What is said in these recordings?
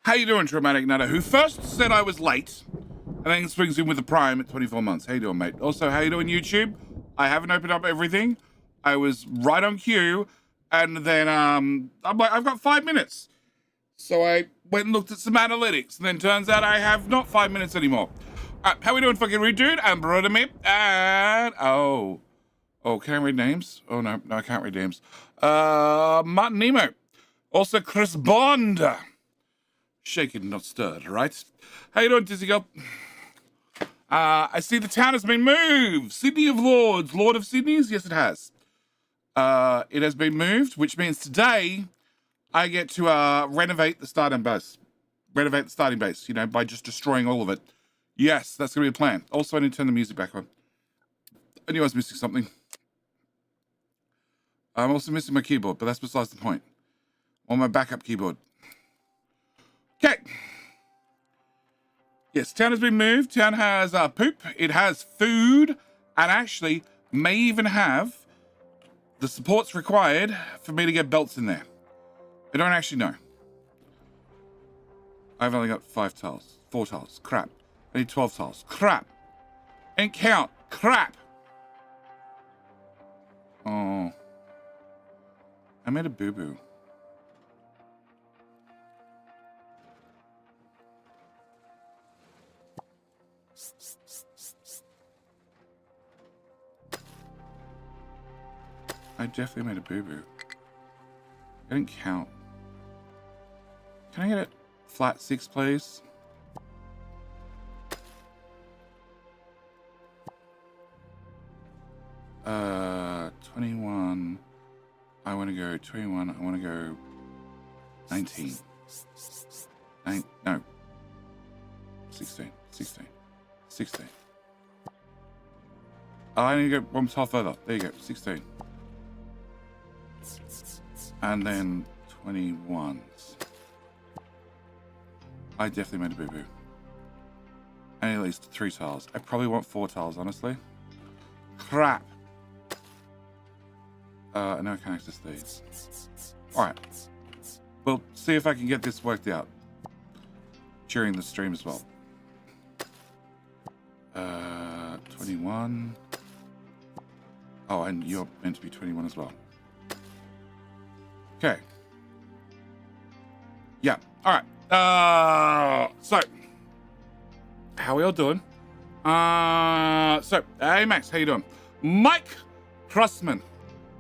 How you doing, Traumatic Nutter? Who first said I was late, and then swings in with the prime at 24 months. How you doing, mate? Also, how you doing, YouTube? I haven't opened up everything. I was right on cue, and then I'm like, I've got 5 minutes. So I went and looked at some analytics, and then turns out I have not 5 minutes anymore. How we doing, fucking rude dude? I'm Brodemip, and oh, can I read names? Oh no, I can't read names. Martin Nemo, also Chris Bond. Shaken, not stirred, right? How you doing, Dizzy Girl? I see the town has been moved. Sydney of Lords, Lord of Sydney's? Yes, it has. It has been moved, which means today I get to renovate the starting base. Renovate the starting base, you know, by just destroying all of it. Yes, that's going to be a plan. Also, I need to turn the music back on. I knew I was missing something. I'm also missing my keyboard, but that's besides the point. On my backup keyboard. Okay. Yes, town has been moved. Town has poop. It has food. And actually may even have the supports required for me to get belts in there. I don't actually know. I've only got 5 tiles. 4 tiles. Crap. I need 12 tiles. Crap. And count. Crap. Oh. I made a boo-boo. I definitely made a boo-boo. I didn't count. Can I get it flat 6, please? Uh, 21. I want to go 21. I want to go 19. No. 16. 16. 16. Oh, I need to go one tile further. There you go. 16. And then 21s. I definitely made a boo-boo. I need at least 3 tiles. I probably want 4 tiles, honestly. Crap. No, I can't access these. Alright. We'll see if I can get this worked out during the stream as well. 21. Oh, and you're meant to be 21 as well. Okay. Yeah. All right. So, how are we all doing? Hey Max, how you doing? Mike Crossman,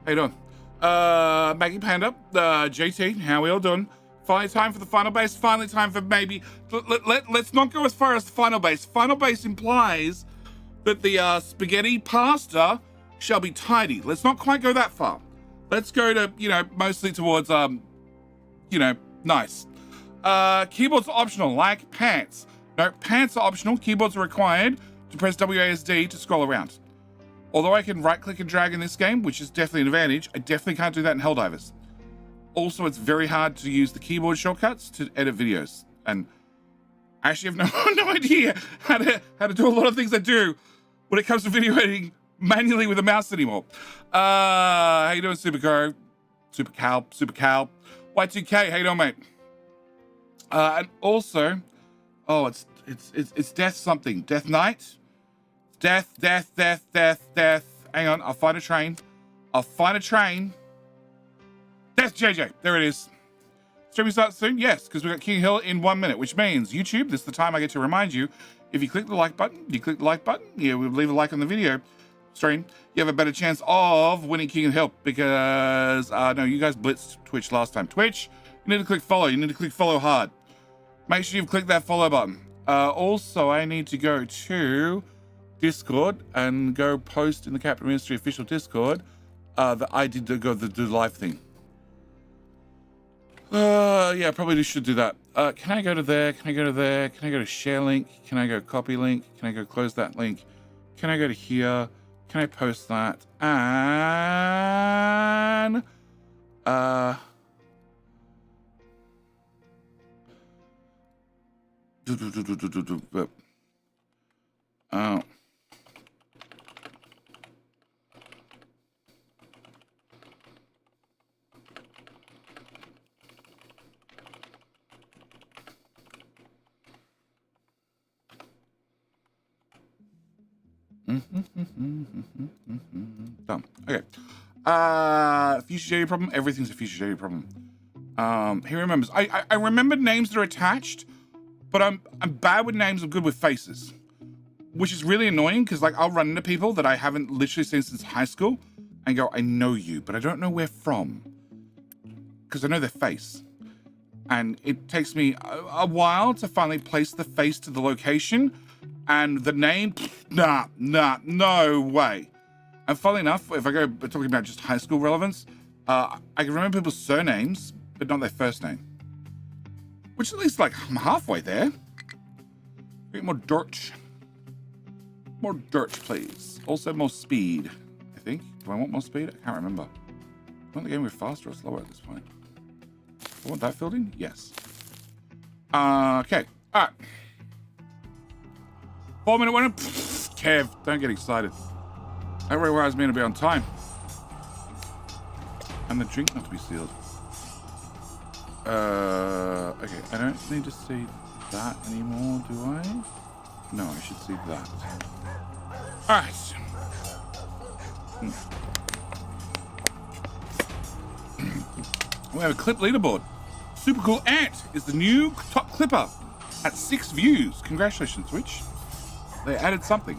how you doing? Maggie Panda, JT, how are we all doing? Finally time for the final base. Finally time for maybe. Let's not go as far as the final base. Final base implies that the spaghetti pasta shall be tidy. Let's not quite go that far. Let's go to, you know, mostly towards, you know, nice. Keyboards are optional, like pants. No, pants are optional. Keyboards are required to press WASD to scroll around. Although I can right-click and drag in this game, which is definitely an advantage, I definitely can't do that in Helldivers. Also, it's very hard to use the keyboard shortcuts to edit videos. And I actually have no idea how to do a lot of things I do when it comes to video editing manually with a mouse anymore. How you doing, Supercar? Supercal. Y2K, how you doing, mate? And also, oh, it's Death something. Death Knight? Death. Hang on, I'll find a train. Death JJ, there it is. Streaming starts soon? Yes, because we got King Hill in 1 minute, which means YouTube, this is the time I get to remind you, if you click the like button, you leave a like on the video stream, you have a better chance of winning King Hill because, no, you guys blitzed Twitch last time. Twitch, you need to click follow. You need to click follow hard. Make sure you've clicked that follow button. Also, I need to go to Discord and go post in the Captain Ministry official Discord that I did the live thing. Yeah, probably should do that. Can I go to there? Can I go to there? Can I go to share link? Can I go copy link? Can I go close that link? Can I go to here? Can I post that? And oh. Done. Okay. Future J problem. Everything's a future J problem. He remembers. I remember names that are attached, but I'm bad with names. I'm good with faces, which is really annoying because like I'll run into people that I haven't literally seen since high school and go, I know you, but I don't know where from because I know their face. And it takes me a while to finally place the face to the location, and the name, nah, no way. And funnily enough, if I go talking about just high school relevance, I can remember people's surnames, but not their first name. Which at least like I'm halfway there. Get more dirt. More dirt, please. Also more speed, I think. Do I want more speed? I can't remember. I want the game to go faster or slower at this point. I want that filled in? Yes. Okay. All right. 4-minute winner. Kev, don't get excited. That requires me to be on time. And the drink not to be sealed. Okay, I don't need to see that anymore, do I? No, I should see that. All right. We have a clip leaderboard. Super Cool Ant is the new top clipper at 6 views. Congratulations, Twitch. They added something.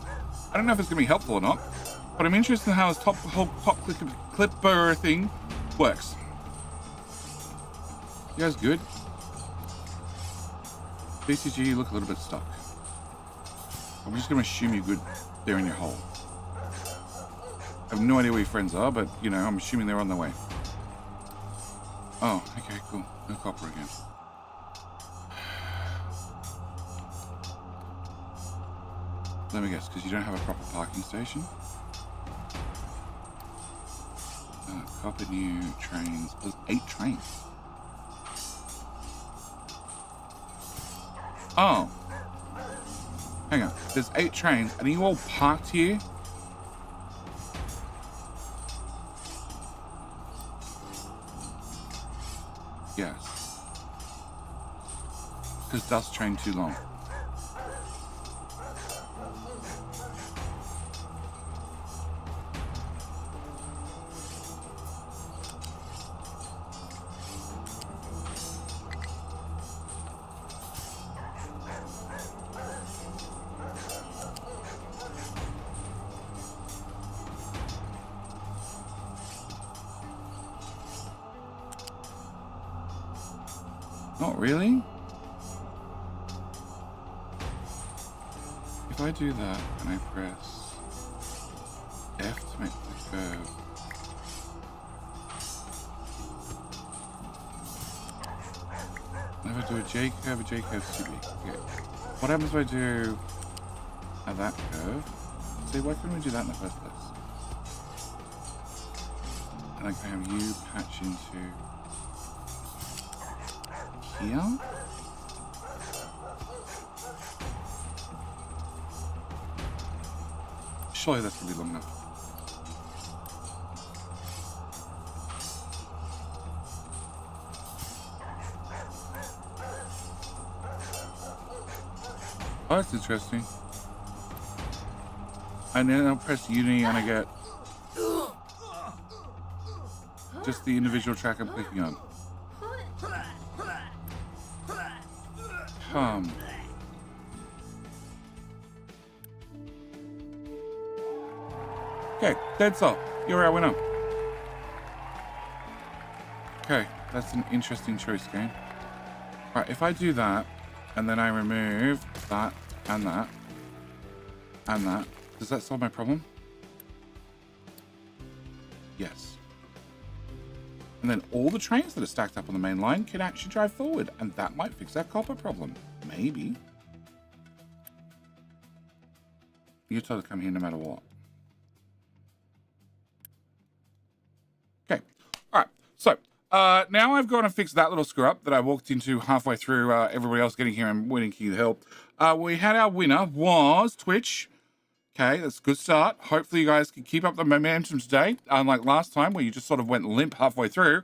I don't know if it's going to be helpful or not, but I'm interested in how this whole top clipper thing works. You guys good? BCG, you look a little bit stuck. I'm just going to assume you're good there in your hole. I have no idea where your friends are, but, you know, I'm assuming they're on their way. Oh, okay, cool. No copper again. Let me guess, because you don't have a proper parking station? Copper new trains. There's 8 trains. Oh. Hang on. There's 8 trains. And are you all parked here? Yes. Because dust train too long. Not really. If I do that and I press F to make the curve, if I do a J curve's too big. Okay. What happens if I do that curve? See, why couldn't we do that in the first place? And I can have you patch into here. Surely that's gonna be long enough. Oh, that's interesting. And then I'll press Unity and I get just the individual track I'm clicking on. Okay, dead stop. You're our winner. Okay, that's an interesting choice, game. Right, if I do that, and then I remove that, and that, and that, does that solve my problem? Yes. And then all the trains that are stacked up on the main line can actually drive forward, and that might fix our copper problem. Maybe. You're told to come here no matter what. Okay. All right. So now I've gone and fixed that little screw up that I walked into halfway through everybody else getting here and waiting for you to help. We had our winner was Twitch. Okay, that's a good start. Hopefully you guys can keep up the momentum today, unlike last time where you just sort of went limp halfway through.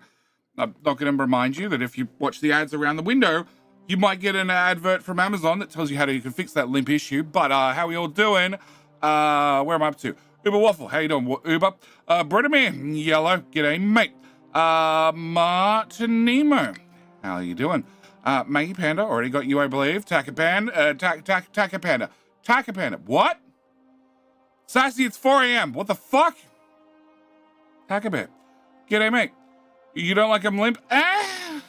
I'm not going to remind you that if you watch the ads around the window, you might get an advert from Amazon that tells you how you can fix that limp issue. But how are we all doing? Where am I up to? Uber Waffle, how you doing, Uber? Man, yellow, g'day, mate. Martinemo, how you doing? Maggie Panda, already got you, I believe. Taka Panda, Taka Panda, what? Sassy, it's 4 a.m. What the fuck? Taka Panda, g'day, mate. You don't like him limp? Ah!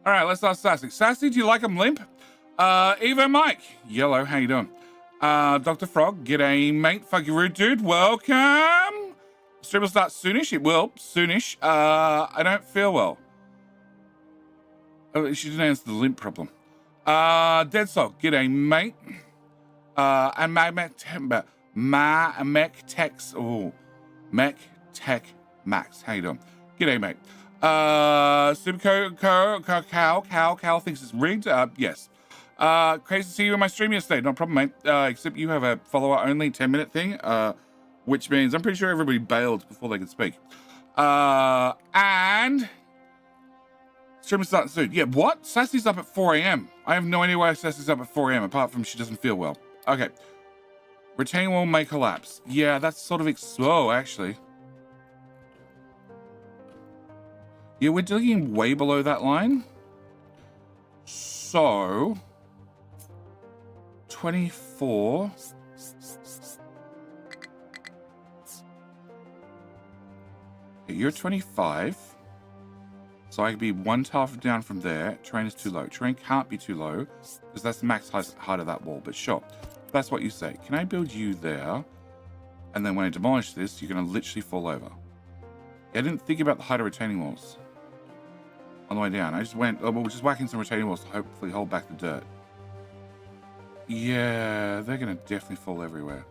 All right, let's ask Sassy. Sassy, do you like him limp? Evo Mike, yellow, how you doing? Dr. Frog, g'day, mate. Fuck you rude, dude. Welcome. Stream will start soonish. It will, soonish. I don't feel well. Oh, she didn't answer the limp problem. Dead Soul, g'day, mate. And Mech Tex, oh, Mech Tech Max, how you doing? G'day, mate. Super Cow thinks it's rigged. Yes. Crazy to see you in my stream yesterday. No problem, mate. Except you have a follower only 10-minute thing, which means I'm pretty sure everybody bailed before they could speak. And stream is starting soon. Yeah, what? Sassy's up at 4 a.m. I have no idea why Sassy's up at 4 a.m. apart from she doesn't feel well. Okay. Retaining wall may collapse. Yeah, that's sort of slow, actually. Yeah, we're digging way below that line. So 24. Okay, you're 25. So I could be one tile down from there. Terrain is too low. Terrain can't be too low because that's the max height of that wall. But sure, that's what you say. Can I build you there? And then when I demolish this, you're going to literally fall over. Yeah, I didn't think about the height of retaining walls on the way down. I just went, oh, we're just whacking some retaining walls to hopefully hold back the dirt. Yeah, they're going to definitely fall everywhere.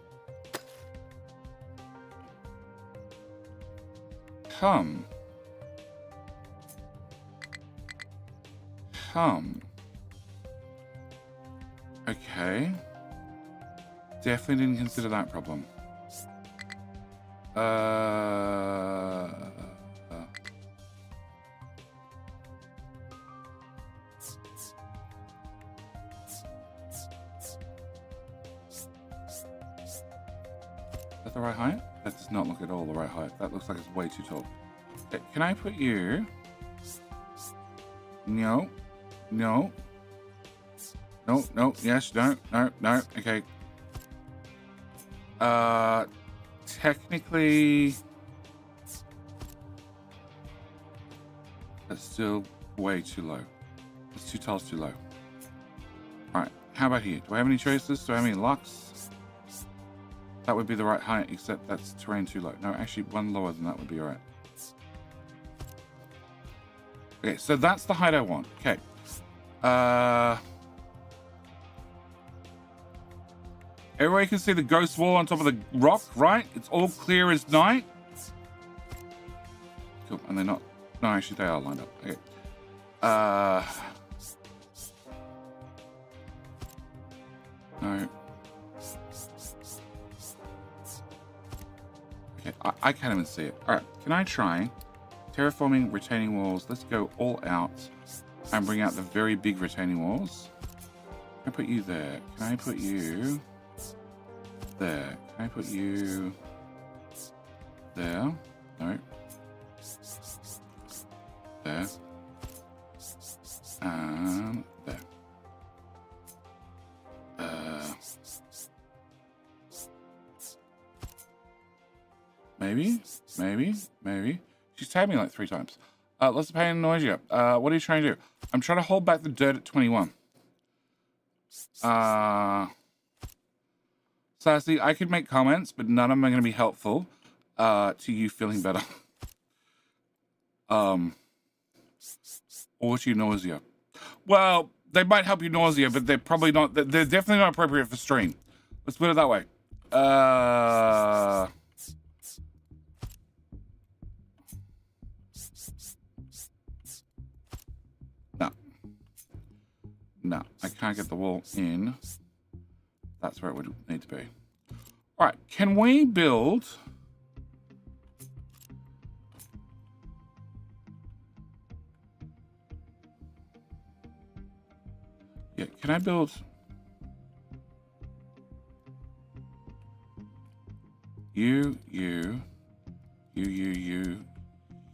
Come. Okay. Definitely didn't consider that problem. Is that the right height? That does not look at all the right height. That looks like it's way too tall. Okay, can I put you? No. No. No, no, yes, no, no, no. Okay. Technically, that's still way too low. It's 2 tiles too low. All right, how about here? Do I have any choices? Do I have any locks? That would be the right height, except that's terrain too low. No, actually, one lower than that would be all right. Okay, so that's the height I want. Okay. Everybody can see the ghost wall on top of the rock, right? It's all clear as night. Cool, and they're not. No, actually, they are lined up. Okay. No. Okay, I can't even see it. All right, can I try terraforming retaining walls? Let's go all out and bring out the very big retaining walls. Can I put you there? Can I put you there? Can I put you there? No. There. And there. Maybe. She's tagged me like 3 times. Lots of pain and nausea. What are you trying to do? I'm trying to hold back the dirt at 21. Sassy, I could make comments, but none of them are going to be helpful to you feeling better. Or to your nausea. Well, they might help you nausea, but they're probably not. They're definitely not appropriate for stream. Let's put it that way. No, I can't get the wall in. That's where it would need to be. All right, can we build? Yeah, can I build? You, and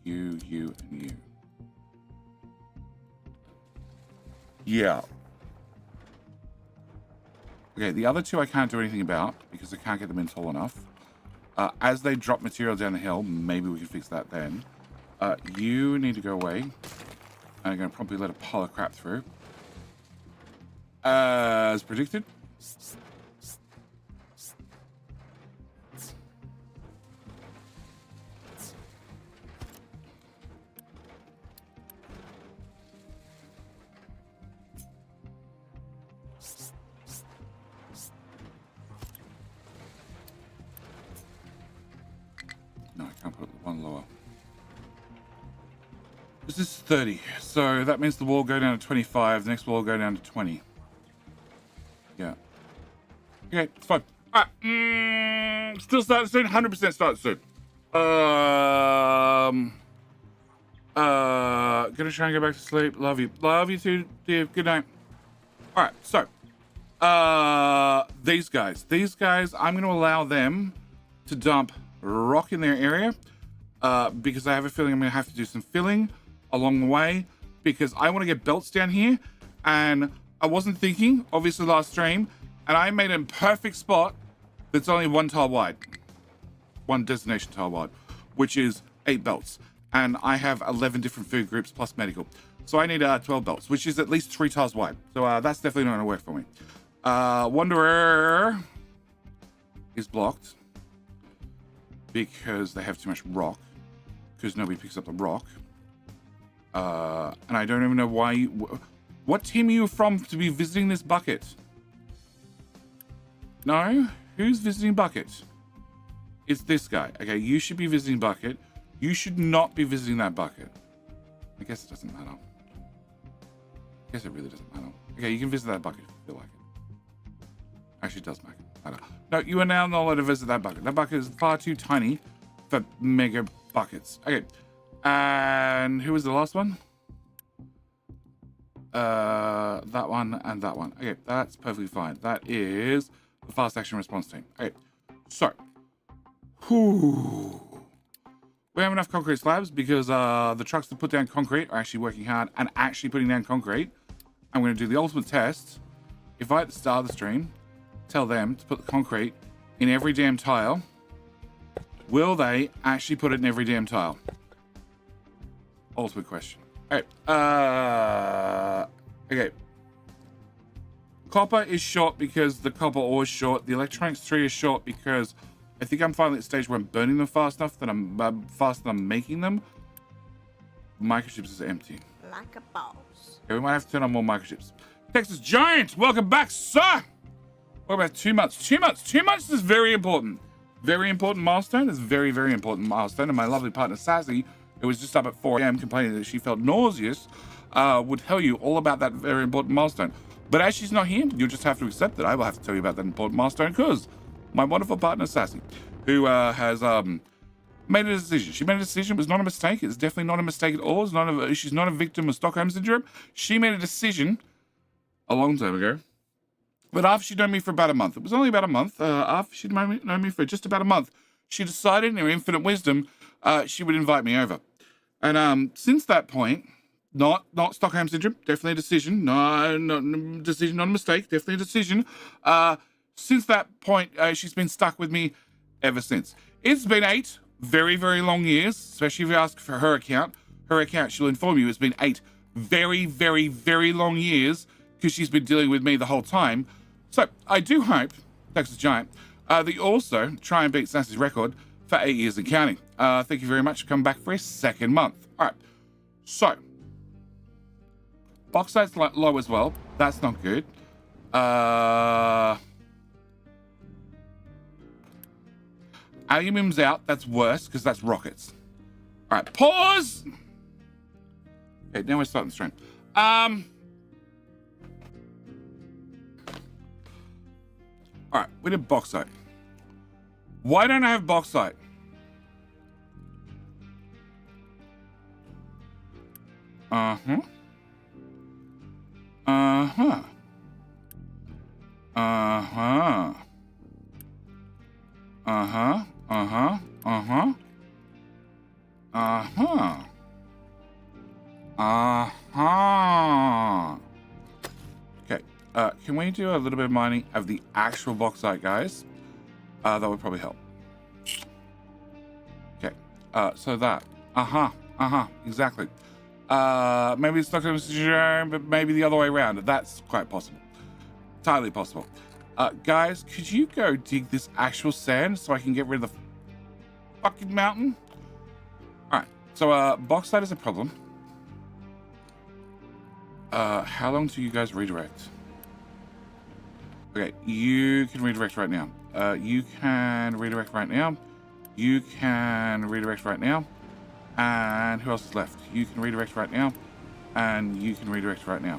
you. Yeah. Okay, the other two I can't do anything about because I can't get them in tall enough. As they drop material down the hill, maybe we can fix that then. You need to go away. I'm going to promptly let a pile of crap through. As predicted. No, I can't put one lower. This is 30, so that means the wall go down to 25. The next wall will go down to 20. Yeah. Okay, it's fine. All right. Still starting soon. 100% starting soon. Gonna try and go back to sleep. Love you. Love you too, dear. Good night. All right. So, these guys, I'm gonna allow them to dump rock in their area, because I have a feeling I'm gonna have to do some filling along the way because I want to get belts down here, and I wasn't thinking, obviously last stream, and I made a perfect spot that's only one tile wide, one destination tile wide, which is 8 belts, and I have 11 different food groups plus medical, so I need 12 belts, which is at least 3 tiles wide. So that's definitely not gonna work for me. Wanderer is blocked because they have too much rock, because nobody picks up the rock. And I don't even know why what team are you from to be visiting this bucket? No? Who's visiting bucket? It's this guy. Okay, you should be visiting bucket. You should not be visiting that bucket. I guess it doesn't matter. I guess it really doesn't matter. Okay, you can visit that bucket if you feel like it. Actually, it does matter. No, you are now not allowed to visit that bucket. That bucket is far too tiny for mega buckets. Okay. And who was the last one? That one and that one. Okay, that's perfectly fine. That is the fast action response team. Okay, so we have enough concrete slabs because the trucks that put down concrete are actually working hard and actually putting down concrete. I'm going to do the ultimate test. If I at the start of the stream tell them to put the concrete in every damn tile, will they actually put it in every damn tile? Ultimate question. All right. Okay. Copper is short because the copper ore is short. The electronics 3 is short because I think I'm finally at the stage where I'm burning them fast enough that I'm faster than I'm making them. Microchips is empty. Like a boss. Okay, we might have to turn on more microchips. Texas Giant, welcome back, sir. What about 2 months? 2 months. 2 months is very important. Very important milestone. It's very, very important milestone. And my lovely partner Sassy, who was just up at 4 a.m. complaining that she felt nauseous, would tell you all about that very important milestone. But as she's not here, you'll just have to accept that I will have to tell you about that important milestone because my wonderful partner Sassy, who has made a decision. She made a decision. It was not a mistake. It's definitely not a mistake at all. She's not a victim of Stockholm Syndrome. She made a decision a long time ago. But after she'd known me for about a month, it was only about a month, after she'd known me for just about a month, she decided in her infinite wisdom she would invite me over. And since that point, not Stockholm Syndrome, definitely a decision. No, decision, not a mistake, definitely a decision. Since that point, she's been stuck with me ever since. It's been 8 very, very long years, especially if you ask for her account. Her account, she'll inform you, it's been 8 very, very, very long years because she's been dealing with me the whole time. So I do hope, Texas Giant, that you also try and beat Sassy's record for 8 years and counting. Thank you very much for coming back for a second month. All right, so bauxite's low as well. That's not good. Aluminium's out. That's worse because that's rockets. All right, pause. Okay, now we're starting the stream. All right, we did bauxite. Why don't I have bauxite? Uh-huh. Uh-huh. Uh-huh. Uh-huh. Uh-huh. Uh-huh. Uh-huh. Uh-huh. Okay. Can we do a little bit of mining of the actual bauxite, guys? That would probably help. Okay. So that. Uh-huh. Uh-huh. Exactly. Maybe it's not going to, but maybe the other way around. That's quite possible. Entirely possible. Guys, could you go dig this actual sand so I can get rid of the fucking mountain? All right. So, bauxite is a problem. How long do you guys redirect? Okay, you can redirect right now. You can redirect right now. You can redirect right now. And who else is left? You can redirect right now. And you can redirect right now.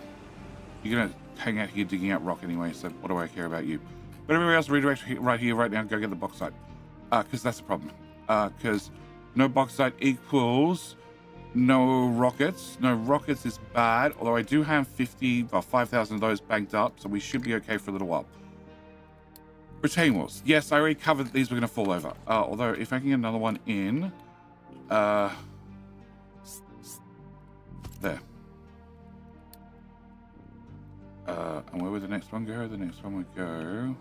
You're gonna hang out here digging out rock anyway, so what do I care about you? But everybody else redirect right here, right now. Go get the bauxite. Because that's a problem. Because no bauxite equals no rockets. No rockets is bad, although I do have 5,000 of those banked up, so we should be okay for a little while. Retaining walls. Yes, I already covered that these were going to fall over. Although, if I can get another one in... there. And where would the next one go? The next one would go...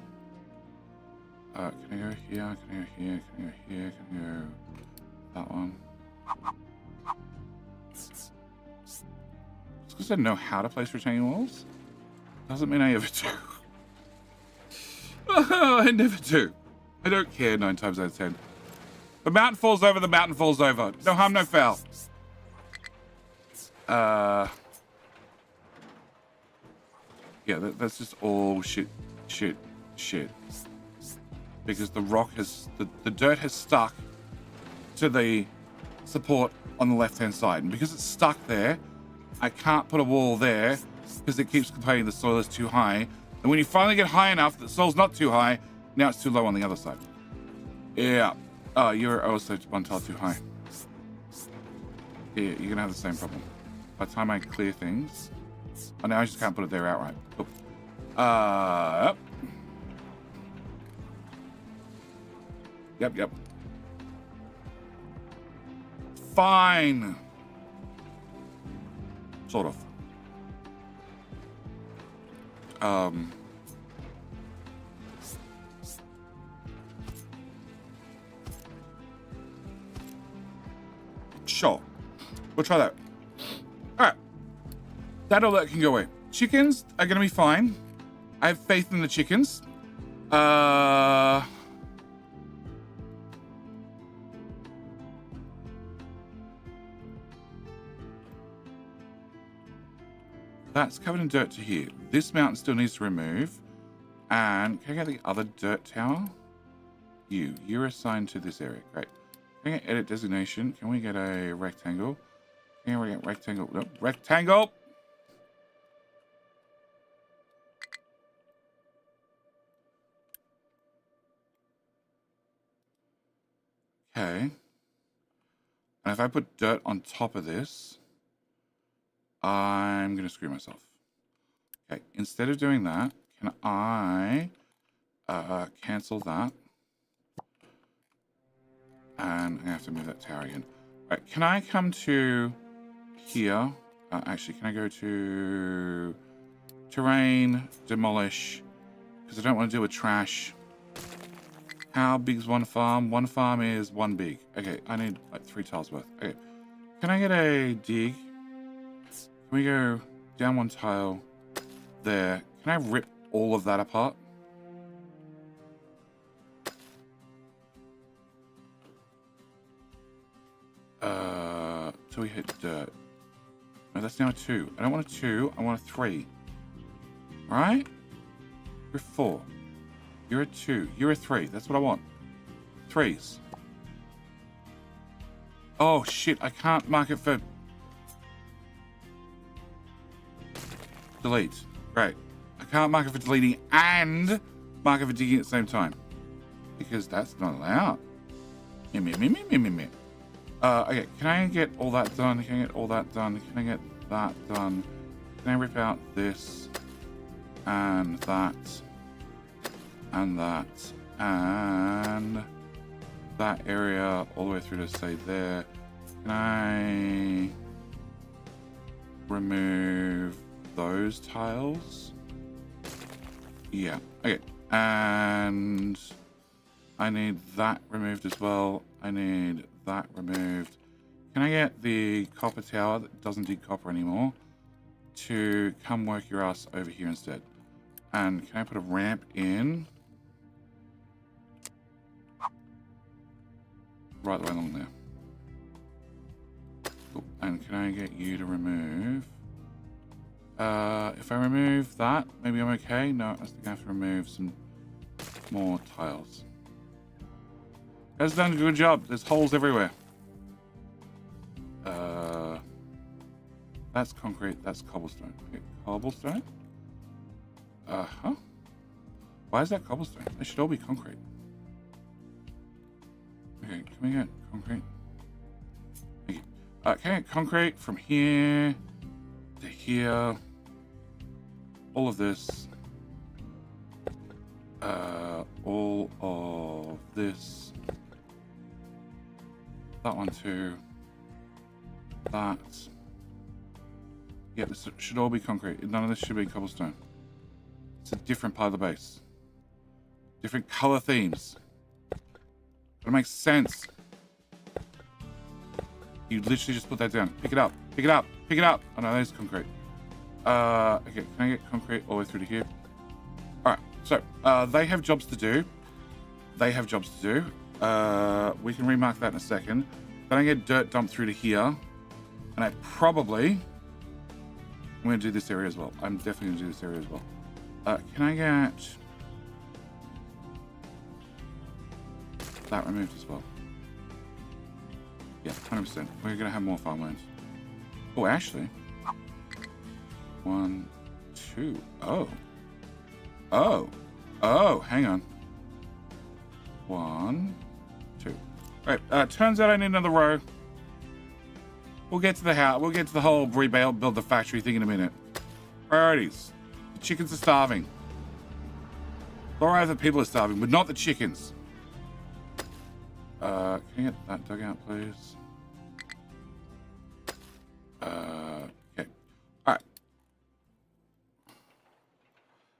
can I go here? Can I go here? Can I go here? Can I go... that one? Just because I know how to place retaining walls doesn't mean I ever do. I never do. I don't care 9 times out of 10. The mountain falls over, the mountain falls over. No harm, no foul. Yeah, that's just all shit. Because the rock has, the dirt has stuck to the support on the left-hand side. And because it's stuck there, I can't put a wall there because it keeps complaining the soil is too high. And when you finally get high enough that the soil's not too high, now it's too low on the other side. Yeah. Oh, you're also 1 tile too high. Yeah, you're going to have the same problem. By the time I clear things... Oh, now I just can't put it there outright. Cool. Yep. Fine. Sort of. Sure. We'll try that. Alright. That all that can go away. Chickens are gonna be fine. I have faith in the chickens. That's covered in dirt to here. This mountain still needs to remove. And can I get the other dirt tower? You're assigned to this area. Great. Can I get edit designation? Can we get a rectangle? Can we get rectangle? Nope. Rectangle! Okay. And if I put dirt on top of this, I'm going to screw myself. Okay, instead of doing that, can I cancel that? And I have to move that tower again. All right, can I come to here? Actually, can I go to terrain, demolish? Because I don't want to deal with trash. How big is one farm? One farm is 1 big. Okay, I need like 3 tiles worth. Okay, can I get a dig? Can we go down 1 tile there? Can I rip all of that apart? Till we hit dirt. No, that's now a 2. I don't want a 2. I want a 3. Right? You're a 4. You're a 2. You're a 3. That's what I want. 3s. Oh, shit. I can't mark it for... delete. Great. I can't mark it for deleting and mark it for digging at the same time. Because that's not allowed. Me. Okay, can I get all that done? Can I get all that done? Can I get that done? Can I rip out this? And that. And that. And that area all the way through to say there. Can I remove those tiles? Yeah, okay. And I need that removed as well. I need that removed. Can I get the copper tower that doesn't do copper anymore to come work your ass over here instead? And can I put a ramp in right the way along there? Cool. And can I get you to remove? If I remove that, maybe I'm okay. No, I think I have to remove some more tiles. That's done a good job. There's holes everywhere. That's concrete. That's cobblestone. Okay, cobblestone. Huh? Why is that cobblestone? They should all be concrete. Okay, can we get concrete? Thank you. Can I get concrete from here to here? All of this. All of this. That one too. That. Yeah, this should all be concrete. None of this should be cobblestone. It's a different part of the base. Different color themes. That makes sense. You literally just put that down. Pick it up. Pick it up. Pick it up. Oh no, that is concrete. Okay, can I get concrete all the way through to here? Alright, so they have jobs to do. They have jobs to do. We can remark that in a second. Then I get dirt dumped through to here. And I probably... I'm going to do this area as well. I'm definitely going to do this area as well. Can I get... that removed as well? Yeah, 100%. We're going to have more farmland. Oh, actually... 1, 2... Oh, hang on. 1, 2. Right, turns out I need another row. We'll get to the house. We'll get to the whole build the factory thing in a minute. Priorities. The chickens are starving. All right, the people are starving, but not the chickens. Can you get that dug out, please? Okay. All right.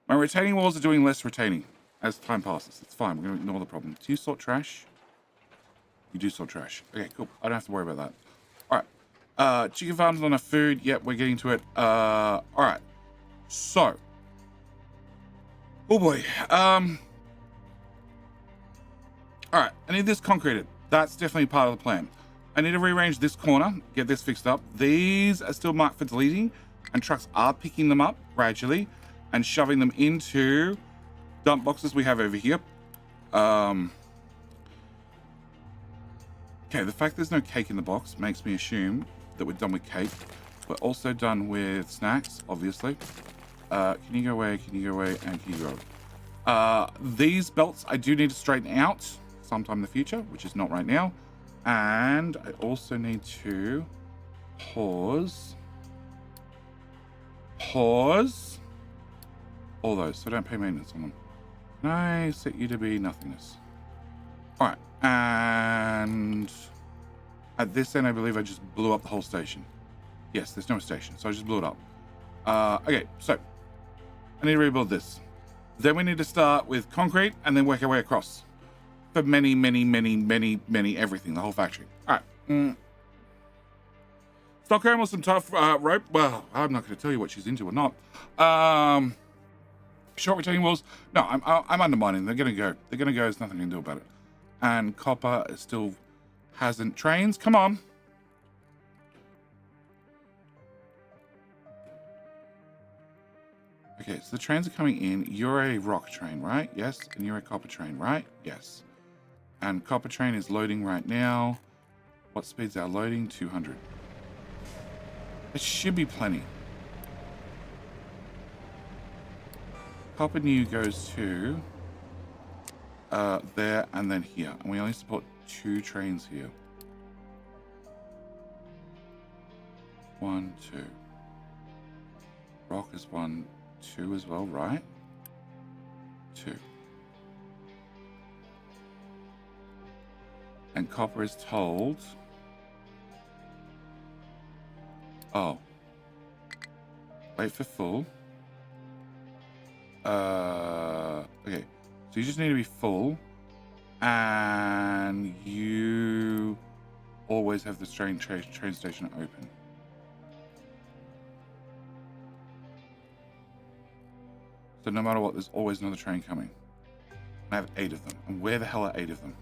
My retaining walls are doing less retaining as time passes. It's fine. We're going to ignore the problem. Do you sort trash? You do sort trash. Okay, cool. I don't have to worry about that. All right. Chicken farms on enough food. Yep, we're getting to it. All right. So. Oh boy. All right. I need this concreted. That's definitely part of the plan. I need to rearrange this corner, get this fixed up. These are still marked for deleting, and trucks are picking them up gradually and shoving them into dump boxes we have over here. Okay, the fact there's no cake in the box makes me assume that we're done with cake. We're also done with snacks, obviously. Can you go away? Can you go away? And can you go? These belts I do need to straighten out sometime in the future, which is not right now. And I also need to pause all those, so don't pay maintenance on them. Can I set you to be nothingness? All right, and at this end, I believe I just blew up the whole station. Yes, there's no station, so I just blew it up. Okay, so I need to rebuild this. Then we need to start with concrete and then work our way across for many everything, the whole factory. All right. Stockholm with some tough rope. Well, I'm not going to tell you what she's into or not. Short retaining walls. No, I'm undermining. They're going to go. They're going to go. There's nothing I can do about it. And copper still hasn't. Trains, come on. Okay, so the trains are coming in. You're a rock train, right? Yes. And you're a copper train, right? Yes. And copper train is loading right now. What speed's our loading? 200. It should be plenty. Copper new goes to there and then here. And we only support 2 trains here. 1, 2. Rock is 1, 2 as well, right? 2. And copper is told. Oh. Wait for full. Okay. So you just need to be full. And you always have the train station open. So no matter what, there's always another train coming. I have 8 of them. And where the hell are 8 of them?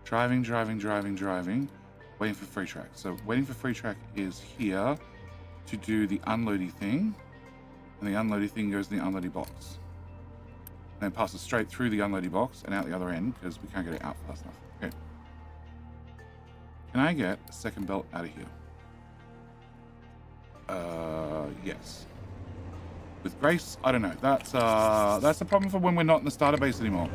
Driving, waiting for free track. So waiting for free track is here to do the unloady thing. And the unloady thing goes in the unloady box. And then passes straight through the unloady box and out the other end because we can't get it out fast enough. Okay. Can I get a second belt out of here? Yes. With grace, I don't know. That's a problem for when we're not in the starter base anymore.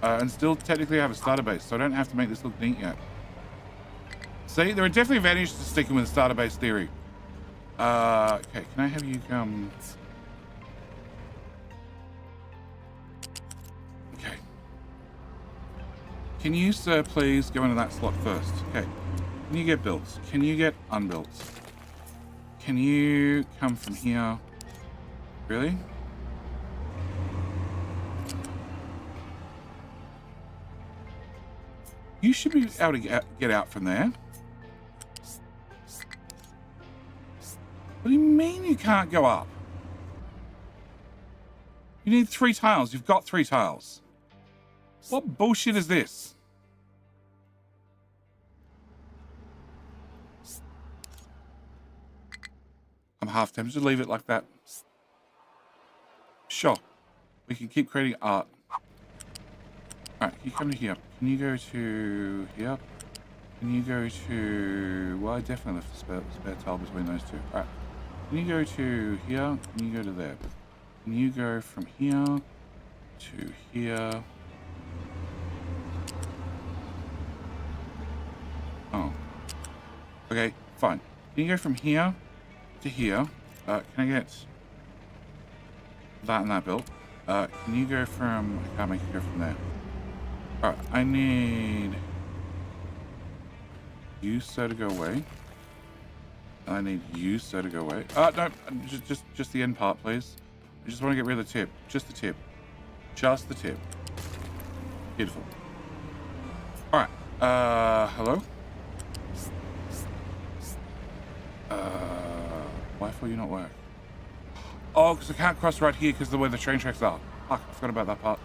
And still technically have a starter base, so I don't have to make this look neat yet. See, there are definitely advantages to sticking with the starter base theory. Okay, can I have you come? Okay. Can you, sir, please go into that slot first? Okay. Can you get built? Can you get unbuilt? Can you come from here? Really? You should be able to get out from there. What do you mean you can't go up? You need 3 tiles. You've got 3 tiles. What bullshit is this? I'm half tempted to leave it like that. Sure. We can keep creating art. Alright, can you come to here? Can you go to here? Can you go to... Well, I definitely left a spare tile between those two. Alright. Can you go to here? Can you go to there? Can you go from here to here? Oh. Okay, fine. Can you go from here to here? Can I get that and that built? Can you go from... I can't make it go from there. Alright, I need you, sir, to go away. I need you, sir, to go away. No, just the end part, please. I just want to get rid of the tip. Just the tip. Just the tip. Beautiful. Alright, hello? Why will you not work? Oh, because I can't cross right here because of the way the train tracks are. Fuck, I forgot about that part.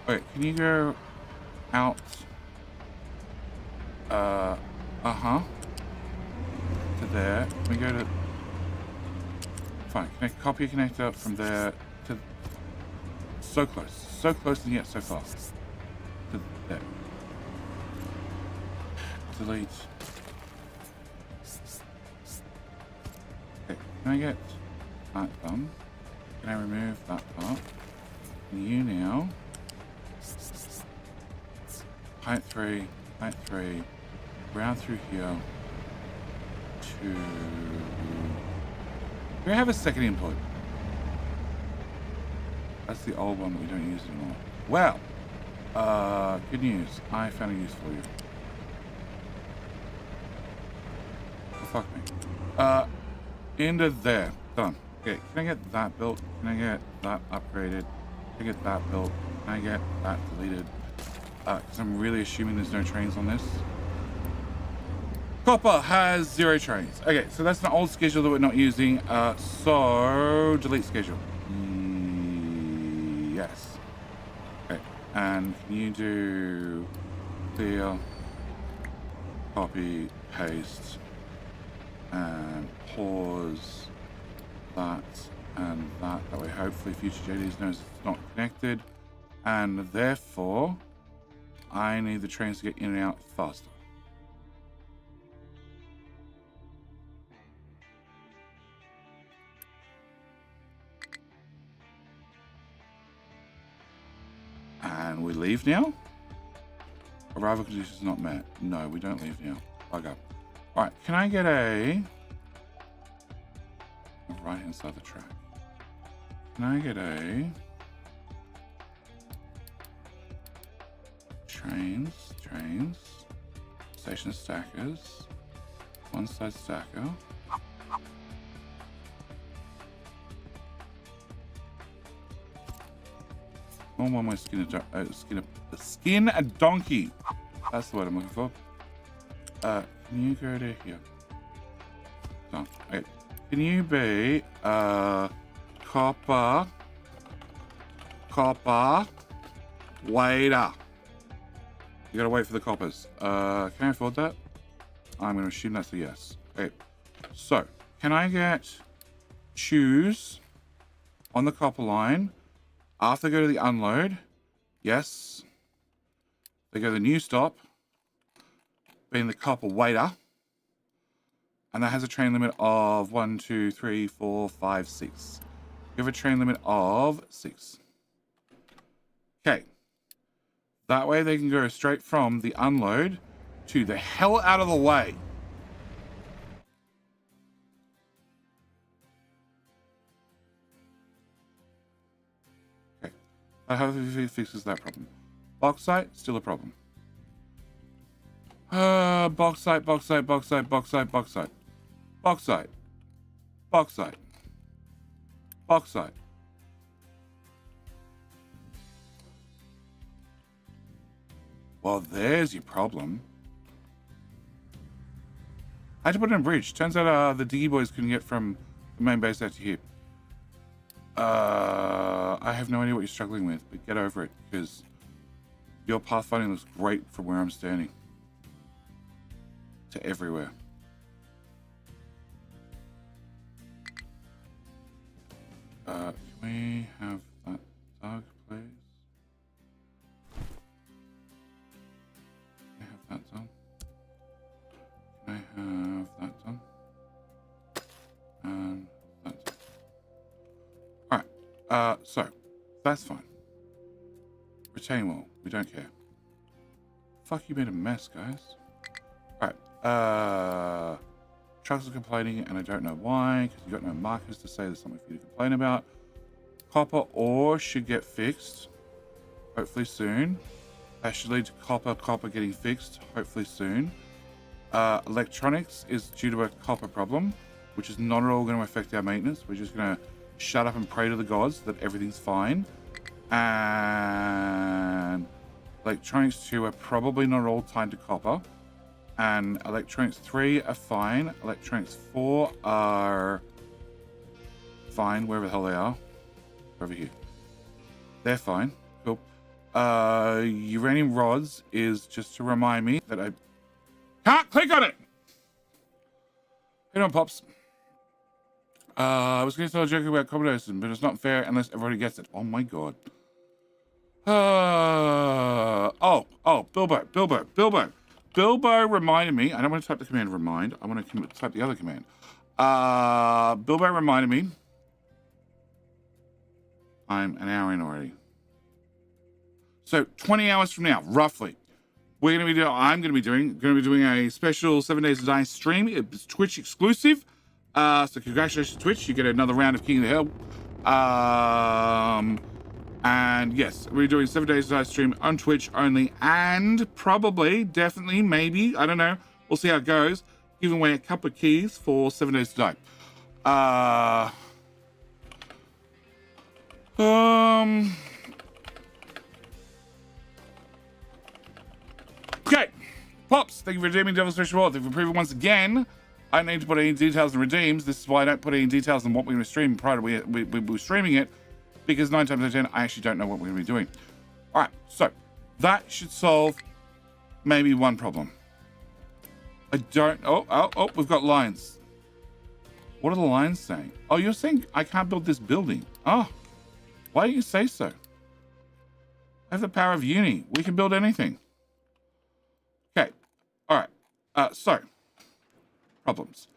Wait, can you go out? Uh-huh. To there. Can we go to... Fine, copy a connector from there to... So close. So close and yet so far. To there. Delete. Okay, can I get that done? Can I remove that part? And you now... Height 3, round through here to... Do we have a second input? That's the old one that we don't use anymore. Well, good news. I found a use for you. Oh, fuck me. Into there. Done. Okay, can I get that built? Can I get that upgraded? Can I get that built? Can I get that deleted? Because I'm really assuming there's no trains on this. Copper has 0 trains. Okay, so that's an old schedule that we're not using. So delete schedule. Yes. Okay, and can you do clear, copy, paste, and pause that and that. That way, hopefully, future JDs knows it's not connected, and therefore, I need the trains to get in and out faster. And we leave now? Arrival conditions not met. No, we don't leave now. Bugger. Alright, can I get a... right hand side of the track. Can I get a... Trains. Station stackers. One side stacker. One way skin a donkey. That's the word I'm looking for. Can you go to here? Done. Okay. Can you be copper waiter? You gotta wait for the coppers. Can I afford that? I'm gonna assume that's a yes. Okay. So, can I get choose on the copper line after they go to the unload? Yes. They go to the new stop, being the copper waiter. And that has a train limit of 1, 2, 3, 4, 5, 6. You have a train limit of 6. Okay. That way they can go straight from the unload to the hell out of the way. Okay. How fixes that problem? Bauxite, still a problem. Bauxite. Well, there's your problem. I had to put in a bridge. Turns out the Diggy Boys couldn't get from the main base out to here. I have no idea what you're struggling with, but get over it, because your pathfinding looks great from where I'm standing. To everywhere. Can we have that dog, please? Can I have that done? Can I have that done? And that done. Alright, so that's fine. Retaining wall, we don't care. Fuck, you made a mess, guys. Alright. Trucks are complaining, and I don't know why, because you've got no markers to say there's something for you to complain about. Copper ore should get fixed, hopefully soon. That should lead to copper getting fixed, hopefully soon. Electronics is due to a copper problem, which is not at all going to affect our maintenance. We're just going to shut up and pray to the gods that everything's fine. And electronics 2 are probably not all tied to copper. And electronics 3 are fine. Electronics 4 are fine, wherever the hell they are. Over here. They're fine. Cool. Uranium rods is just to remind me that I can't click on it. Hey on, Pops. I was going to tell a joke about accommodation, but it's not fair unless everybody gets it. Oh my god. Bilbo. Bilbo reminded me. I don't want to type the command remind. I want to type the other command. Bilbo reminded me. I'm an hour in already. So 20 hours from now, roughly, I'm going to be doing a special 7 Days to Die stream. It's Twitch exclusive. So congratulations, Twitch. You get another round of King of the Hill. And yes, we're doing 7 Days to Die stream on Twitch only, and probably, definitely, maybe, I don't know. We'll see how it goes. Giving away a couple of keys for 7 Days to Die. Okay, Pops, thank you for redeeming Devil's Special Reward. Thank you for proving once again I don't need to put any details in redeems. This is why I don't put any details on what we're going to stream prior to we were streaming it, because 9 times out of 10 I actually don't know what we're going to be doing. All right, so that should solve maybe one problem. I don't. Oh, we've got lines. What are the lines saying? Oh, you're saying I can't build this building. Oh. Why do you say so? I have the power of uni. We can build anything. Okay. All right. So, problems.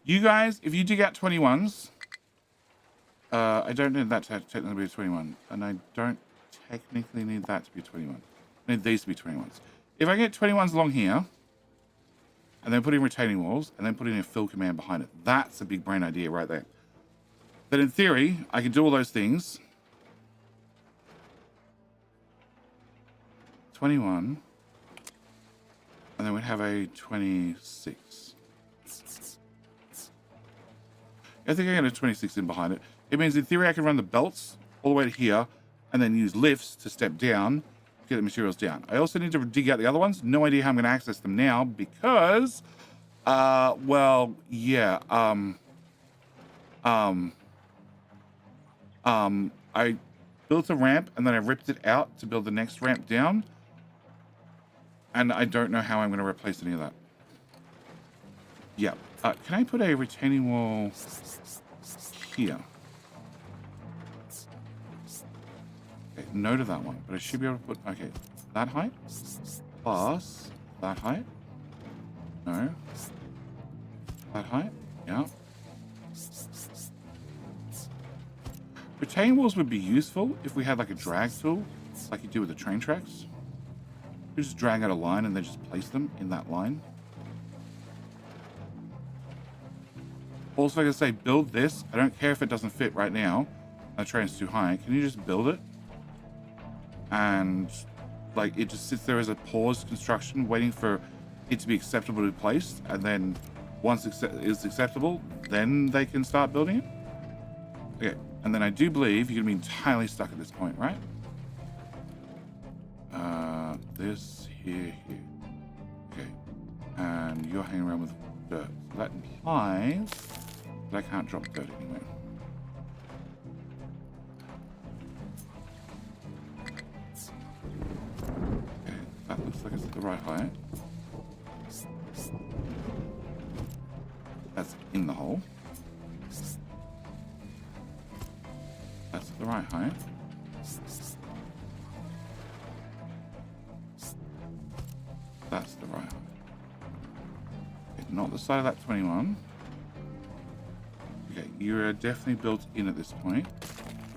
You guys, if you dig out 21s, I don't need that to technically be a 21. And I don't technically need that to be a 21. I need these to be 21s. If I get 21s along here, and then put in retaining walls, and then put in a fill command behind it, that's a big brain idea right there. But in theory, I can do all those things. 21, might have a 26. I think I got a 26 in behind it. It means in theory I can run the belts all the way to here and then use lifts to step down to get the materials down. I also need to dig out the other ones. No idea how I'm going to access them now because, well, yeah, I built a ramp and then I ripped it out to build the next ramp down. And I don't know how I'm going to replace any of that. Yeah. Can I put a retaining wall here? Okay, no to that one, but I should be able to put, okay, that height plus that height. No. That height, yeah. Retaining walls would be useful if we had like a drag tool, like you do with the train tracks. You just drag out a line and then just place them in that line. Also, like I say, build this. I don't care if it doesn't fit right now. The train's too high. Can you just build it? And like it just sits there as a paused construction, waiting for it to be acceptable to be placed. And then once it is acceptable, then they can start building it. Okay. And then I do believe you're gonna be entirely stuck at this point, right? This here. Okay. And you're hanging around with dirt. So that implies that I can't drop dirt anywhere. Okay, that looks like it's at the right height. That's in the hole. That's at the right height. That's the right height. Okay, not the side of that 21. Okay, you're definitely built in at this point.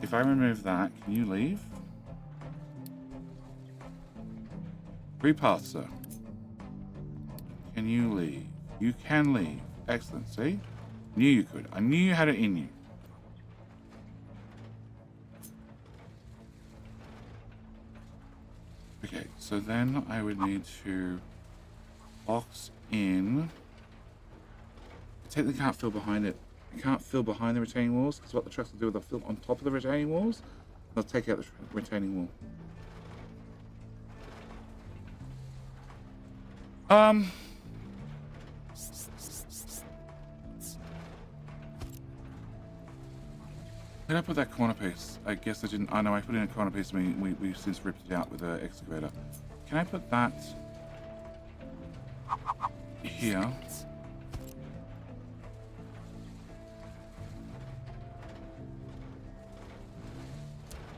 If I remove that, can you leave? Free path, sir. Can you leave? You can leave. Excellent, see? Knew you could. I knew you had it in you. Okay, so then I would need to box in. I technically can't fill behind it. I can't fill behind the retaining walls because what the trucks will do is they'll fill on top of the retaining walls. They'll take out the retaining wall. Did I put that corner piece? I guess I didn't. I know I put in a corner piece and we've since ripped it out with the excavator. Can I put that here?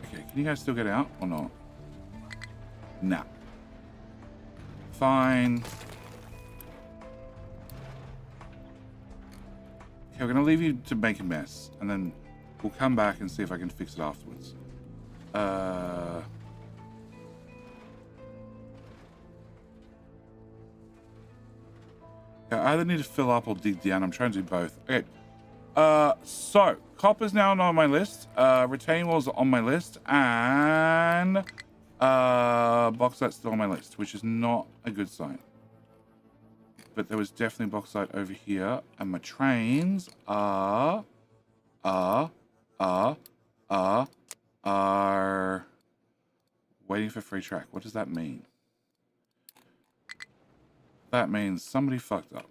Okay, can you guys still get out or not? Nah. Fine. Okay, we're gonna leave you to make a mess and then we'll come back and see if I can fix it afterwards. Yeah, I either need to fill up or dig down. I'm trying to do both. Okay. So copper's now on my list. Retaining walls are on my list, and bauxite's still on my list, which is not a good sign. But there was definitely bauxite over here, and my trains are waiting for free track. What does that mean? That means somebody fucked up.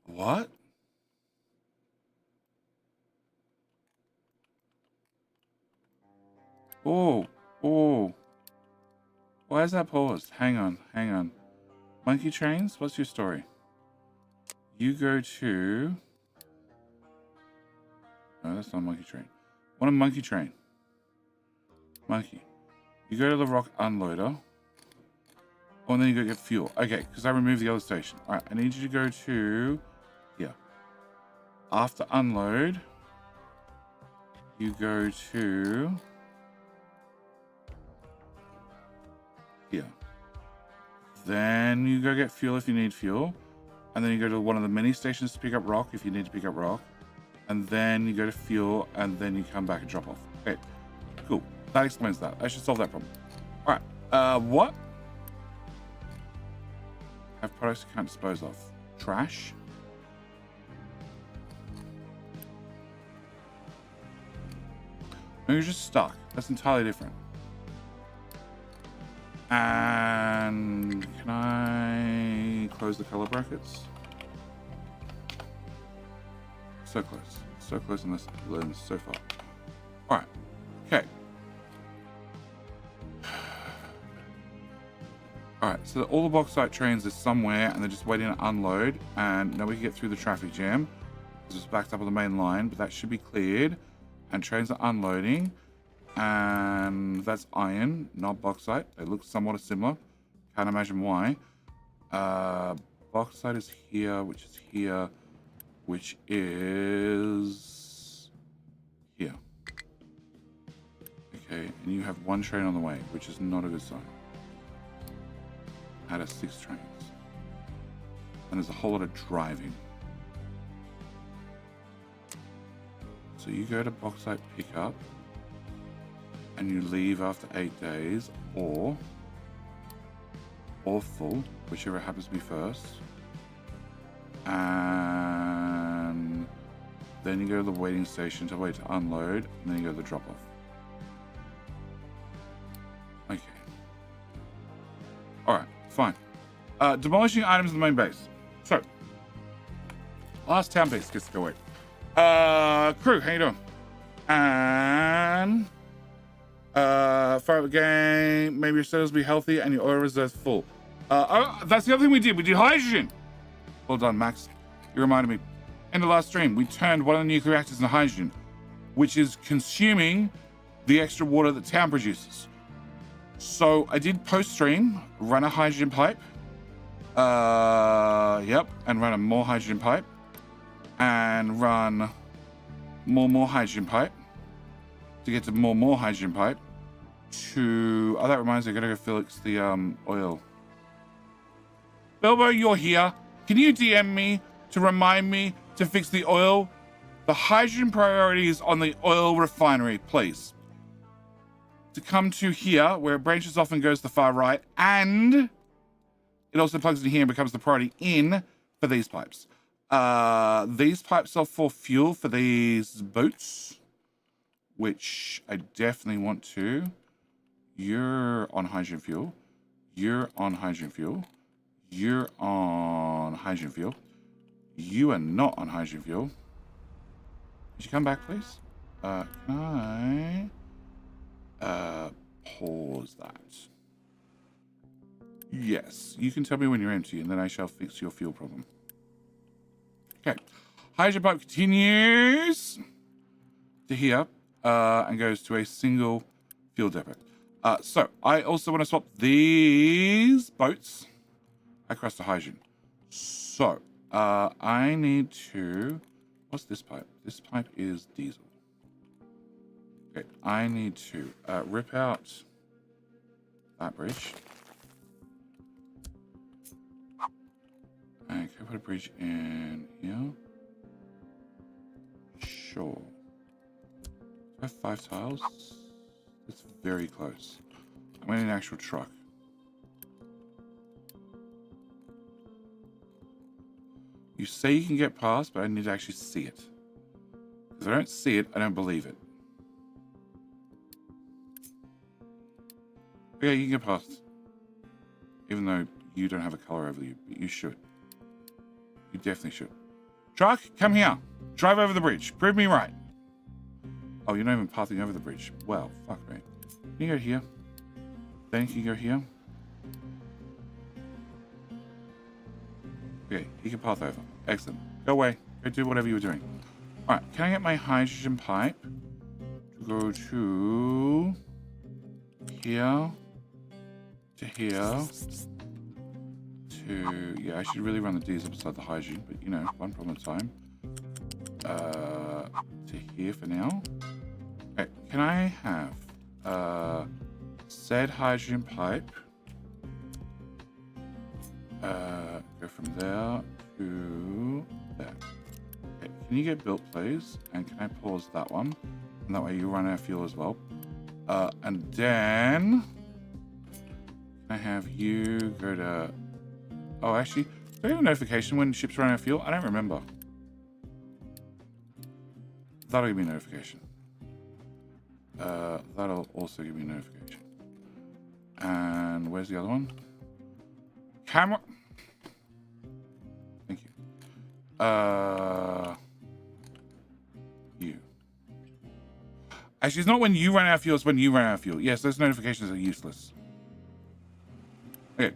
What? Oh. Why is that paused? Hang on. Monkey trains? What's your story? You go to... No, that's not a monkey train. What a monkey train. Monkey. You go to the rock unloader. Oh, and then you go get fuel. Okay, because I removed the other station. Alright, I need you to go to... Here. After unload, you go to... Here. Then you go get fuel if you need fuel. And then you go to one of the mini stations to pick up rock if you need to pick up rock. And then you go to fuel, and then you come back and drop off. Okay, cool. That explains that. I should solve that problem. All right. What? Have products you can't dispose of. Trash. No, you're just stuck. That's entirely different. And can I close the color brackets? So close. So close in this lens so far. All right. Okay. All right. So all the bauxite trains are somewhere and they're just waiting to unload. And now we can get through the traffic jam. It's just backed up on the main line, but that should be cleared. And trains are unloading. And that's iron, not bauxite. They look somewhat similar. Can't imagine why. Bauxite is here, which is here, which is here. Okay, and you have one train on the way, which is not a good sign. Out of 6 trains. And there's a whole lot of driving. So you go to bauxite pickup. And you leave after 8 days, or full, whichever happens to be first. And then you go to the waiting station to wait to unload, and then you go to the drop-off. Okay. Alright, fine. Demolishing items in the main base. So, last town base gets to go away. Crew, how you doing? And... fire up the game, maybe your cells be healthy and your oil reserves full. That's the other thing we did. We did hydrogen. Well done, Max. You reminded me. In the last stream, we turned one of the nuclear reactors into hydrogen, which is consuming the extra water that town produces. So I did post-stream, run a hydrogen pipe. Yep, and run a more hydrogen pipe. And run more hydrogen pipe. To get to more hydrogen pipe. Oh, that reminds me, I gotta go fix the oil. Bilbo, you're here. Can you DM me to remind me to fix the oil? The hydrogen priority is on the oil refinery, please. To come to here, where it branches off and goes to the far right, and it also plugs in here and becomes the priority in for these pipes. These pipes are for fuel for these boats, which I definitely want to. You're on hydrogen fuel. You're on hydrogen fuel. You're on hydrogen fuel. You are not on hydrogen fuel. Could you come back, please? Can I pause that? Yes, you can tell me when you're empty, and then I shall fix your fuel problem. Okay, hydrogen pipe continues to here and goes to a single fuel depot. So I also want to swap these boats across to hydrogen. So I need to... What's this pipe? This pipe is diesel. Okay, I need to rip out that bridge. And can I put a bridge in here? Sure. I have 5 tiles. It's very close. I'm in an actual truck. You say you can get past, but I need to actually see it. If I don't see it, I don't believe it. Yeah, you can get past. Even though you don't have a color over you, but you should. You definitely should. Truck, come here. Drive over the bridge. Prove me right. Oh, you're not even pathing over the bridge. Well, fuck me. Can you go here? Then can you go here? Okay, he can path over. Excellent. Go away. Go do whatever you were doing. Alright, can I get my hydrogen pipe to go to here, to here, to... Yeah, I should really run the diesel beside the hydrogen, but you know, one problem at a time. To here for now. Okay, can I have said hydrogen pipe go from there to there. Okay, can you get built, please? And can I pause that one? And that way you run our fuel as well. And then I have you go to. Oh, actually, do I get a notification when ships run out of fuel? I don't remember. That'll give me a notification. That'll also give me a notification. And where's the other one? Camera. Thank you. You. Actually, it's not when you run out of fuel, it's when you run out of fuel. Yes, those notifications are useless. Okay,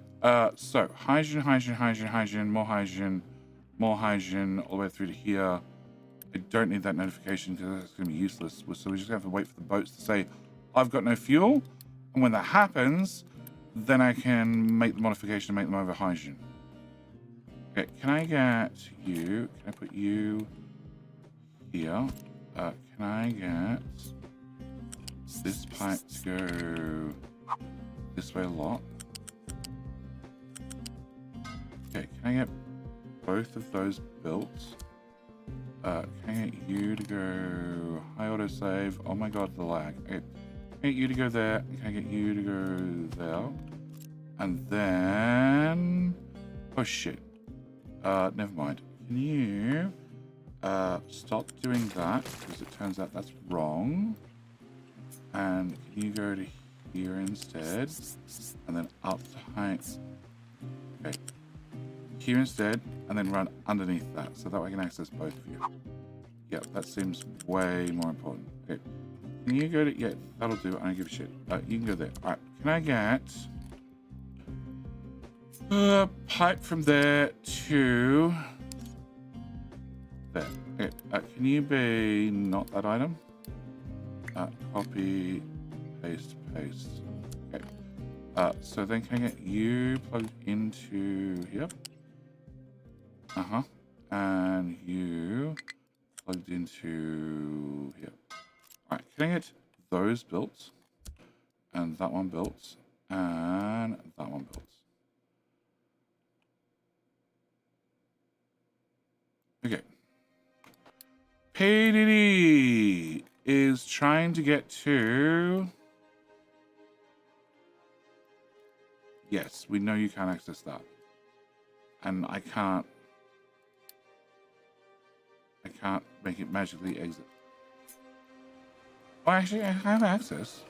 so hydrogen, more hydrogen, all the way through to here. I don't need that notification because that's going to be useless. So we just have to wait for the boats to say, I've got no fuel. And when that happens, then I can make the modification and make them over hydrogen. Okay, can I get you? Can I put you here? Can I get this pipe to go this way a lot? Okay, can I get both of those built? Can I get you to go high autosave? Oh my god, the lag. Okay, can I get you to go there? Can I get you to go there? And then... oh shit. Never mind. Can you stop doing that? Because it turns out that's wrong. And can you go to here instead? And then up to height. Okay. Here instead, and then run underneath that, so that way I can access both of you. Yep, that seems way more important. Okay. Can you go to... yeah, that'll do. I don't give a shit. You can go there. All right. Can I get a pipe from there to there? Okay. Can you be not that item? Copy, paste, paste. Okay. So then can I get you plugged into here? And you plugged into here. Alright, can I get those built? And that one built. And that one built. Okay. PDD is trying to get to... yes, we know you can't access that. And I can't make it magically exit. Oh, actually, I have access.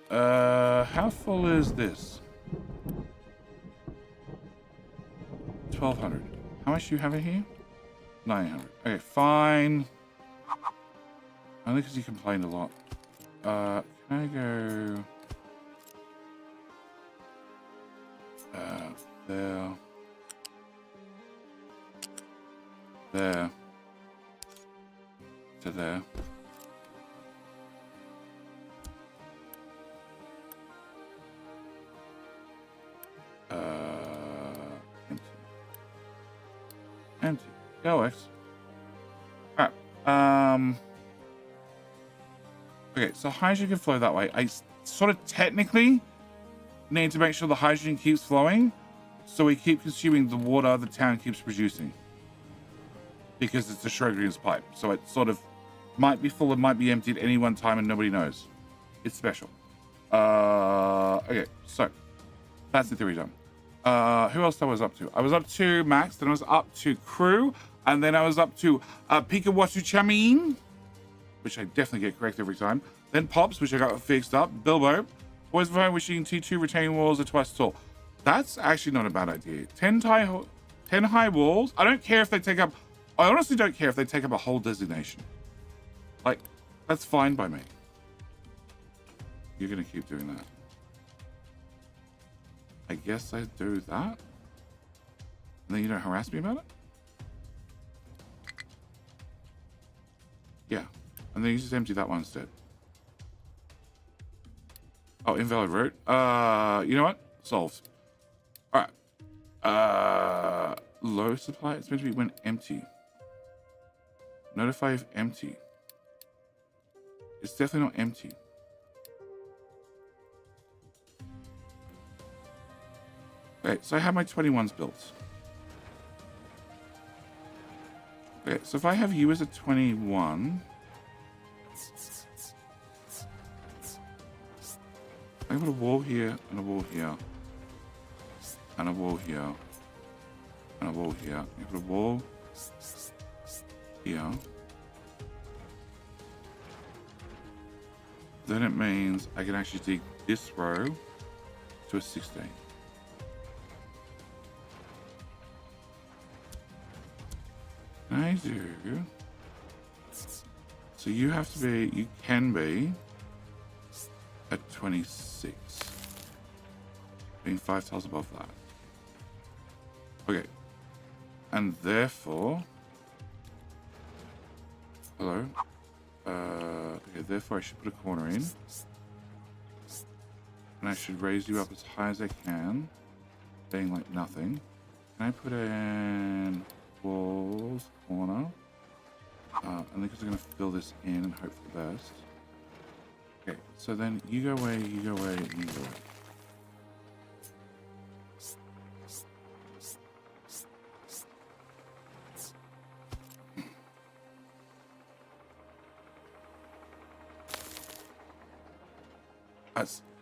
How full is this? 1,200. How much do you have in here? 900. Okay, fine. Only because you complained a lot. Can I go... there. There. To there. Empty. Empty. Go X. Alright. Okay, so hydrogen can flow that way. I sort of technically need to make sure the hydrogen keeps flowing, so we keep consuming the water the town keeps producing. Because it's a Schrödinger's pipe, so it sort of might be full and might be empty at any one time and nobody knows. It's special. Okay, so that's the theory done. Who else I was up to? I was up to Max, then I was up to Crew, and then I was up to Pikawatu Chamin, which I definitely get correct every time. Then Pops, which I got fixed up. Bilbo, Boys of Fire wishing T2 retaining walls are twice tall. That's actually not a bad idea. 10 high walls. I don't care if they take up... I honestly don't care if they take up a whole designation. Like, that's fine by me. You're going to keep doing that. I guess I do that. And then you don't harass me about it? Yeah. And then you just empty that one instead. Oh, invalid route. You know what? Solved. Alright. Low supply. It's meant to be when empty. Notify if empty. It's definitely not empty. Okay, so I have my 21s built. Okay, so if I have you as a 21, I put a wall here and a wall here and a wall here and a wall here. I put a wall here. Then it means I can actually dig this row to a 16. I do. So you have to be, you can be at 26. Being 5 tiles above that. Okay. And therefore, hello. Okay, therefore I should put a corner in. And I should raise you up as high as I can. Being like nothing. Can I put in walls, corner? And because I'm going to fill this in and hope for the best. Okay, so then you go away, you go away, and you go away.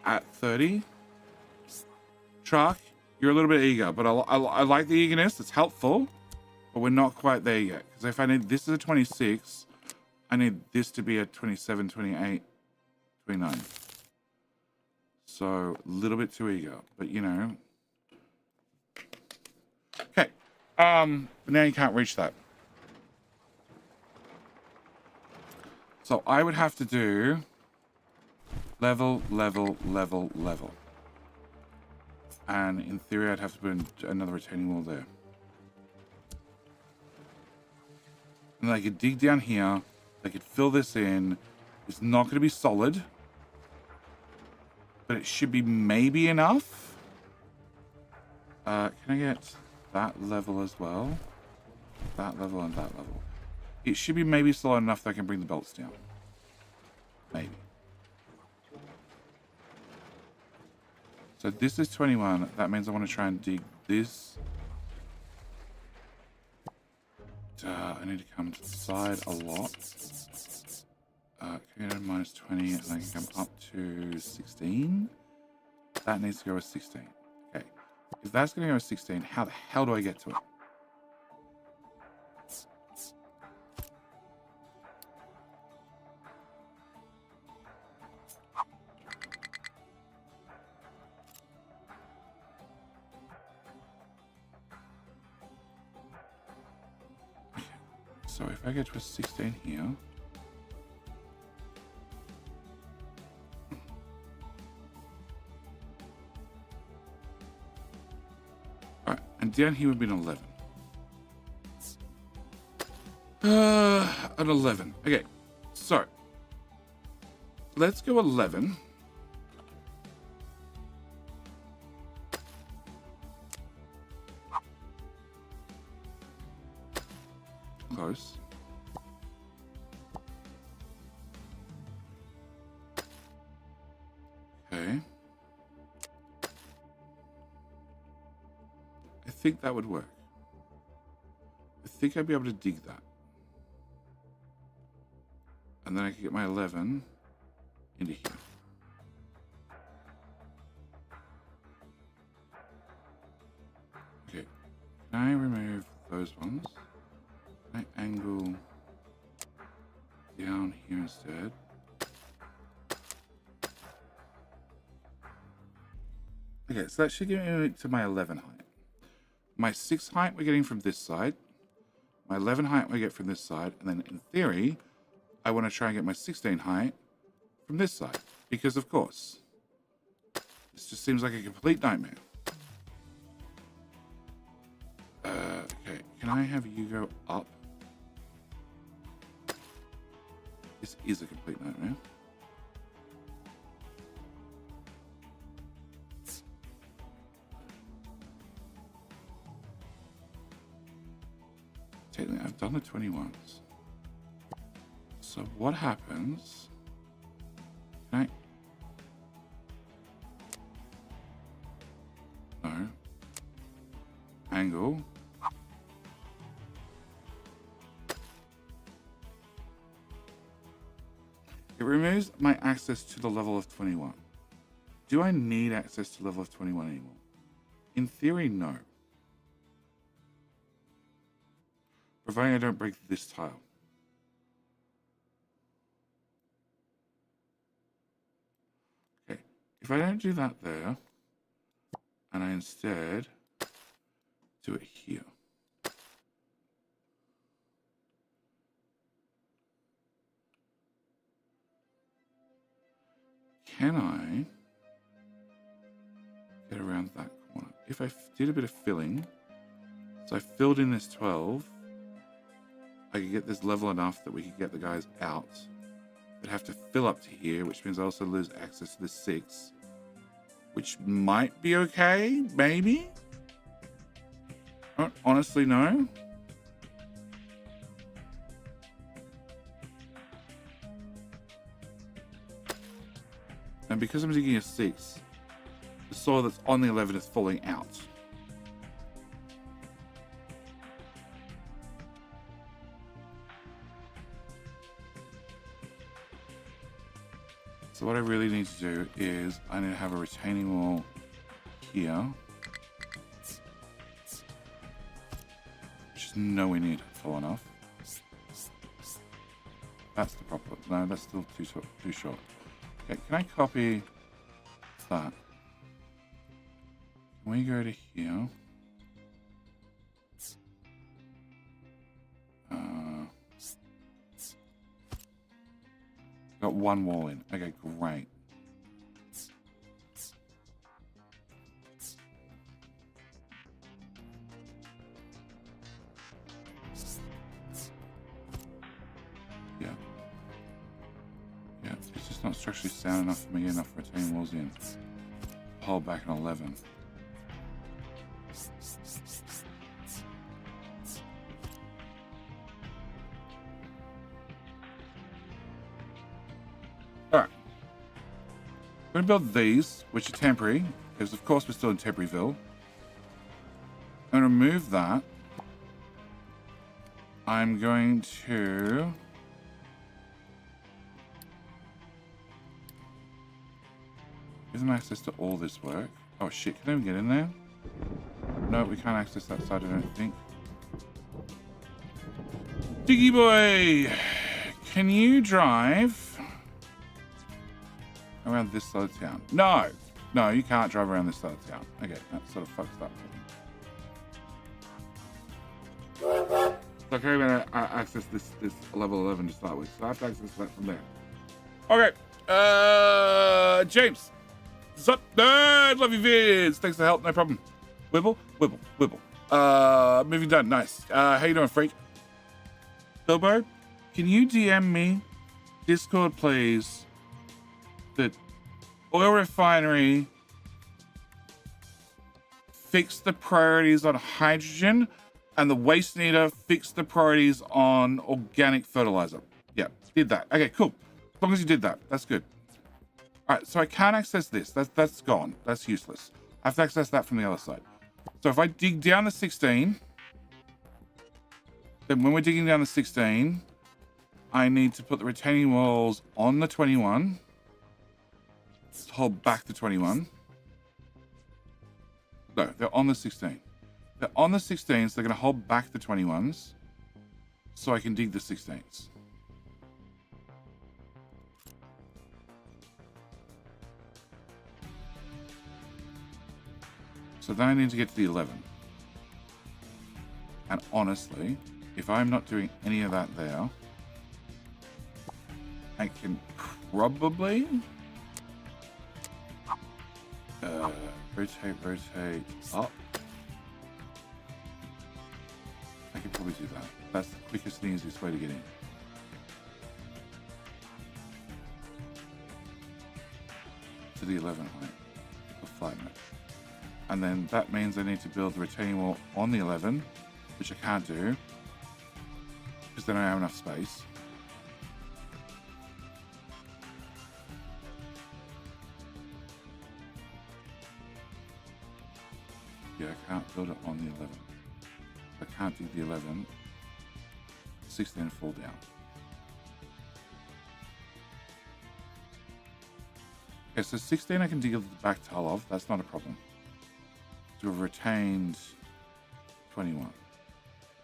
At 30, Truck, you're a little bit eager, but I like the eagerness. It's helpful, but we're not quite there yet. Because if I need this is a 26, I need this to be a 27, 28, 29. So a little bit too eager, but you know. Okay, but now you can't reach that. So I would have to do level, level, level, level. And in theory, I'd have to put in another retaining wall there. And I could dig down here. I could fill this in. It's not going to be solid. But it should be maybe enough. Can I get that level as well? That level and that level. It should be maybe solid enough that I can bring the bolts down. Maybe. So this is 21. That means I want to try and dig this. I need to come to the side a lot. Can I minus 20 and I can come up to 16? That needs to go with 16. Okay. If that's going to go with 16, how the hell do I get to it? So if I get to a 16 here, alright, and down here would be an 11. An 11. Okay, so let's go 11. Close. Okay. I think that would work. I think I'd be able to dig that. And then I could get my 11 into here. Okay. Can I remove those ones? I angle down here instead. Okay, so that should get me to my 11 height. My 6 height we're getting from this side. My 11 height we get from this side. And then in theory, I want to try and get my 16 height from this side. Because of course, this just seems like a complete nightmare. Okay, can I have you go up? This is a complete nightmare. Technically, I've done the 21s. So what happens? Can I? No. Angle. It removes my access to the level of 21. do I need access to level of 21 anymore? In theory, no. Providing I don't break this tile. Okay, if I don't do that there, and I instead do it here. Can I get around that corner? If I did a bit of filling, so I filled in this 12, I could get this level enough that we could get the guys out. I'd have to fill up to here, which means I also lose access to this 6, which might be okay, maybe? I don't honestly know. And because I'm digging a 6, the soil that's on the 11 is falling out. So what I really need to do is I need to have a retaining wall here, which is nowhere near full enough. That's the proper. No, that's still too short. Okay, can I copy that? Can we go to here? Got one wall in. Okay, great. Yeah. Yeah, it's just not structurally sound enough for me to get enough retaining walls in. Hold back an 11. Alright. I'm going to build these, which are temporary, because of course we're still in Temporaryville. I'm going to remove that. I'm going to... give them access to all this work. Oh shit, can they even get in there? No, we can't access that side, I don't think. Diggy boy! Can you drive around this side of town? No! No, you can't drive around this side of town. Okay, that sort of fucks up. So I can't even access this level 11 to start with, so I have to access that from there. Okay, James. Sup, nerd? Love your vids. Thanks for the help, no problem. Wibble, wibble, wibble. Moving done, nice. How you doing, freak? Bilbo, can you DM me, Discord, please, that oil refinery fix the priorities on hydrogen and the waste needer fix the priorities on organic fertilizer? Yeah, did that. Okay, cool. As long as you did that, that's good. All right, so I can't access this. That's gone. That's useless. I have to access that from the other side. So if I dig down the 16, then when we're digging down the 16, I need to put the retaining walls on the 21 to hold back the 21. No, they're on the 16. They're on the 16s. So they're going to hold back the 21s so I can dig the 16s. So then I need to get to the 11. And honestly, if I'm not doing any of that there, I can probably rotate up. I can probably do that. That's the quickest and easiest way to get in. To the 11 height of flatness. And then that means I need to build the retaining wall on the 11, which I can't do because then I don't have enough space. Yeah, I can't build it on the 11. I can't do the 11, 16 and fall down. Okay, so 16 I can dig the back tile of. That's not a problem. So we've retained 21.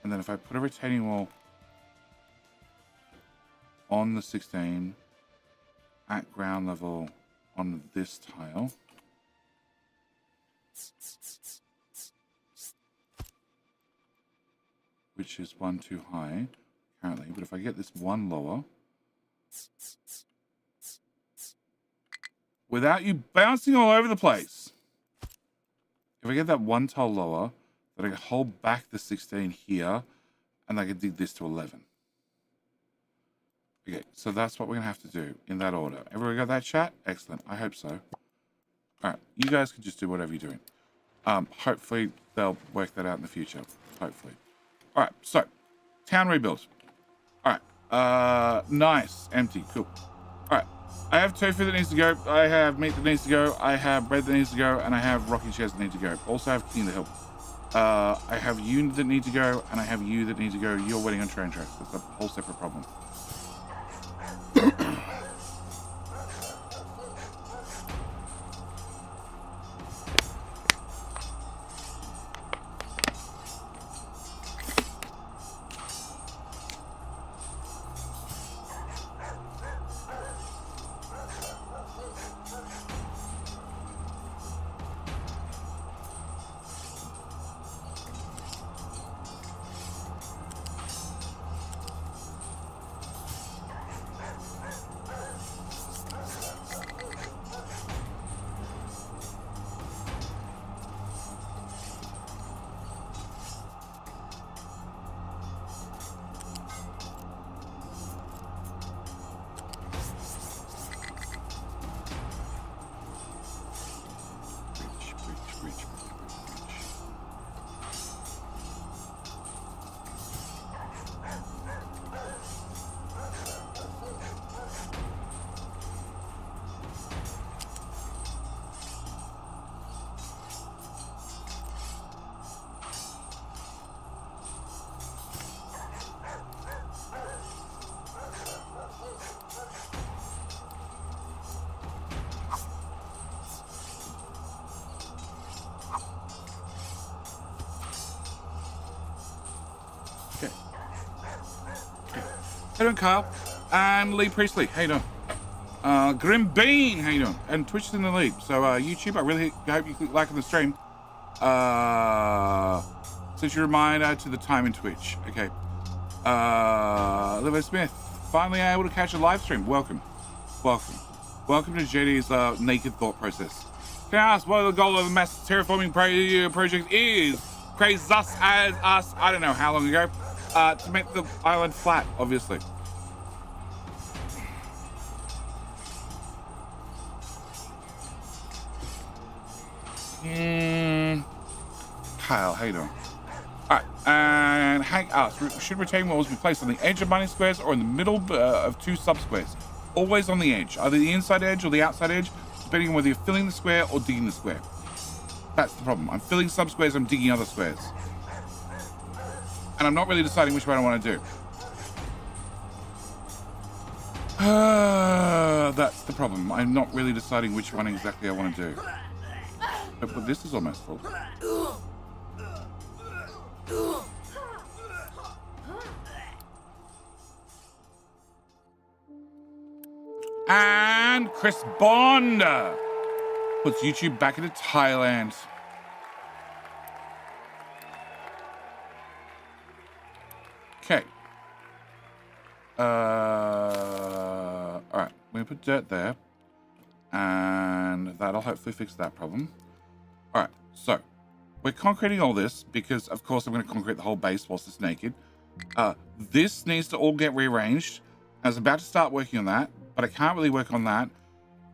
And then if I put a retaining wall on the 16 at ground level on this tile, which is one too high currently, but if I get this one lower, without you bouncing all over the place, if I get that one tile lower, then I can hold back the 16 here, and I can dig this to 11. Okay, so that's what we're going to have to do in that order. Everybody got that, chat? Excellent. I hope so. All right, you guys can just do whatever you're doing. Hopefully, they'll work that out in the future. Hopefully. All right, so town rebuild. All right, nice, empty, cool. All right, I have tofu that needs to go. I have meat that needs to go. I have bread that needs to go, and I have rocking chairs that need to go. Also, I have king to help. I have you that need to go, and I have you that need to go. You're waiting on train tracks. That's a whole separate problem. How you doing, Kyle? And Lee Priestley, how you doing? Grim Bean, how you doing? And Twitch is in the lead. So YouTube, I really hope you click like on the stream. Set your reminder to the time in Twitch. Okay. Livo Smith, finally able to catch a live stream. Welcome. Welcome. Welcome to JD's naked thought process. Can I ask what the goal of the mass terraforming project is? Crazed us as us, I don't know how long ago, to make the island flat, obviously. Kyle, how you doing? Alright, and Hank asks, should retaining walls be placed on the edge of mining squares or in the middle of two sub-squares? Always on the edge, either the inside edge or the outside edge, depending on whether you're filling the square or digging the square. That's the problem. I'm filling sub-squares, I'm digging other squares. And I'm not really deciding which one I want to do. That's the problem. I'm not really deciding which one exactly I want to do. But this is almost full. And Chris Bond puts YouTube back into Thailand. Okay. All right, we're gonna put dirt there, and that'll hopefully fix that problem. All right, so we're concreting all this because, of course, I'm going to concrete the whole base whilst it's naked. This needs to all get rearranged. I was about to start working on that, but I can't really work on that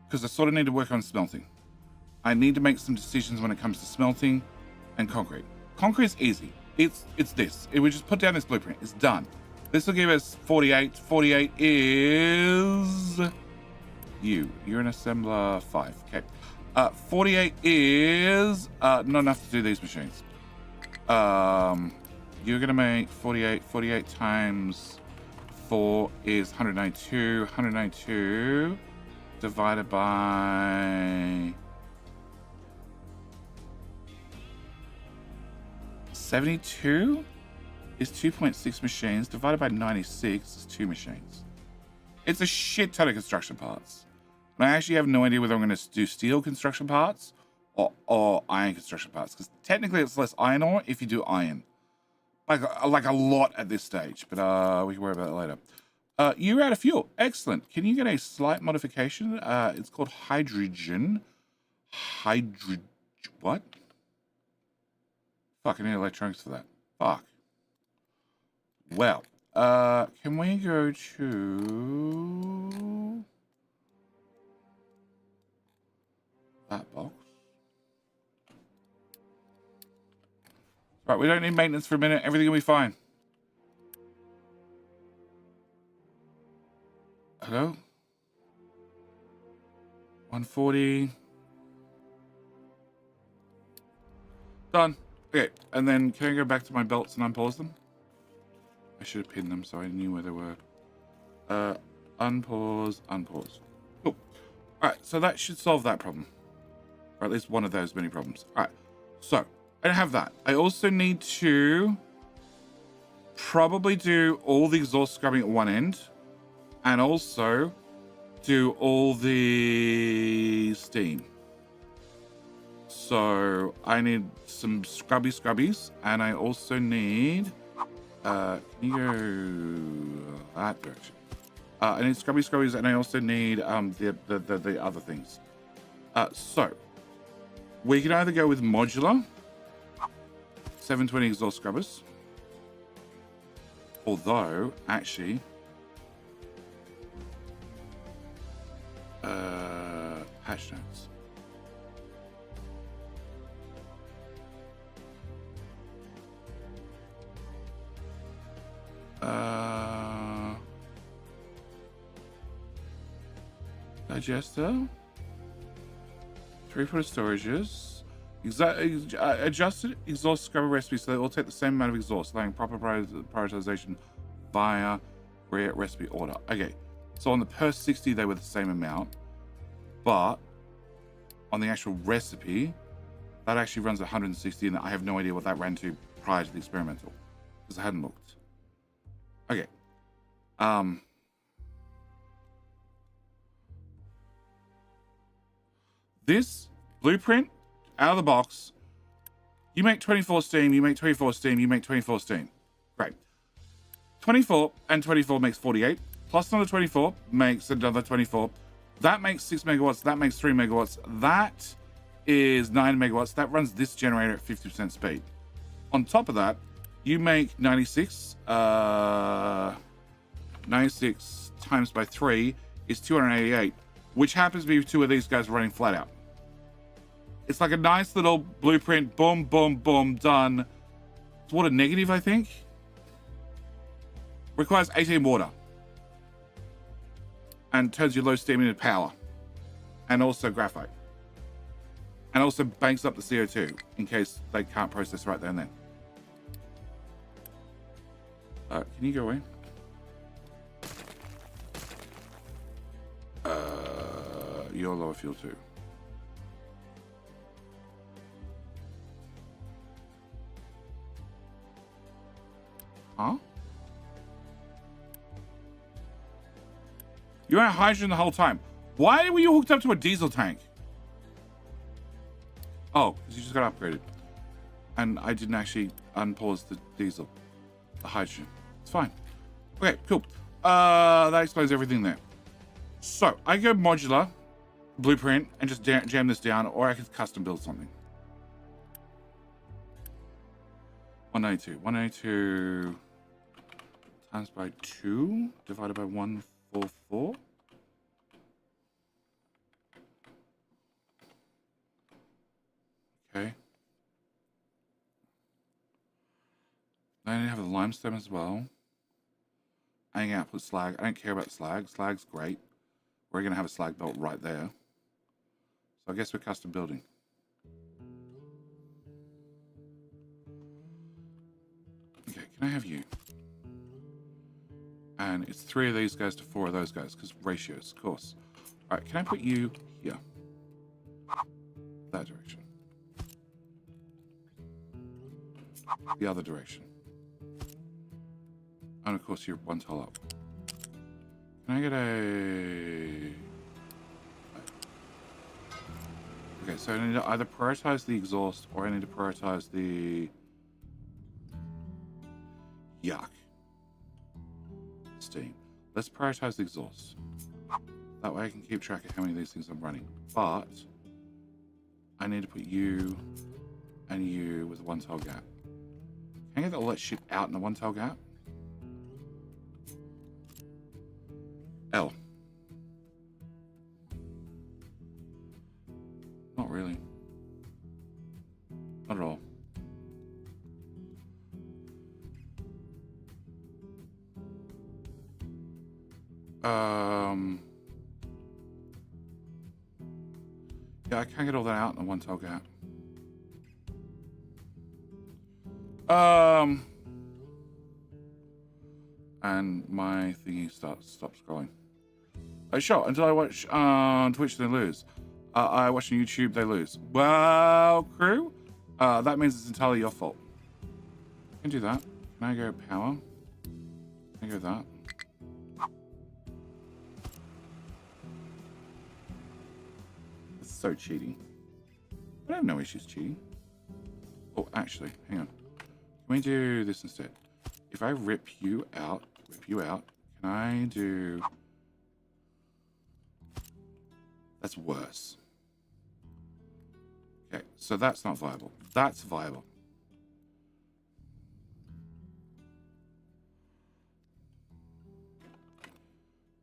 because I sort of need to work on smelting. I need to make some decisions when it comes to smelting and concrete. Concrete's easy. It's this. We just put down this blueprint. It's done. This will give us 48. 48 is you. You're an assembler 5. Okay. 48 is not enough to do these machines. You're gonna make 48. 48 times 4 is 192. 192 divided by 72 is 2.6 machines. Divided by 96 is 2 machines. It's a shit ton of construction parts. And I actually have no idea whether I'm going to do steel construction parts or iron construction parts. Because technically it's less iron ore if you do iron. Like a lot at this stage. But we can worry about that later. You're out of fuel. Excellent. Can you get a slight modification? It's called hydrogen. What? Fuck, I need electronics for that. Fuck. Well, can we go to that box? Right, we don't need maintenance for a minute. Everything will be fine. Hello? 140. Done. Okay, and then can I go back to my belts and unpause them? I should have pinned them so I knew where they were. Unpause, unpause. Cool. Alright, so that should solve that problem. Or at least one of those many problems. Alright, so I don't have that. I also need to probably do all the exhaust scrubbing at one end. And also do all the steam. So I need some scrubbies, and I also need can you go that direction? I need scrubbies, and I also need the other things. So we can either go with modular 720 exhaust scrubbers, although actually patch notes. Digester, 3-foot storages, adjusted exhaust scrubber recipe so they all take the same amount of exhaust, allowing proper prioritization via recipe order. Okay, so on the per 60 they were the same amount, but on the actual recipe that actually runs 160, and I have no idea what that ran to prior to the experimental because I hadn't looked. Okay. This blueprint out of the box, you make 24 steam, you make 24 steam, you make 24 steam. Great. 24 and 24 makes 48. Plus another 24 makes another 24. That makes 6 megawatts. That makes 3 megawatts. That is 9 megawatts. That runs this generator at 50% speed. On top of that, you make 96. 96 times by 3 is 288, which happens to be 2 of these guys running flat out. It's like a nice little blueprint. Boom, boom, boom, done. It's water negative, I think. Requires 18 water. And turns your low steam into power. And also graphite. And also banks up the CO2 in case they can't process right there and then. Can you go away? You're lower fuel too. Huh? You were at hydrogen the whole time. Why were you hooked up to a diesel tank? Oh, because you just got upgraded. And I didn't actually unpause the diesel. The hydrogen. It's fine. Okay, cool. That explains everything there. So, I go modular, blueprint, and just jam this down, or I could custom build something. 192. 192 times by 2 divided by 144. Okay. Then I have the limestone as well. I ain't gonna put slag. I don't care about slag. Slag's great. We're gonna have a slag belt right there. So I guess we're custom building. Okay, can I have you? And it's 3 of these guys to 4 of those guys, because ratios, of course. All right, can I put you here? That direction. The other direction. And of course, you're one tile up. Can I get a... Okay, so I need to either prioritize the exhaust or I need to prioritize the... Yuck. Steam. Let's prioritize the exhaust. That way I can keep track of how many of these things I'm running. But I need to put you and you with a one tile gap. Can I get all that shit out in a one tile gap? L. Not really. Not at all. Yeah, I can't get all that out in a one tile gap. And my thingy stops scrolling. Sure, until I watch on Twitch, they lose. I watch on YouTube, they lose. Well, crew, that means it's entirely your fault. I can do that. Can I go power? Can I go that? It's so cheating. I have no issues cheating. Oh, actually, hang on. Can we do this instead? If I rip you out, can I do... That's worse. Okay, so that's not viable. That's viable.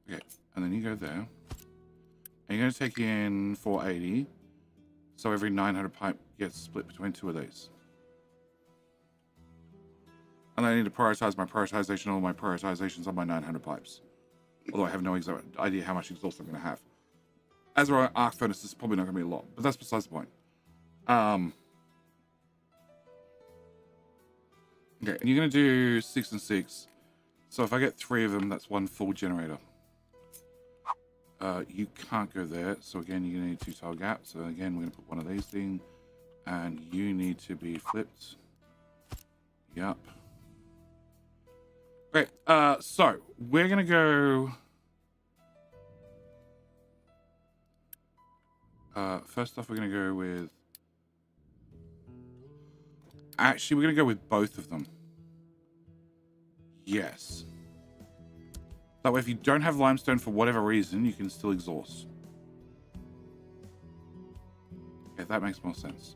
Okay, and then you go there. And you're going to take in 480. So every 900 pipe gets split between two of these. And I need to prioritize my prioritization. All my prioritizations on my 900 pipes. Although I have no exact idea how much exhaust I'm going to have. As our arc furnace is probably not going to be a lot, but that's besides the point. Okay, and you're going to do 6 and 6. So if I get 3 of them, that's 1 full generator. You can't go there. So again, you're going to need 2 tile gaps. So again, we're going to put one of these things. And you need to be flipped. Yep. Great. So we're going to go... first off, we're going to go with... Actually, we're going to go with both of them. Yes. That way, if you don't have limestone for whatever reason, you can still exhaust. Okay, that makes more sense.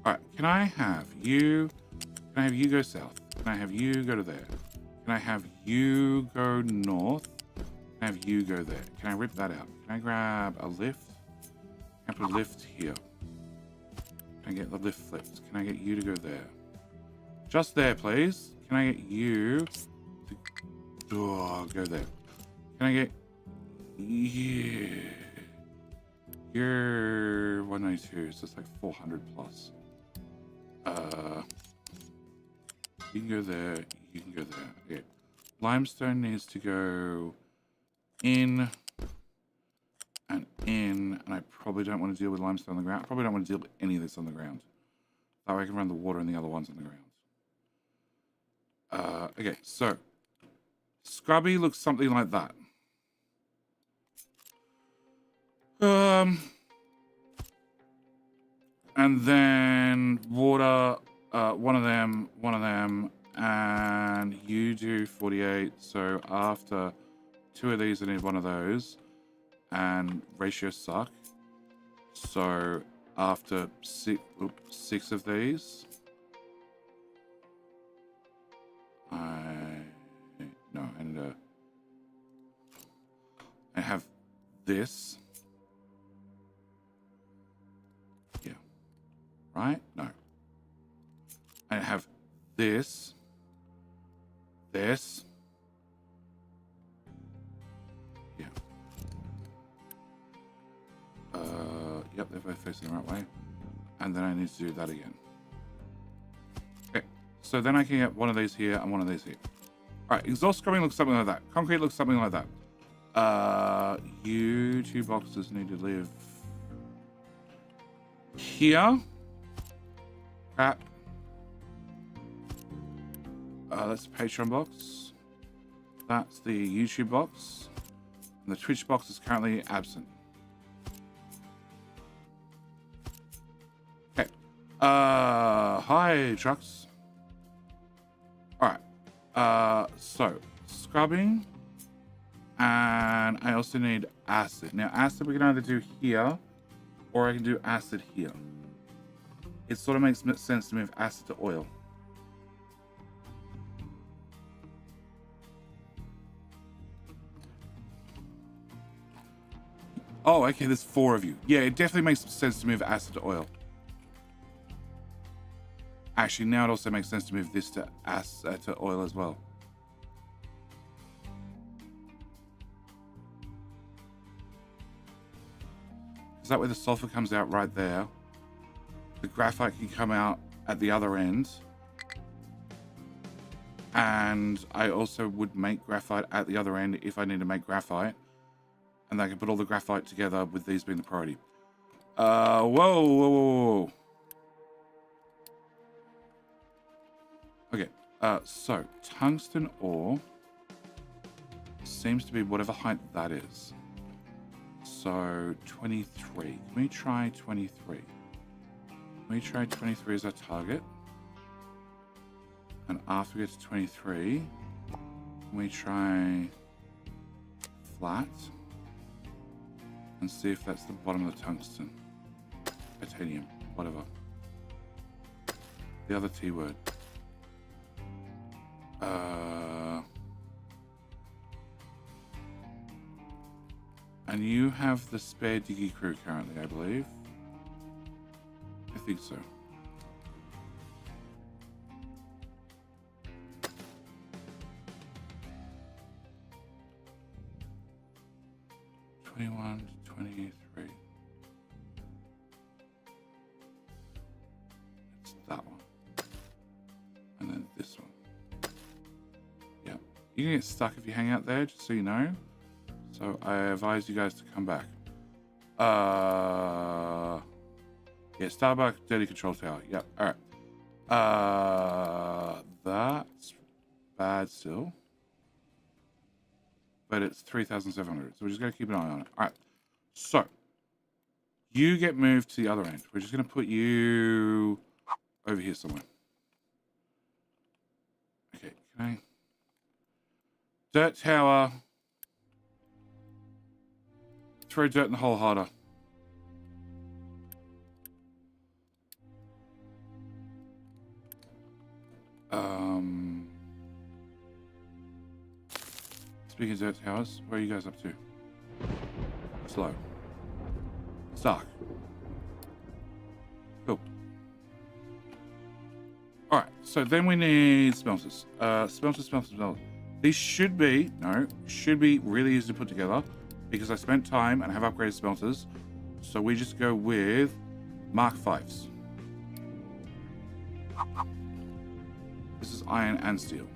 Alright, can I have you go south? Can I have you go to there? Can I have you go north? Can I have you go there? Can I rip that out? Can I grab a lift? Can I put a lift here? Can I get the lift flipped? Can I get you to go there? Just there, please. Can I get you to go there? Can I get... Yeah. You're 192, so it's like 400 plus. You can go there. You can go there. Okay. Limestone needs to go in and in, and I probably don't want to deal with limestone on the ground. I probably don't want to deal with any of this on the ground. That way I can run the water and the other ones on the ground. Okay, so Scrubby looks something like that. And then water, one of them, and you do 48. So after 2 of these, I need 1 of those, and ratios suck. So after 6 of these, I have this. Yeah. Right? No. I have this. This. Yeah. Yep, they're both facing the right way. And then I need to do that again. Okay. So then I can get 1 of these here and 1 of these here. Alright, exhaust scrubbing looks something like that. Concrete looks something like that. You two boxes need to live here. Crap. That's the Patreon box. That's the YouTube box. And the Twitch box is currently absent. Okay. Hi, trucks. Alright. So, scrubbing. And I also need acid. Now, acid we can either do here, or I can do acid here. It sort of makes sense to move acid to oil. Oh, okay, there's 4 of you. Yeah, it definitely makes sense to move acid to oil. Actually, now it also makes sense to move this to oil as well. Is that where the sulfur comes out right there? The graphite can come out at the other end. And I also would make graphite at the other end if I need to make graphite. And I can put all the graphite together with these being the priority. Whoa. Okay, so tungsten ore seems to be whatever height that is. So 23. Can we try 23? Can we try 23 as our target? And after we get to 23, can we try flat? And see if that's the bottom of the tungsten. Titanium, whatever. The other T word. And you have the spare diggy crew currently, I believe. I think so. '21 to 23. It's that one. And then this one. Yeah. You can get stuck if you hang out there, just so you know. So I advise you guys to come back. Yeah, Starbuck, Dirty Control Tower. Yep, alright. That's bad still. But it's 3,700, so we're just going to keep an eye on it. Alright, so you get moved to the other end. We're just going to put you over here somewhere. Okay, can I... Dirt tower. Throw dirt in the hole harder. Speaking of dirt towers, where are you guys up to? Slow. It's dark. Cool. Alright, so then we need smelters. Smelters. These should be really easy to put together because I spent time and have upgraded smelters. So we just go with Mark 5s. This is iron and steel.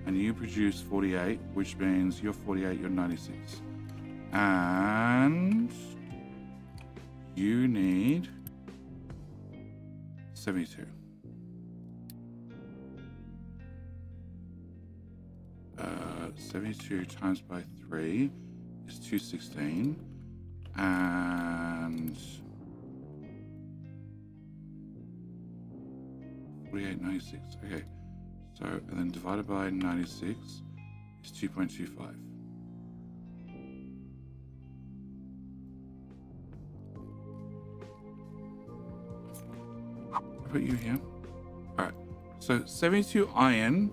And you produce 48, which means you're 48, you're 96. And you need 72. 72 times by 3 is 216. And 48, 96. Okay. So, and then divided by 96 is 2.25. I'll put you here. Alright. So 72 iron.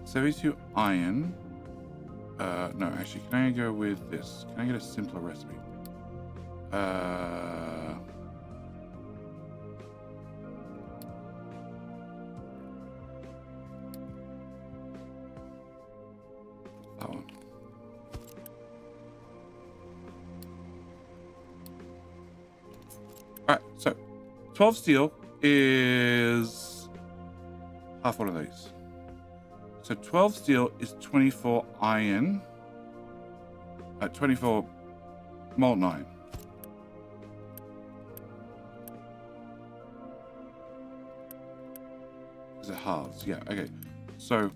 72 iron. No, actually, can I go with this? Can I get a simpler recipe? That one. Alright, so 12 steel is half one of these. So 12 steel is 24 iron. 24 molten iron. Is it halves? Yeah, okay. So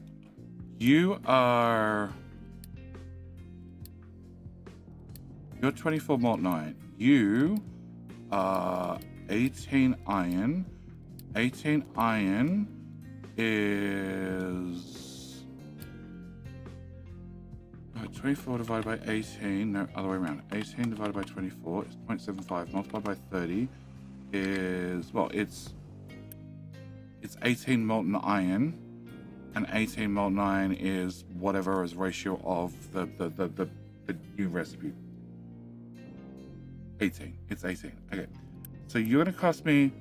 you're 24 molten iron. You are 18 iron. 18 iron is 24 divided by 18. No, other way around. 18 divided by 24 is 0.75. Multiplied by 30 is, well, it's 18 molten iron, and 18 molten iron is whatever is ratio of the new recipe. 18. It's 18. Okay. So you're going to cost me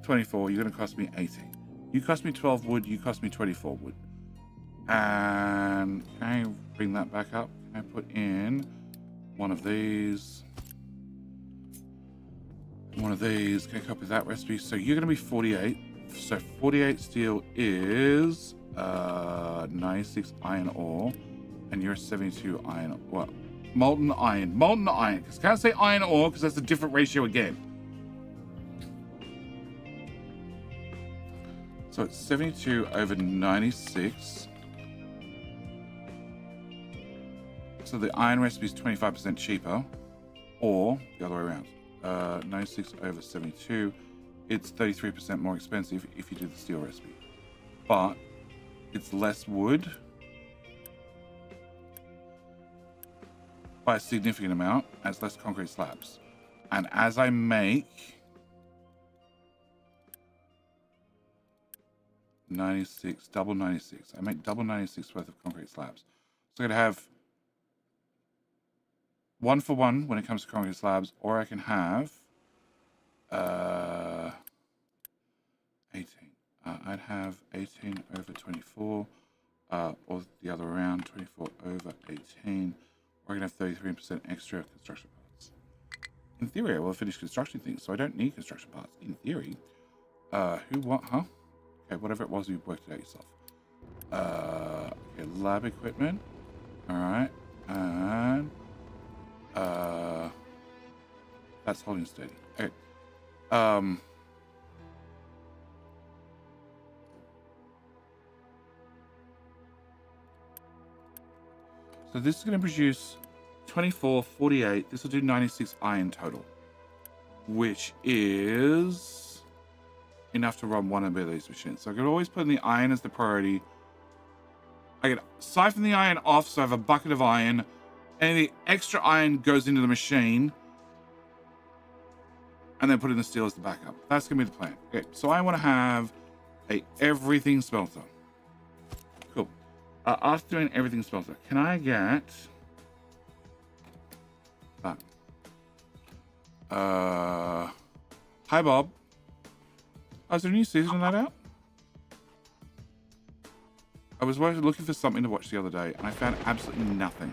24. You're going to cost me 18. You cost me 12 wood. You cost me 24 wood. And can I bring that back up? Can I put in one of these? One of these. Can I copy that recipe? So you're going to be 48. So 48 steel is 96 iron ore, and you're 72 iron. Well, molten iron. Molten iron. Because can't say iron ore because that's a different ratio again. So it's 72 over 96. So the iron recipe is 25% cheaper, or the other way around. 96 over 72. It's 33% more expensive if you do the steel recipe. But it's less wood by a significant amount, and it's less concrete slabs. And as I make 96, double 96, I make double 96 worth of concrete slabs. So I'm going to have 1 for 1 when it comes to concrete slabs, or I can have 18. I'd have 18 over 24, or the other way around, 24 over 18, or I can have 33% extra construction parts. In theory, I will finish construction things, so I don't need construction parts. In theory, who, what, huh? Okay, whatever it was, you worked it out yourself. Okay, lab equipment. All right, and that's holding steady. Okay. So this is going to produce 24, 48. This will do 96 iron total, which is enough to run one of these machines. So I could always put in the iron as the priority. I could siphon the iron off, so I have a bucket of iron, and the extra iron goes into the machine, and then put in the steel as the backup. That's going to be the plan. Okay, so I want to have a everything smelter. Cool. After doing everything smelter, can I get that? Hi, Bob. Oh, is there a new season of that out? I was looking for something to watch the other day, and I found absolutely nothing.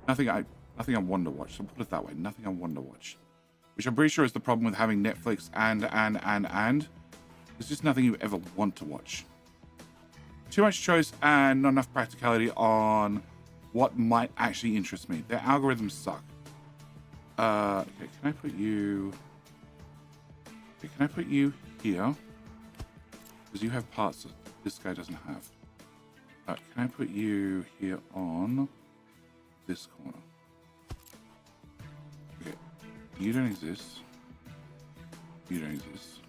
Nothing I wanted to watch. So put it that way. Nothing I wanted to watch. Which I'm pretty sure is the problem with having Netflix and. There's just nothing you ever want to watch. Too much choice and not enough practicality on what might actually interest me. Their algorithms suck. Okay, can I put you... Okay, can I put you here? Because you have parts that this guy doesn't have. Can I put you here on this corner? Okay, you don't exist. You don't exist.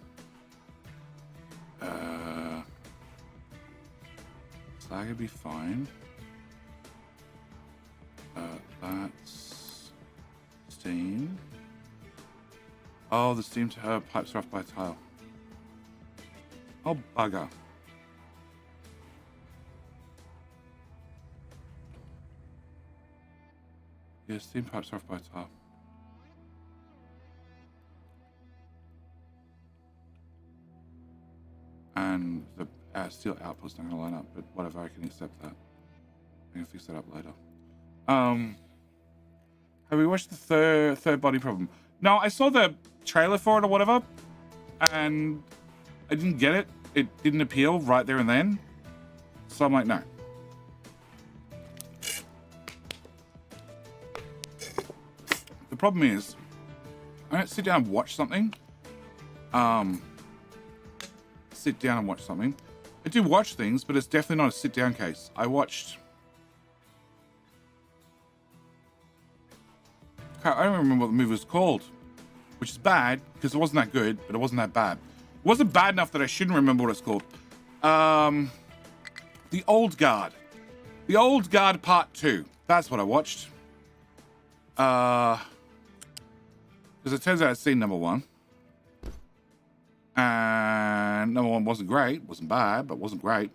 Slag would be fine. That's steam. Oh, the steam pipes are off by a tile. Oh, bugger. Yeah, steam pipes are off by a tile. And the steel output's not going to line up, but whatever, I can accept that. I can fix that up later. Have we watched the third body problem? No, I saw the trailer for it or whatever, and I didn't get it. it didn't appeal right there and then. So I'm like, no. The problem is, I don't sit down and watch something. Sit down and watch something. I do watch things, but it's definitely not a sit down case. I watched... I don't remember what the movie was called, which is bad because it wasn't that good, but it wasn't that bad. It wasn't bad enough that I shouldn't remember what it's called. The Old Guard. The Old Guard Part 2. That's what I watched. Because it turns out I'd seen number 1. And number 1 wasn't great. Wasn't bad, but wasn't great.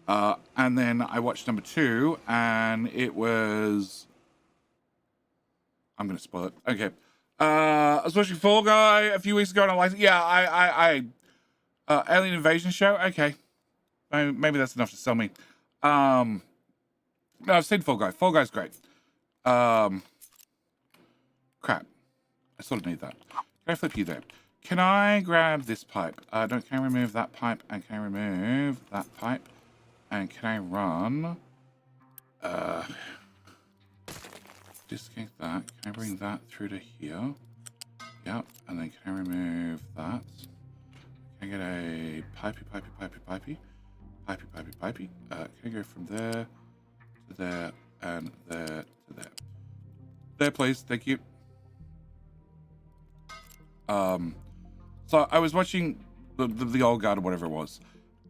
And then I watched number 2, and it was... I'm going to spoil it. Okay. I was watching Fall Guy a few weeks ago, and I liked it. Yeah, Alien Invasion show? Okay. Maybe that's enough to sell me. No, I've seen Fall Guy. Fall Guy's great. Crap. I sort of need that. Can I flip you there? Can I grab this pipe? Can I remove that pipe? And can I remove that pipe? And can I run... disconnect that. Can I bring that through to here? Yep. And then can I remove that? Can I get a pipey? Can I go from there to there and there to there? There, please. Thank you. So I was watching the Old Guard or whatever it was,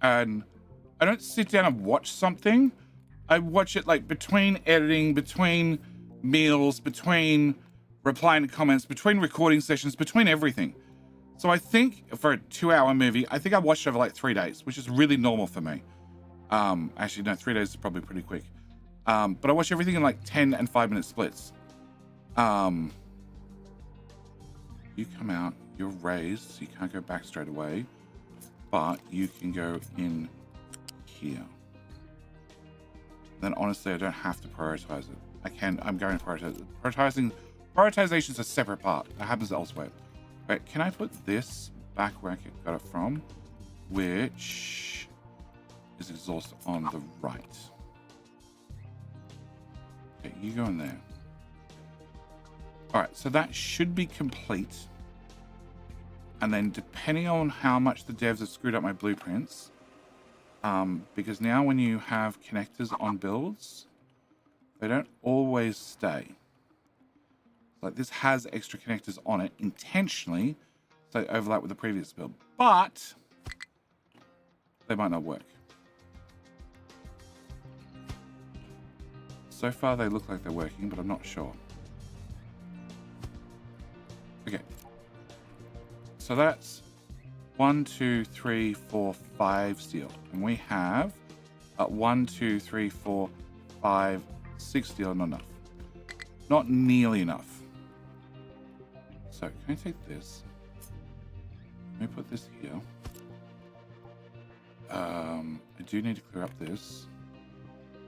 and I don't sit down and watch something. I watch it like between editing, between meals, between replying to comments, between recording sessions, between everything. So I think for a 2-hour movie, I think I watched it over like 3 days, which is really normal for me. Actually, no, 3 days is probably pretty quick. But I watch everything in like 10 and 5 minute splits. You come out, you're raised, so you can't go back straight away, but you can go in here. Then honestly, I don't have to prioritize it. I'm going to prioritize it. Prioritization is a separate part. That happens elsewhere. Right, can I put this back where I got it from? Which is exhaust on the right. Okay, you go in there. All right, so that should be complete. And then depending on how much the devs have screwed up my blueprints, because now when you have connectors on builds, they don't always stay. Like this has extra connectors on it intentionally, so they overlap with the previous build, but they might not work. So far they look like they're working, but I'm not sure. Okay. So that's 1, 2, 3, 4, 5 steel. And we have 1, 2, 3, 4, 5, 6 steel. Not enough. Not nearly enough. So can I take this? Let me put this here. I do need to clear up this.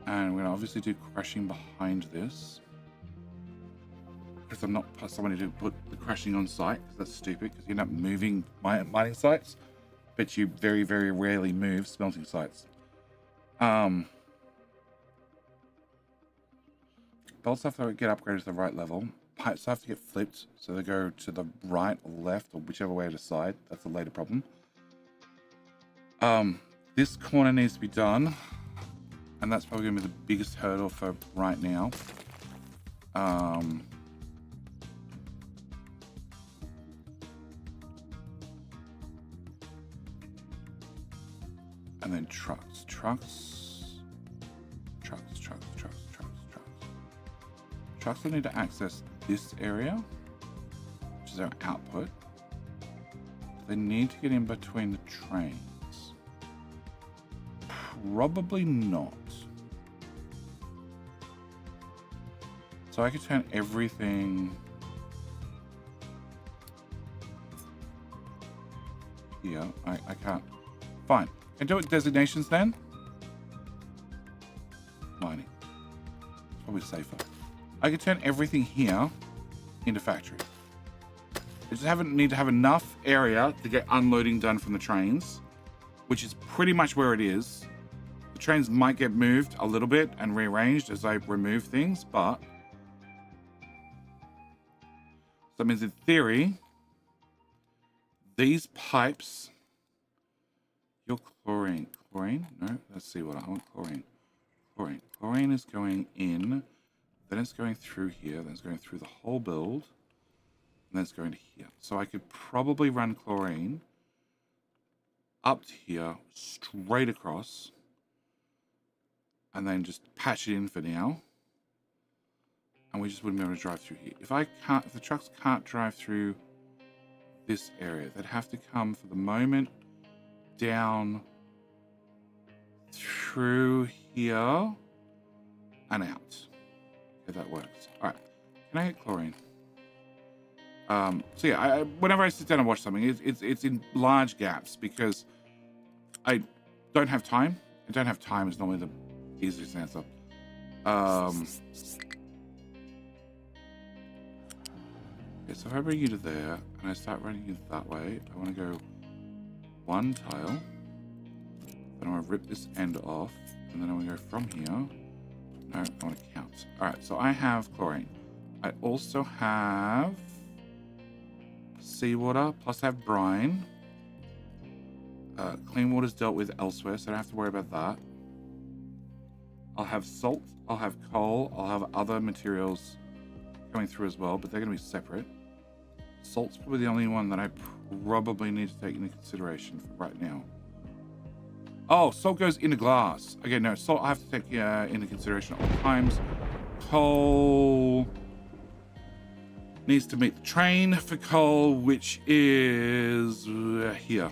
And we're going to obviously do crushing behind this. Because I'm not somebody to put the crushing on site, because that's stupid, because you end up moving mining sites, but you very, very rarely move smelting sites. Belts have to get upgraded to the right level. Pipes have to get flipped, so they go to the right or left, or whichever way to decide. That's a later problem. This corner needs to be done, and that's probably going to be the biggest hurdle for right now. And then trucks. Trucks will need to access this area, which is our output. They need to get in between the trains. Probably not. So I could turn everything here. I can't. Fine. Can I do it designations then? Mining. It's probably safer. I could turn everything here into factory. I just need to have enough area to get unloading done from the trains. which is pretty much where it is. The trains might get moved a little bit and rearranged as I remove things, but that means in theory, these pipes, your chlorine, no, let's see what I want, chlorine is going in, then it's going through here, then it's going through the whole build, and then it's going to here. So I could probably run chlorine up to here, straight across, and then just patch it in for now. And we just wouldn't be able to drive through here. If the trucks can't drive through this area, they'd have to come for the moment down through here and out. Okay, that works. All right, can I get chlorine? So yeah, whenever I sit down and watch something, it's in large gaps because I don't have time. I don't have time is normally the easiest answer. Okay, so if I bring you to there and I start running you that way, I want to go one tile. Then I want to rip this end off, and then I want to go from here. No, I want to count. All right, so I have chlorine. I also have seawater, plus I have brine. Clean water's dealt with elsewhere, so I don't have to worry about that. I'll have salt, I'll have coal, I'll have other materials coming through as well, but they're going to be separate. Salt's probably the only one that I probably need to take into consideration for right now. Oh, salt goes into glass. Okay, no, salt I have to take into consideration at all times. Coal needs to meet the train for coal, which is here.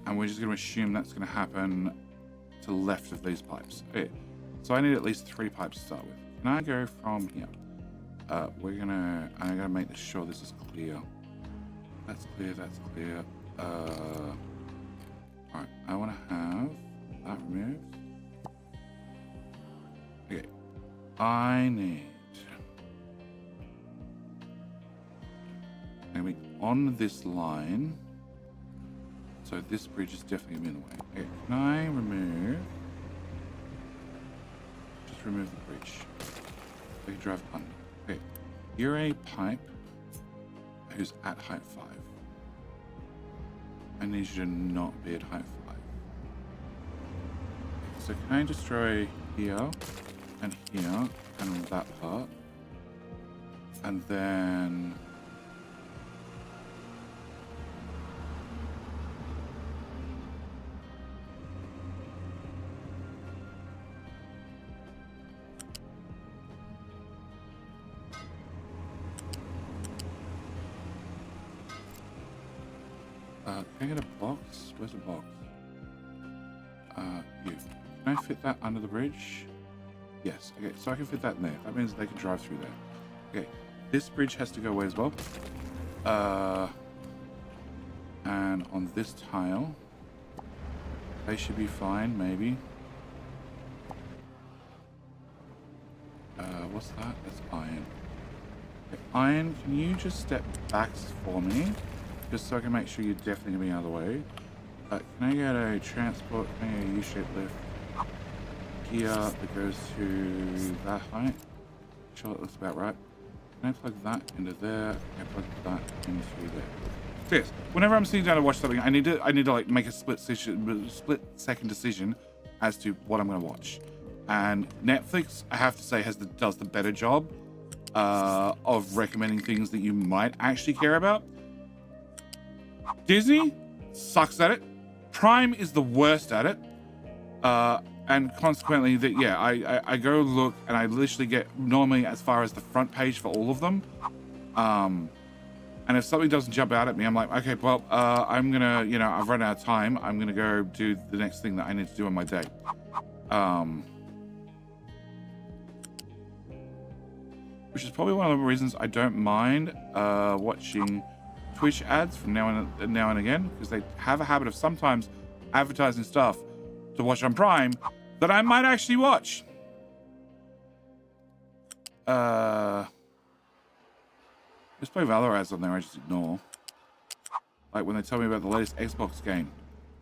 And we're just going to assume that's going to happen to the left of these pipes. Okay, so I need at least 3 pipes to start with. Can I go from here? I'm gonna make sure this is clear. That's clear, that's clear. Alright, I wanna have that removed. Okay. I'm gonna be on this line. So this bridge is definitely gonna be in the way. Okay, can I just remove the bridge? I can drive under. Okay, you're a pipe who's at height 5. I need you to not be at height 5. So can I destroy here and that part? And then can I get a box? Where's the box? You. Can I fit that under the bridge? Yes. Okay, so I can fit that in there. That means they can drive through there. Okay, this bridge has to go away as well. And on this tile, they should be fine, maybe. What's that? That's iron. Okay, iron, can you just step back for me? Just so I can make sure you're definitely going to be out of the way. Can I get a transport? Can I get a U-shaped lift gear that goes to that height? Sure, that looks about right. Can I plug that into there? Can I plug that into there? So yes, whenever I'm sitting down to watch something, I need to like make a split second decision as to what I'm going to watch. And Netflix, I have to say, does the better job of recommending things that you might actually care about. Disney sucks at it. Prime is the worst at it. And consequently, I go look and I literally get normally as far as the front page for all of them. And if something doesn't jump out at me, I'm like, okay, well, I'm gonna, I've run out of time. I'm gonna go do the next thing that I need to do on my day. Which is probably one of the reasons I don't mind watching Twitch ads from now and again, because they have a habit of sometimes advertising stuff to watch on Prime that I might actually watch. There's plenty of other ads on there I just ignore. Like when they tell me about the latest Xbox game.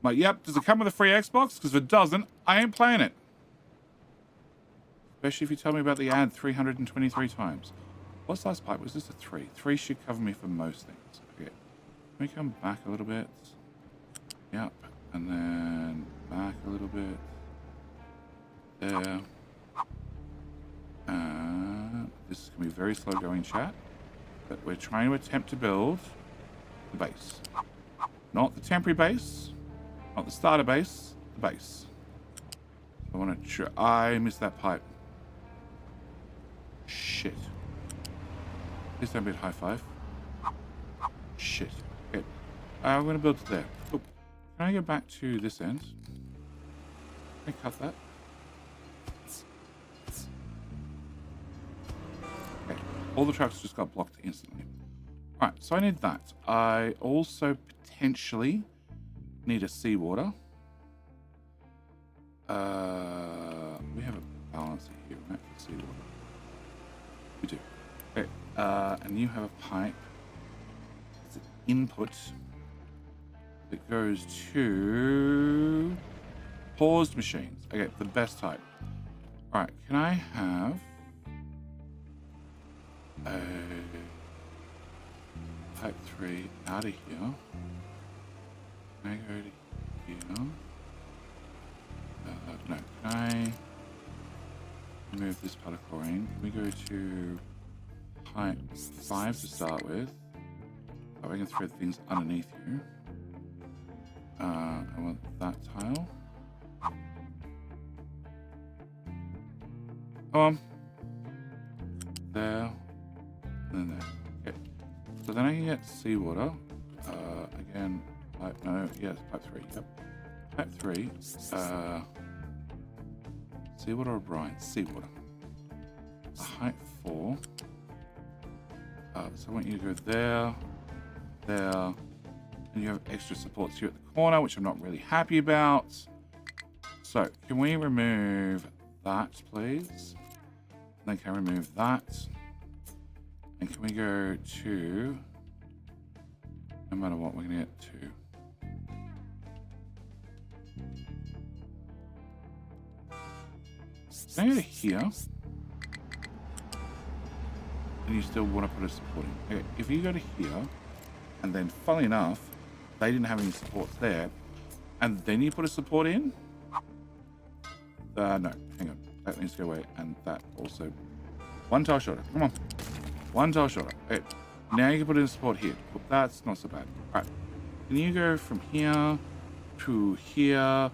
like, yep, does it come with a free Xbox? Because if it doesn't, I ain't playing it. Especially if you tell me about the ad 323 times. What size pipe? Was this a 3? 3 should cover me for most things. Okay. Let me come back a little bit. Yep. And then back a little bit. There. This is going to be very slow going, chat. But we're trying to attempt to build the base. Not the temporary base. Not the starter base. The base. I want to try. I missed that pipe. Shit. Please don't be at high five. Shit. Okay. I'm going to build it there. Oh, can I go back to this end? Can I cut that? Okay. All the trucks just got blocked instantly. Alright, so I need that. I also potentially need a seawater. We have a balancer here, right? For seawater. We do. Okay. And you have a pipe. It's an input that goes to paused machines. Okay, the best type. Alright, can I have a type 3 out of here? Can I go to here? No, can I remove this part of chlorine? Can we go to type 5 to start with? Oh, I can thread things underneath you. I want that tile. There. And then there. Okay. So then I can get seawater. Again, pipe, no, yes, pipe 3, yep. Pipe 3, seawater or brine? Seawater. A height 4. So I want you to go there, there, and you have extra supports here at the corner, which I'm not really happy about. So, can we remove that, please? Then can I remove that? And can we go to, no matter what, we're going to get 2. Can I go to here? And you still want to put a support in. Okay, if you go to here, and then, funnily enough, they didn't have any supports there, and then you put a support in? No, hang on. That needs to go away, and that also. One tile shorter. Come on. One tile shorter. Okay. Now you can put in a support here. That's not so bad. Alright. Can you go from here to here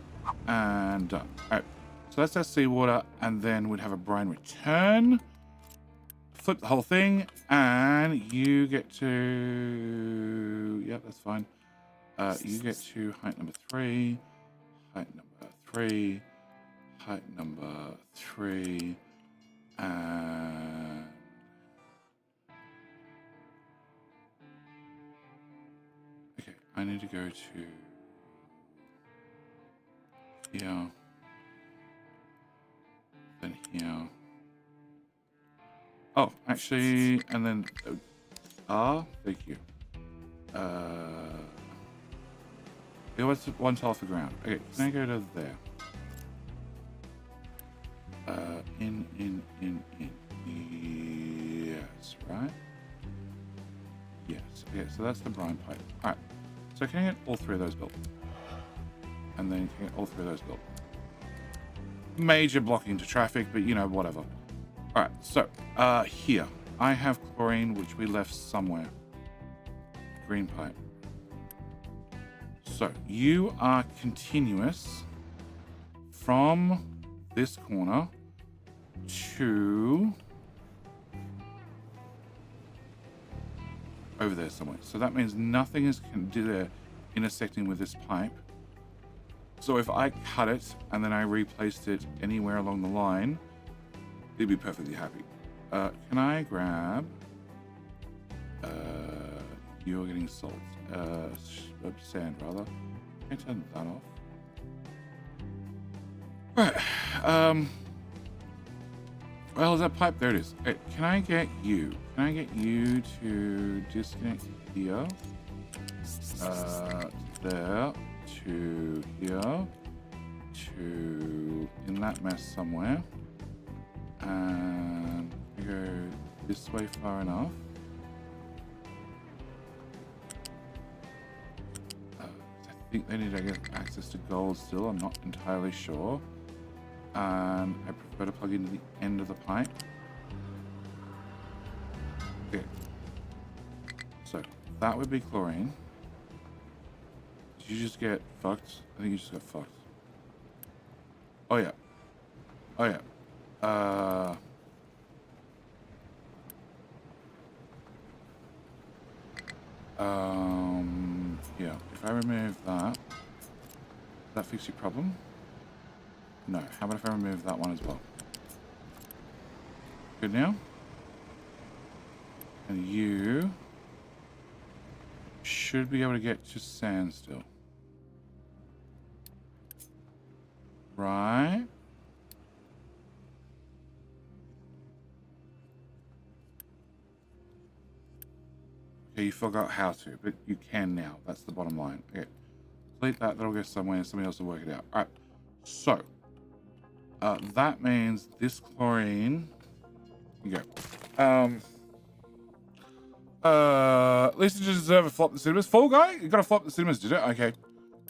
and done? Alright. So that's our seawater, and then we'd have a brine return. Flip the whole thing, and you get to. Yep, that's fine. You get to height number 3, height number 3, height number 3, and okay, I need to go to here, then here. Oh, actually, and then thank you. It was one tile for ground. Okay, can I go to there? In. Yes, right? Yes. Okay, so that's the brine pipe. Alright. So can I get all 3 of those built? And then can I get all 3 of those built? Major blocking to traffic, but you know, whatever. Alright, so, here. I have chlorine, which we left somewhere. Green pipe. So, you are continuous from this corner to over there somewhere. So that means nothing is intersecting with this pipe. So if I cut it and then I replaced it anywhere along the line, it'd be perfectly happy. Can I grab... you're getting salt. Sand, rather. Can I turn that off? Right. Well, is that pipe? There it is. Can I get you? Can I get you to disconnect here? There. to here to in that mess somewhere, and we go this way far enough. I think they need to get access to gold still. I'm not entirely sure, and I prefer to plug into the end of the pipe. Okay, so that would be chlorine. Did you just get fucked? I think you just got fucked. Oh yeah. Oh yeah. Yeah. If I remove that, does that fix your problem? No. How about if I remove that one as well? Good now? And you should be able to get to sand still. Right? Okay, you forgot how to, but you can now. That's the bottom line. Okay. Delete that, that'll go somewhere, and somebody else will work it out. Alright. So that means this chlorine. You go. At least you deserve a flop the cinemas. Fall Guy? You got to flop the cinemas, did it? Okay.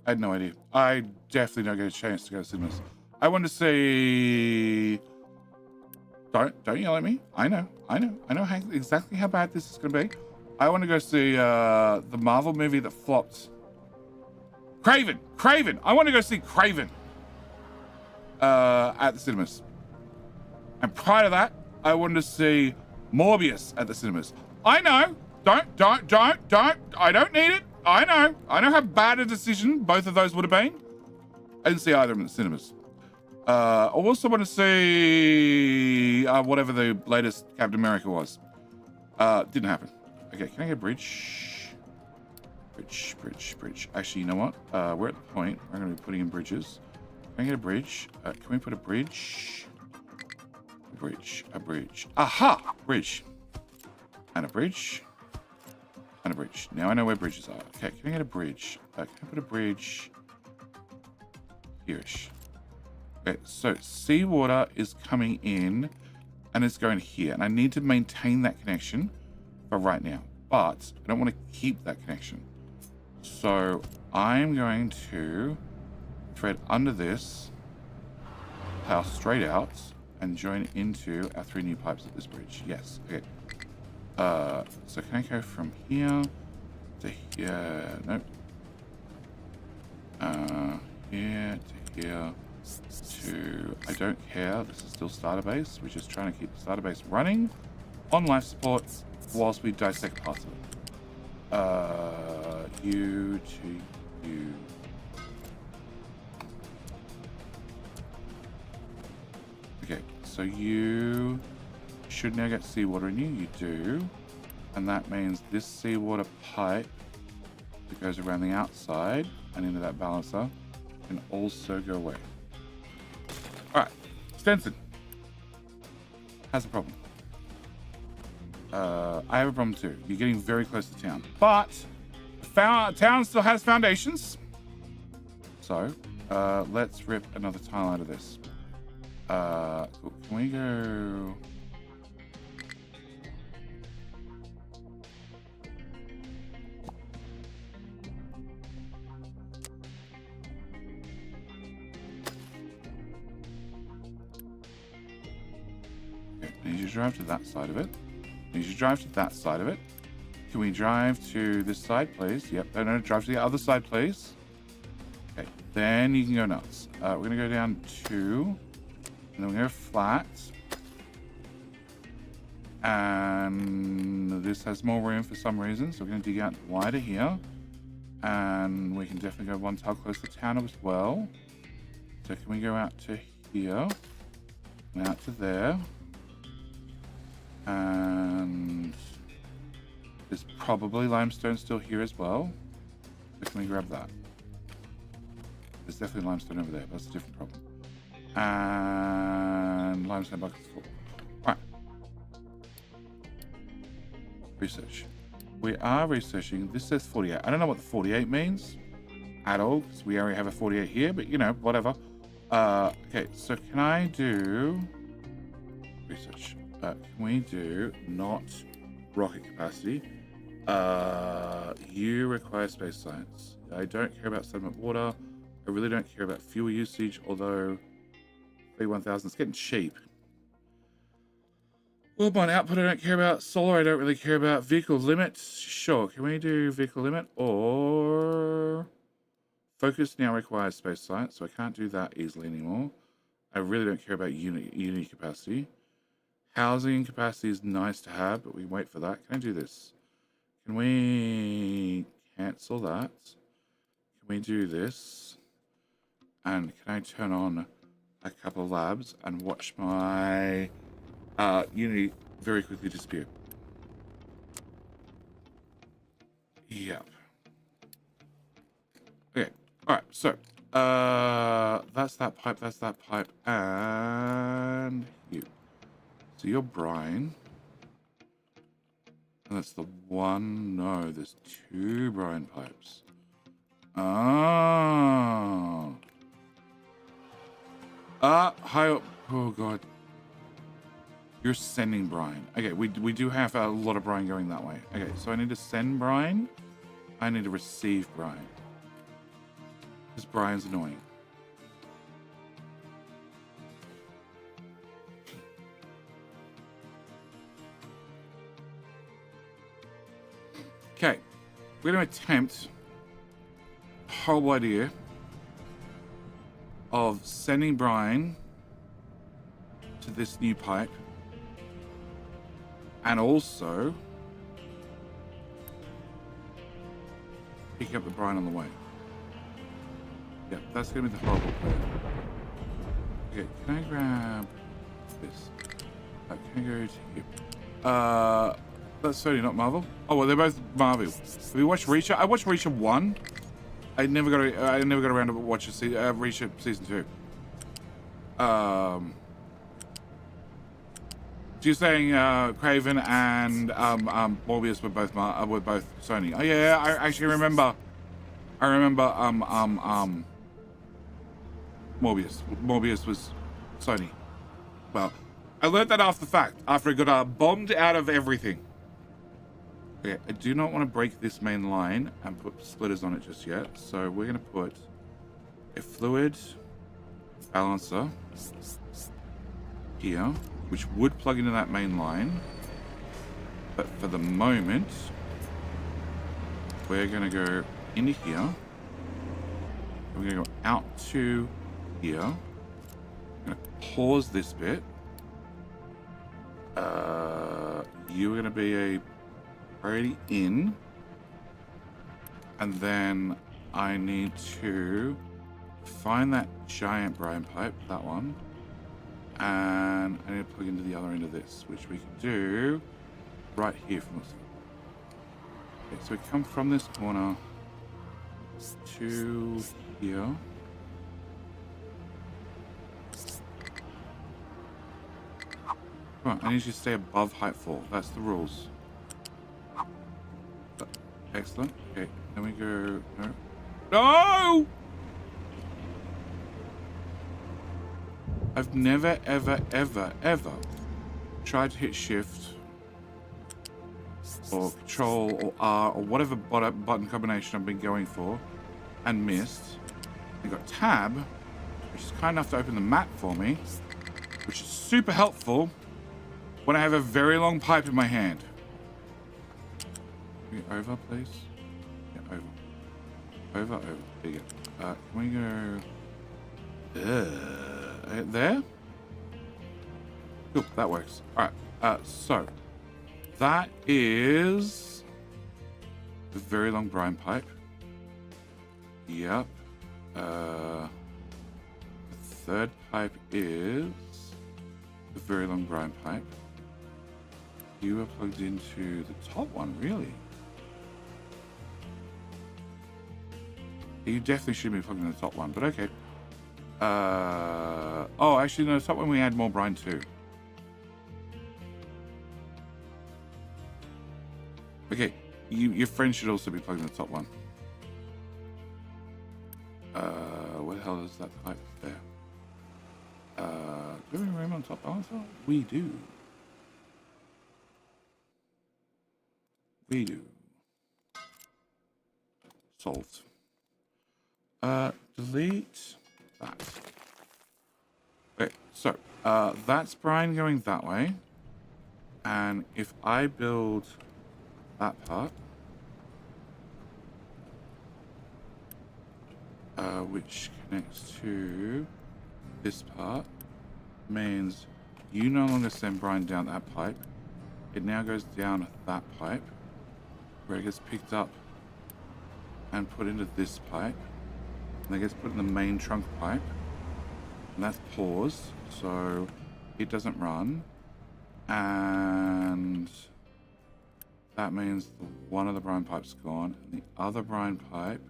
I had no idea. I definitely don't get a chance to go to cinemas. I want to see... Don't yell at me. I know exactly how bad this is going to be. I want to go see the Marvel movie that flopped. Craven. I want to go see Craven at the cinemas. And prior to that, I wanted to see Morbius at the cinemas. I know. Don't. I don't need it. I know how bad a decision both of those would have been. I didn't see either of them in the cinemas. I also want to see whatever the latest Captain America was. Didn't happen. Okay, can I get a bridge? Bridge. Actually, you know what? We're at the point where I'm going to be putting in bridges. Can I get a bridge? Can we put a bridge? A bridge. Aha! Bridge. And a bridge. And a bridge. Now I know where bridges are. Okay, can I get a bridge? Can I put a bridge here-ish? Okay, so seawater is coming in and it's going here. And I need to maintain that connection for right now. But I don't want to keep that connection. So I'm going to thread under this, power straight out, and join into our 3 new pipes at this bridge. Yes, okay. So can I go from here to here? Nope. Here to here to... I don't care. This is still starter base. We're just trying to keep the starter base running on life support whilst we dissect parts of it. You to you. Okay, so you should now get seawater in you. You do. And that means this seawater pipe that goes around the outside and into that balancer can also go away. Alright, Stenson has a problem. I have a problem too. You're getting very close to town. But the town still has foundations. So let's rip another tile out of this. Cool. Can we go... Okay, I need you to drive to that side of it. I need you to drive to that side of it. Can we drive to this side, please? Yep. No, drive to the other side, please. Okay, then you can go nuts. We're going to go down 2. And then we go flat. And this has more room for some reason. So we're going to dig out wider here. And we can definitely go 1 tile close to town as well. So can we go out to here? And out to there. And there's probably limestone still here as well. So can we grab that? There's definitely limestone over there. But that's a different problem. And limestone buckets full. Alright. Research. We are researching. This says 48. I don't know what the 48 means. at all, because we already have a 48 here, but you know, whatever. Okay, so can I do research? Can we do not rocket capacity? You require space science. I don't care about sediment water. I really don't care about fuel usage, although 31,000 is getting cheap. Wellbone output, I don't care about. Solar, I don't really care about. Vehicle limit, sure. Can we do vehicle limit? Or focus now requires space science, so I can't do that easily anymore. I really don't care about unit capacity. Housing capacity is nice to have, but we wait for that. Can I do this? Can we cancel that? Can we do this? And can I turn on a couple of labs and watch my Unity very quickly disappear? Yep. Okay. All right. So that's that pipe, and you. So you're brine. And that's the one. No, there's two brine pipes. Oh. High up. Oh god. You're sending brine. Okay, we do have a lot of brine going that way. Okay, so I need to send brine. I need to receive brine. Because brine's annoying. Okay, we're going to attempt the whole idea of sending brine to this new pipe, and also picking up the brine on the way. Yeah, that's going to be the horrible plan. Okay, can I grab this? Can I go to here? That's certainly not Marvel. Oh well, they're both Marvel. Have you watched Reacher? I watched Reacher 1. I never got around to watch Reacher season 2. So you're saying Craven and Morbius were both Sony? Oh yeah, I actually remember. I remember Morbius. Morbius was Sony. Well, I learned that after the fact, after it got bombed out of everything. Okay, I do not want to break this main line and put splitters on it just yet. So we're going to put a fluid balancer here, which would plug into that main line. But for the moment, we're going to go into here. We're going to go out to here. I'm going to pause this bit. You're going to be a priority in. And then I need to find that giant brine pipe, that one. And I need to plug into the other end of this, which we can do right here from this. Okay, so we come from this corner to here. Come on, I need you to stay above height 4. That's the rules. Excellent. Okay, then we go... No! No! I've never, ever, ever, ever tried to hit shift or control or R or whatever button combination I've been going for and missed. I got tab, which is kind enough to open the map for me, which is super helpful when I have a very long pipe in my hand. Can we over, please? Yeah, over. Over. There you go. Can we go... there? Cool, that works. Alright, so that is the very long brine pipe. Yep. The third pipe is the very long brine pipe. You are plugged into the top one, really? You definitely should be plugged in the top one, but okay. Oh, actually, no, the top one we add more brine too. Okay, your friend should also be plugged in the top one. hell is that pipe there? Do we have room on top balancer? We do. We do. Solved. Delete that. Okay, so that's brine going that way. And if I build that part, which connects to this part, means you no longer send brine down that pipe. It now goes down that pipe, where it gets picked up and put into this pipe, and it gets put in the main trunk pipe, and that's paused, so it doesn't run, and that means one of the brine pipes gone, and the other brine pipe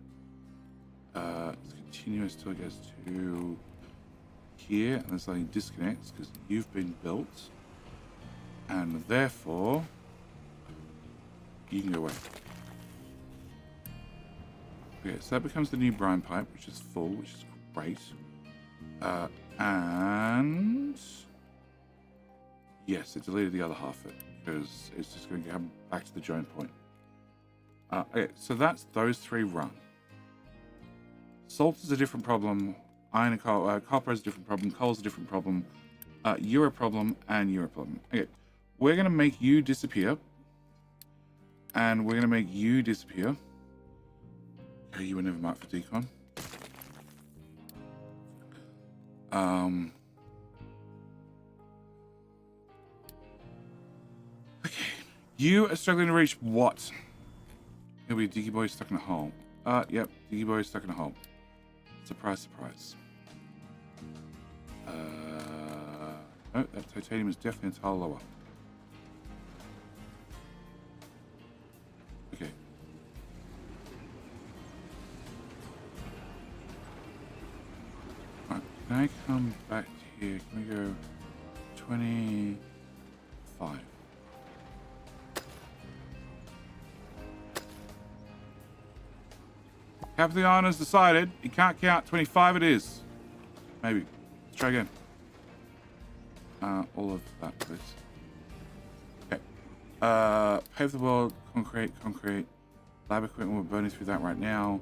is continuous till it gets to here, and there's something disconnects because you've been built, and therefore you can go away. Okay, so that becomes the new brine pipe, which is full, which is great. And yes, it deleted the other half of it because it's just going to come back to the join point. Okay, so that's those three run. Salt is a different problem. Iron and coal, copper is a different problem. Coal is a different problem. You're a problem, and you're a problem. Okay, we're going to make you disappear, and we're going to make you disappear. Okay, you were never marked for decon. Okay, you are struggling to reach what? It'll be Diggy Boy stuck in a hole. Yep, Diggy Boy stuck in a hole. Surprise, surprise. No, that titanium is definitely a tile lower. Okay. Alright, can I come back to here? Can we go 25? Captain Honors decided you can't count. 25 it is. Maybe. Let's try again. All of that, please. Okay. Pave the world. Concrete. Lab equipment, we're burning through that right now.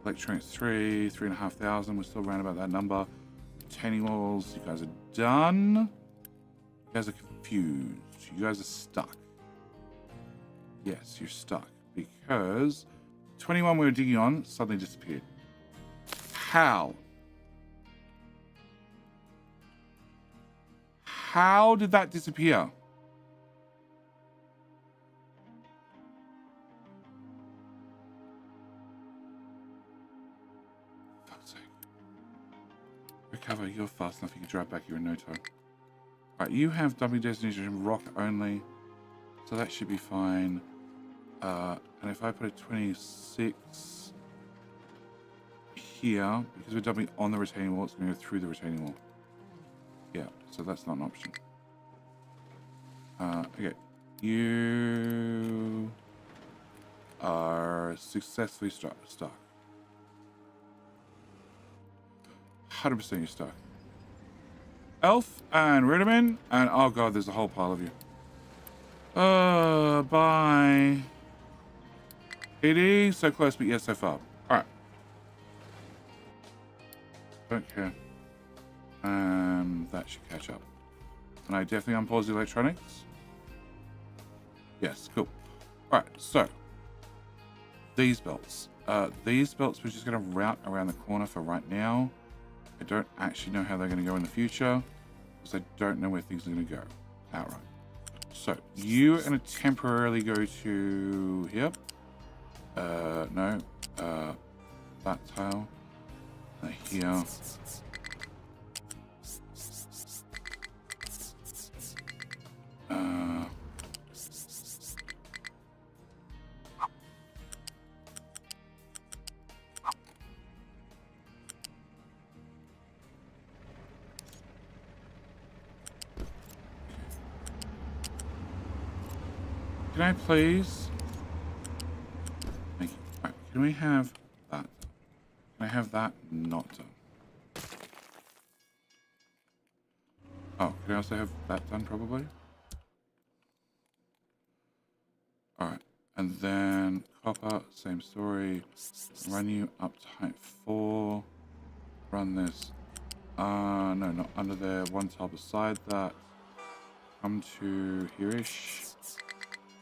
Electronics 3,500. We're still around about that number. Retaining walls. You guys are done. You guys are confused. You guys are stuck. Yes, you're stuck. Because 21 we were digging on suddenly disappeared. How? How did that disappear? Fuck's sake. Recover, you're fast enough, you can drive back here in no time. Alright, you have W destination rock only, so that should be fine. And if I put a 26 here, because we're dumping on the retaining wall, it's going to go through the retaining wall. Yeah, so that's not an option. Okay, you are successfully stuck. 100% you're stuck. Elf and Riderman, and oh god, there's a whole pile of you. Bye. PD, so close, but yes, so far. Alright. Don't care. That should catch up. And I definitely unpause the electronics. Yes, cool. Alright, so. These belts. These belts we're just going to route around the corner for right now. I don't actually know how they're going to go in the future, because I don't know where things are going to go outright. So, you are going to temporarily go to here. No. That tile. Here. Can I please? Thank you. Right, can we have that? Can I have that not done? Oh, can I also have that done probably? Alright. And then copper, same story. Run you up to height 4. Run this. No, not under there. One tile beside that. Come to here-ish.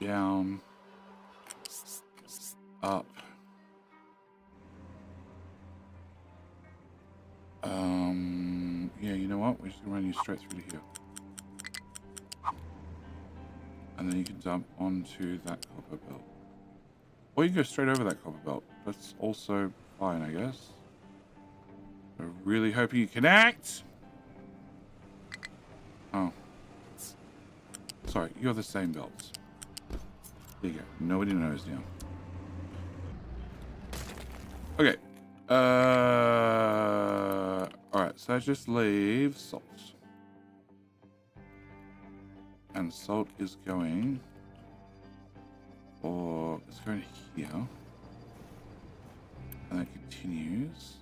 Down. Up. Yeah, you know what? We're just gonna run you straight through to here. And then you can dump onto that copper belt. Or you can go straight over that copper belt. That's also fine, I guess. I really hope you connect. Oh. Sorry, you're the same belts. There you go. Nobody knows now. Okay. Alright, so just leave salt. And salt is going, or it's going here, and that continues,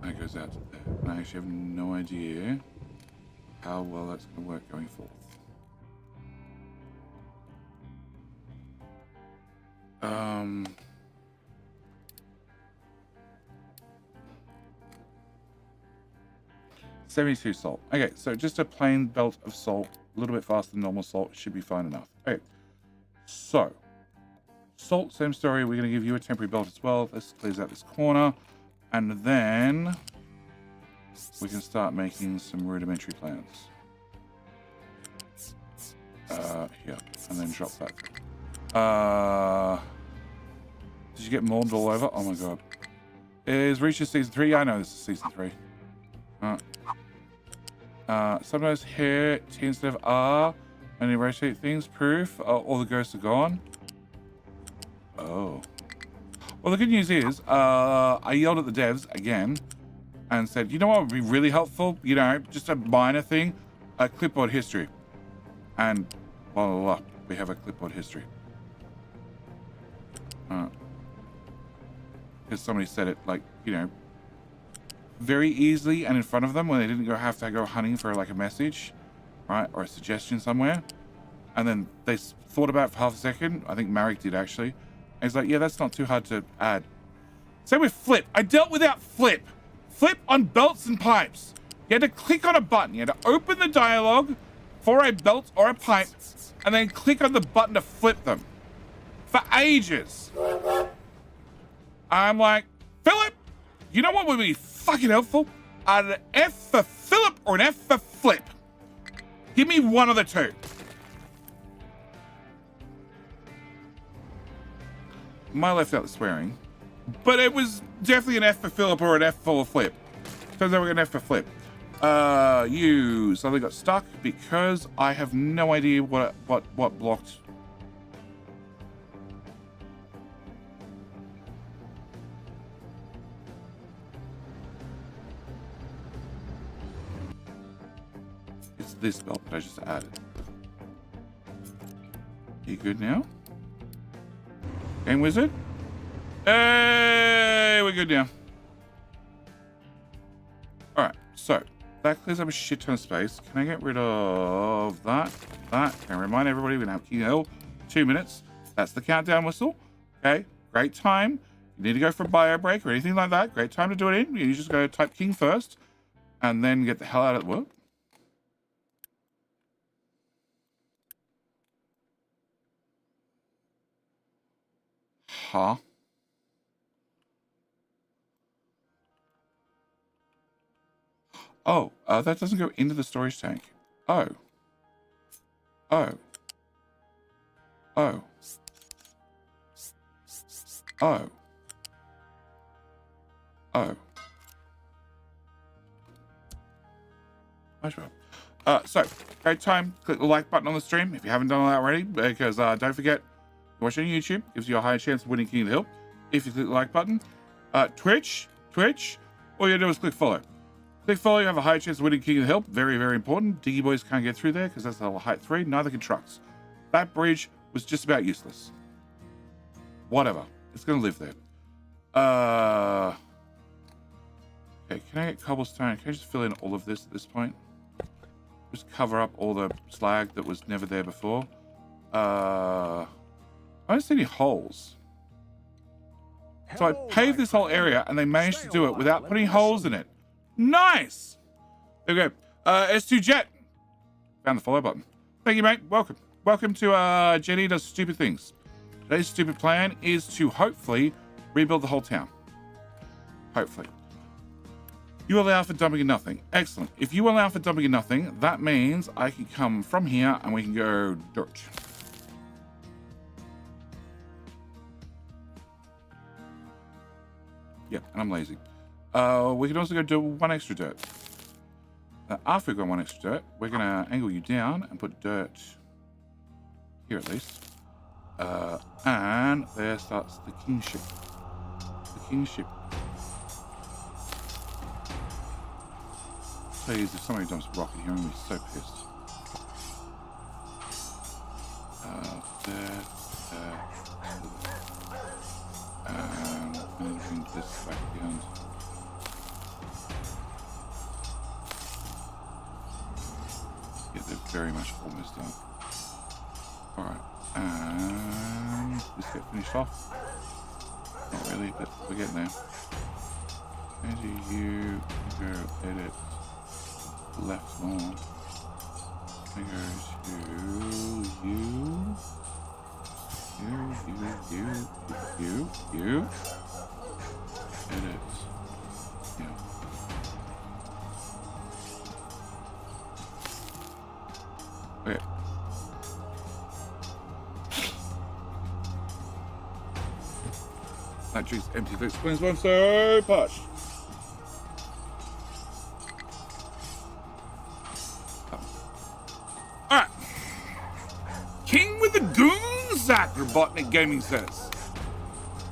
and it goes out to there. And I actually have no idea how well that's going to work going forth. 72 salt. Okay, so just a plain belt of salt, a little bit faster than normal salt, should be fine enough. Okay, so salt, same story. We're going to give you a temporary belt as well. This clears out this corner, and then we can start making some rudimentary plans. Here, and then drop that. Did you get mold all over? Oh my god. Is Reaches season 3? Yeah, I know this is season 3. Sometimes here, T instead of R, and you rotate things, proof, all the ghosts are gone. Oh. Well, the good news is, I yelled at the devs again, and said, you know what would be really helpful? You know, just a minor thing, a clipboard history. And, blah, blah, blah, we have a clipboard history. Because somebody said it, like, you know, very easily and in front of them when they didn't have to go hunting for like a message, right, or a suggestion somewhere, and then they thought about it for half a second. I think Marek did actually, and he's like, yeah, that's not too hard to add. Same with flip. I dealt without flip on belts and pipes. You had to click on a button, you had to open the dialogue for a belt or a pipe, and then click on the button to flip them for ages. I'm like, Philip, you know what would be fucking helpful? An F for Philip or an F for flip. Give me one of the two. Might left out the swearing, but it was definitely an F for Philip or an F for flip. Turns out we're an F for flip. You suddenly got stuck because I have no idea what blocked. This belt that I just added. You good now? Game wizard? Hey, we're good now. Alright, so that clears up a shit ton of space. Can I get rid of that? Can I remind everybody we're gonna have King Hill 2 minutes. That's the countdown whistle. Okay, great time. You need to go for a bio break or anything like that. Great time to do it in. You just go type King first and then get the hell out of the work. Huh? Oh, that doesn't go into the storage tank. Oh. Oh. Oh. Oh. Oh. Much better. So, great time. Click the like button on the stream if you haven't done that already, because don't forget, watching on YouTube gives you a higher chance of winning King of the Hill if you click the like button. Twitch, all you gotta do is click follow. Click follow, you have a higher chance of winning King of the Hill. Very, very important. Diggy boys can't get through there because that's level height 3. Neither can trucks. That bridge was just about useless. Whatever. It's gonna live there. Okay, can I get cobblestone? Can I just fill in all of this at this point? Just cover up all the slag that was never there before. I don't see any holes. So I paved this whole area and they managed to do it without putting holes in it. Nice! There we go. S2 Jet. Found the follow button. Thank you, mate. Welcome. Welcome to Jenny Does Stupid Things. Today's stupid plan is to hopefully rebuild the whole town. Hopefully. You allow for dumping in nothing. Excellent. If you allow for dumping in nothing, that means I can come from here and we can go dirt. Yeah, and I'm lazy. We can also go do one extra dirt. After we've got one extra dirt, we're going to angle you down and put dirt here at least. And there starts the kingship. The kingship. Please, if somebody dumps rocket here, I'm going to be so pissed. There. And I'm going to bring this back down. Yeah, they're very much almost done. Alright, and this get finished off. Not really, but we're getting there. And you go edit. Left more. I go to you. Edit. Yeah. Okay. That drink's empty. That explains why I'm so posh. Alright. King with the goons, Zach, Robotnik Gaming says.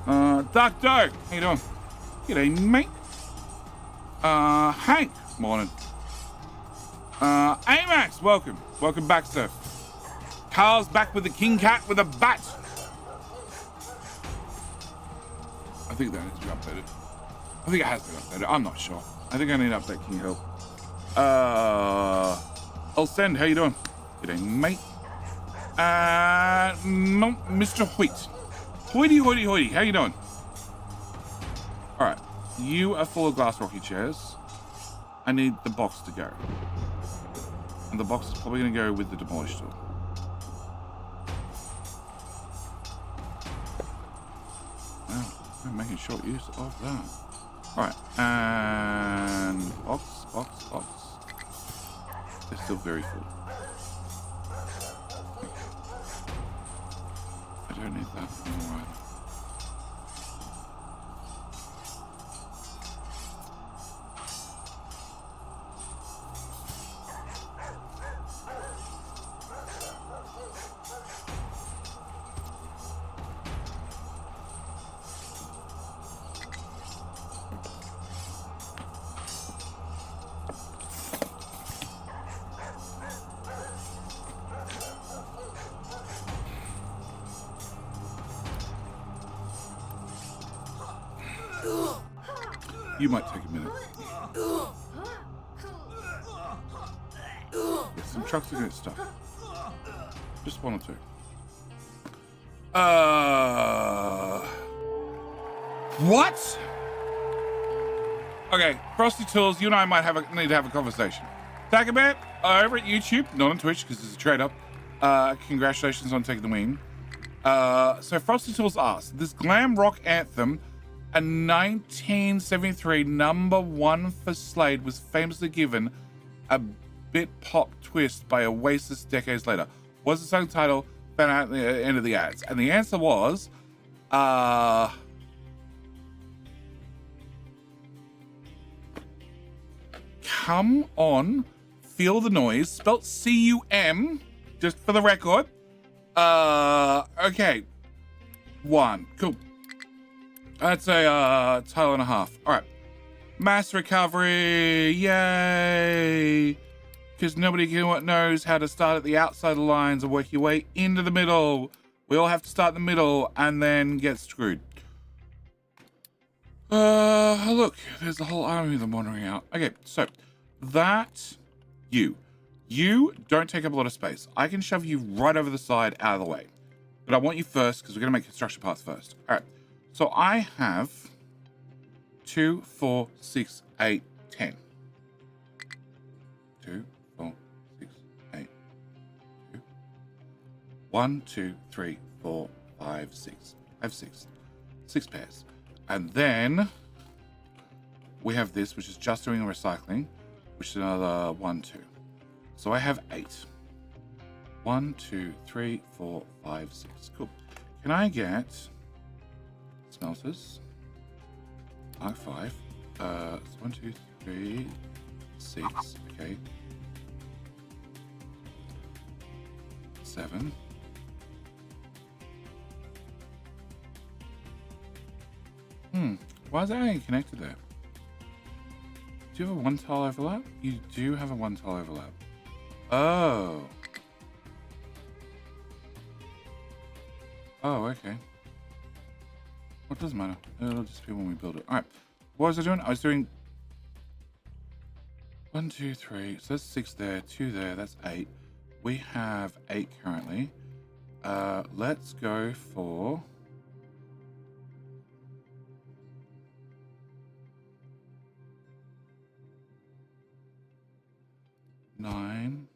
Dark Doe, how you doing? G'day, mate. Hank, morning. Amax, welcome. Welcome back, sir. Carl's back with the King Cat with a bat. I think that needs to be updated. I think it has been updated. I'm not sure. I think I need to update King Hill. I'll send. How you doing? G'day, mate. Mr. Hoyt. Hoity, hoity, hoity. How you doing? All right. You are full of glass rocking chairs. I need the box to go. And the box is probably going to go with the demolished tool. Wow. I'm making short use of that. All right. And box. They're still very full. I don't need that anymore either. You might take a minute. Yes, some trucks are going to get stuck. Just one or two. What? Okay, Frosty Tools, you and I might need to have a conversation. Takabat, over at YouTube, not on Twitch because it's a trade-up. Congratulations on taking the win. So Frosty Tools asked, this glam rock anthem, a 1973 #1 for Slade, was famously given a bit pop twist by Oasis decades later. What's the song title? Found out at the end of the ads. And the answer was, Come On, Feel the Noise, spelt C-U-M, just for the record. Okay. 1, cool. That's a tile and a half. All right. Mass recovery. Yay. Because nobody knows how to start at the outside of the lines and work your way into the middle. We all have to start in the middle and then get screwed. Look, there's a whole army of them wandering out. Okay, so that you don't take up a lot of space. I can shove you right over the side out of the way. But I want you first because we're going to make construction parts first. All right. So I have 2, 4, 6, 8, 10. 2, 4, 6, 8, 2. 1, 2, 3, 4, 5, 6. I have 6. 6 pairs. And then we have this, which is just doing recycling, which is another 1, 2. So I have 8. 1, 2, 3, 4, 5, 6. Cool. Can I get smelters? Mark 5. So 1, 2, 3, 6. Okay. 7. Why is that only connected there? Do you have a 1 tile overlap? You do have a 1 tile overlap. Oh. Oh, okay. Well, it doesn't matter. It'll just be when we build it. All right. What was I doing? I was doing 1, 2, 3. So that's 6 there, 2 there. That's 8. We have 8 currently. Let's go for 9,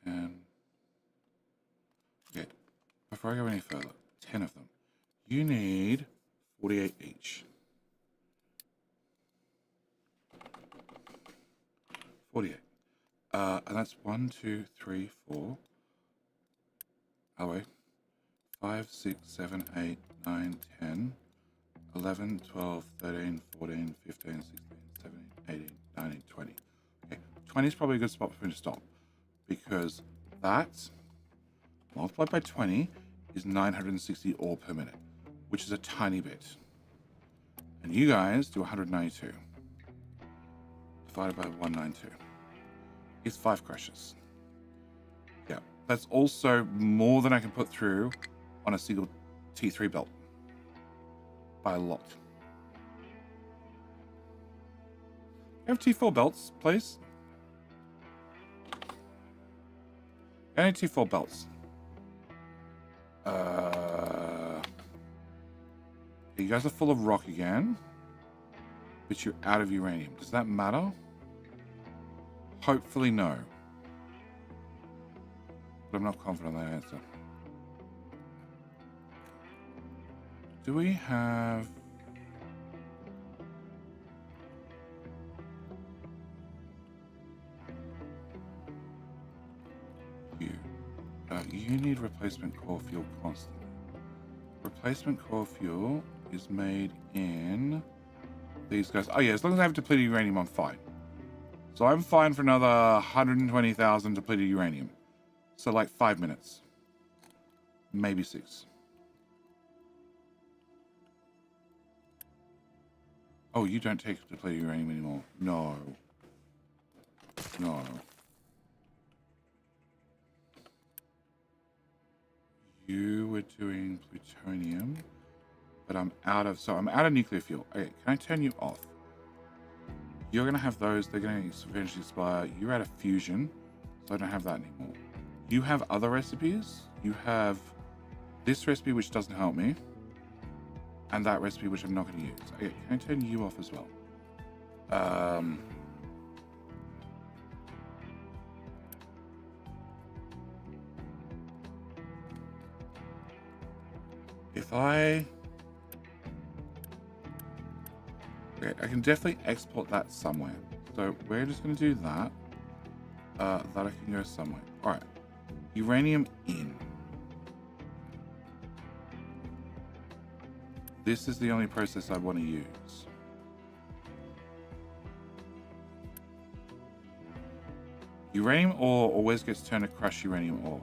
10. Okay, before I go any further, 10 of them. You need 48 each. 48. And that's 1, 2, 3, 4. Oh, wait. 5, 6, 7, 8, 9, 10, 11, 12, 13, 14, 15, 16, 17, 18, 19, 20. Okay, 20 is probably a good spot for me to stop because that multiplied by 20 is 960 ore per minute, which is a tiny bit. And you guys do 192 divided by 192 is 5 crushes. Yeah, that's also more than I can put through on a single T3 belt by a lot. You have T4 belts, please? I need T4 belts. You guys are full of rock again, but you're out of uranium. Does that matter? Hopefully no. But I'm not confident on that answer. Do we have... you need replacement core fuel constantly. Replacement core fuel is made in these guys. Oh yeah, as long as I have depleted uranium, I'm fine. So I'm fine for another 120,000 depleted uranium. So like 5 minutes. Maybe 6. Oh, you don't take depleted uranium anymore. No. No. You were doing plutonium, but I'm out of nuclear fuel. Okay, can I turn you off? You're gonna have those, they're gonna eventually expire. You're out of fusion, so I don't have that anymore. You have other recipes. You have this recipe, which doesn't help me, and that recipe, which I'm not gonna use. Okay, can I turn you off as well? Okay, I can definitely export that somewhere. So we're just going to do that. That I can go somewhere. All right. Uranium in. This is the only process I want to use. Uranium ore always gets turned to crushed uranium ore.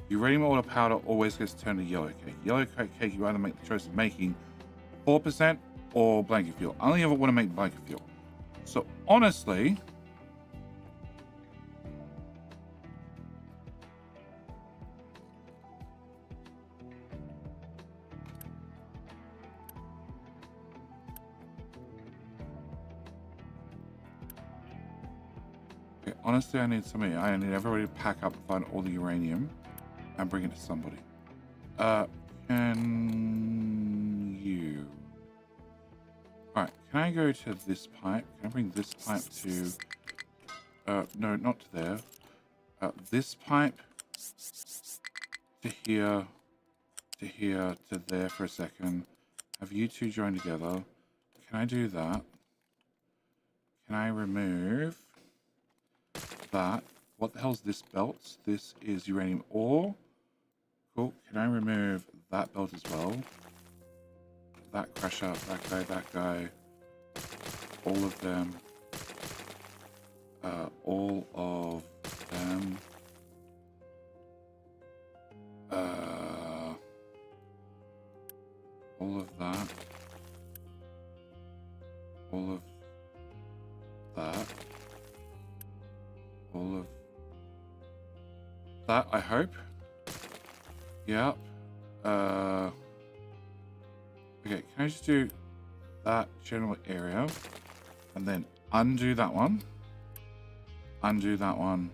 Uranium ore to powder always gets turned to yellow cake. Yellow cake, you either make the choice of making 4% or blanket fuel. I only ever want to make blanket fuel. So honestly, Honestly, I need somebody. I need everybody to pack up and find all the uranium and bring it to somebody. Can you... Alright, can I go to this pipe? Can I bring this pipe to... no, not to there. This pipe to here, to there for a second. Have you two join together. Can I do that? Can I remove that? What the hell's this belt? This is uranium ore. Cool. Can I remove that belt as well? That crusher, that guy. All of them. All of them. All of that. All of that. All of that, I hope. Yep. Okay, can I just do that general area and then undo that one, and undo that one.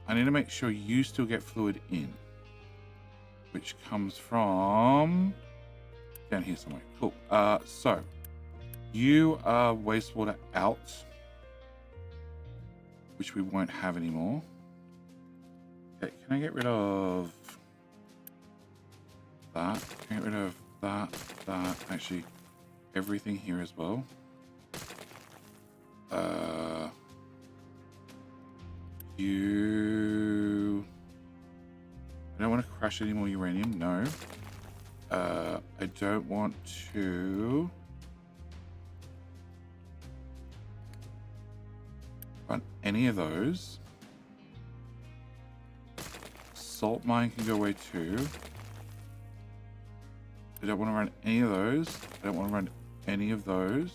I need to make sure you still get fluid in, which comes from down here somewhere. Cool. So you are wastewater out, which we won't have anymore. Okay, can I get rid of that? Can I get rid of that? Actually, everything here as well. You... I don't want to crush any more uranium, no. I don't want to... run any of those. Salt mine can go away too. I don't want to run any of those. I don't want to run any of those.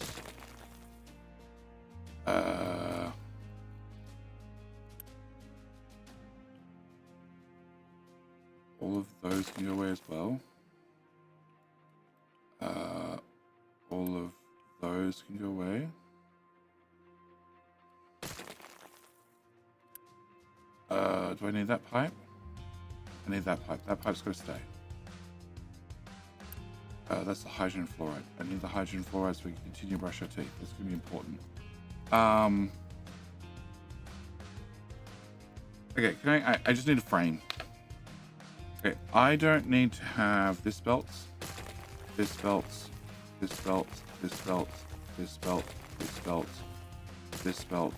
All of those can go away as well. All of those can go away. Do I need that pipe? I need that pipe. That pipe's got to stay. That's the hydrogen fluoride. I need the hydrogen fluoride so we can continue to brush our teeth. That's going to be important. Okay, can I just need a frame. Okay, I don't need to have this belt, this belt, this belt, this belt, this belt, this belt, this belt.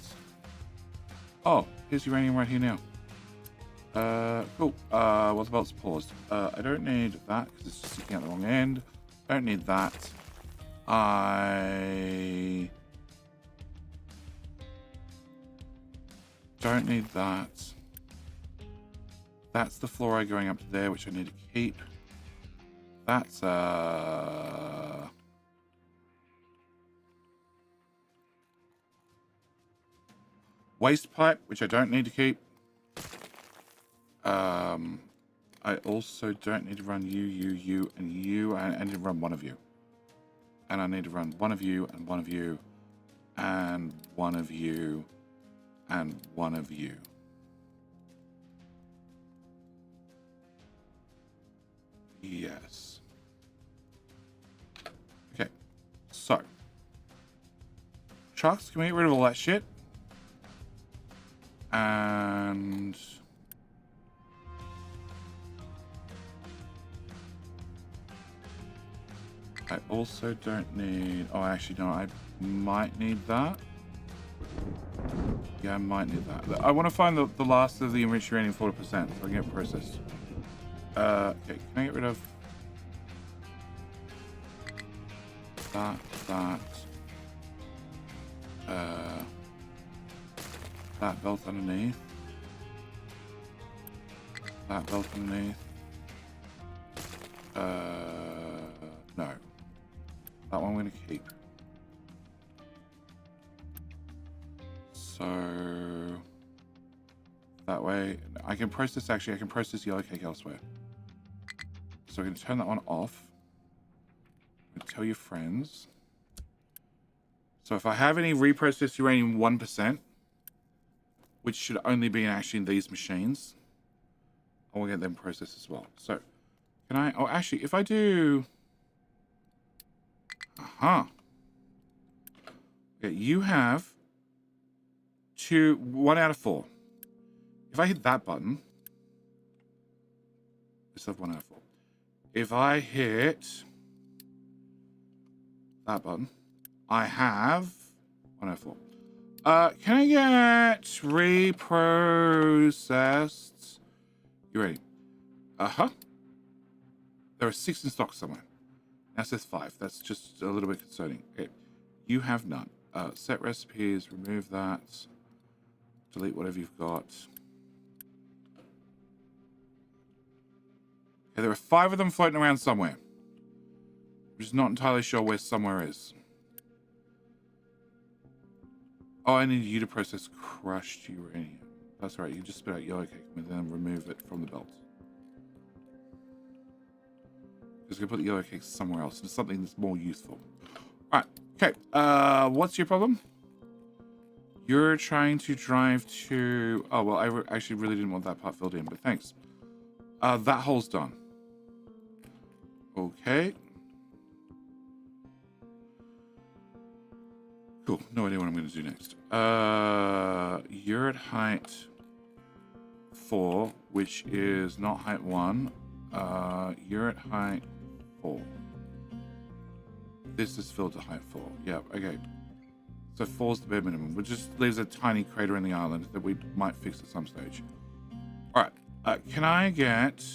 Oh, here's uranium right here now. Cool. Well, the belt's paused. I don't need that because it's just sticking out the wrong end. I don't need that. I don't need that. That's the fluoride going up to there, which I need to keep. That's waste pipe, which I don't need to keep. I also don't need to run you, and you. I need to run one of you. And I need to run one of you, and one of you, and one of you, and one of you. Yes. Okay. So. Trucks, can we get rid of all that shit? And... I also don't need... Oh, actually, no, I might need that. Yeah, I might need that. I want to find the last of the enriched uranium 40%, so I can get it processed. Okay, can I get rid of... that. That belt underneath. That belt underneath. No. That one I'm going to keep. So... that way... I can process, actually, I can process yellow cake elsewhere. So I'm going to turn that one off. I'm going to tell your friends. So if I have any reprocessed uranium 1%, which should only be actually in these machines, I will get them processed as well. So can I, oh, actually, if I do, okay, you have 1 out of 4. If I hit that button, I still have 1 out of 4. If I hit that button, I have 1 out of 4. Can I get reprocessed uranium? There are 6 in stock somewhere. Now it says 5. That's just a little bit concerning. Okay. You have none. Set recipes, remove that. Delete whatever you've got. Okay, there are 5 of them floating around somewhere. I'm just not entirely sure where somewhere is. Oh, I need you to process crushed uranium. That's right, you just spit out yellow cake and then remove it from the belt. Just gonna put the yellow cake somewhere else, into something that's more useful. Alright, okay. What's your problem? You're trying to drive to... Oh, well, I actually really didn't want that part filled in, but thanks. That hole's done. Okay. Cool. No idea what I'm going to do next. You're at height 4, which is not height 1. You're at height 4. This is filled to height 4. Yep, okay. So 4's the bare minimum, which just leaves a tiny crater in the island that we might fix at some stage. Alright. Can I get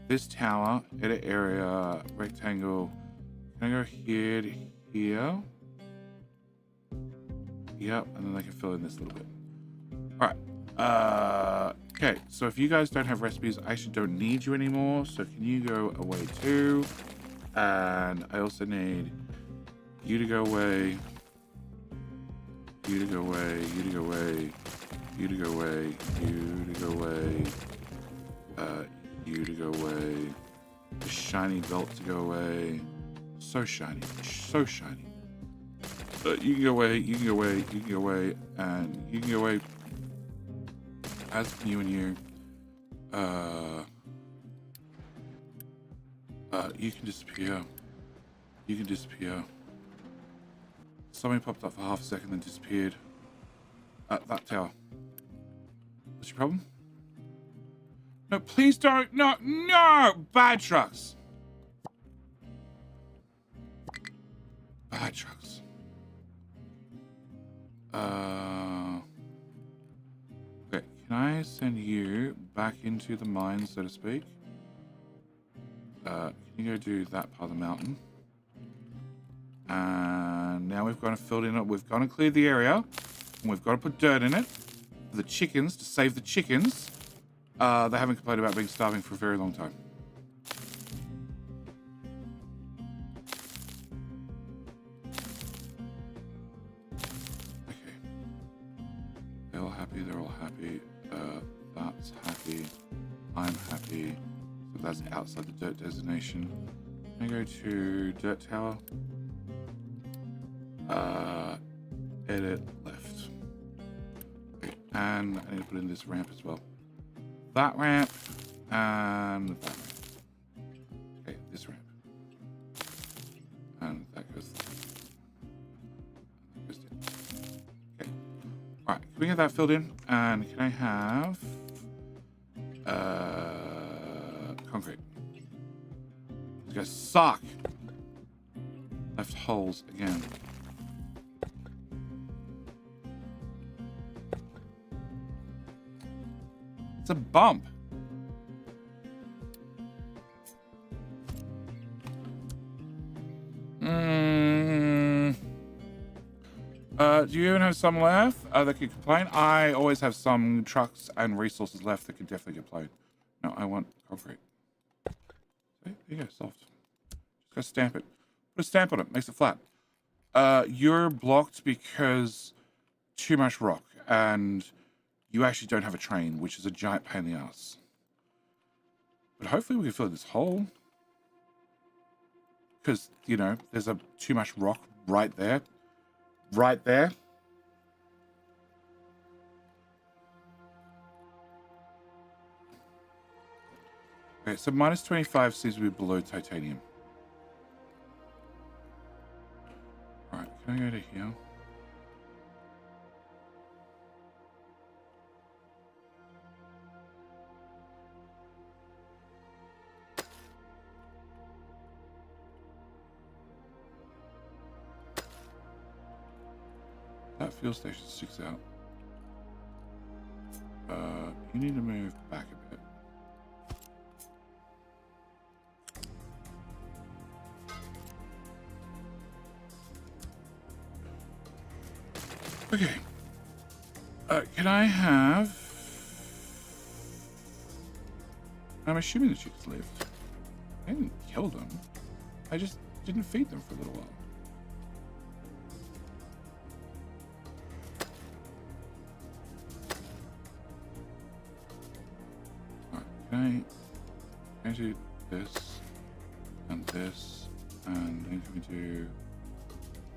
this tower, edit area, rectangle? Can I go here to here? Yep, and then I can fill in this little bit. Alright. Okay, so if you guys don't have recipes, I actually don't need you anymore. So can you go away too? And I also need you to go away. You to go away. You to go away. You to go away. You to go away. You to go away. The shiny belt to go away. So shiny. So shiny. You can go away, you can go away, you can go away, and you can go away. As can you and you. You can disappear. You can disappear. Something popped up for half a second, then disappeared. That tower. What's your problem? No, please don't. No, no! Bad trucks. Bad trucks. Okay, can I send you back into the mine, so to speak? Can you go do that part of the mountain? And now we've got to fill in it. We've got to clear the area. And we've got to put dirt in it for the chickens, to save the chickens. They haven't complained about being starving for a very long time. Okay. They're all happy. They're all happy. That's happy. I'm happy. So that's outside the dirt designation. Can I go to dirt tower? Edit left. Okay. And I need to put in this ramp as well. That ramp and that ramp. Okay, this ramp. And that goes there. And that goes there. Okay. Alright, can we get that filled in? And can I have concrete? These guys suck. Left holes again. It's a bump. Do you even have some left that could complain? I always have some trucks and resources left that could definitely complain. No, I want concrete. See? There you go, soft. Just gotta stamp it. Put a stamp on it, makes it flat. You're blocked because too much rock, and you actually don't have a train, which is a giant pain in the ass. But hopefully we can fill this hole. Because, you know, there's too much rock right there. right there. Okay, so minus 25 seems to be below titanium. All right, can I go to here? That fuel station sticks out. You need to move back a bit. Okay. Can I have... I'm assuming the chicks lived. I didn't kill them. I just didn't feed them for a little while. Can I do this and this, and then can we do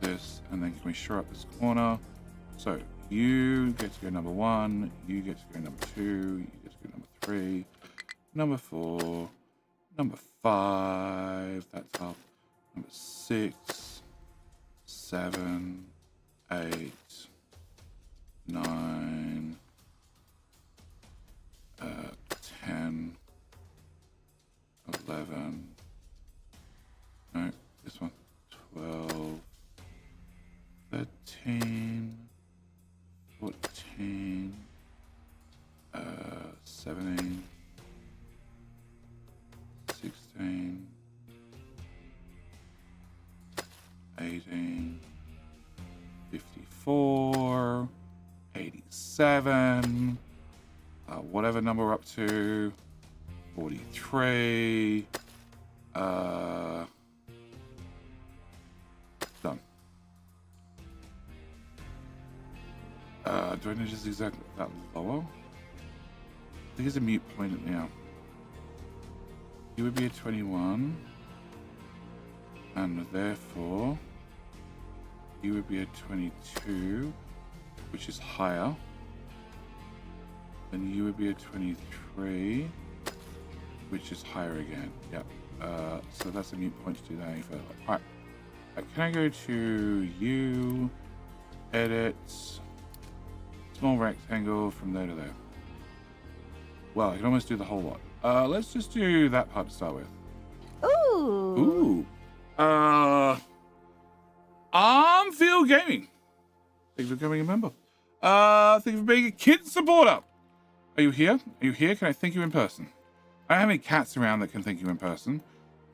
this, and then can we shore up this corner? So you get to go number 1, you get to go number 2, you get to go number 3, number 4, number 5, that's up, number 6, 7, 8, 9, 10, 11, no, this one, 12, 13, 14, 17, 16, 18, 54, 87, whatever number we're up to, 43, done. Do I need just exactly that lower? I think it's a mute point now. You would be a 21, and therefore you would be a 22, which is higher. Then you would be a 23, which is higher again. Yep. So that's a mute point to do that any further. All right. Can I go to you? Edit. Small rectangle from there to there. Well, I can almost do the whole lot. Let's just do that part to start with. Ooh. Armfield Gaming. Thank you for becoming a member. Thank you for being a kid supporter. Are you here? Are you here? Can I thank you in person? I don't have any cats around that can thank you in person.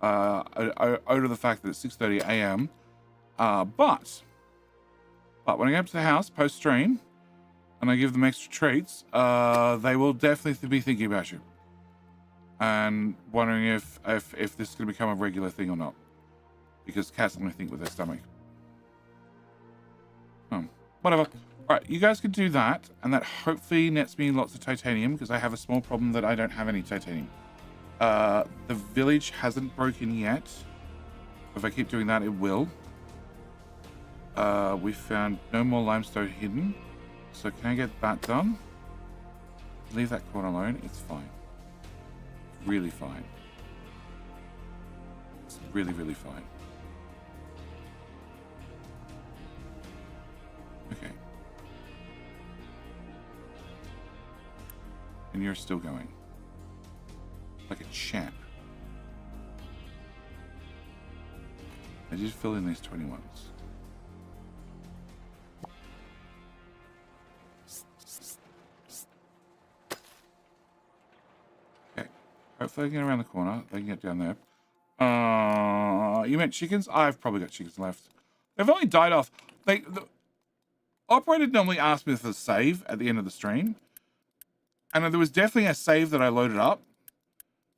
Out of the fact that it's 6:30 a.m. But when I go up to the house post stream and I give them extra treats, they will definitely be thinking about you and wondering if this is going to become a regular thing or not, because cats only think with their stomach. Whatever. All right, you guys can do that, and that hopefully nets me lots of titanium, because I have a small problem that I don't have any titanium. The village hasn't broken yet. If I keep doing that, it will. We found no more limestone hidden. So can I get that done? Leave that corner alone. It's fine. Really fine. It's really, really fine. Okay. And you're still going. Like a champ. I just fill in these 21s. Okay. Hopefully I can get around the corner. They can get down there. You meant chickens? I've probably got chickens left. They've only died off. The operator normally asks me for the save at the end of the stream. And there was definitely a save that I loaded up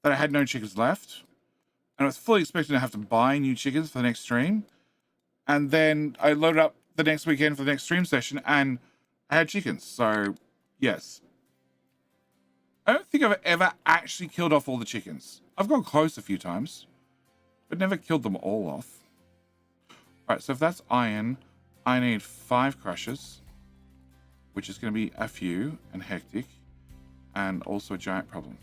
that I had no chickens left. And I was fully expecting to have to buy new chickens for the next stream. And then I loaded up the next weekend for the next stream session and I had chickens. So, yes. I don't think I've ever actually killed off all the chickens. I've gone close a few times, but never killed them all off. All right, so if that's iron, I need 5 crushers, which is going to be a few and hectic, and also a giant problem.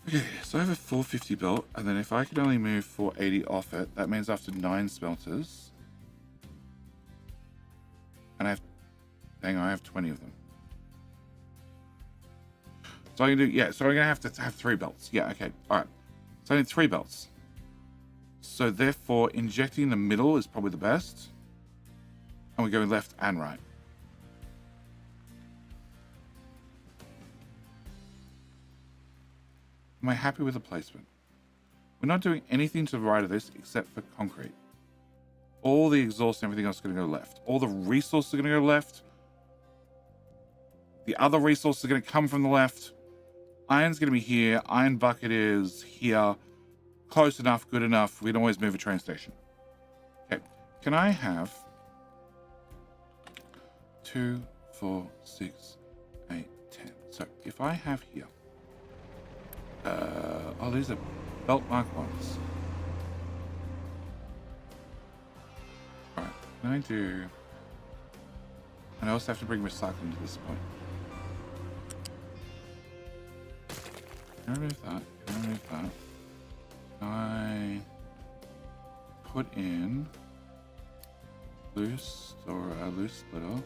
Okay, so I have a 450 belt, and then if I can only move 480 off it, that means after 9 smelters, and I have 20 of them. So I can do, yeah, so I'm going to have 3 belts. Yeah, okay, all right. So I need 3 belts. So therefore, injecting in the middle is probably the best. And we're going left and right. Am I happy with the placement? We're not doing anything to the right of this except for concrete. All the exhaust and everything else is going to go left. All the resources are going to go left. The other resources are going to come from the left. Iron's going to be here. Iron bucket is here. Close enough, good enough. We can always move a train station. Okay. Can I have 2, 4, 6, 8, 10. So if I have here, oh, these are belt mark ones. All right, can I do? And I also have to bring recycling to this point. Can I remove that? Can I remove that? Can I put in loose or a loose splitter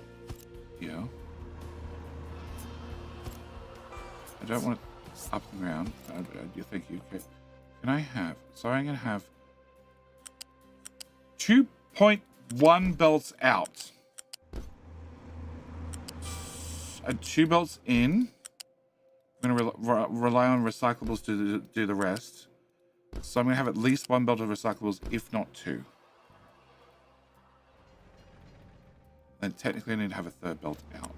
here? I don't want it up the ground. Thank you. Okay. Can I have? So I'm going to have 2.1 belts out and 2 belts in. I'm going to rely on recyclables to do the rest. So I'm going to have at least 1 belt of recyclables, if not 2. And technically I need to have a 3rd belt out.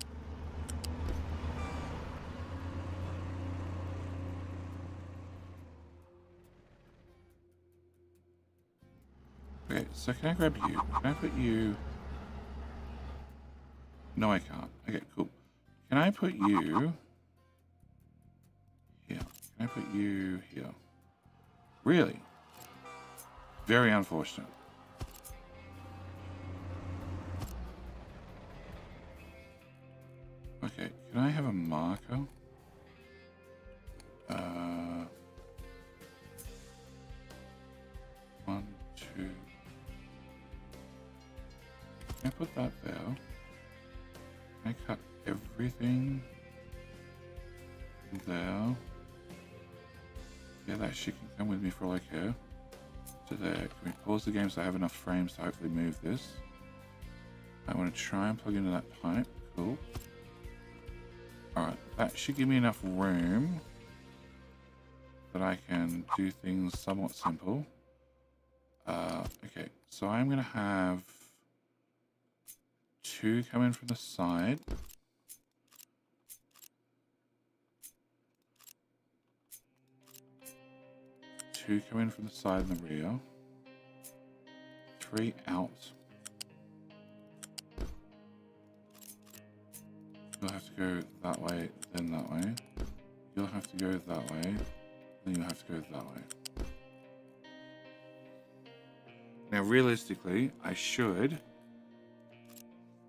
Okay, so can I grab you? Can I put you... No, I can't. Okay, cool. Can I put you... here? Can I put you here? Really? Very unfortunate. Okay, can I have a marker? 1, 2. Can I put that there? Can I cut everything there? Yeah, that shit can come with me for all I care. To there. Can we pause the game so I have enough frames to hopefully move this? I want to try and plug into that pipe. Cool. Alright, that should give me enough room that I can do things somewhat simple. Okay, so I'm going to have 2 come in from the side. Two come in from the side and the rear. 3 out. You'll have to go that way, then that way. You'll have to go that way, then you'll have to go that way. Now, realistically, I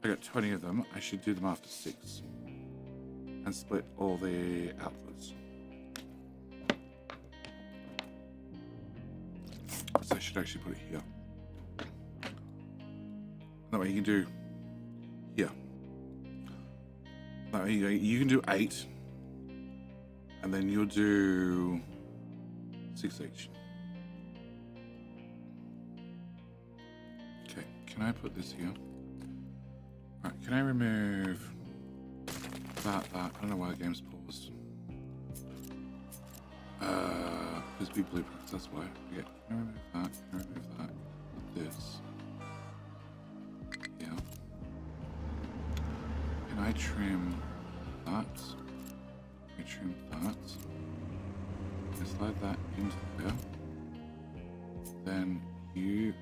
got 20 of them. I should do them after 6 and split all the outputs. So I should actually put it here. That way you can do here. That way you can do 8, and then you'll do 6 each. Okay, can I put this here? Right, can I remove that? I don't know why the game's paused. There's big blueprints, that's why. Okay, can I remove that? Can I remove that? Put this. Yeah. Can I trim that? Can I trim that? Can I slide that into there? Then you.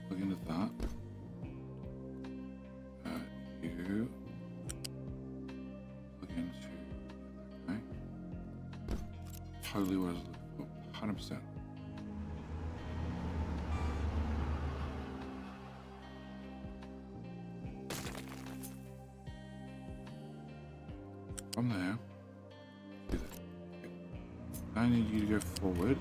Plug into that. You. Plug into that guy. totally was 100%. From there, do that. Okay. I need you to go forward.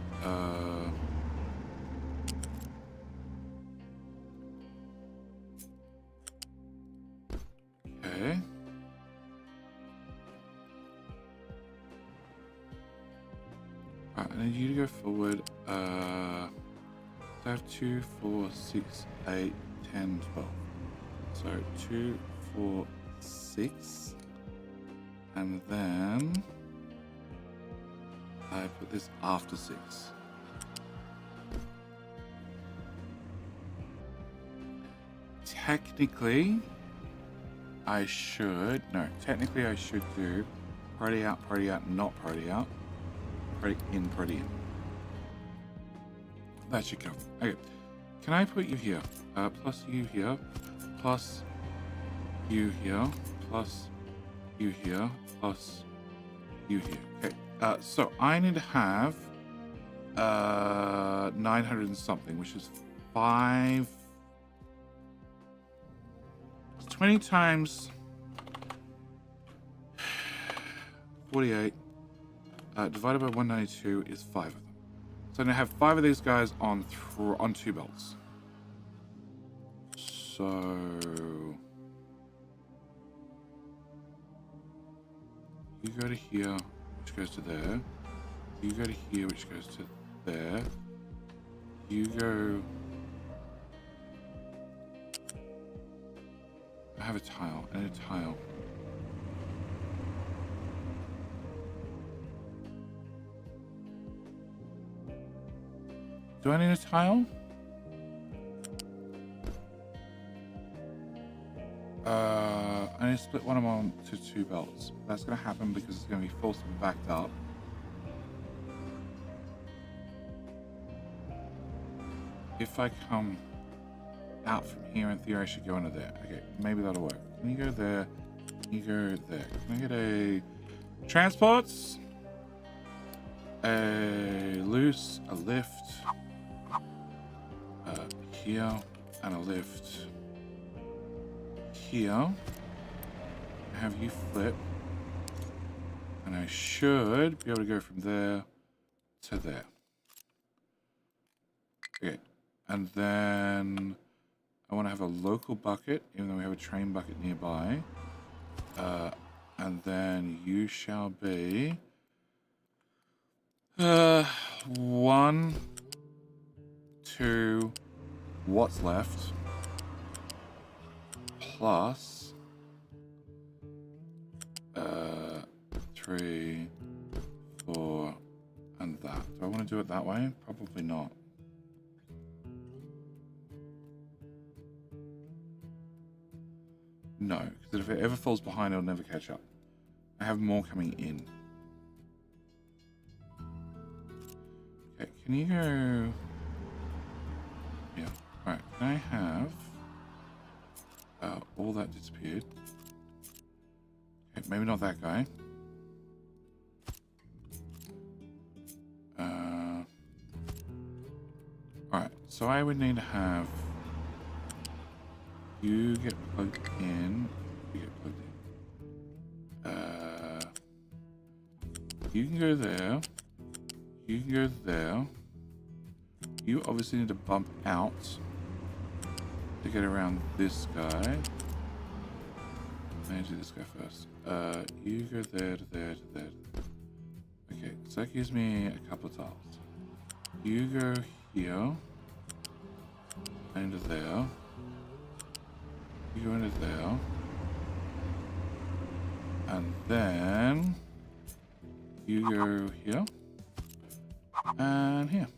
Okay. Alright, I need you to go forward. I have 2, 4, 6, 8, 10, 12. So 2, 4, 6. And then I put this after 6. Technically, I should do party out, not party out. Party in. That should come. Okay. Can I put you here? Plus you here. Plus you here. Plus you here. Plus you here. Okay. So I need to have 900 and something, which is 5. 20 times 48 divided by 192 is 5 of them. So I'm gonna have 5 of these guys on 2 belts. So you go to here, which goes to there. You go to here, which goes to there. You go. I have a tile. I need a tile. Do I need a tile? I need to split one of them on to 2 belts. That's going to happen because it's going to be forced and backed up. If I come out from here, in theory, I should go into there. Okay, maybe that'll work. Can you go there? Can you go there? Can I get a transports? A loose, a lift. Here, and a lift here. I have you flip, and I should be able to go from there to there. Okay, and then I want to have a local bucket, even though we have a train bucket nearby. And then you shall be 1, 2. What's left plus 3, 4, and that. Do I want to do it that way? Probably not. No, because if it ever falls behind, it'll never catch up. I have more coming in. Okay, can you go? Yeah. Alright, can I have all that disappeared? Okay, maybe not that guy. Alright, so I would need to have you get plugged in. You get plugged in. You can go there. You can go there. You obviously need to bump out to get around this guy. Let me do this guy first. You go there to there to there. Okay, so that gives me a couple of tiles. You go here. Into there. You go into there. And then you go here. And here.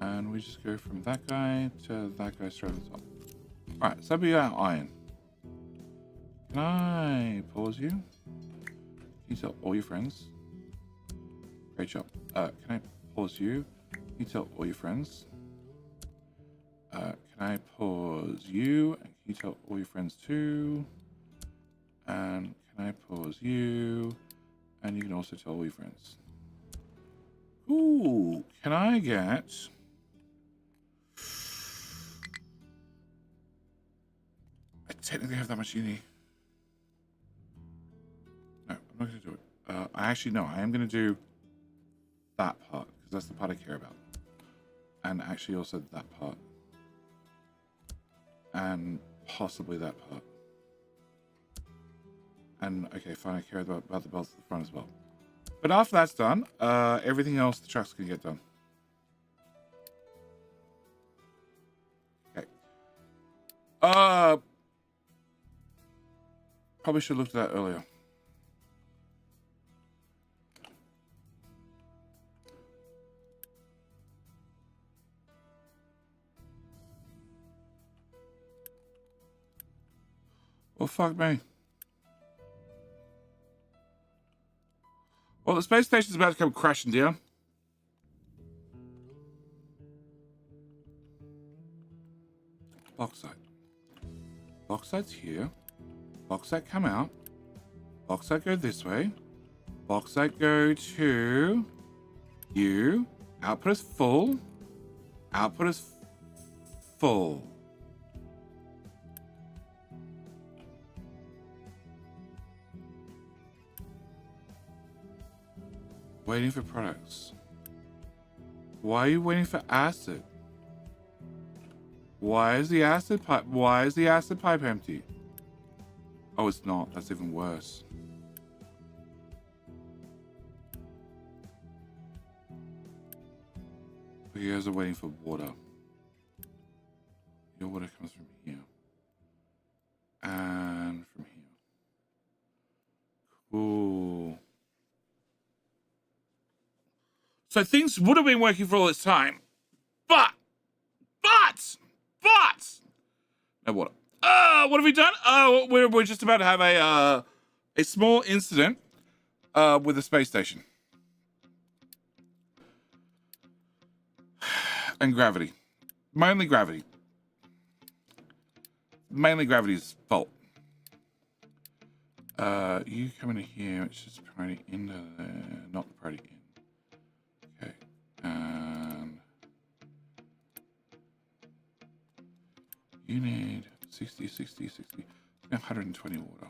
And we just go from that guy to that guy straight at the top. Alright, so that'll be our iron. Can I pause you? Can you tell all your friends? Great job. Can I pause you? Can you tell all your friends? Can I pause you? And can you tell all your friends too? And can I pause you? And you can also tell all your friends. Ooh, can I get... I technically have that much uni. No, I'm not going to do it. I actually, no, I am going to do that part, because that's the part I care about. And actually also that part. And possibly that part. And, okay, fine, I care about the belts at the front as well. But after that's done, everything else the trucks can get done. Okay. Probably should have looked at that earlier. Well, fuck me. Well, the space station's about to come crashing down. Bauxite. Bauxite's here. Bauxite come out. Bauxite go this way. Bauxite go to you. Output is full. Output is full. Waiting for products. Why are you waiting for acid? Why is the acid pipe? Why is the acid pipe empty? Oh, it's not. That's even worse. You guys are waiting for water. Your water comes from here. And from here. Cool. So things would have been working for all this time, but, no water. What have we done? Oh, we're just about to have a small incident with the space station and gravity. Mainly gravity. Mainly gravity's fault. You come into here. It's just priority into there, not the priority in. Okay, and you need 60, 60, 60, 120 water.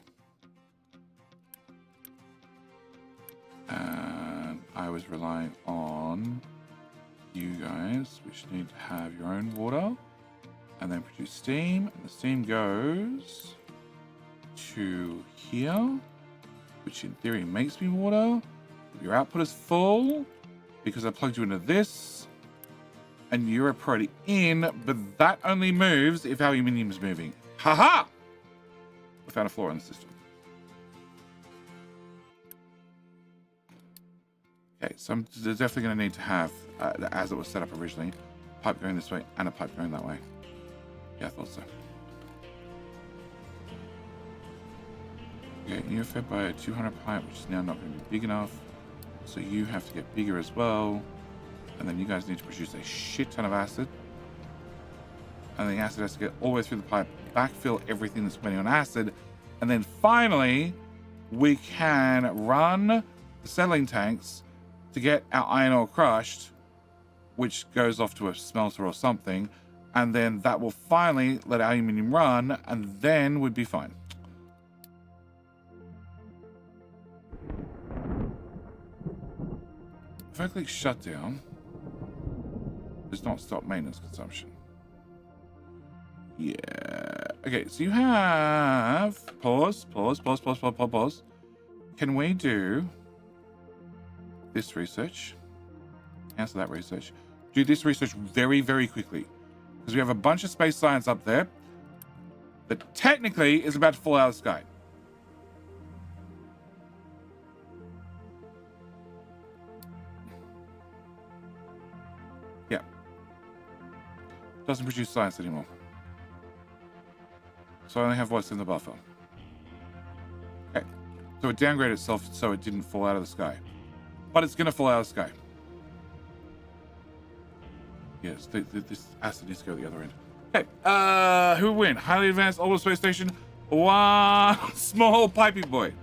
And I was relying on you guys, which need to have your own water, and then produce steam, and the steam goes to here, which in theory makes me water. Your output is full, because I plugged you into this, and you're a priority in, but that only moves if aluminium is moving. Haha! I found a flaw in the system. Okay, so I'm definitely going to need to have, as it was set up originally, a pipe going this way and a pipe going that way. Yeah, I thought so. Okay, you're fed by a 200 pipe, which is now not going to be big enough. So you have to get bigger as well. And then you guys need to produce a shit ton of acid. And the acid has to get all the way through the pipe, backfill everything that's waiting on acid. And then finally, we can run the settling tanks to get our iron ore crushed, which goes off to a smelter or something. And then that will finally let aluminium run, and then we'd be fine. If I click shutdown, does not stop maintenance consumption. Yeah. Okay, so you have pause. Can we do this research? Cancel that research. Do this research very, very quickly. Because we have a bunch of space science up there that technically is about to fall out of the sky. Yeah. Doesn't produce science anymore. So I only have what's in the buffer. Okay. So it downgraded itself so it didn't fall out of the sky. But it's going to fall out of the sky. Yes, this acid needs to go to the other end. Okay, who win? Highly advanced orbital space station. One small pipey boy.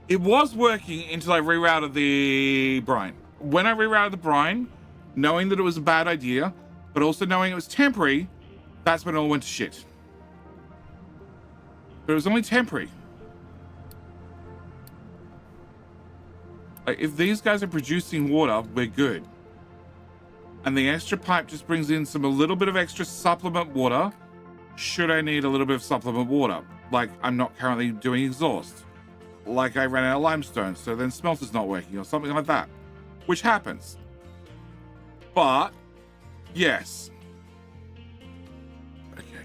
It was working until I rerouted the brine. When I rerouted the brine, knowing that it was a bad idea, but also knowing it was temporary, that's when it all went to shit. But it was only temporary. Like, if these guys are producing water, we're good. And the extra pipe just brings in a little bit of extra supplement water, should I need a little bit of supplement water. Like, I'm not currently doing exhaust. Like, I ran out of limestone, so then smelter's not working, or something like that. Which happens. But, yes. Okay.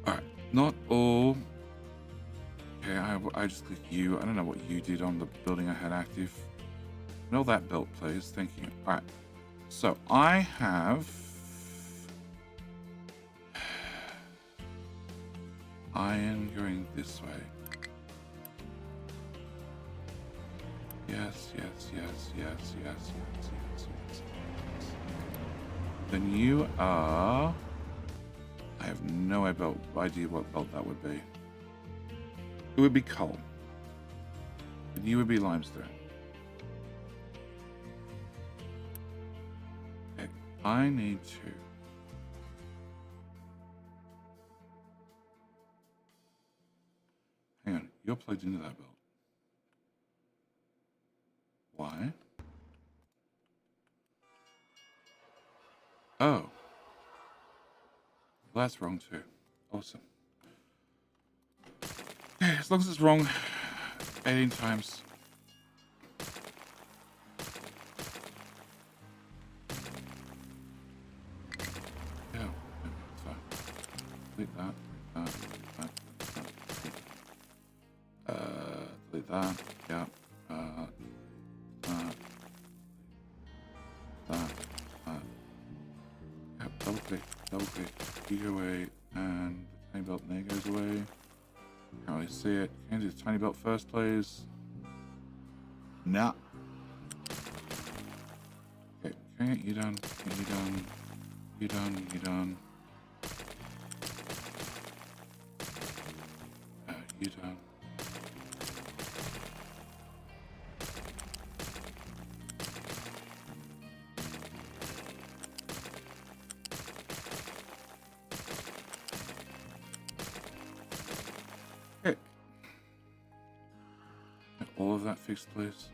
Alright, not all. Okay, I just clicked you. I don't know what you did on the building I had active. Know that built, please. Thank you. Alright. So, I have... iron going this way. Yes, yes, yes, yes, yes, yes, yes, yes. Then you are... I have no idea what belt that would be. It would be coal. And you would be limestone. Okay, I need to... Hang on, you're plugged into that belt. Why? Oh. Well, that's wrong too. Awesome. Okay, as long as it's wrong 18 times. Yeah, it's fine. Delete that. Delete that. Yeah. Double click, you go away, and the tiny belt there goes away. Can't really see it. Can you do the tiny belt first, please? Nah. Okay, can I get you done? Get you done. You done, you done. You done. Okay. Get all of that fixed, please.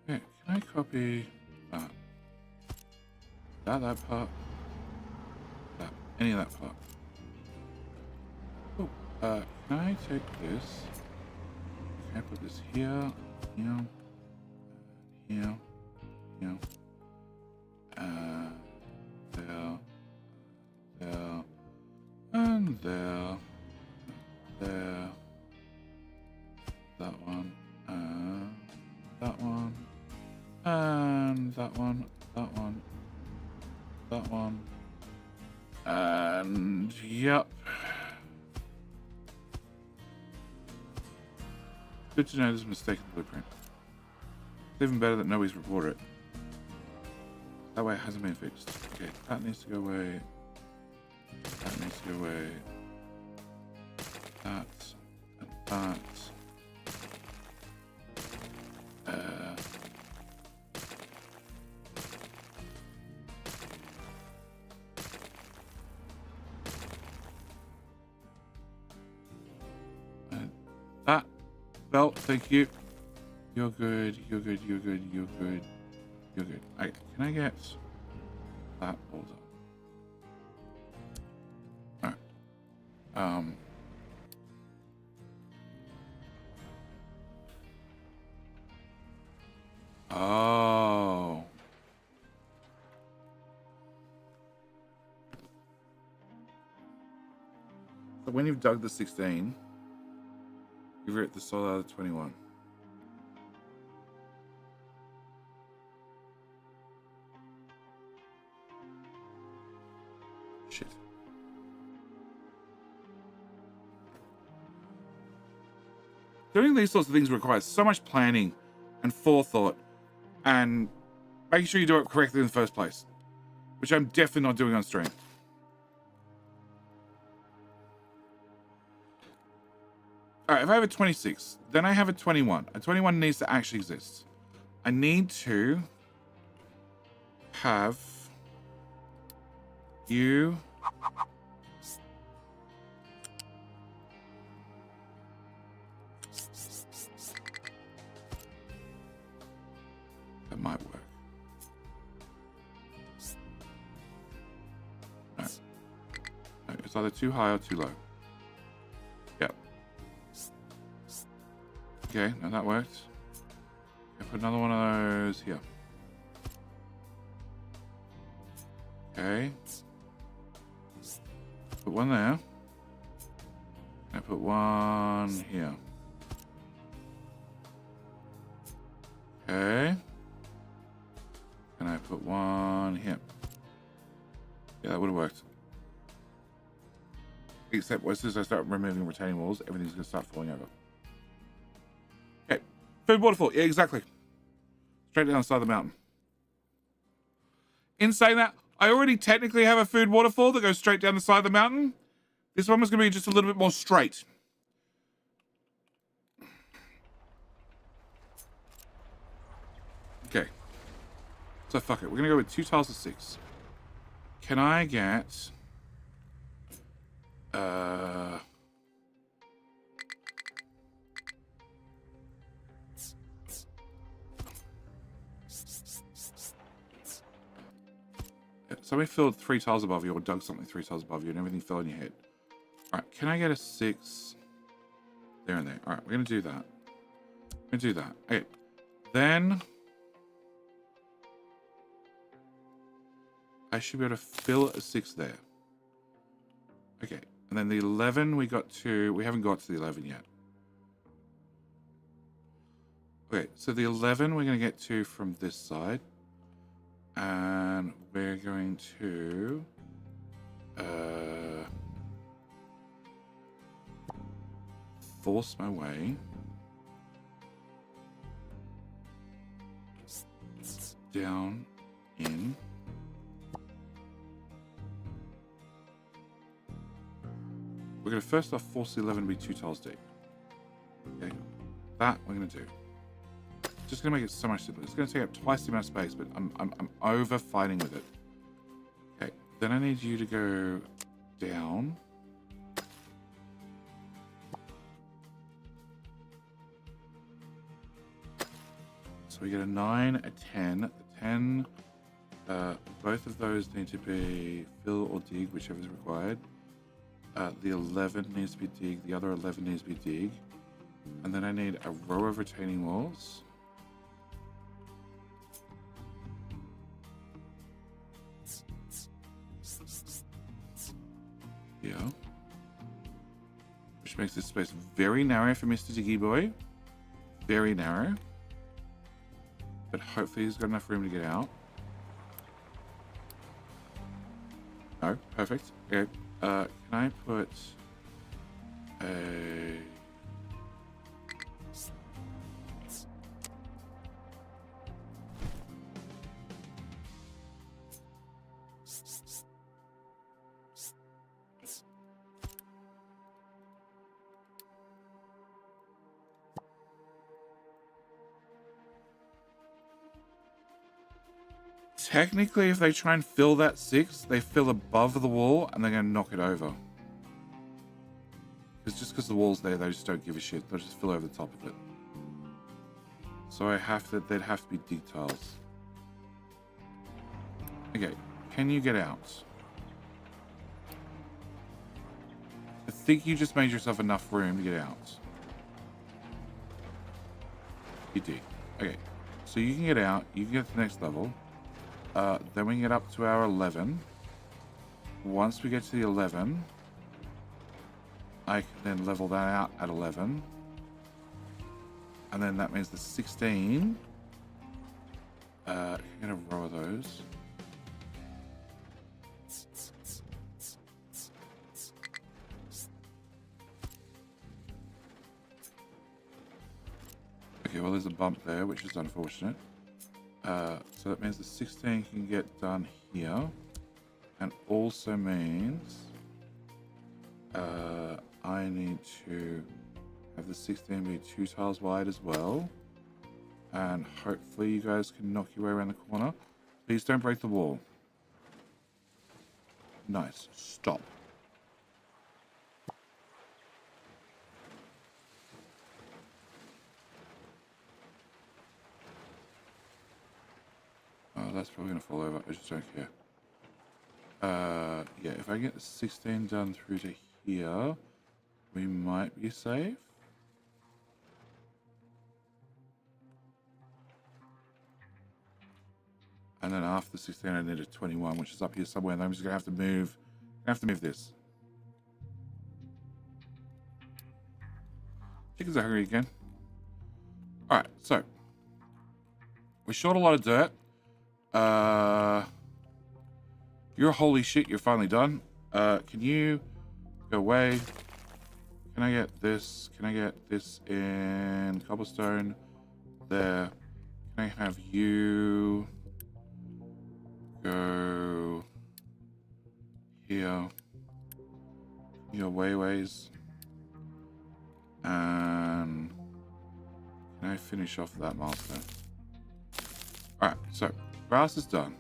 Okay, can I copy that? That part? That, any of that part? Oh, can I take this? Can I put this here, here, here, here, there, there, and there, there, that one, and that one, and that one, that one, that one, and yep. Good to know there's a mistake in the blueprint. It's even better that nobody's reported it. That way it hasn't been fixed. Okay, that needs to go away. That needs to go away. That and that. And that belt, thank you. You're good, you're good, you're good, you're good, you're good. Alright, can I get that all done? Alright. Oh. So when you've dug the 16, you've ripped the soil out of 21. Shit. Doing these sorts of things requires so much planning and forethought and making sure you do it correctly in the first place. which I'm definitely not doing on stream. All right, if I have a 26, then I have a 21. A 21 needs to actually exist. I need to have you... That might work. No. No, it's either too high or too low. Yep. Okay, now that worked. I put another one of those here. Okay. Put one there. I put one here. Okay. And I put one here. Yeah, that would have worked. Except as soon as I start removing retaining walls, everything's going to start falling over. Okay. Food waterfall. Yeah, exactly. Straight down the side of the mountain. In saying that, I already technically have a food waterfall that goes straight down the side of the mountain. This one was going to be just a little bit more straight. Okay. So fuck it. We're going to go with 2 tiles of 6. Can I get... Somebody filled 3 tiles above you or dug something 3 tiles above you and everything fell on your head. All right, can I get a 6 there and there? All right, we're going to do that. We're going to do that. Okay, then I should be able to fill a 6 there. Okay, and then the 11 we got to... We haven't got to the 11 yet. Okay, so the 11 we're going to get to from this side. And we're going to force my way down in. We're going to first off force the 11 to be 2 tiles deep. Okay, that we're going to do. Just gonna make it so much simpler. It's gonna take up twice the amount of space, but I'm over fighting with it. Okay, then I need you to go down. So we get a 9, a 10. The 10, both of those need to be fill or dig, whichever is required. The 11 needs to be dig. The other 11 needs to be dig. And then I need a row of retaining walls. Here. Which makes this space very narrow for Mr. Diggy Boy. Very narrow. But hopefully he's got enough room to get out. No, perfect. Okay. Can I put a... Technically, if they try and fill that 6, they fill above the wall and they're going to knock it over. It's just because the wall's there, they just don't give a shit. They'll just fill over the top of it. So I have to, they'd have to be dig tiles. Okay, can you get out? I think you just made yourself enough room to get out. You did. Okay, so you can get out, you can get to the next level. Then we can get up to our 11. Once we get to the 11, I can then level that out at 11. And then that means the 16. I'm going to row those. Okay, well, there's a bump there, which is unfortunate. So that means the 16 can get done here. And also means I need to have the 16 be 2 tiles wide as well. And hopefully you guys can knock your way around the corner. Please don't break the wall. Nice. Stop. Oh, that's probably going to fall over. I just don't care. Yeah, if I get the 16 done through to here, we might be safe. And then after 16, I need a 21, which is up here somewhere. And I'm just going to have to move. This. Chickens are hungry again. All right, so we're short a lot of dirt. You're holy shit. You're finally done. Can you go away? Can I get this? Can I get this in cobblestone? There. Can I have you go here? Your wayways. And can I finish off that milestone? Alright, so grass is done.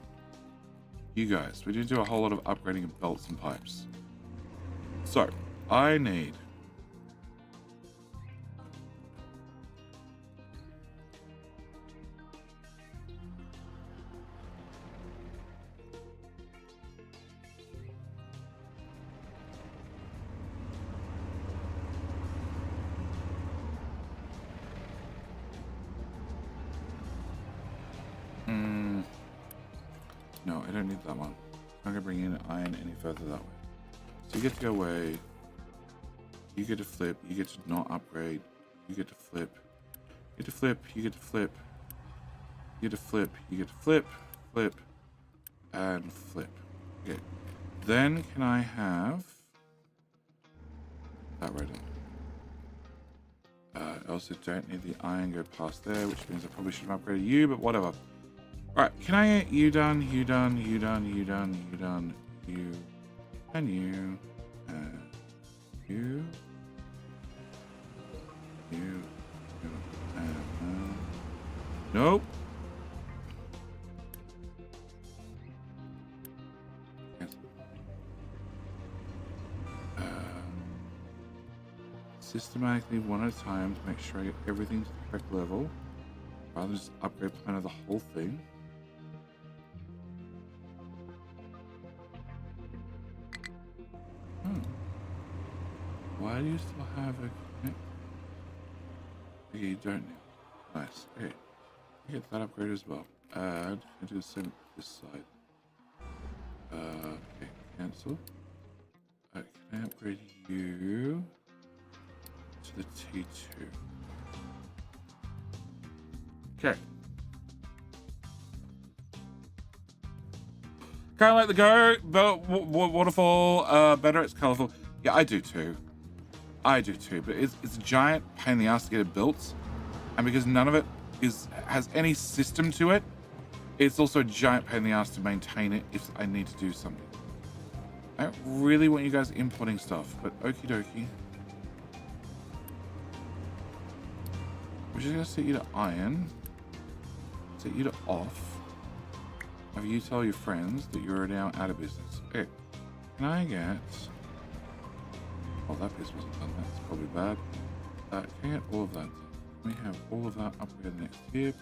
You guys, we did do a whole lot of upgrading of belts and pipes. So, I need no, I don't need that one. I'm not going to bring in iron any further that way. So you get to go away. You get to flip. You get to not upgrade. You get to flip. You get to flip. You get to flip. You get to flip. You get to flip. Flip. And flip. Okay. Then can I have that right on? I also don't need the iron go past there, which means I probably should have upgraded you, but whatever. Alright, can I get you done, you done, you done, you done, you done, you, and you, and you, you, and nope. Yes. Systematically, one at a time, to make sure I get everything to the correct level, rather than just upgrade plan of the whole thing. Why do you still have a connect? Okay, you don't now. Nice. Okay. Get that upgrade as well. Add. I do the same this side. Okay, cancel. Can I upgrade you to the T2? Okay. Kind of like the waterfall better. It's colorful. Yeah, I do too. But it's a giant pain in the ass to get it built, and because none of it has any system to it, it's also a giant pain in the ass to maintain it if I need to do something. I don't really want you guys importing stuff, but okie dokie. We're just gonna set you to iron, set you to off, have you tell your friends that you're now out of business. Okay, can I get... Oh, that piece wasn't done. That's probably bad. Can I get all of that? We have all of that upgraded next here.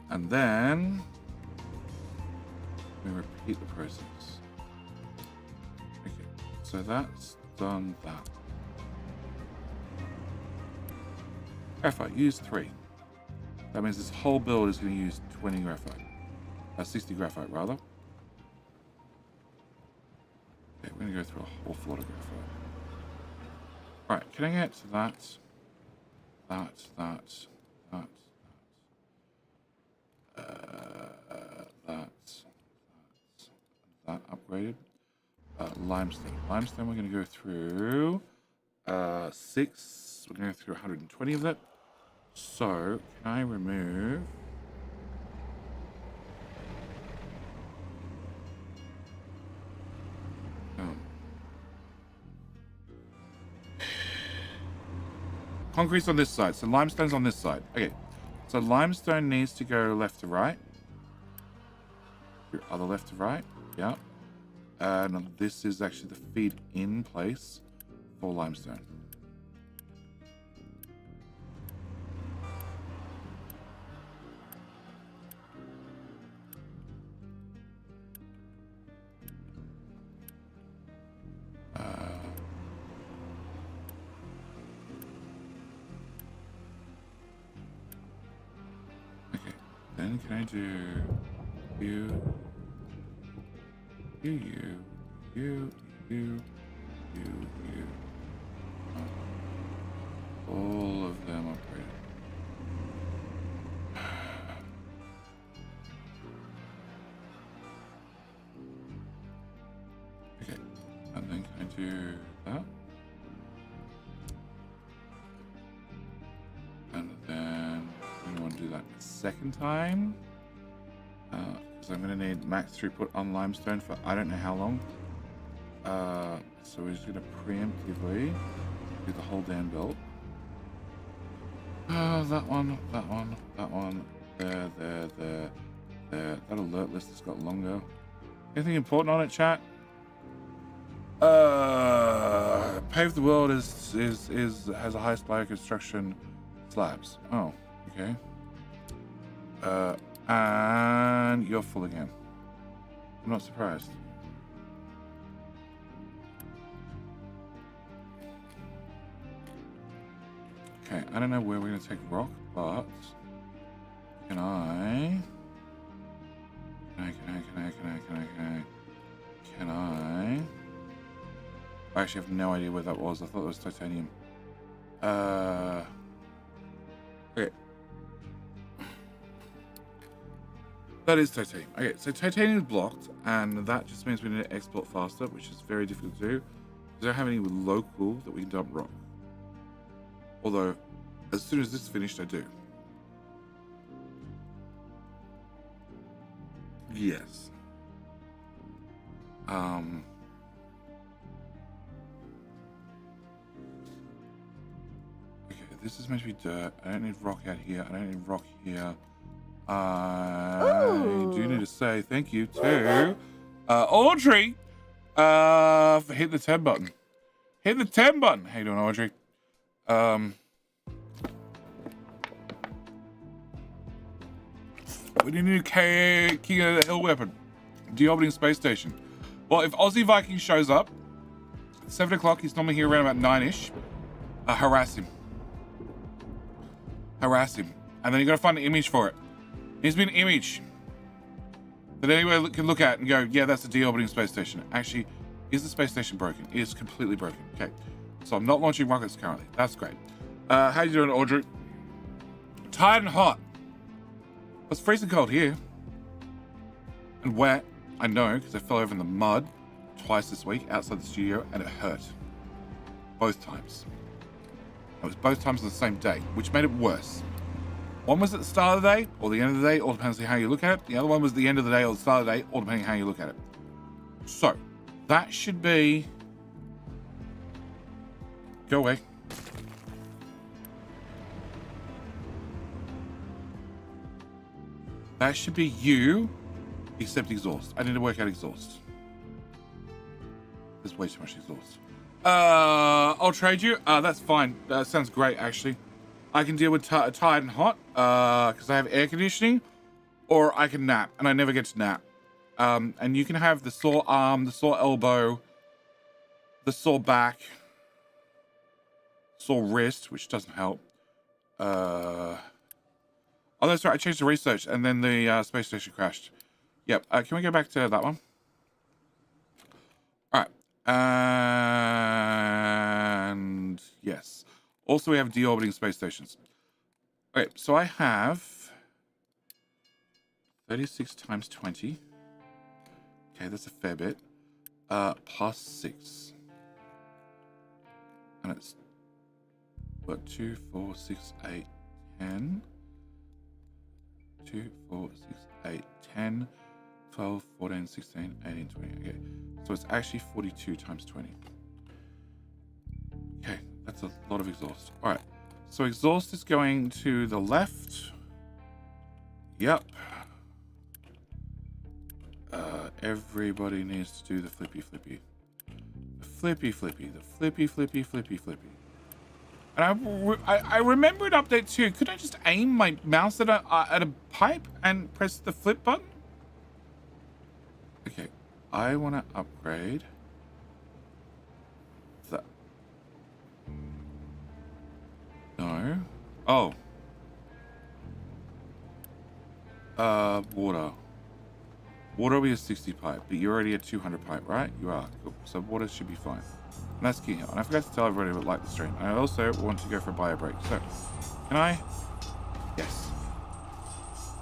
And then we repeat the process. Okay, so that's done that. Graphite, use 3. That means this whole build is going to use 20 graphite. 60 graphite, rather. Okay, we're going to go through a whole flood of graphite. Alright, can I get to that? That upgraded. Limestone. Limestone, we're going to go through 6. We're going to go through 120 of that. So, can I remove concrete's on this side. So limestone's on this side. Okay. So limestone needs to go left to right. Your other left to right. Yeah. And this is actually the feed in place for limestone. Okay. Then can I do you? You. All of them operated. Okay, and then can I do that? And then I'm going to do that a second time. Because I'm going to need max throughput on limestone for I don't know how long. So we're just going to preemptively do the whole damn belt. That one. There. That alert list has got longer. Anything important on it, chat? Pave the world has a high supply of construction slabs. Oh, okay. And you're full again. I'm not surprised. Okay, I don't know where we're going to take rock, but can I actually have no idea where that was. I thought it was titanium. Okay. That is titanium. Okay, so titanium is blocked, and that just means we need to export faster, which is very difficult to do. We don't have any local that we can dump rock. Although, as soon as this is finished, I do. Yes. Okay, this is meant to be dirt. I don't need rock out here. I don't need rock here. I do need to say thank you to Audrey for hitting the 10 button. Hit the 10 button. How you doing, Audrey? We need a new King of the Hill weapon. Deorbiting space station. Well, if Aussie Viking shows up at 7 o'clock, he's normally here around about 9-ish. Harass him. And then you got to find an image for it. Needs to be an image that anyone can look at and go, yeah, that's a deorbiting space station. Actually, is the space station broken? It is completely broken. Okay. So I'm not launching rockets currently. That's great. How you doing, Audrey? Tired and hot. It's freezing cold here. And wet. I know, because I fell over in the mud twice this week outside the studio, and it hurt. Both times. It was both times on the same day, which made it worse. One was at the start of the day, or the end of the day, all depends on how you look at it. The other one was the end of the day or the start of the day, all depending on how you look at it. So, that should be... Go away. That should be you, except exhaust. I need to work out exhaust. There's way too much exhaust. I'll trade you. That's fine. That sounds great, actually. I can deal with tired and hot, because I have air conditioning, or I can nap, and I never get to nap. And you can have the sore arm, the sore elbow, the sore back, sore wrist, which doesn't help. Oh, that's right. I changed the research, and then the space station crashed. Yep. Can we go back to that one? All right. And yes. Also, we have deorbiting space stations. Okay, so I have 36 times 20. Okay, that's a fair bit. Plus 6. And it's what, 2, 4, 6, 8, 10. 2, 4, 6, 8, 10, 12, 14, 16, 18, 20. Okay, so it's actually 42 times 20. Okay, that's a lot of exhaust. All right, So exhaust is going to the left. Yep. Everybody needs to do the flippy flippy. The flippy flippy. The flippy flippy flippy flippy. And I remember an update too. Could I just aim my mouse at a pipe and press the flip button? Okay. I want to upgrade the... No. Oh. Water. Water will be a 60 pipe, but you're already a 200 pipe, right? You are. Cool. So water should be fine. And that's key. And I forgot to tell everybody about like the stream. And I also want to go for a bio break. So, can I? Yes.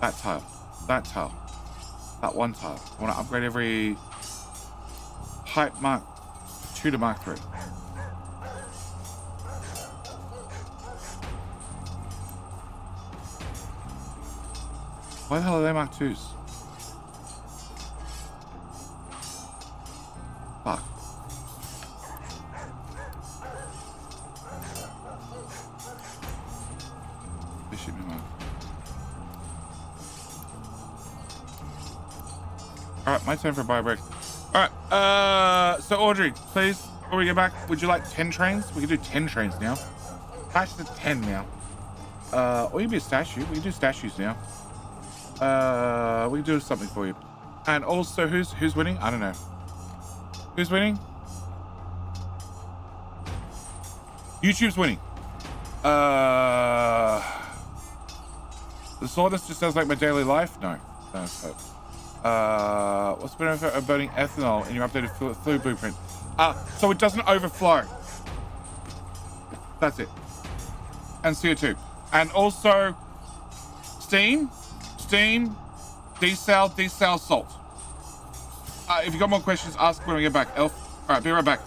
That tile. That tile. That one tile. I want to upgrade every pipe Mark 2 to Mark 3. Why the hell are they Mark 2s? Fuck. They should be Mark. Alright, my turn for a bio break. Alright, so Audrey, please, before we get back, would you like 10 trains? We can do 10 trains now. Bash to 10 now. Or you can be a statue. We can do statues now. We can do something for you. And also, who's winning? I don't know. Who's winning? YouTube's winning. The soreness just sounds like my daily life? No. No, it's not. What's the benefit of burning ethanol in your updated fluid blueprint? So it doesn't overflow. That's it. And CO2. And also, steam, desal, salt. If you got more questions, ask when we get back, Elf. All right, be right back.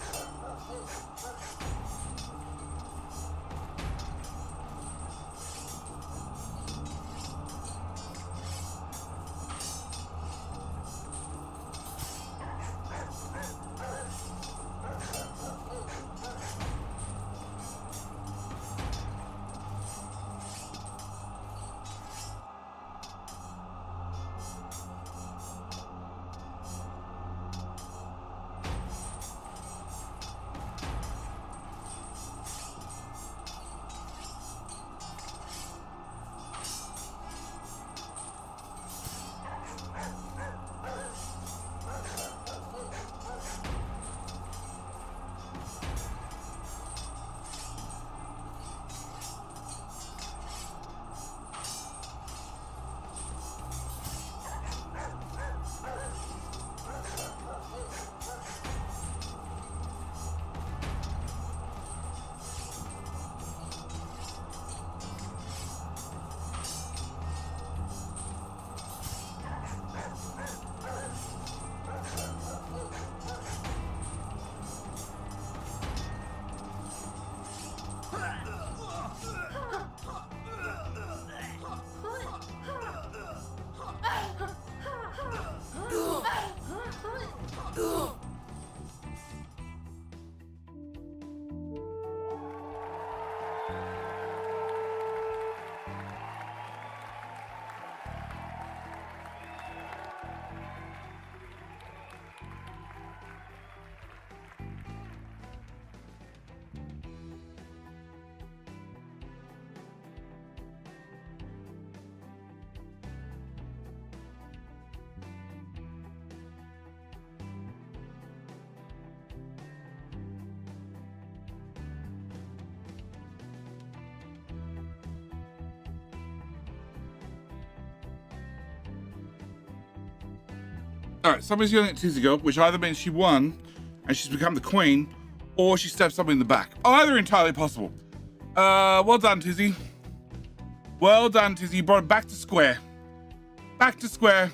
All right, somebody's yelling at Tizzy Girl, which either means she won and she's become the queen, or she stabbed somebody in the back. Either entirely possible. Well done, Tizzy. Well done, Tizzy. You brought it back to square. Back to square.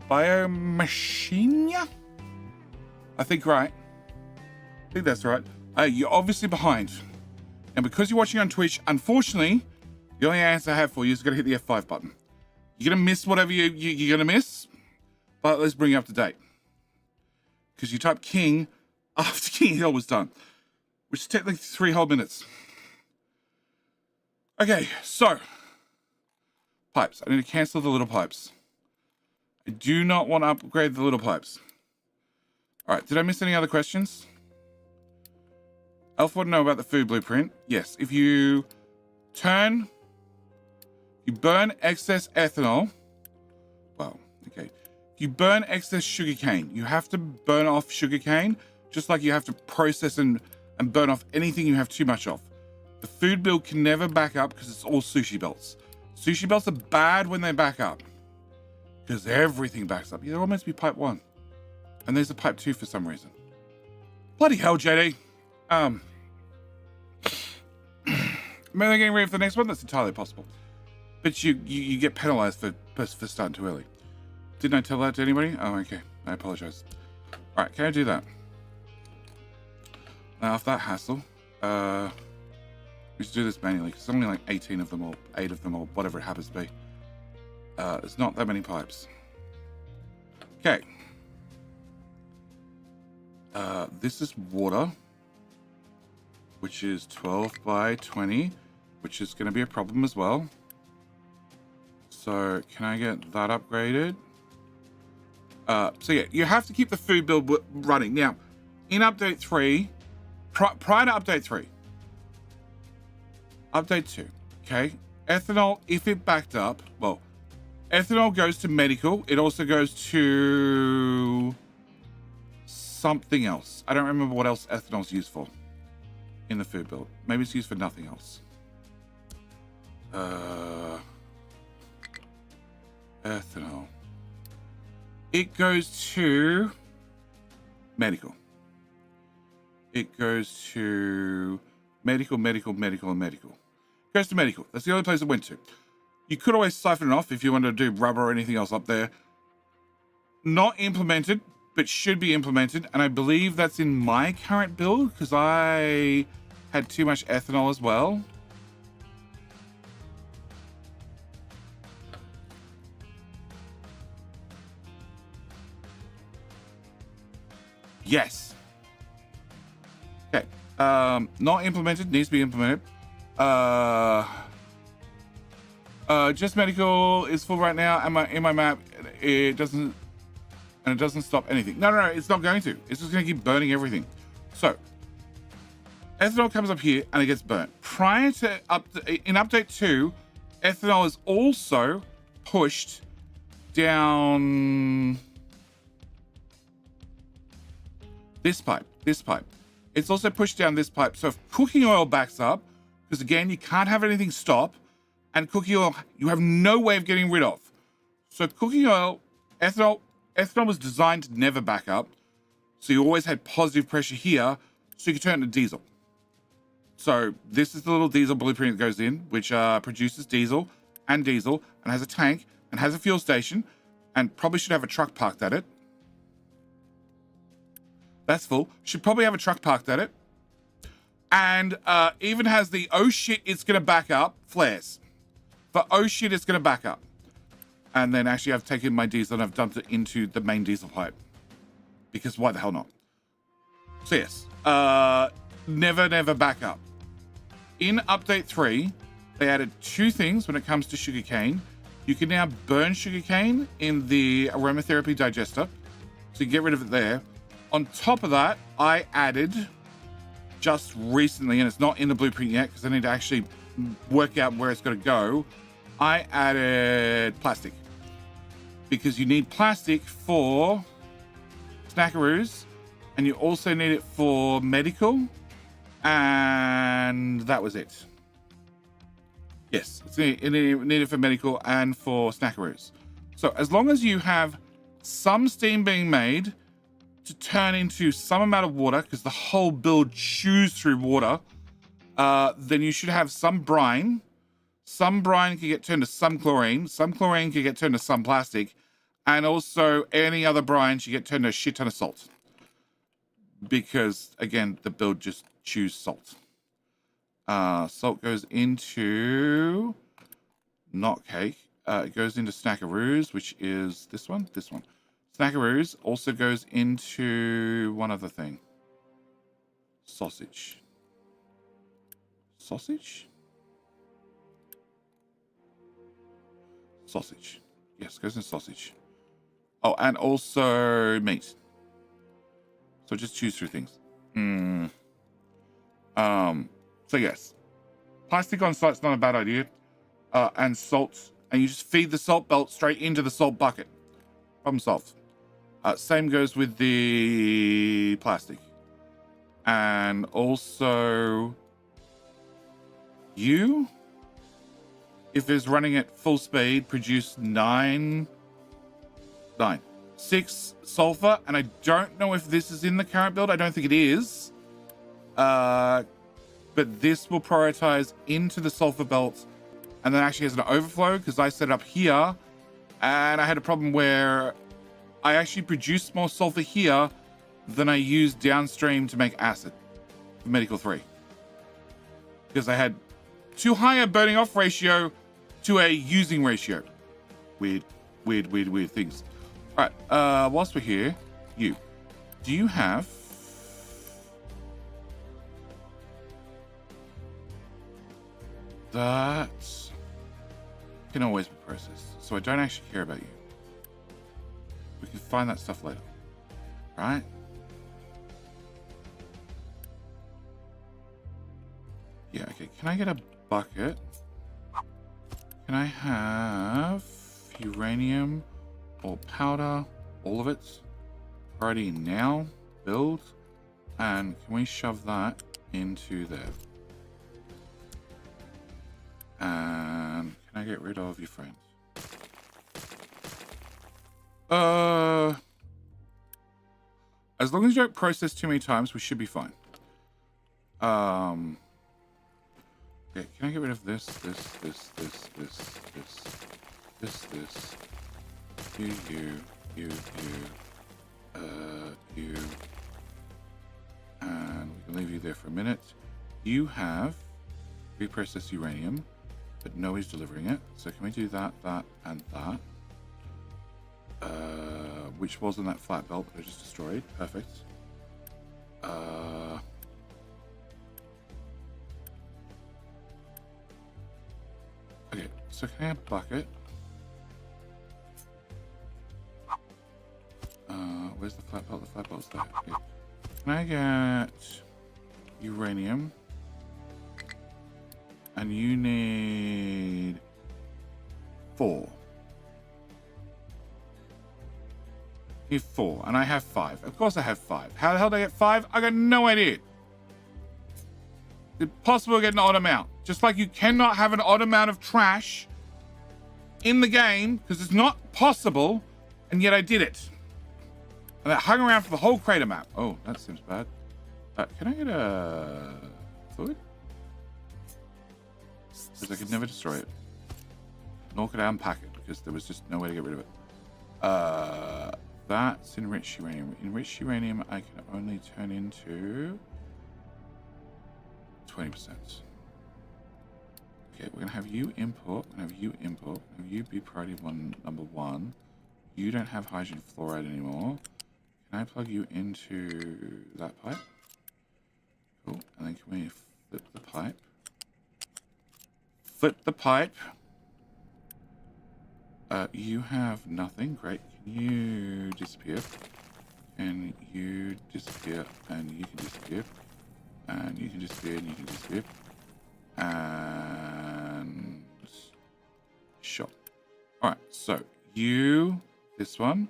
Biomachina? I think right. I think that's right. You're obviously behind. And because you're watching on Twitch, unfortunately, the only answer I have for you is going to hit the F5 button. You're going to miss whatever you're going to miss, but let's bring you up to date. Because you type king after King Hill was done, which is technically 3 whole minutes. Okay, so pipes. I need to cancel the little pipes. I do not want to upgrade the little pipes. All right, did I miss any other questions? Elf want to know about the food blueprint. Yes, if you burn excess ethanol. Well, okay. If you burn excess sugarcane, you have to burn off sugarcane, just like you have to process and burn off anything you have too much of. The food build can never back up because it's all sushi belts. Sushi belts are bad when they back up because everything backs up. Yeah, they're all meant to be pipe 1. And there's a pipe 2 for some reason. Bloody hell, JD. Maybe they're getting ready for the next one. That's entirely possible. But you get penalized for starting too early. Didn't I tell that to anybody? Oh, okay. I apologize. All right, can I do that? Now, after that hassle, we should do this manually because there's only like 18 of them or 8 of them or whatever it happens to be. There's not that many pipes. Okay. This is water, which is 12 by 20, which is going to be a problem as well. So can I get that upgraded? So yeah, you have to keep the food build running. Now, in update 3, prior to update 3, update 2, okay? Ethanol, if it backed up, well, ethanol goes to medical. It also goes to something else. I don't remember what else ethanol's used for in the food build. Maybe it's used for nothing else. Ethanol. It goes to medical. It goes to medical, and medical. It goes to medical. That's the only place it went to. You could always siphon it off if you wanted to do rubber or anything else up there. Not implemented, but should be implemented. And I believe that's in my current build because I had too much ethanol as well. Yes. Okay. Not implemented, needs to be implemented. Just medical is full right now. In my map, it doesn't stop anything. No, it's not going to. It's just going to keep burning everything. So, ethanol comes up here and it gets burnt. Prior to in update 2, ethanol is also pushed down this pipe. It's also pushed down this pipe. So if cooking oil backs up, because again, you can't have anything stop, and cooking oil, you have no way of getting rid of. So cooking oil, ethanol was designed to never back up. So you always had positive pressure here, so you could turn it to diesel. So this is the little diesel blueprint that goes in, which produces diesel, and has a tank, and has a fuel station, and probably should have a truck parked at it. That's full. Should probably have a truck parked at it. And even has the, oh shit, it's going to back up, flares. For oh shit, it's going to back up. And then actually I've taken my diesel and I've dumped it into the main diesel pipe. Because why the hell not? So yes, never back up. In update 3, they added 2 things when it comes to sugarcane. You can now burn sugarcane in the aromatherapy digester. So you get rid of it there. On top of that, I added just recently, and it's not in the blueprint yet because I need to actually work out where it's going to go. I added plastic because you need plastic for snackaroos and you also need it for medical, and that was it. Yes, it's needed for medical and for snackaroos. So as long as you have some steam being made to turn into some amount of water, because the whole build chews through water, then you should have some brine. Some brine can get turned to some chlorine can get turned to some plastic, and also any other brine should get turned to a shit ton of salt. Because, again, the build just chews salt. Salt goes into not cake. It goes into snackaroos, which is this one. Snackaroos also goes into one other thing. Sausage. Sausage? Sausage. Yes, goes in sausage. Oh, and also meat. So just choose through things. So yes. Plastic on site's not a bad idea. And salt. And you just feed the salt belt straight into the salt bucket. Problem solved. Same goes with the plastic. And also, you, if it's running at full speed, produce 6 sulfur. And I don't know if this is in the current build. I don't think it is. But this will prioritize into the sulfur belt. And then actually has an overflow because I set it up here. And I had a problem where I actually produced more sulfur here than I used downstream to make acid for Medical 3. Because I had too high a burning off ratio to a using ratio. Weird things. All right, whilst we're here, do you have that can always be processed, so I don't actually care about you. We can find that stuff later, right? Yeah, okay. Can I get a bucket? Can I have uranium or powder? All of it? Already now? Build? And can we shove that into there? And can I get rid of your friends? As long as you don't process too many times, we should be fine. Okay, can I get rid of this, you, and we can leave you there for a minute. You have reprocessed uranium, but nobody's delivering it. So can we do that, and that? Which was in that flat belt that I just destroyed. Perfect. Okay, so can I have a bucket? Where's the flat belt? The flat belt's there. Okay. Can I get uranium? And you need 4. You need 4, and I have 5. Of course I have 5. How the hell did I get 5? I got no idea. It's possible to get an odd amount. Just like you cannot have an odd amount of trash in the game, because it's not possible, and yet I did it. And that hung around for the whole crater map. Oh, that seems bad. Can I get a fluid? Because I could never destroy it. Nor could I unpack it, because there was just no way to get rid of it. That's enriched uranium. Enriched uranium I can only turn into 20%. Okay, we're gonna have you import. We're gonna have you import. We're gonna have you be priority number 1. You don't have hydrogen fluoride anymore. Can I plug you into that pipe? Cool. And then can we flip the pipe? Flip the pipe. You have nothing. Great. Can you disappear? And you disappear. And you can disappear. And you can disappear. And you can disappear. And shot. Alright, so you, this one,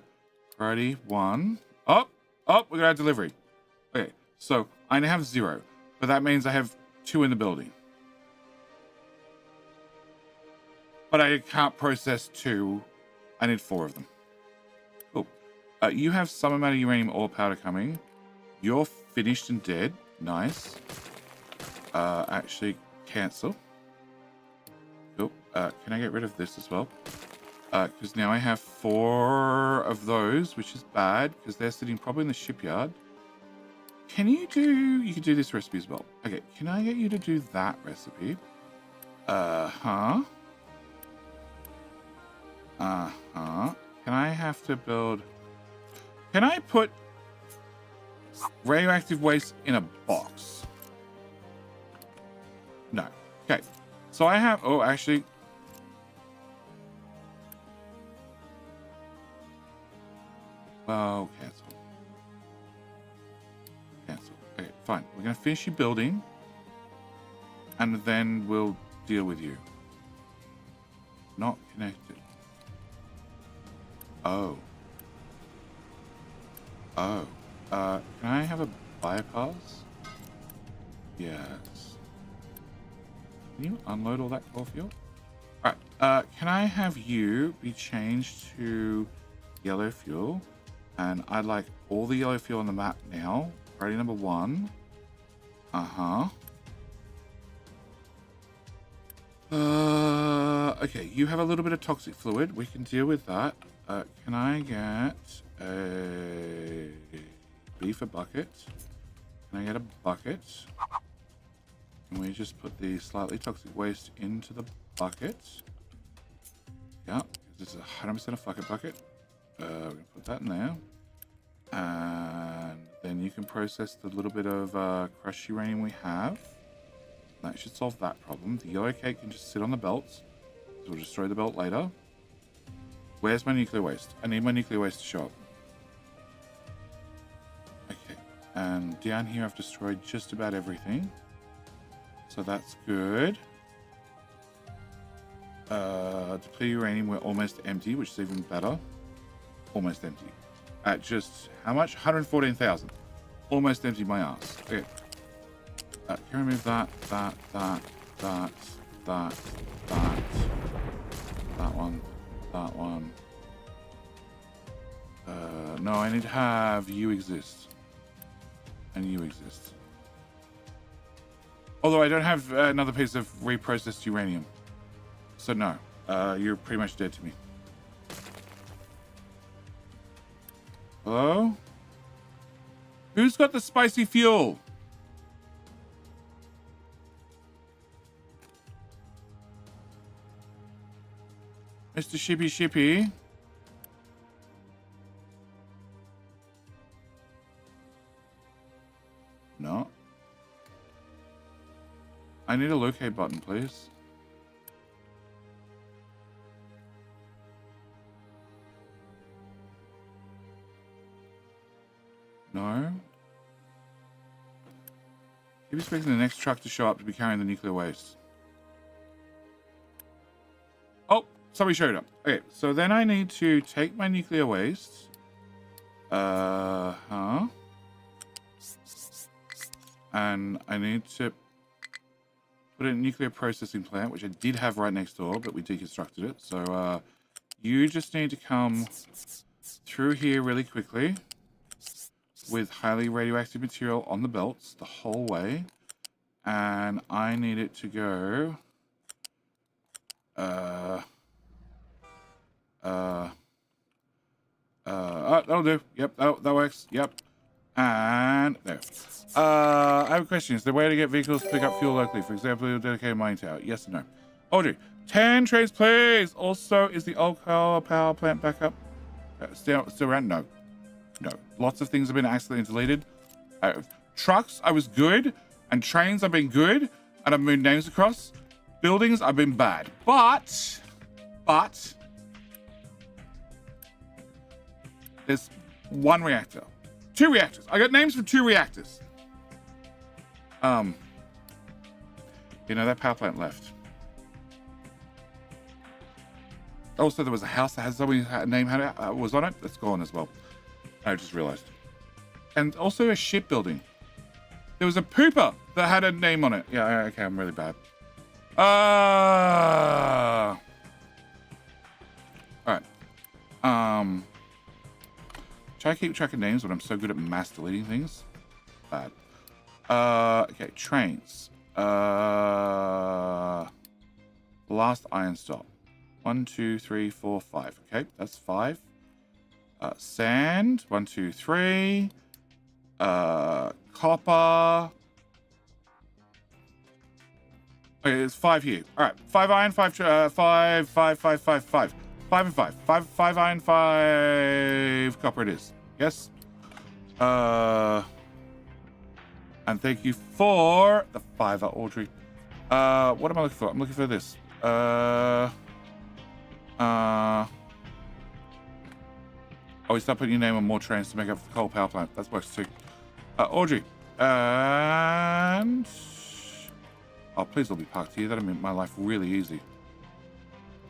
priority 1. Oh, we're gonna have delivery. Okay, so I now have 0, but that means I have 2 in the building. But I can't process 2. I need 4 of them. Cool. You have some amount of uranium ore powder coming. You're finished and dead. Nice. Actually, cancel. Cool. Can I get rid of this as well? Because now I have 4 of those, which is bad, because they're sitting probably in the shipyard. Can you can do this recipe as well. Okay, can I get you to do that recipe? Can I have to build... Can I put Radioactive waste in a box. No. Okay. So I have... Oh, actually... Oh, cancel. Cancel. Okay, fine. We're going to finish your building. And then we'll deal with you. Not connected. Oh. Oh. Can I have a bypass? Yes. Can you unload all that core fuel? Alright, can I have you be changed to yellow fuel? And I'd like all the yellow fuel on the map now. Priority number 1. Uh-huh. Okay, you have a little bit of toxic fluid. We can deal with that. Can I get a B for bucket? Can I get a bucket? Can we just put the slightly toxic waste into the bucket? Yeah, this is 100% a bucket bucket. We're gonna put that in there. And then you can process the little bit of crushed uranium we have. That should solve that problem. The yellow cake can just sit on the belts. So we'll destroy the belt later. Where's my nuclear waste? I need my nuclear waste to show up. Okay. And down here I've destroyed just about everything. So that's good. Depleted uranium, we're almost empty, which is even better. Almost empty. At just, how much? 114,000. Almost empty my ass. Okay. Can I remove that one. No, I need to have you exist. And you exist. Although I don't have another piece of reprocessed uranium. So no, you're pretty much dead to me. Hello? Who's got the spicy fuel? Mr. Shippy Shippy. No. I need a locate button, please. No. Keep expecting the next truck to show up to be carrying the nuclear waste. Oh, somebody showed up. Okay, so then I need to take my nuclear waste. And I need to put it in a nuclear processing plant, which I did have right next door, but we deconstructed it. So you just need to come through here really quickly with highly radioactive material on the belts the whole way. And I need it to go... that'll do. Yep, that works. Yep. And there. I have a question. Is there a way to get vehicles to pick up fuel locally? For example, a dedicated mining tower. Yes or no? Order. 10 trains, please. Also, is the old power plant back up? Still around? No. No. Lots of things have been accidentally deleted. Trucks, I was good. And trains, I've been good. And I've moved names across. Buildings, I've been bad. But... there's one reactor. 2 reactors. I got names for 2 reactors. You know, that power plant left. Also, there was a house that has somebody's name was on it. That's gone as well. I just realized. And also a shipbuilding. There was a pooper that had a name on it. Yeah, okay, I'm really bad. Alright. Try to keep track of names, but I'm so good at mass deleting things. Bad. Okay, trains. Last iron stop. 1, 2, 3, 4, 5. Okay, that's 5. Sand. 1, 2, 3. Copper. Okay, there's 5 here. All right, 5 iron, 5, 5, 5, 5, 5, 5, 5 and 5. 5 iron, 5 copper it is. Yes. And thank you for the $5, Audrey. What am I looking for? I'm looking for this. Oh, we start putting your name on more trains to make up for the coal power plant. That works too. Audrey. And... Oh, please all be parked here. That'll make my life really easy.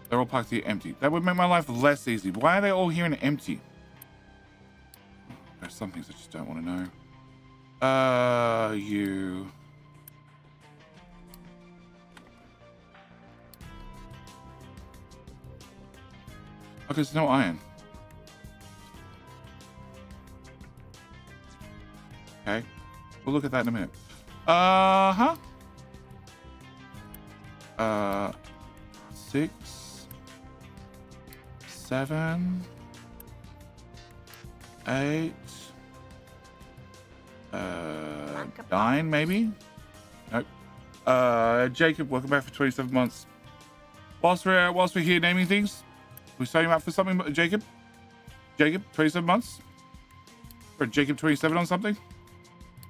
They're all parked here empty. That would make my life less easy. Why are they all here and empty? There's some things I just don't want to know. You... Okay, there's no iron. Okay. We'll look at that in a minute. 6, 7, 8, 9, maybe? Nope. Jacob, welcome back for 27 months. Whilst we're here naming things, we signing up for something, Jacob? Jacob, 27 months? Or Jacob 27 on something?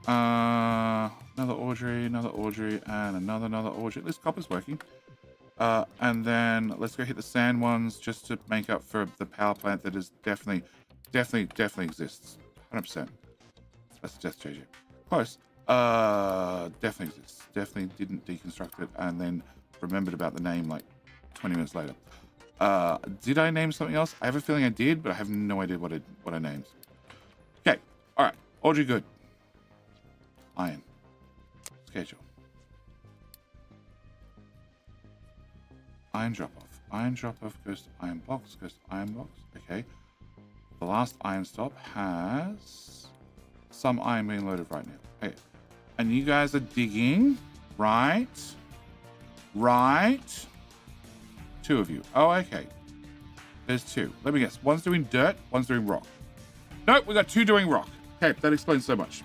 Another Audrey, and another Audrey. This copper's working. And then let's go hit the sand ones just to make up for the power plant that is definitely exists. 100%. That's just JJ. Close. Definitely exists. Definitely didn't deconstruct it and then remembered about the name like 20 minutes later. Did I name something else? I have a feeling I did, but I have no idea what I named. Okay. All right. Audrey, good. Iron. Schedule. Iron drop-off. Iron drop-off goes to iron box, goes to iron box. Okay. The last iron stop has some iron being loaded right now. Okay. And you guys are digging, right? Right? 2 of you. Oh, okay. There's 2. Let me guess. One's doing dirt, one's doing rock. Nope, we got 2 doing rock. Okay, that explains so much.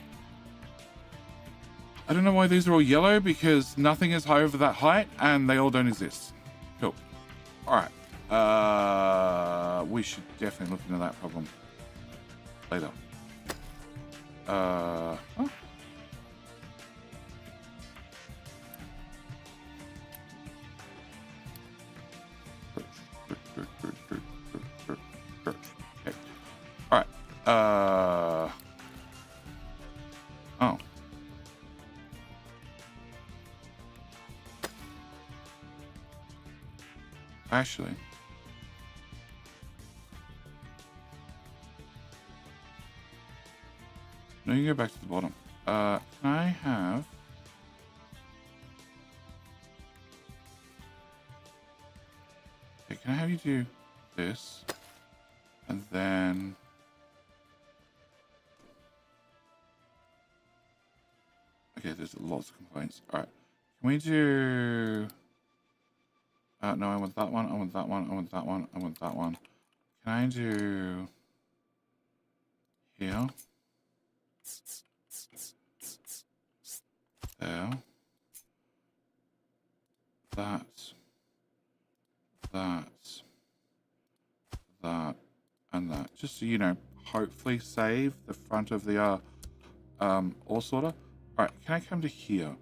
I don't know why these are all yellow, because nothing is high over that height, and they all don't exist. Cool. All right. We should definitely look into that problem later. Huh? Okay. All right. Oh. Actually, no, you go back to the bottom. Can I have... Okay, can I have you do this? And then... Okay, there's lots of complaints. All right. Can we do... no, I want that one. I want that one. I want that one. I want that one. Can I do here? There. That. And that. Just so you know, hopefully save the front of the ore sorter. Alright, can I come to here?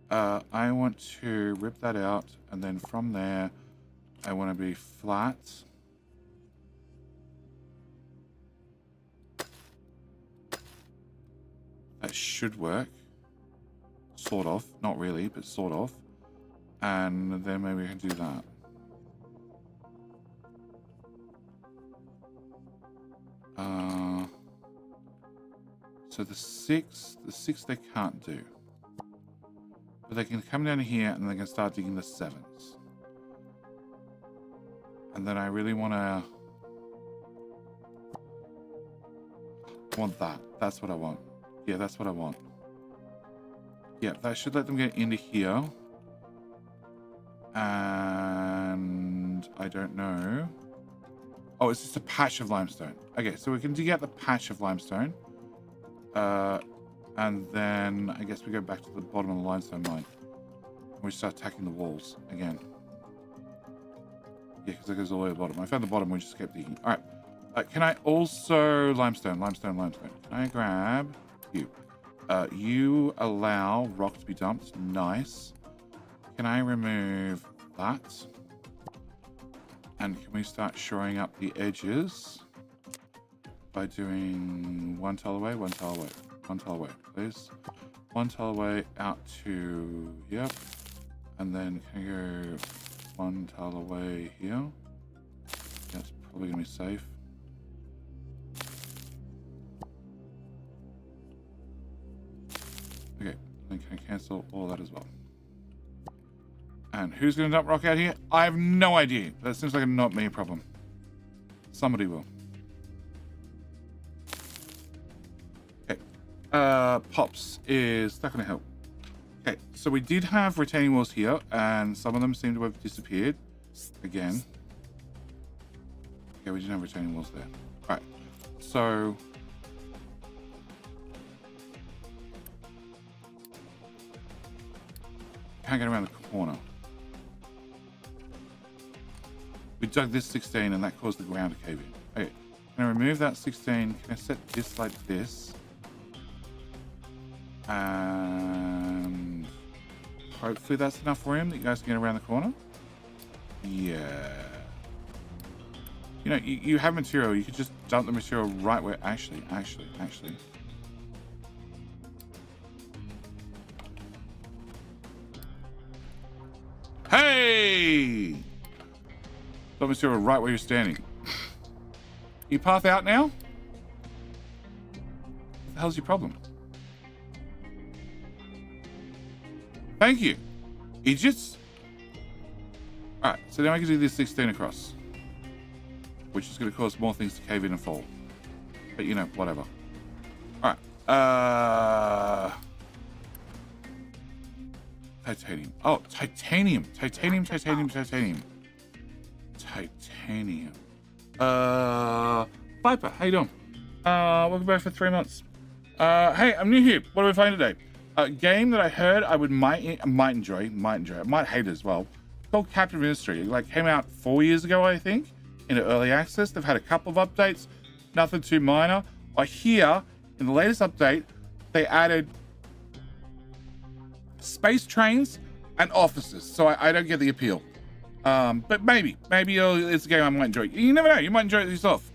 I want to rip that out, and then from there, I want to be flat. That should work. Sort of. Not really, but sort of. And then maybe we can do that. So the six they can't do. But they can come down here and they can start digging the 7s. And then I really want that. That's what I want. Yeah, that's what I want. Yeah, that should let them get into here. And I don't know. Oh, it's just a patch of limestone. Okay, so we can dig out the patch of limestone. And then I guess we go back to the bottom of the limestone mine. And we start attacking the walls again. Yeah, because it goes all the way to the bottom. I found the bottom, we just kept digging. All right. Can I also... Limestone. Can I grab you? You allow rock to be dumped. Nice. Can I remove that? And can we start shoring up the edges by doing 1 tile away, 1 tile away, 1 tile away, please. 1 tile away out to, yep. And then can you go 1 tile away here? That's probably gonna be safe. Okay, then can I cancel all that as well? And who's going to dump rock out here? I have no idea. That seems like a not me problem. Somebody will. Okay. Pops, is that going to help? Okay, so we did have retaining walls here, and some of them seem to have disappeared. Again. Okay, we didn't have retaining walls there. All right. So... can't get around the corner. We dug this 16 and that caused the ground to cave in. Okay, can I remove that 16? Can I set this like this? And hopefully that's enough room that you guys can get around the corner. Yeah. You know, you have material. You could just dump the material right where... Actually. Hey! Dump material right where you're standing. You path out now? What the hell's your problem? Thank you. Idiots. Alright, so now I can do this 16 across. Which is going to cause more things to cave in and fall. But you know, whatever. Alright. Titanium. Oh, titanium. Titanium. Viper, how you doing? Welcome back for 3 months. Hey, I'm new here. What do we find today? A game that I heard I might enjoy. I might hate it as well. It's called Captain Ministry. It like came out 4 years ago, I think, in early access. They've had a couple of updates, nothing too minor. I hear in the latest update they added space trains and officers, so I don't get the appeal. But maybe it's a game I might enjoy. You never know, you might enjoy it yourself.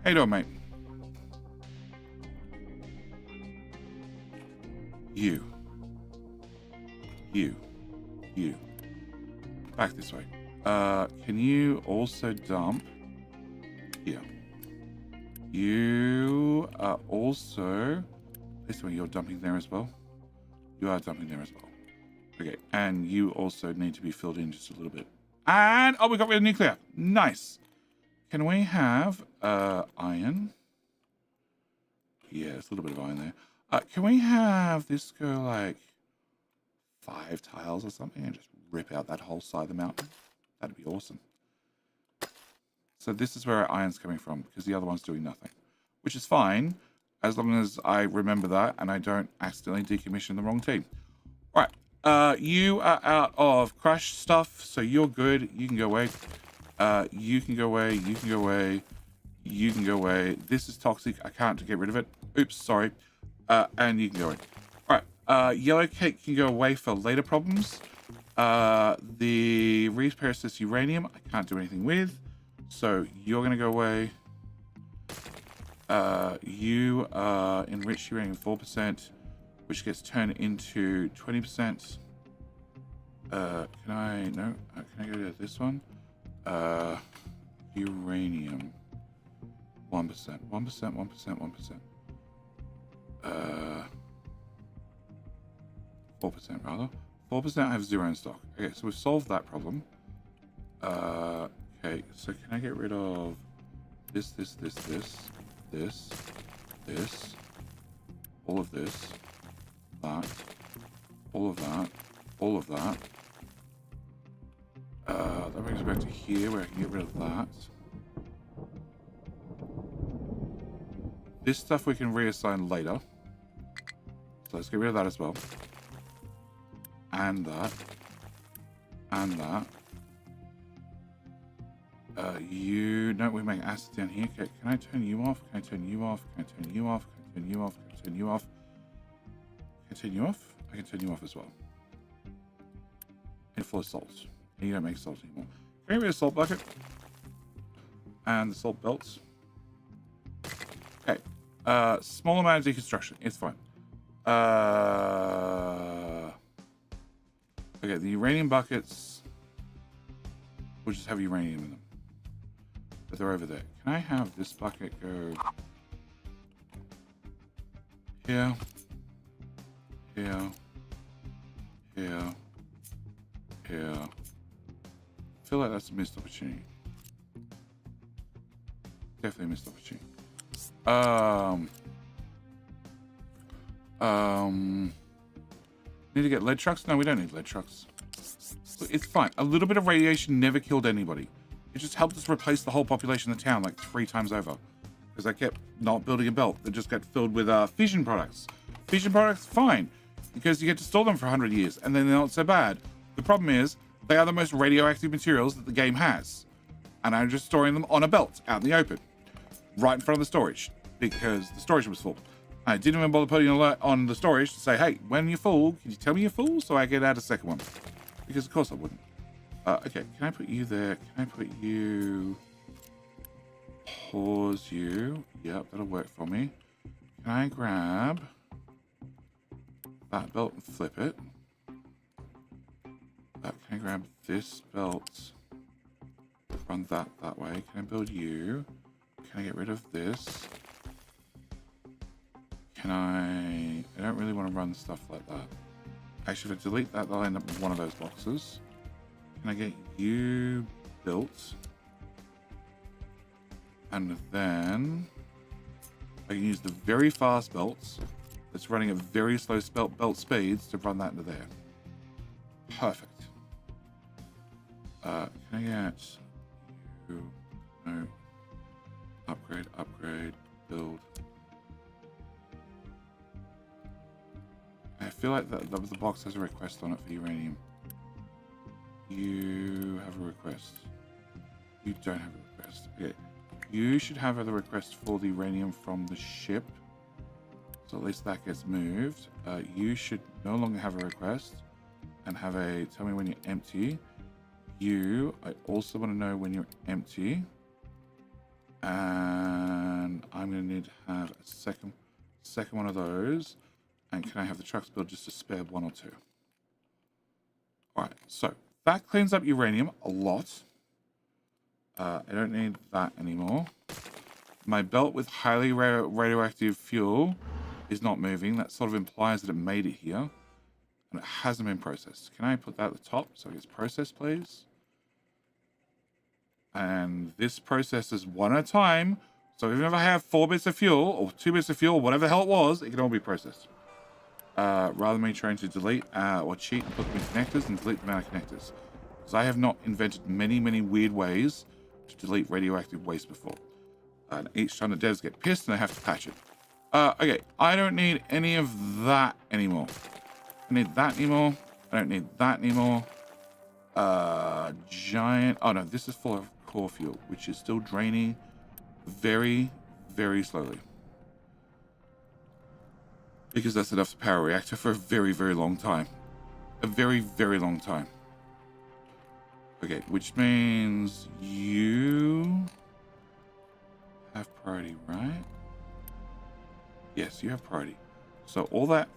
How you doing, mate? You. Back this way. Can you also dump here? You are also... This way you're dumping there as well. You are dumping there as well. Okay, and you also need to be filled in just a little bit. And, oh, we got rid of nuclear. Nice. Can we have iron? Yeah, there's a little bit of iron there. Can we have this go like 5 tiles or something and just rip out that whole side of the mountain? That'd be awesome. So this is where our iron's coming from, because the other one's doing nothing. Which is fine, as long as I remember that and I don't accidentally decommission the wrong team. All right, you are out of crush stuff, so you're good. You can go away. You can go away. You can go away. You can go away. This is toxic. I can't get rid of it. Oops, sorry. And you can go away. All right, yellow cake can go away for later problems. The reprocessed uranium, I can't do anything with. So you're going to go away. You are enriched uranium 4%, which gets turned into 20%. Can I go to this one? Uranium 1%. 4% rather. 4% I have 0 in stock. Okay, so we've solved that problem. Okay, so can I get rid of this, all of this, that, all of that, all of that. That brings me back to here where I can get rid of that. This stuff we can reassign later. So let's get rid of that as well. And that. And that. No, we make acid down here. Okay, can I turn you off? Can I turn you off? Can I turn you off? Can I turn you off? Can I turn you off? turn you off. I can turn you off as well. And full of salt. And you don't make salt anymore. Can you get a salt bucket? And the salt belts. Okay. Small amount of deconstruction. It's fine. Okay, the uranium buckets. We'll just have uranium in them. But they're over there. Can I have this bucket go here, here, here, here? I feel like that's a missed opportunity. Definitely a missed opportunity. Need to get lead trucks? No, we don't need lead trucks. It's fine. A little bit of radiation never killed anybody. It just helped us replace the whole population of the town like 3 times over. Because I kept not building a belt that just got filled with fission products. Fission products, fine. Because you get to store them for 100 years and then they're not so bad. The problem is, they are the most radioactive materials that the game has. And I'm just storing them on a belt out in the open. Right in front of the storage. Because the storage was full. I didn't even bother putting an alert on the storage to say, hey, when you're full, can you tell me you're full so I can add a second one? Because of course I wouldn't. Okay, can I put you there? Can I put you... Pause you. Yep, that'll work for me. Can I grab that belt and flip it? Can I grab this belt? Run that way. Can I build you? Can I get rid of this? Can I don't really want to run stuff like that. Actually, if I delete that, they'll end up with one of those boxes. Can I get you built? And then I can use the very fast belts that's running at very slow belt speeds to run that into there. Perfect. Can I get you? No. Upgrade, build. I feel like that the box has a request on it for uranium. You have a request. You don't have a request. Okay. You should have a request for the uranium from the ship. So at least that gets moved. You should no longer have a request and have a tell me when you're empty. I also want to know when you're empty. And I'm going to need to have a second one of those. And can I have the trucks built just a spare 1 or 2? Alright, so that cleans up uranium a lot. I don't need that anymore. My belt with highly radioactive fuel is not moving. That sort of implies that it made it here. And it hasn't been processed. Can I put that at the top so it gets processed, please? And this processes 1 at a time. So even if I have 4 bits of fuel or 2 bits of fuel, whatever the hell it was, it can all be processed. Rather than me trying to delete or cheat and put them in connectors and delete them out of connectors. Because I have not invented many weird ways to delete radioactive waste before. And each time the devs get pissed and I have to patch it. Okay, I don't need any of that anymore. I need that anymore. I don't need that anymore. Giant... Oh no, this is full of core fuel, which is still draining very slowly. Because that's enough to power a reactor for a very long time. A very long time. Okay, which means you have priority, right? Yes, you have priority. So all that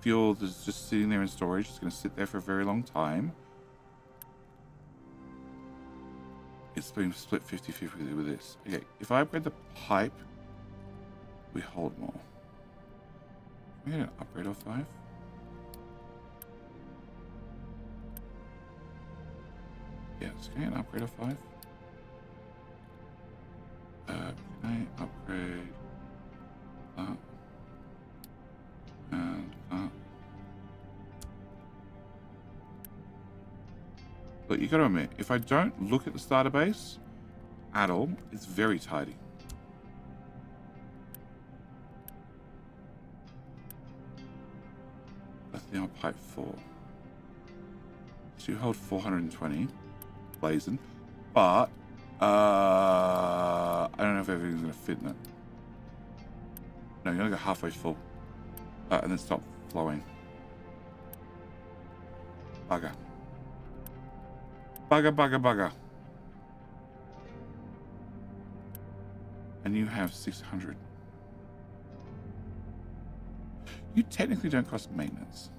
fuel that's just sitting there in storage is going to sit there for a very long time. It's being split 50-50 with this. Okay, if I upgrade the pipe, we hold more. Can we get an upgrade of 5? Yes, can I get an upgrade of 5? Can I upgrade that? And that. Look, you gotta admit, if I don't look at the starter base at all, it's very tidy. That's now pipe 4. So you hold 420. Blazing. But I don't know if everything's gonna fit in it. No, you're gonna go halfway full. And then stop flowing. Bugger. Bugger, bugger, bugger. And you have 600. You technically don't cost maintenance.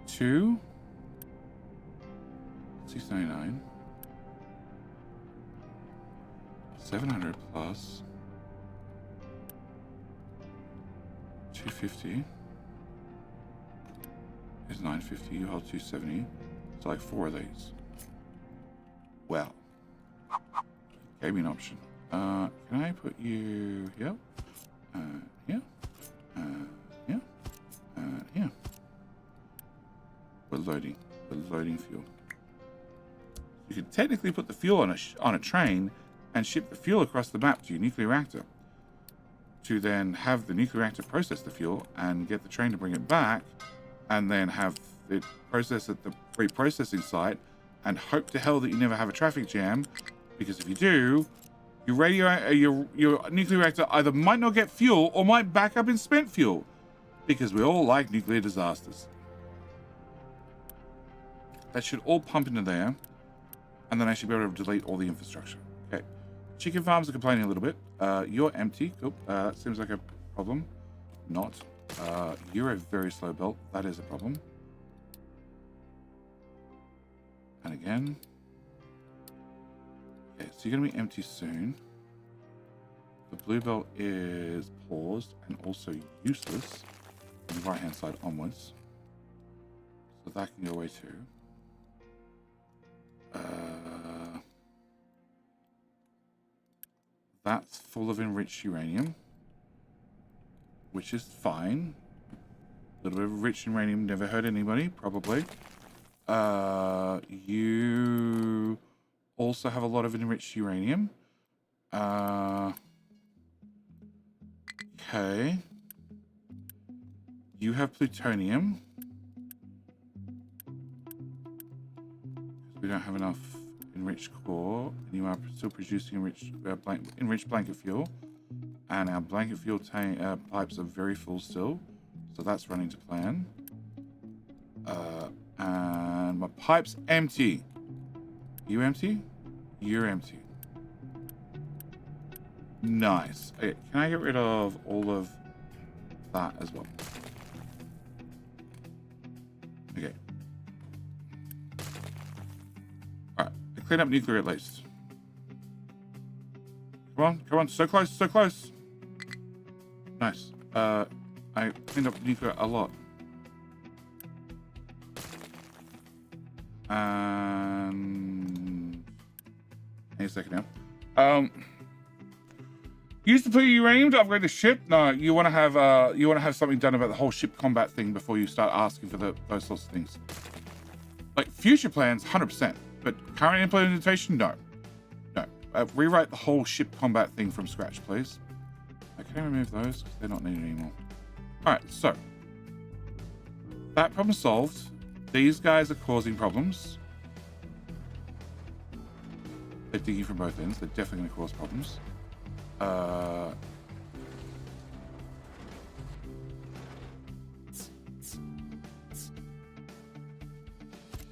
2. 699. 700 plus 250 is 950. You hold 270. It's like 4 of these. Well, gave me an option. Can I put you here? Here? Here? Here. We're loading. We're loading fuel. You could technically put the fuel on a train and ship the fuel across the map to your nuclear reactor to then have the nuclear reactor process the fuel and get the train to bring it back and then have it processed at the pre-processing site and hope to hell that you never have a traffic jam, because if you do, your nuclear reactor either might not get fuel or might back up in spent fuel, because we all like nuclear disasters. That should all pump into there, and then I should be able to delete all the infrastructure. Okay. Chicken farms are complaining a little bit. You're empty. Cool. That seems like a problem. Not. You're a very slow belt. That is a problem. And again. Okay, so you're going to be empty soon. The blue belt is paused and also useless on the right-hand side onwards. So that can go away too. That's full of enriched uranium, which is fine. A little bit of enriched uranium never hurt anybody, probably. You also have a lot of enriched uranium. Okay. You have plutonium. We don't have enough enriched core, and you are still producing enriched blanket fuel, and our blanket fuel pipes are very full still, so that's running to plan. And my pipe's empty. You empty? You're empty. Nice. Okay, can I get rid of all of that as well? Okay. Clean up nuclear at least. Come on, so close, so close. Nice. I cleaned up nuclear a lot. Any second now. Use the uranium to upgrade the ship. No, you want to have something done about the whole ship combat thing before you start asking for those sorts of things. Like future plans, 100%. But current implementation, no. No. Rewrite the whole ship combat thing from scratch, please. Can I remove those? Because they're not needed anymore. Alright, so. That problem solved. These guys are causing problems. They're digging from both ends. They're definitely going to cause problems.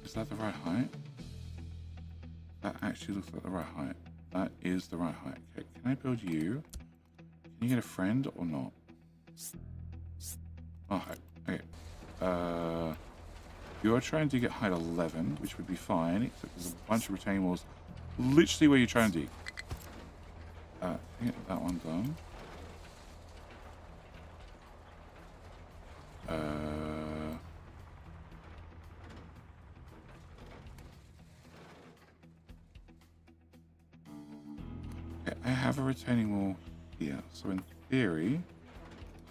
Is that the right height? That actually looks like the right height. That is the right height. Okay, can I build you? Can you get a friend or not? Oh, okay. You're trying to get height 11, which would be fine, except there's a bunch of retaining walls literally where you're trying to dig. Can you get that one done? Okay, I have a retaining wall here, so in theory,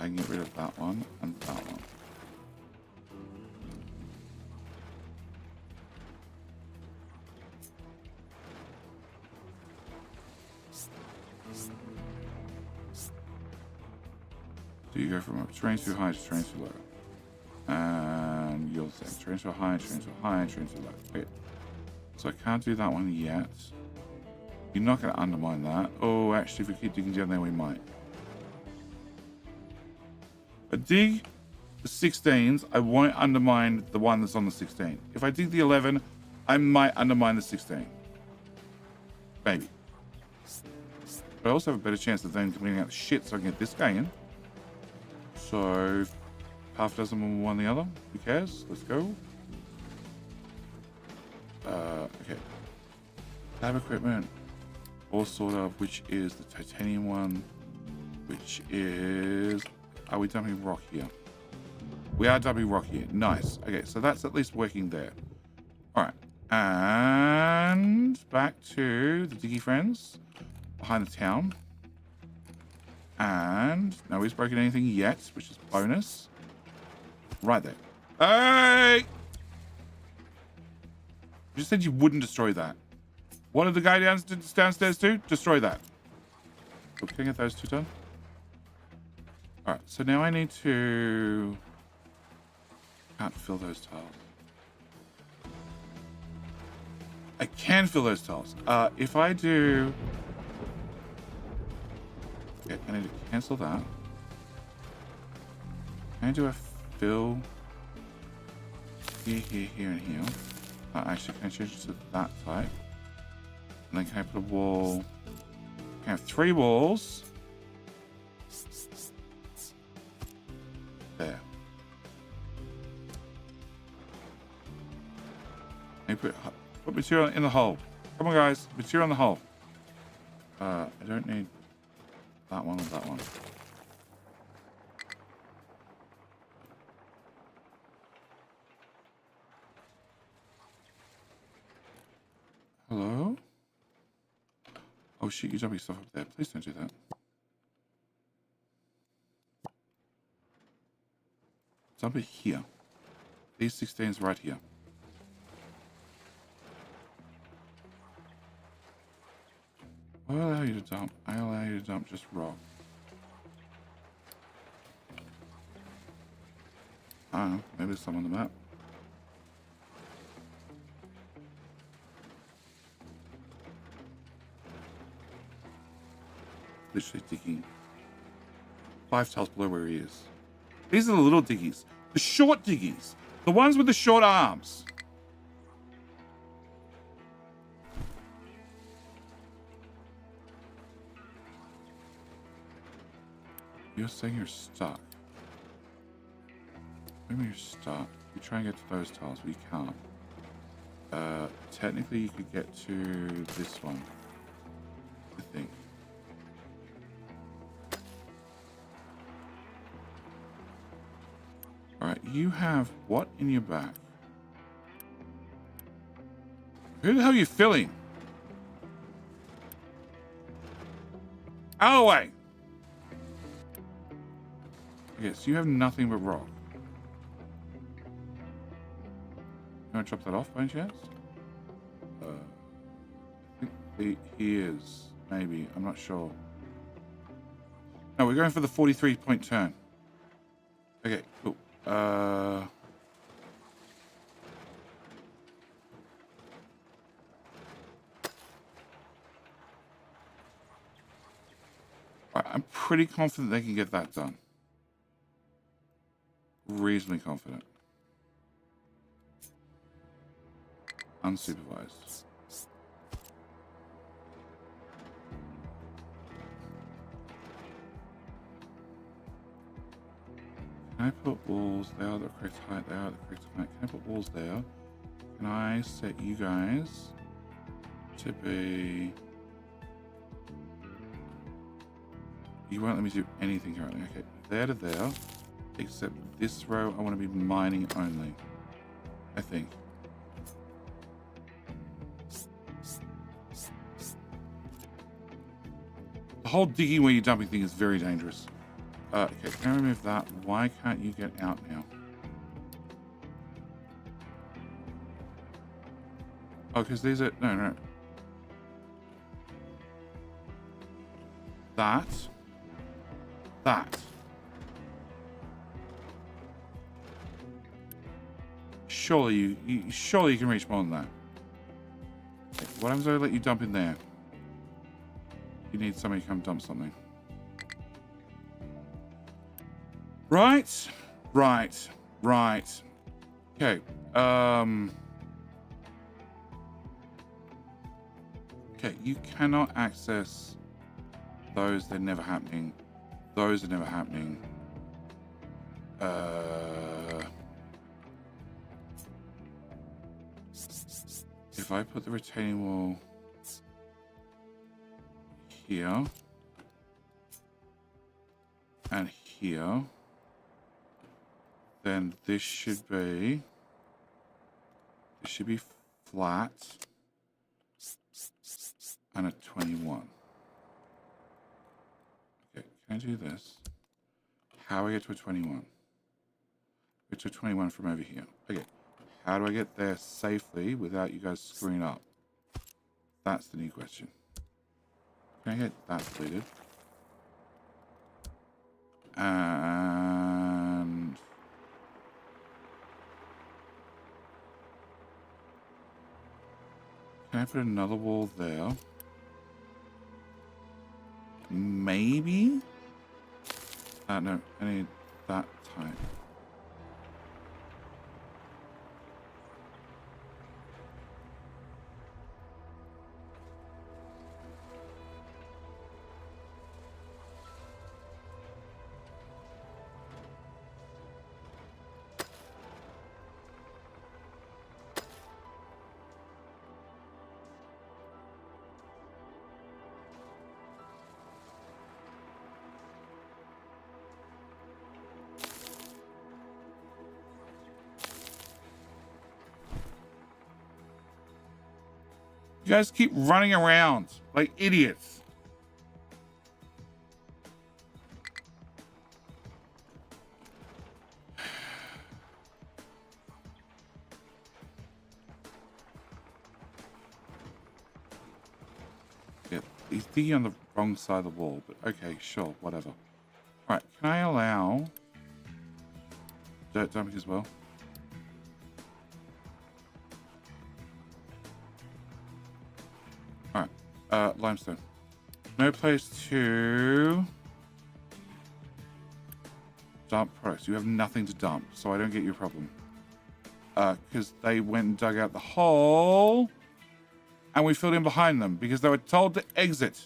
I can get rid of that one and that one. So you go from terrain too high to terrain too low. And you'll say terrain too high, terrain too high, terrain too low. Okay. So I can't do that one yet. You're not going to undermine that. Oh, actually, if we keep digging down there, we might. A dig the 16s, I won't undermine the one that's on the 16. If I dig the 11, I might undermine the 16. Maybe. But I also have a better chance of then cleaning out the shit so I can get this guy in. So, half dozen on one the other. Who cares? Let's go. Okay. Lab equipment. All sort of, which is the titanium one. Which is... Are we dumping rock here? We are dumping rock here. Nice. Okay, so that's at least working there. All right. And back to the diggy friends behind the town. And nobody's broken anything yet, which is bonus. Right there. Hey! You just said you wouldn't destroy that. What did the guy downstairs do? Destroy that. So can I get those two done? All right, so now I need to... Can't fill those tiles. I can fill those tiles. If I do... Okay, I need to cancel that. Can I do a fill here, here, here, and here? Actually, can I change it to that type? And then can I put a wall? Can I have 3 walls? There. Can I put material in the hole? Come on, guys. Material in the hole. I don't need that one or that one. Hello? Oh shit, you're dumping stuff up there. Please don't do that. Dump it here. These 16s right here. I'll allow you to dump. I'll allow you to dump just rock. I don't know. Maybe there's some on the map. Literally digging 5 tiles below where he is. These are the little diggies. The short diggies. The ones with the short arms. You're saying you're stuck. Maybe you're stuck. You try and get to those tiles, but you can't. Technically, you could get to this one. I think. Alright, you have what in your back? Who the hell are you filling? Out of the way! Okay, so you have nothing but rock. Can I drop that off by any chance? I think he is. Maybe. I'm not sure. No, we're going for the 43-point turn. Okay, cool. Right, I'm pretty confident they can get that done. Reasonably confident. Unsupervised. Can I put walls there? The correct height there. The correct height. Can I put walls there? Can I set you guys to be... You won't let me do anything currently. Okay, there to there. Except this row, I want to be mining only. I think. The whole digging where you're dumping thing is very dangerous. Okay, can I remove that? Why can't you get out now? Oh, because these are... No. That. Surely surely you can reach more than that. Okay, what happens if I let you dump in there? You need somebody to come dump something. Right. Right. Right. Okay. Okay, you cannot access those. They're never happening. Those are never happening. If I put the retaining wall here and here, then this should be flat and a 21. Okay, can I do this? How do I get to a 21? Get to a 21 from over here. Okay, how do I get there safely without you guys screwing up? That's the new question. Can I get that deleted? And can I put another wall there? Maybe? No, I need that type. You guys keep running around like idiots. Yeah, he's digging on the wrong side of the wall, but okay, sure, whatever. All right, can I allow dirt dumping as well? All right, limestone. No place to dump products. You have nothing to dump, so I don't get your problem. Because they went and dug out the hole, and we filled in behind them because they were told to exit.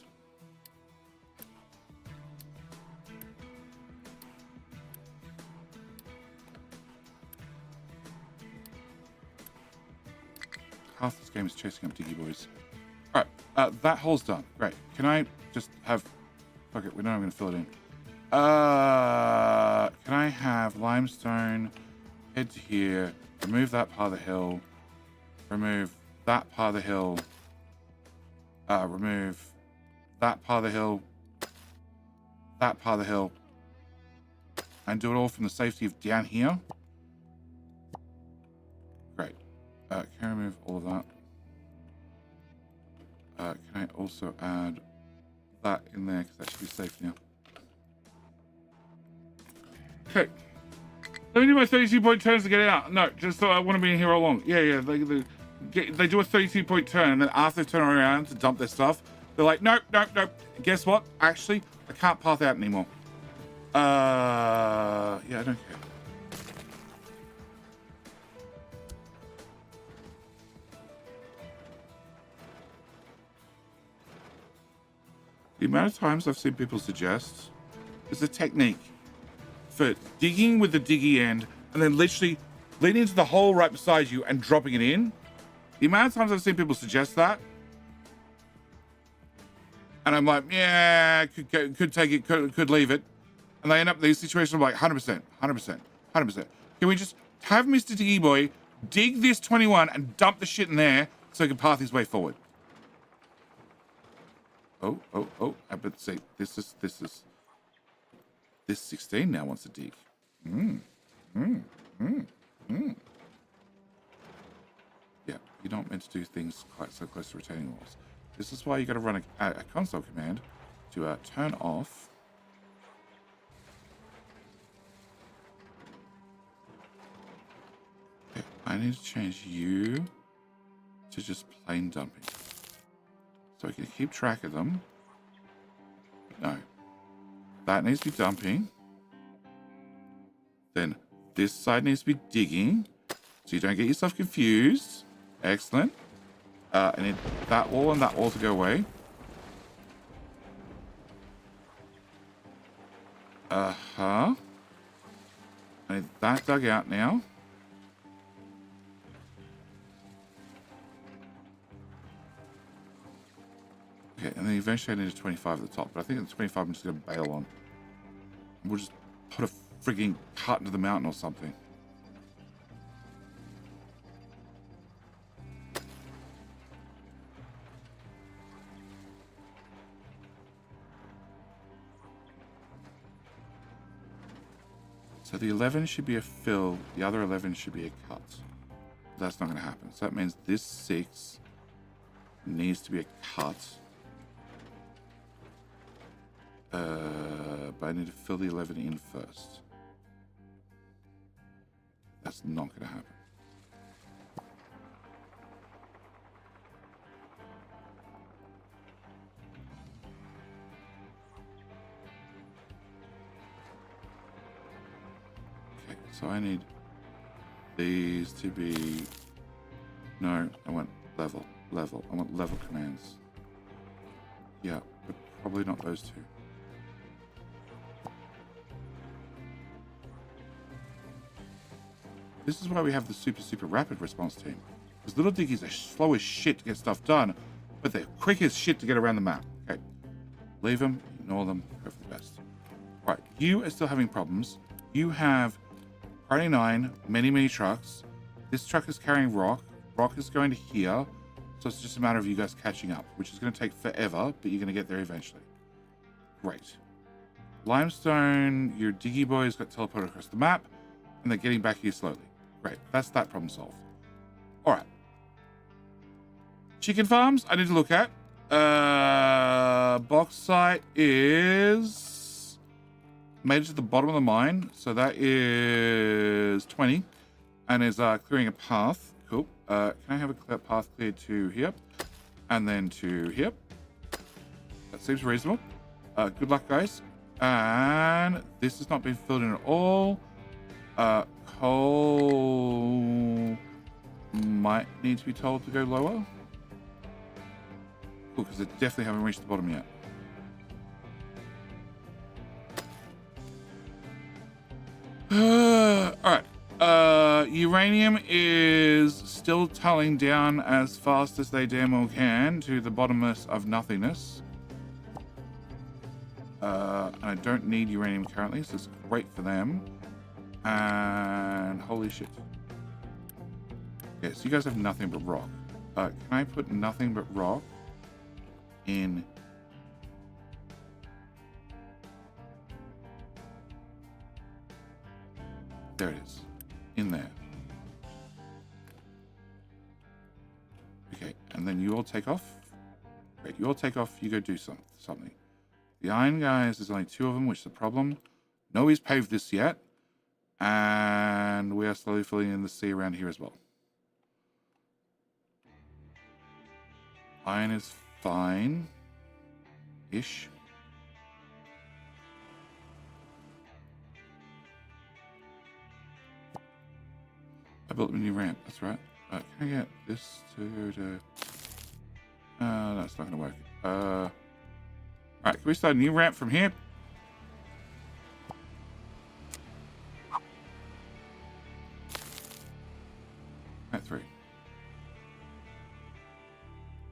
Half this game is chasing up Diggy Boys. All right, that hole's done. Great. Can I just have... Fuck it, we know I'm going to fill it in. Can I have limestone, head to here, remove that part of the hill, remove that part of the hill, remove that part of the hill, that part of the hill, and do it all from the safety of down here? Great. Can I remove all of that? Can I also add that in there, because that should be safe now. Okay. Let me do my 32-point turns to get it out. No, just so I want to be in here all along. Yeah. They do a 32-point turn, and then after they turn around to dump their stuff, they're like, nope. Guess what? Actually, I can't path out anymore. Yeah, I don't care. The amount of times I've seen people suggest is a technique for digging with the diggy end and then literally leaning into the hole right beside you and dropping it in. The amount of times I've seen people suggest that, and I'm like, yeah, could take it, could leave it, and they end up in these situations. I'm like, 100%. Can we just have Mr. Diggy Boy dig this 21 and dump the shit in there so he can path his way forward? Oh, but see, this 16 now wants to dig. Yeah, you're not meant to do things quite so close to retaining walls. This is why you got to run a console command to turn off. Okay, I need to change you to just plain dumping, so I can keep track of them. No, that needs to be dumping. Then This side needs to be digging, so you don't get yourself confused. Excellent. I need that wall and that wall to go away. I need that dug out now. Okay, and then eventually I need a 25 at the top, but I think the 25 I'm just going to bail on. We'll just put a frigging cut into the mountain or something. So the 11 should be a fill, the other 11 should be a cut. That's not going to happen. So that means this 6 needs to be a cut. But I need to fill the 11 in first. That's not going to happen. Okay, so I need these to be... No, I want level. I want level commands. Yeah, but probably not those two. This is why we have the super rapid response team. Because little diggies are slow as shit to get stuff done, but they're quick as shit to get around the map. Okay. Leave them, ignore them, go for the best. Right, you are still having problems. You have priority 9, many trucks. This truck is carrying rock. Rock is going to here. So it's just a matter of you guys catching up, which is going to take forever, but you're going to get there eventually. Great. Limestone, your diggy boys got teleported across the map, and they're getting back here slowly. Great, that's that problem solved. All right. Chicken farms, I need to look at. Bauxite is made it to the bottom of the mine, so that is 20, and is clearing a path. Cool. Can I have a path cleared to here, and then to here? That seems reasonable. Good luck, guys. And this has not been filled in at all. Coal might need to be told to go lower. Cool, because they definitely haven't reached the bottom yet. Alright. Uranium is still tulling down as fast as they damn well can to the bottomless of nothingness. I don't need uranium currently, so it's great for them. And holy shit. Okay, so you guys have nothing but rock. Can I put nothing but rock in? There it is. In there. Okay, and then you all take off. Great, you all take off, you go do something. The iron guys, there's only 2 of them, which is a problem. Nobody's paved this yet. And we are slowly filling in the sea around here as well. Iron is fine-ish. I built a new ramp, that's right. Can I get this to... no, it's not going to work. Alright, can we start a new ramp from here? At 3.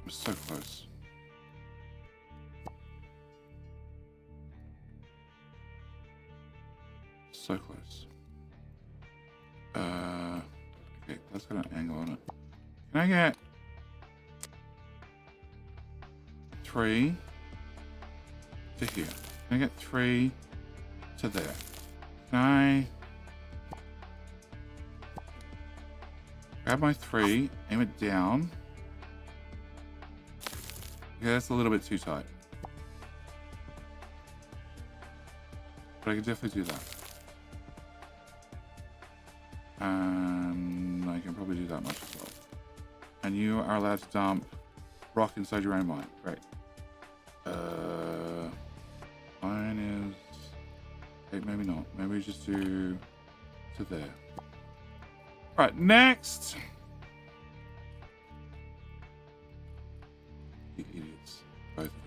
I'm so close. So close. Okay, that's got an angle on it. Can I get 3 to here? Can I get 3 to there? Can I grab my 3, aim it down? Okay, that's a little bit too tight. But I can definitely do that. And I can probably do that much as well. And you are allowed to dump rock inside your own mine. Great. Iron is... Okay, maybe not. Maybe we just do to there. All right, next. You idiots, both of you.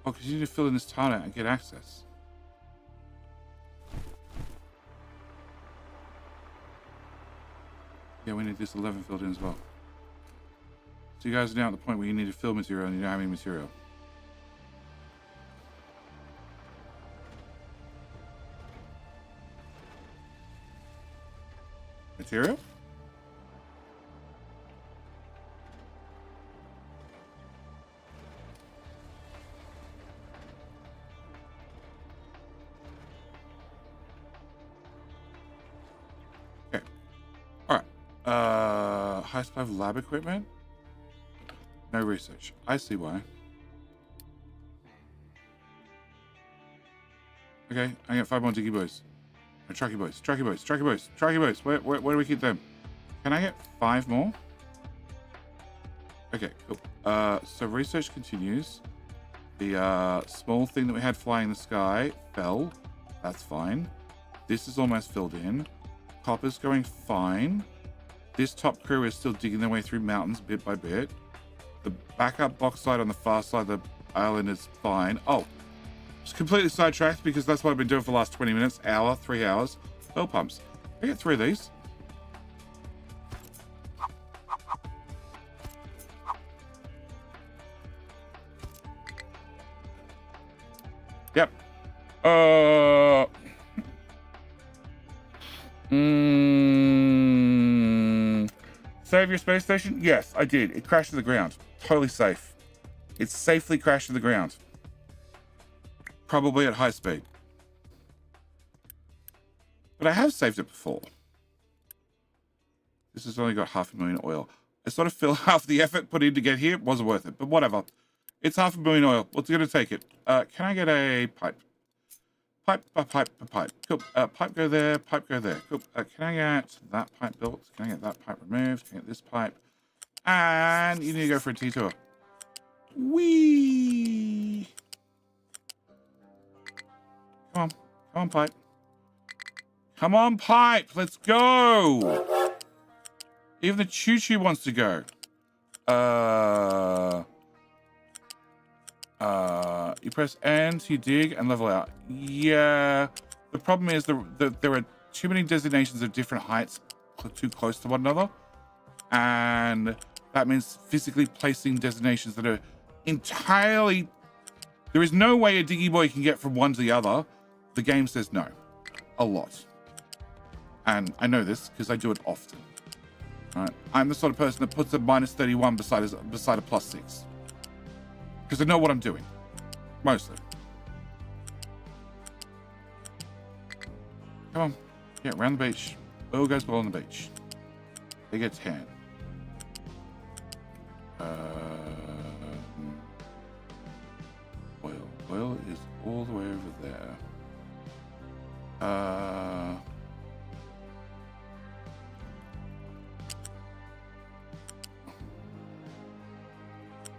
Oh, because you need to fill in this tile out and get access. Yeah, we need this 11 filled in as well. So you guys are now at the point where you need to fill material and you don't have any material. Material? Okay. All right. High supply of lab equipment? No research. I see why. Okay, I get 5 more diggy boys. No, trucky boys, trucky boys, trucky boys, trucky boys. Where do we keep them? Can I get 5 more? Okay, cool. So research continues. The small thing that we had flying in the sky fell. That's fine. This is almost filled in. Copper's going fine. This top crew is still digging their way through mountains bit by bit. The backup bauxite on the far side of the island is fine. Oh, it's completely sidetracked because that's what I've been doing for the last 20 minutes, hour, 3 hours. Oil pumps. I get 3 of these. Yep. Save your space station? Yes, I did. It crashed to the ground. Totally safe. It safely crashed to the ground. Probably at high speed. But I have saved it before. This has only got 500,000 oil. I sort of feel half the effort put in to get here wasn't worth it, but whatever. It's 500,000 oil. What's going to take it? Can I get a pipe? Pipe. Cool. Pipe go there, pipe go there. Cool. Can I get that pipe built? Can I get that pipe removed? Can I get this pipe? And you need to go for a T-tour. Whee! Come on, pipe. Come on, pipe. Let's go. Even the choo-choo wants to go. You press N to dig and level out. Yeah. The problem is there are too many designations of different heights too close to one another. And that means physically placing designations that are entirely... There is no way a diggy boy can get from one to the other. The game says no. A lot. And I know this because I do it often. Right? I'm the sort of person that puts a -31 beside a +6. Because I know what I'm doing. Mostly. Come on. Yeah, around the beach. Oil goes well on the beach. They get 10. Oil is all the way over there.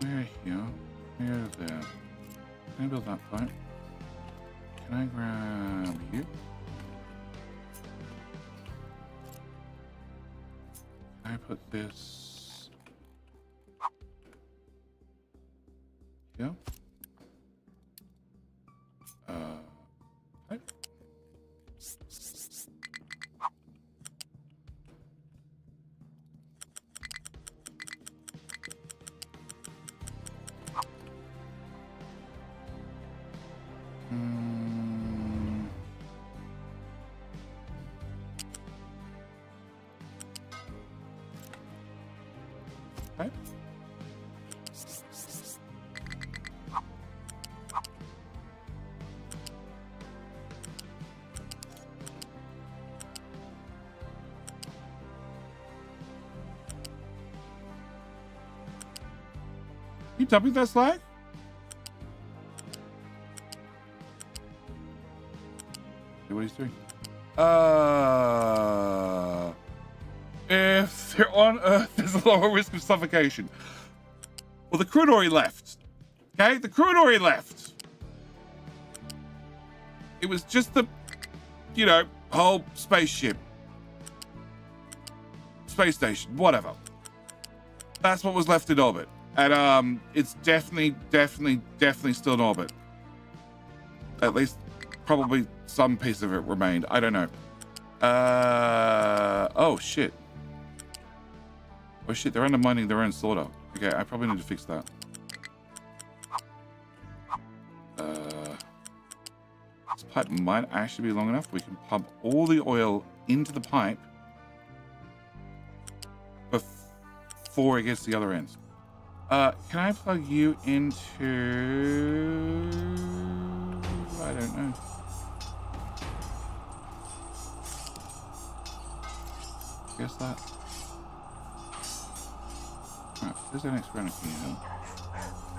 We're here. We're there. Can I build that pipe? Can I grab you? Can I put this here? Pipe. Pipe. You dumping that slag? See what he's doing. If they're on Earth, there's a lower risk of suffocation. Well, the crew had already left. Okay? The crew had already left. It was just the, you know, whole spaceship. Space station, whatever. That's what was left in orbit. And it's definitely still in orbit. At least probably some piece of it remained. I don't know. Oh shit. Oh shit, they're undermining their own sorter. Okay, I probably need to fix that. This pipe might actually be long enough. We can pump all the oil into the pipe before it gets to the other ends. Can I plug you into... I don't know. Guess that. Alright, there's our next round of here.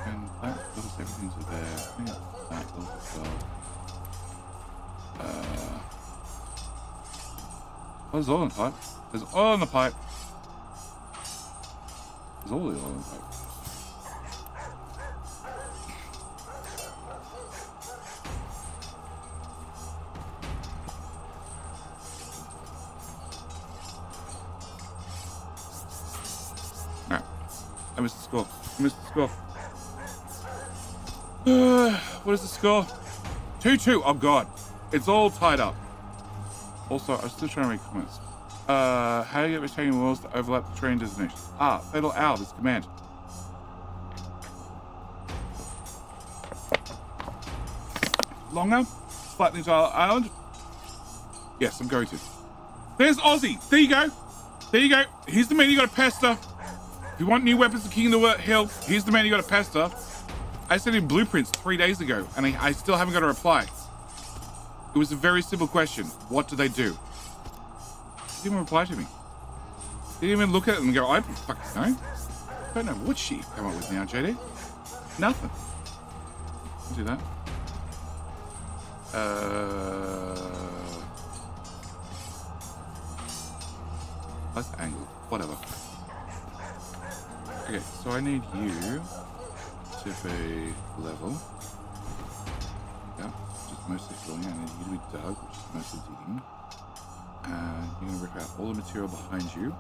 And that does everything to there. I think that does as well. Oh, there's oil in the pipe. There's oil in the pipe. There's all the oil in the pipe. Alright. I missed the score. I missed the score. What is the score? 2-2. Oh god. It's all tied up. Also, I was still trying to read comments. How do you get retaining walls to overlap the train designation? Ah, fatal owl, this command. Longer? Slightly to Island? Yes, I'm going to. There's Aussie. There you go. There you go. Here's the man you got to pester. If you want new weapons to King of the Hill, here's the man you got to pester. I sent him blueprints 3 days ago, and I still haven't got a reply. It was a very simple question. What do they do? He didn't even reply to me. He didn't even look at it and go, I don't fucking know. I don't know what sheep come up with now, JD. Nothing. I'll do that. That's angle. Whatever. Okay, so I need you to be level. Yeah, just mostly filling. I need you to be dug, which is mostly digging. And you're going to rip out all the material behind you.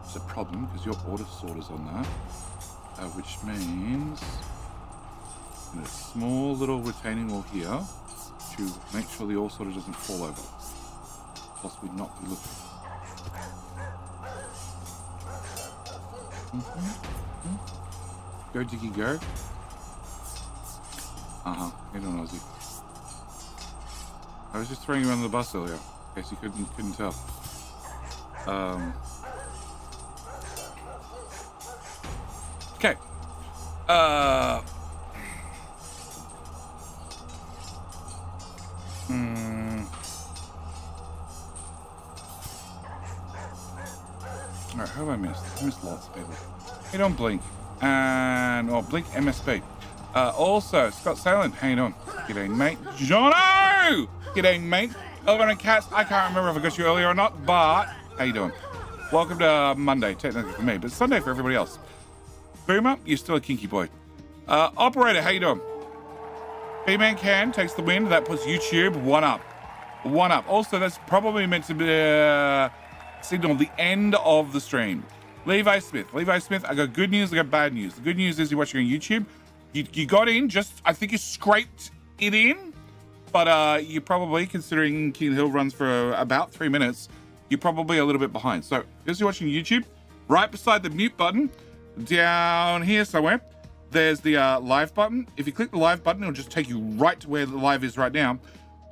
It's a problem because your order sorter's on that, which means a small little retaining wall here to make sure the ore sorter doesn't fall over. Possibly not be looking. Go, Diggy, go. You don't know, Ozzy. I was just throwing you under the bus earlier. In case you couldn't tell. Okay. Alright, who have I missed? I missed lots of people. Hey, don't blink. And, or blink MSB. Also, Scott Salen, how you doing? G'day, mate. Jono! G'day, mate. Eleven and Cats, I can't remember if I got you earlier or not, but how you doing? Welcome to Monday, technically for me, but Sunday for everybody else. Boomer, you're still a kinky boy. Operator, how you doing? B-Man Can takes the win. That puts YouTube 1 up. 1 up. Also, that's probably meant to be signal the end of the stream. Levi Smith, I got good news, I got bad news. The good news is you're watching on YouTube. You got in, just, I think you scraped it in, but you're probably, considering King of the Hill runs for about 3 minutes, you're probably a little bit behind. So, as you're watching YouTube, right beside the mute button, down here somewhere, there's the live button. If you click the live button, it'll just take you right to where the live is right now.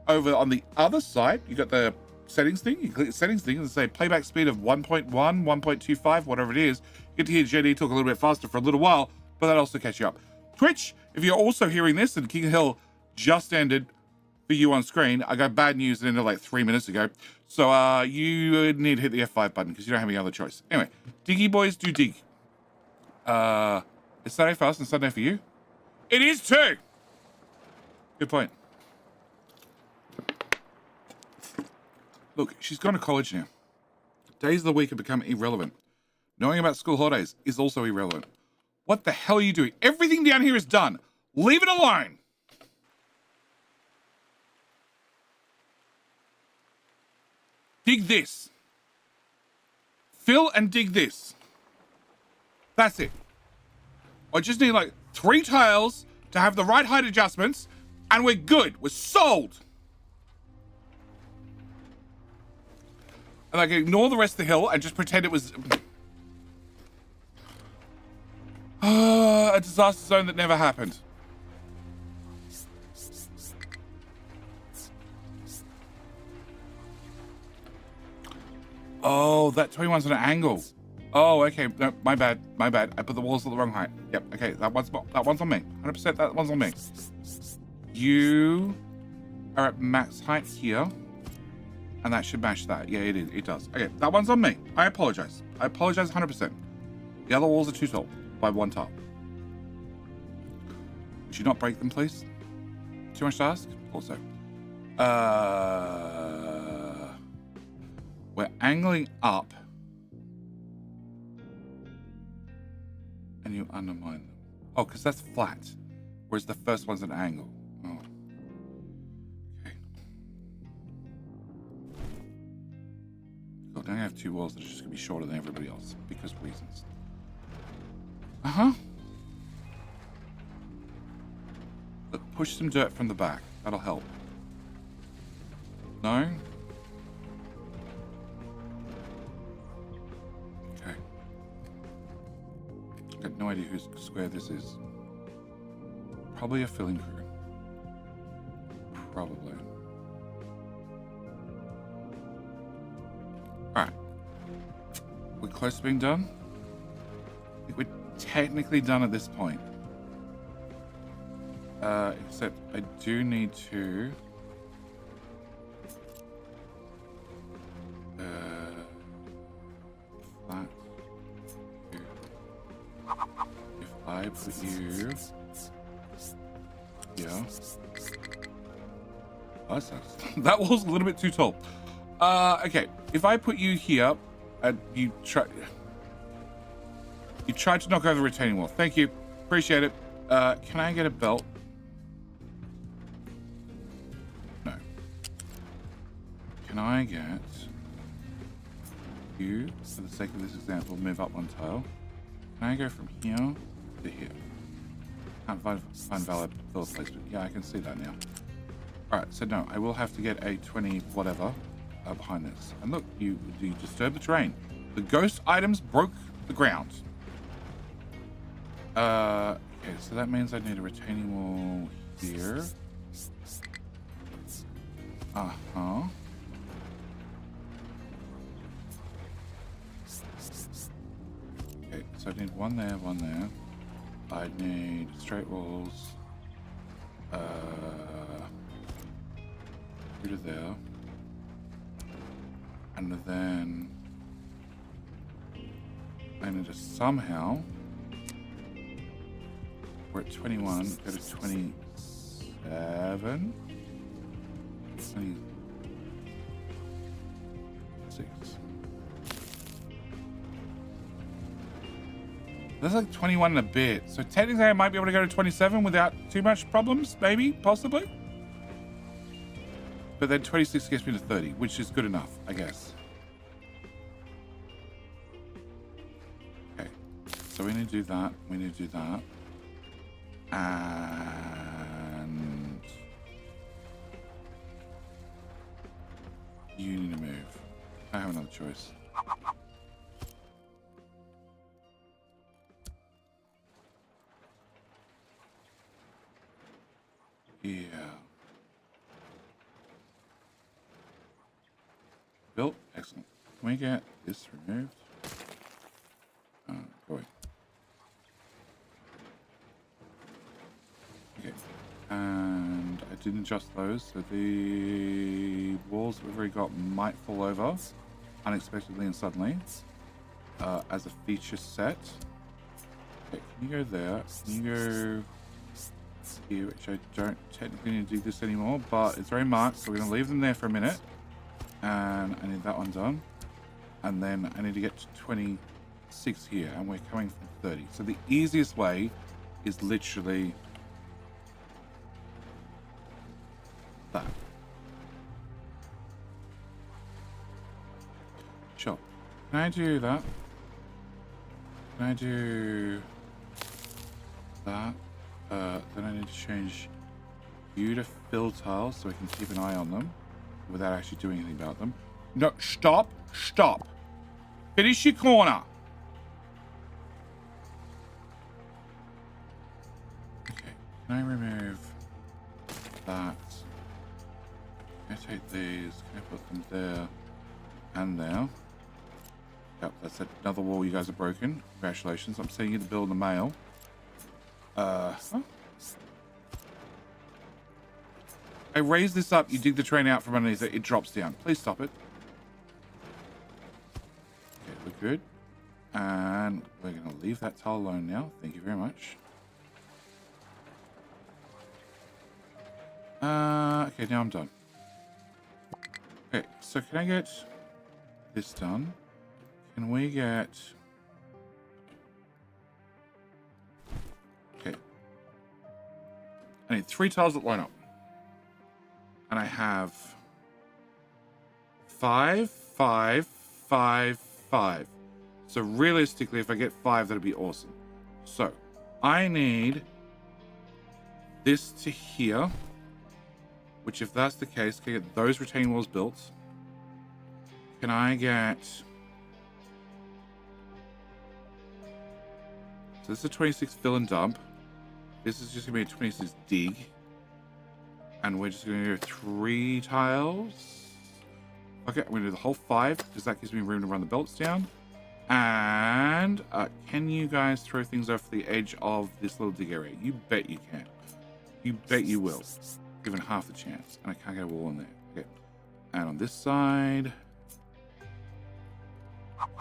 Over on the other side, you got the settings thing. You click the settings thing and say playback speed of 1.1, 1.25, whatever it is. You get to hear JD talk a little bit faster for a little while, but that also catch you up. Twitch, if you're also hearing this and King of the Hill just ended for you on screen, I got bad news. It ended like 3 minutes ago. So you need to hit the F5 button because you don't have any other choice. Anyway, Diggy boys do dig. It's Saturday for us and Sunday for you. It is too. Good point. Look, she's gone to college now. Days of the week have become irrelevant. Knowing about school holidays is also irrelevant. What the hell are you doing? Everything down here is done. Leave it alone. dig this. Fill and dig this. That's it. I just need like 3 tiles to have the right height adjustments, and we're good. We're sold. And I can ignore the rest of the hill and just pretend it was a disaster zone that never happened. Oh, that 21's on an angle. Oh, okay. No, my bad. My bad. I put the walls at the wrong height. Yep. Okay. That one's on me. 100%. That one's on me. You are at max height here, and that should match that. Yeah, it is. It does. Okay. That one's on me. I apologize. I apologize 100%. The other walls are too tall by 1 tile. Would you not break them, please? Too much to ask? Also. We're angling up. And you undermine them. Oh, because that's flat. Whereas the first one's an angle. Oh. Okay. Cool. Now I have 2 walls that are just going to be shorter than everybody else. Because of reasons. Uh-huh. Look, push some dirt from the back. That'll help. No? I've got no idea whose square this is. Probably a filling crew. Probably. Alright. We're close to being done. I think we're technically done at this point. Except I do need to... flat. If I put you... yeah. Oh, that sucks. That wall's a little bit too tall. Okay. If I put you here, you tried to knock over the retaining wall. Thank you. Appreciate it. Can I get a belt? No. Can I get you, for the sake of this example, move up 1 tile? Can I go from here to here? Can't find valid fill placement. Yeah, I can see that now. Alright, so no, I will have to get a 20 whatever behind this. And look, you disturb the terrain. The ghost items broke the ground. Okay, so that means I need a retaining wall here. Uh-huh. Okay, so I need 1 there, 1 there. I need straight walls. 2 to there. And then I need to somehow, we're at 21, go to 27, 26. That's like 21 and a bit. So technically I might be able to go to 27 without too much problems, maybe, possibly. But then 26 gets me to 30, which is good enough, I guess. Okay, so we need to do that, we need to do that. And you need to move. I have another choice. Yeah. Built. Excellent. Can we get this removed? Boy. Okay. And I didn't adjust those, so the walls that we've already got might fall over unexpectedly and suddenly as a feature set. Okay, can you go there? Can you go here, which I don't technically need to do this anymore, but it's very marked, so we're going to leave them there for a minute. And I need that one done. And then I need to get to 26 here, and we're coming from 30. So the easiest way is literally that. Can I do that? Can I do that? Then I need to change you to fill tiles so I can keep an eye on them without actually doing anything about them. No, stop, stop. Finish your corner. Okay, can I remove that? Can I take these? Can I put them there and there? Yep, that's another wall you guys are broken. Congratulations. I'm sending you the bill in the mail. Huh? I raise this up, you dig the train out from underneath it, it drops down. Please stop it. Okay, we're good. And we're going to leave that tile alone now. Thank you very much. Okay, now I'm done. Okay, so can I get this done? Can we get... Okay. I need 3 tiles that line up. And I have 5, 5, 5, 5. So realistically, if I get 5, that'd be awesome. So I need this to here, which if that's the case, can I get those retaining walls built? Can I get... So this is a 26 fill and dump. This is just going to be a 26 dig. And we're just going to do 3 tiles. Okay, I'm going to do the whole 5 because that gives me room to run the belts down. And can you guys throw things off the edge of this little dig area? You bet you can. You bet you will. Given half the chance. And I can't get a wall in there. Okay. And on this side...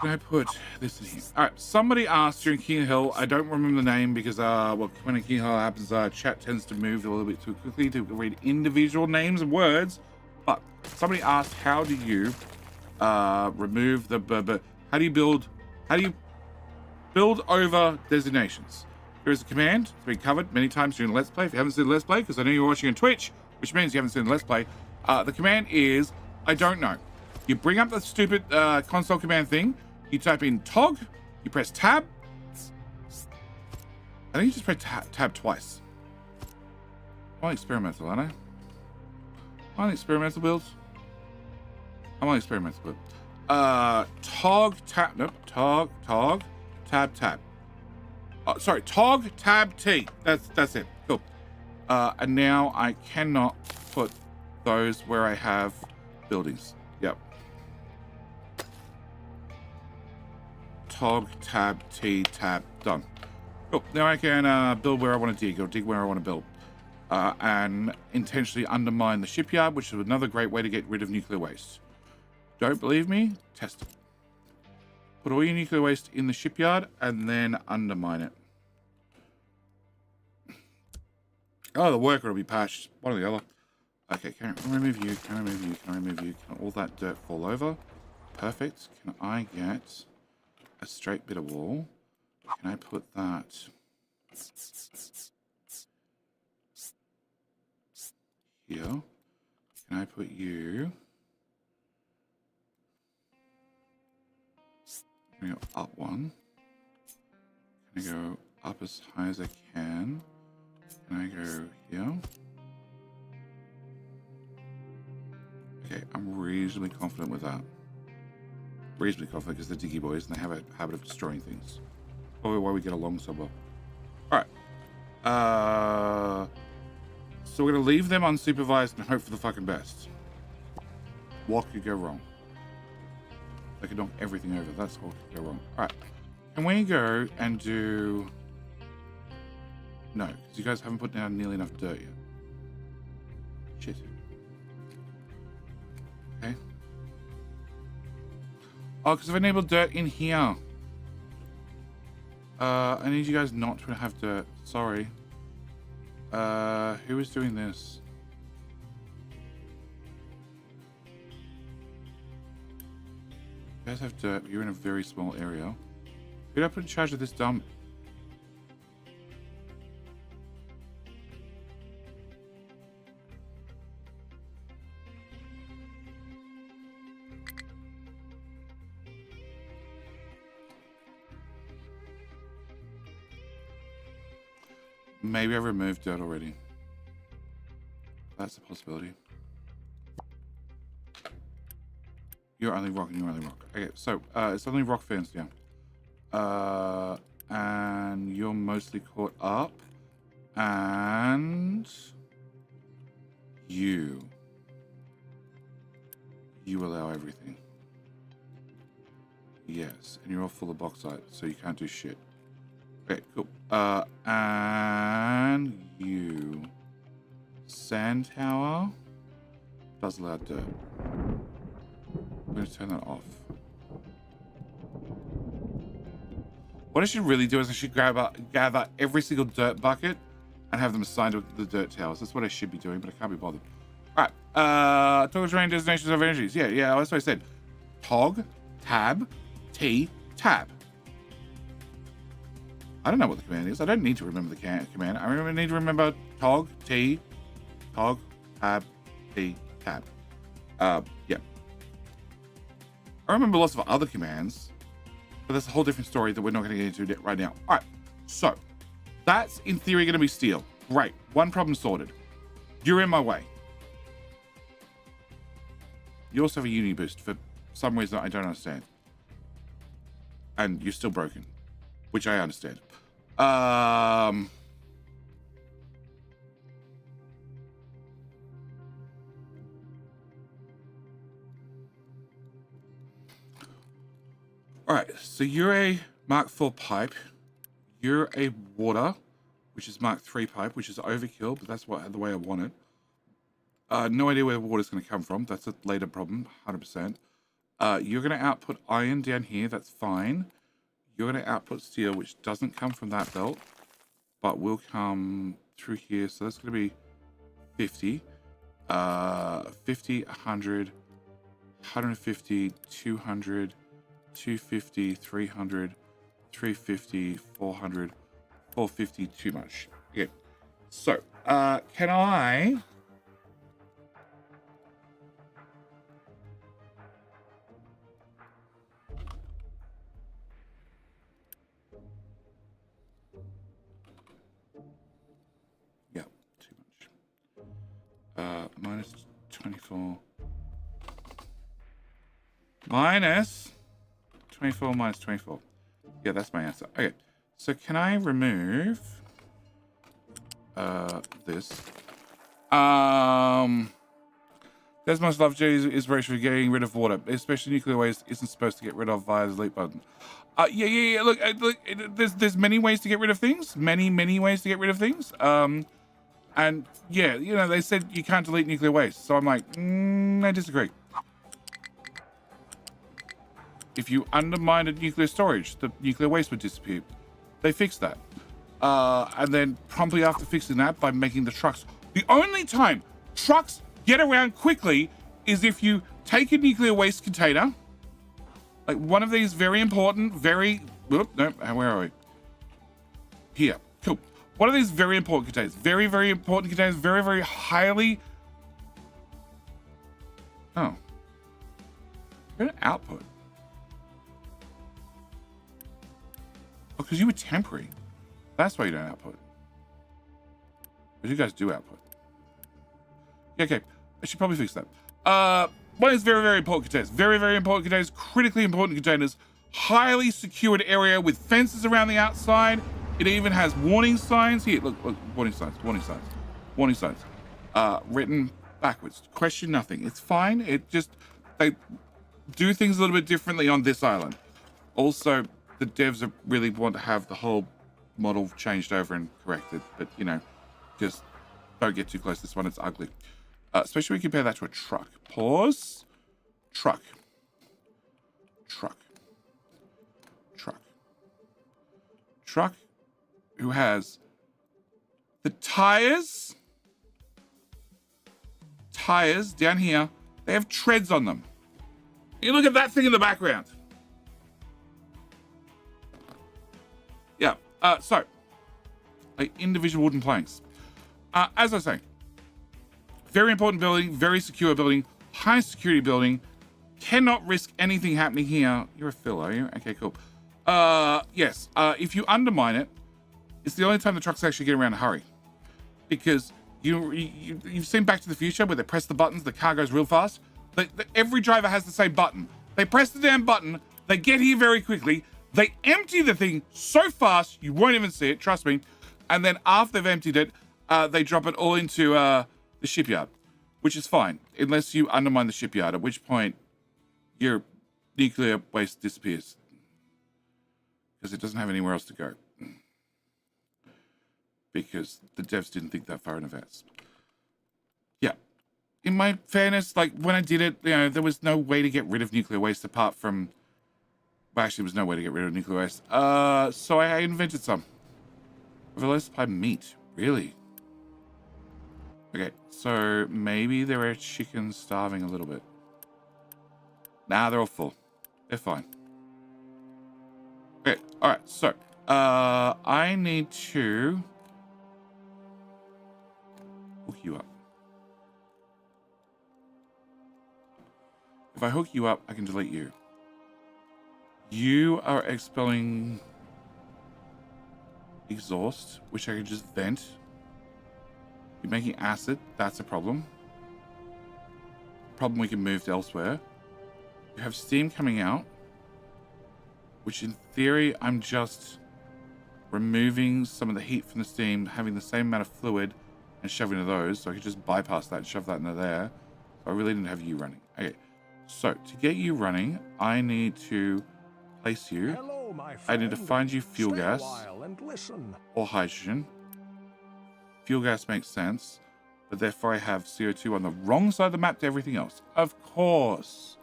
Can I put this in here? All right. Somebody asked during King Hill. I don't remember the name because, well, when King Hill happens, chat tends to move a little bit too quickly to read individual names and words. But somebody asked, how do you remove the? How do you build? How do you build over designations? There is a command. It's been covered many times during the Let's Play. If you haven't seen the Let's Play, because I know you're watching on Twitch, which means you haven't seen the Let's Play. The command is I don't know. You bring up the stupid console command thing. You type in TOG. You press tab. I think you just press tab twice. I'm on experimental, aren't I? I'm on experimental build. I'm on experimental build. TOG tab. Nope. TOG tab. Sorry. TOG tab T. That's it. Cool. And now I cannot put those where I have buildings. Yep. TOG, tab, T, tab, done. Cool. Now I can build where I want to dig, or dig where I want to build. And intentionally undermine the shipyard, which is another great way to get rid of nuclear waste. Don't believe me? Test it. Put all your nuclear waste in the shipyard, and then undermine it. Oh, the worker will be patched. One or the other. Okay, can I remove you? Can I remove you? Can I remove you? Can all that dirt fall over? Perfect. Can I get a straight bit of wall? Can I put that here? Can I put you? Can I go up one? Can I go up as high as I can? Can I go here? Okay, I'm reasonably confident with that. Reasonably confident because they're diggy boys and they have a habit of destroying things. Probably why we get along so well. Alright. So we're going to leave them unsupervised and hope for the fucking best. What could go wrong? They could knock everything over. That's what could go wrong. Alright. Can we go and do... No, because you guys haven't put down nearly enough dirt yet. Shit. Okay. Oh, because I've enabled dirt in here. I need you guys not to have dirt. Sorry. Who is doing this? You guys have dirt, but you're in a very small area. Who did I put in charge of this dump? Maybe I removed dirt already. That's a possibility. You're only rock and you're only rock. Okay, so it's only rock fence, yeah. And you're mostly caught up. And you allow everything. Yes, and you're all full of bauxite, so you can't do shit. Okay, cool. And you. Sand tower does allow dirt. I'm going to turn that off. What I should really do is I should gather every single dirt bucket and have them assigned to the dirt towers. That's what I should be doing, but I can't be bothered. All right. Toggle terrain designations of energies. Yeah, that's what I said. Tog, tab, T, tab. I don't know what the command is. I don't need to remember the command. I need to remember tog, T, tog, tab, T, tab. Yeah. I remember lots of other commands, but that's a whole different story that we're not going to get into right now. All right. So that's in theory going to be steel. Great. One problem sorted. You're in my way. You also have a uni boost for some reason I don't understand. And you're still broken, which I understand. All right, so you're a Mark 4 pipe. You're a water, which is Mark 3 pipe, which is overkill, but that's the way I want it. No idea where the water's going to come from. That's a later problem, 100%. You're going to output iron down here. That's fine. You're going to output steel, which doesn't come from that belt, but will come through here. So that's going to be 50, 50, 100, 150, 200, 250, 300, 350, 400, 450, too much. Yeah. So, can I... Yeah, too much. Minus 24. Minus 24 minus 24. Yeah, that's my answer. Okay, so can I remove this? Desmos Love J is rich for getting rid of water, especially nuclear waste isn't supposed to get rid of via the delete button. Yeah. Look, there's many ways to get rid of things. Many ways to get rid of things. And yeah, you know, they said you can't delete nuclear waste. So I'm like, I disagree. If you undermined nuclear storage, the nuclear waste would disappear. They fixed that. And then promptly after fixing that, by making the trucks. The only time trucks get around quickly is if you take a nuclear waste container, like one of these very important, where are we? Here, cool. One of these very important containers, very important containers, very highly. Oh, you're an output. Oh, because you were temporary. That's why you don't output. But you guys do output. Yeah, okay. I should probably fix that. One is very important containers. Very important containers. Critically important containers. Highly secured area with fences around the outside. It even has warning signs. Here, look, warning signs. Written backwards. Question nothing. It's fine. It just, they do things a little bit differently on this island. Also, the devs really want to have the whole model changed over and corrected, but you know, just don't get too close to this one. It's ugly. Especially when you compare that to a truck. Pause. Truck. Who has the tires down here. They have treads on them. You look at that thing in the background. Yeah. So, like individual wooden planks. As I say, very important building, very secure building, high security building. Cannot risk anything happening here. You're a fill, are you? Okay, cool. Yes. If you undermine it, It's the only time the trucks actually get around in a hurry. Because you've seen Back to the Future where they press the buttons, the car goes real fast. Every driver has the same button. They press the damn button, they get here very quickly, they empty the thing so fast you won't even see it, trust me. And then after they've emptied it, they drop it all into the shipyard, which is fine, unless you undermine the shipyard, at which point your nuclear waste disappears because it doesn't have anywhere else to go. Because the devs didn't think that far in advance. Yeah. In my fairness, like when I did it, there was no way to get rid of nuclear waste apart from... Well, actually, there was no way to get rid of nuclear waste. So I invented some. Overload supply meat. Really? Okay, so maybe there are chickens starving a little bit. Nah, they're all full. They're fine. Okay, alright, so... I need to... hook you up. If I hook you up, I can delete you. You are expelling exhaust, which I can just vent. You're making acid, that's a problem. Problem we can move to elsewhere. You have steam coming out, which in theory, I'm just removing some of the heat from the steam, having the same amount of fluid and shoving into those, so I could just bypass that and shove that into there. So I really didn't have you running. Okay, so to get you running, I need to place you. Hello, my friend. I need to find you fuel Stay gas a while and listen. or hydrogen. Fuel gas makes sense, but therefore I have CO2 on the wrong side of the map to everything else. Of course.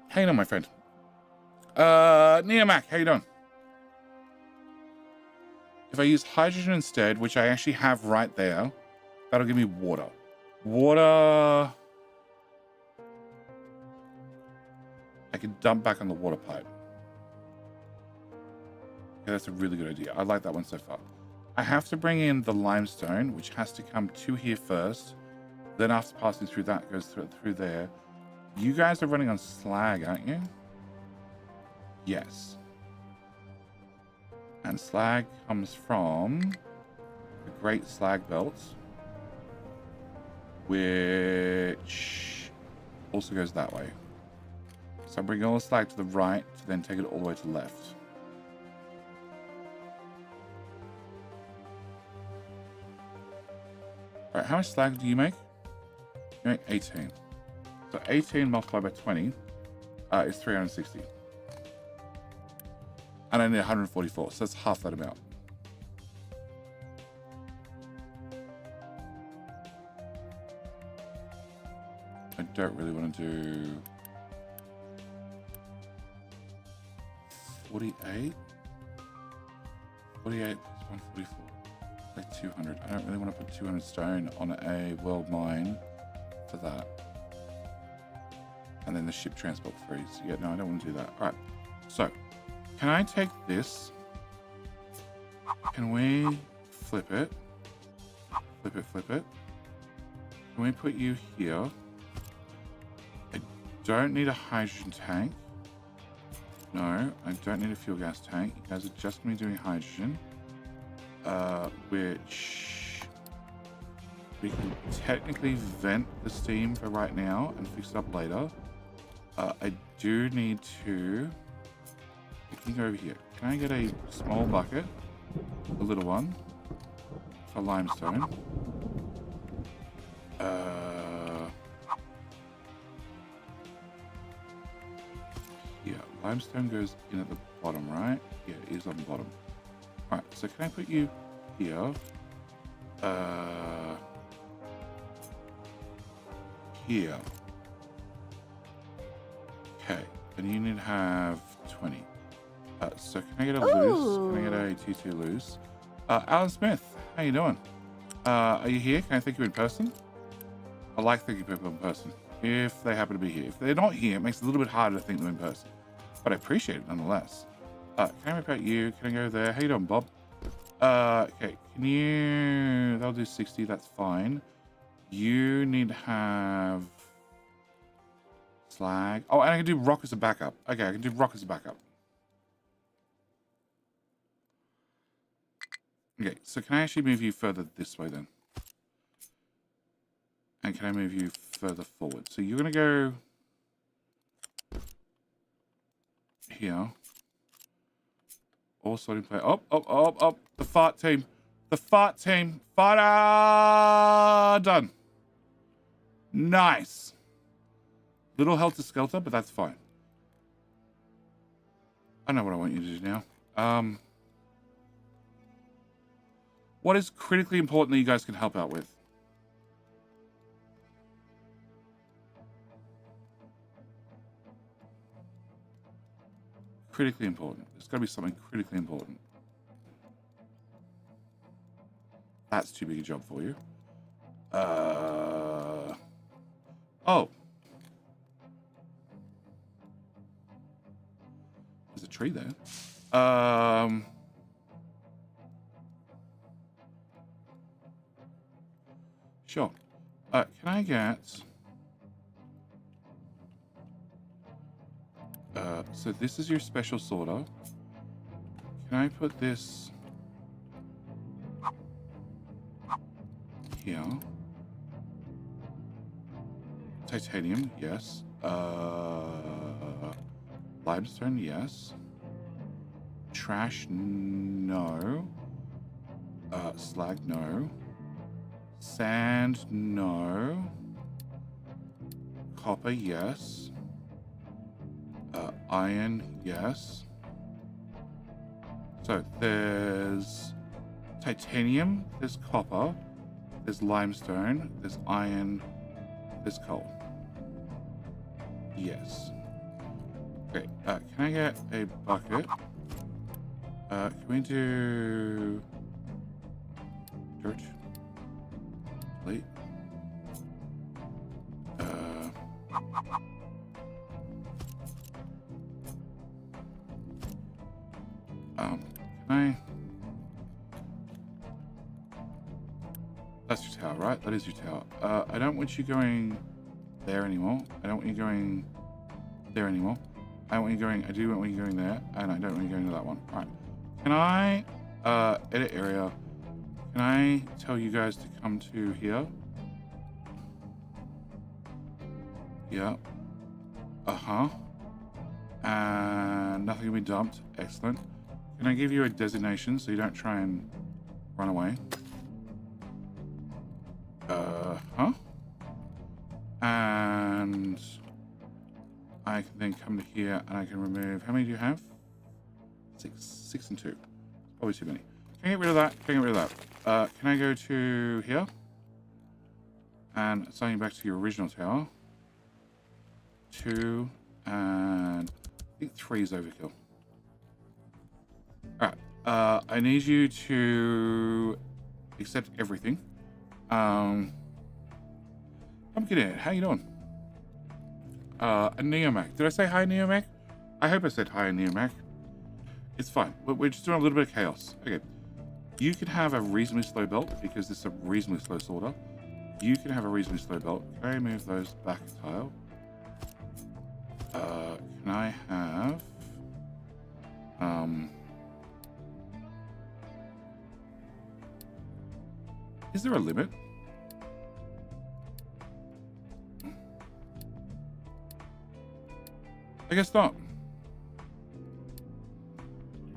Hang on, my friend. Neomac, how you doing? If I use hydrogen instead, which I actually have right there, that'll give me water. Water... I can dump back on the water pipe. Okay, that's a really good idea. I like that one so far. I have to bring in the limestone, which has to come to here first. Then after passing through that, it goes through there. You guys are running on slag, aren't you? Yes. And slag comes from the Great Slag Belt, which also goes that way. So I'm bringing all the slag to the right to then take it all the way to the left. All right, how much slag do you make? You make 18. So 18 multiplied by 20 is 360. And I need 144, so that's half that amount. I don't really want to do 48. 48 plus 144, like 200. I don't really want to put 200 stone on a world mine for that. And then the ship transport freeze. Yeah, no, I don't want to do that. All right, so can I take this? Can we flip it? Flip it, flip it. Can we put you here? I don't need a hydrogen tank. No, I don't need a fuel gas tank. You guys are just going to be doing hydrogen. Which we can technically vent the steam for right now and fix it up later. I do need to... I can go over here. Can I get a small bucket? A little one. For limestone. Yeah, limestone goes in at the bottom, right? Yeah, it is on the bottom. Alright, so can I put you here? Here. Okay, and you need to have 20. So can I get a loose? Can I get a T2 loose? Alan Smith, how you doing? Are you here? Can I thank you in person? I like thanking people in person, if they happen to be here. If they're not here, it makes it a little bit harder to thank them in person. But I appreciate it nonetheless. Can I rip out you? Can I go there? How you doing, Bob? Okay, can you... That'll do 60, that's fine. You need to have... slag. Oh, and I can do rock as a backup. Okay, I can do rock as a backup. Okay, so can I actually move you further this way then? And can I move you further forward? So you're going to go here. All sorting play. Up. The fart team. The fart team. Fart done. Nice. Little helter-skelter, but that's fine. I know what I want you to do now. What is critically important that you guys can help out with? Critically important. There's got to be something critically important. That's too big a job for you. Oh. There's a tree there. Sure. Can I get... so this is your special sorter. Can I put this here? Titanium, yes. Limestone, yes. Trash, no. Slag, no. Sand, no. Copper, yes. Iron, yes. So there's titanium, there's copper, there's limestone, there's iron, there's coal. Yes. Okay, can I get a bucket? Can we do dirt? Plate. Can I? That's your tower, right? That is your tower. I don't want you going there anymore. I don't want you going there anymore. I don't want you going. I do want you going there, and I don't want you going to that one. All right. Can I edit area? Can I tell you guys to come to here? Yeah. And nothing will be dumped. Excellent. Can I give you a designation so you don't try and run away? And I can then come to here and I can remove, how many do you have? 6 and 2. Probably too many. Can I get rid of that? Can I get rid of that? Can I go to here? And assign you back to your original tower. 2 and I think 3 is overkill. Alright. I need you to accept everything. I'm good at it. How you doing? A Neomac. Did I say hi, Neomac? I hope I said hi, Neomac. It's fine. We're just doing a little bit of chaos. Okay. You can have a reasonably slow belt because this is a reasonably slow sorter. You can have a reasonably slow belt. Can I move those back a tile? Can I have... Is there a limit? I guess not.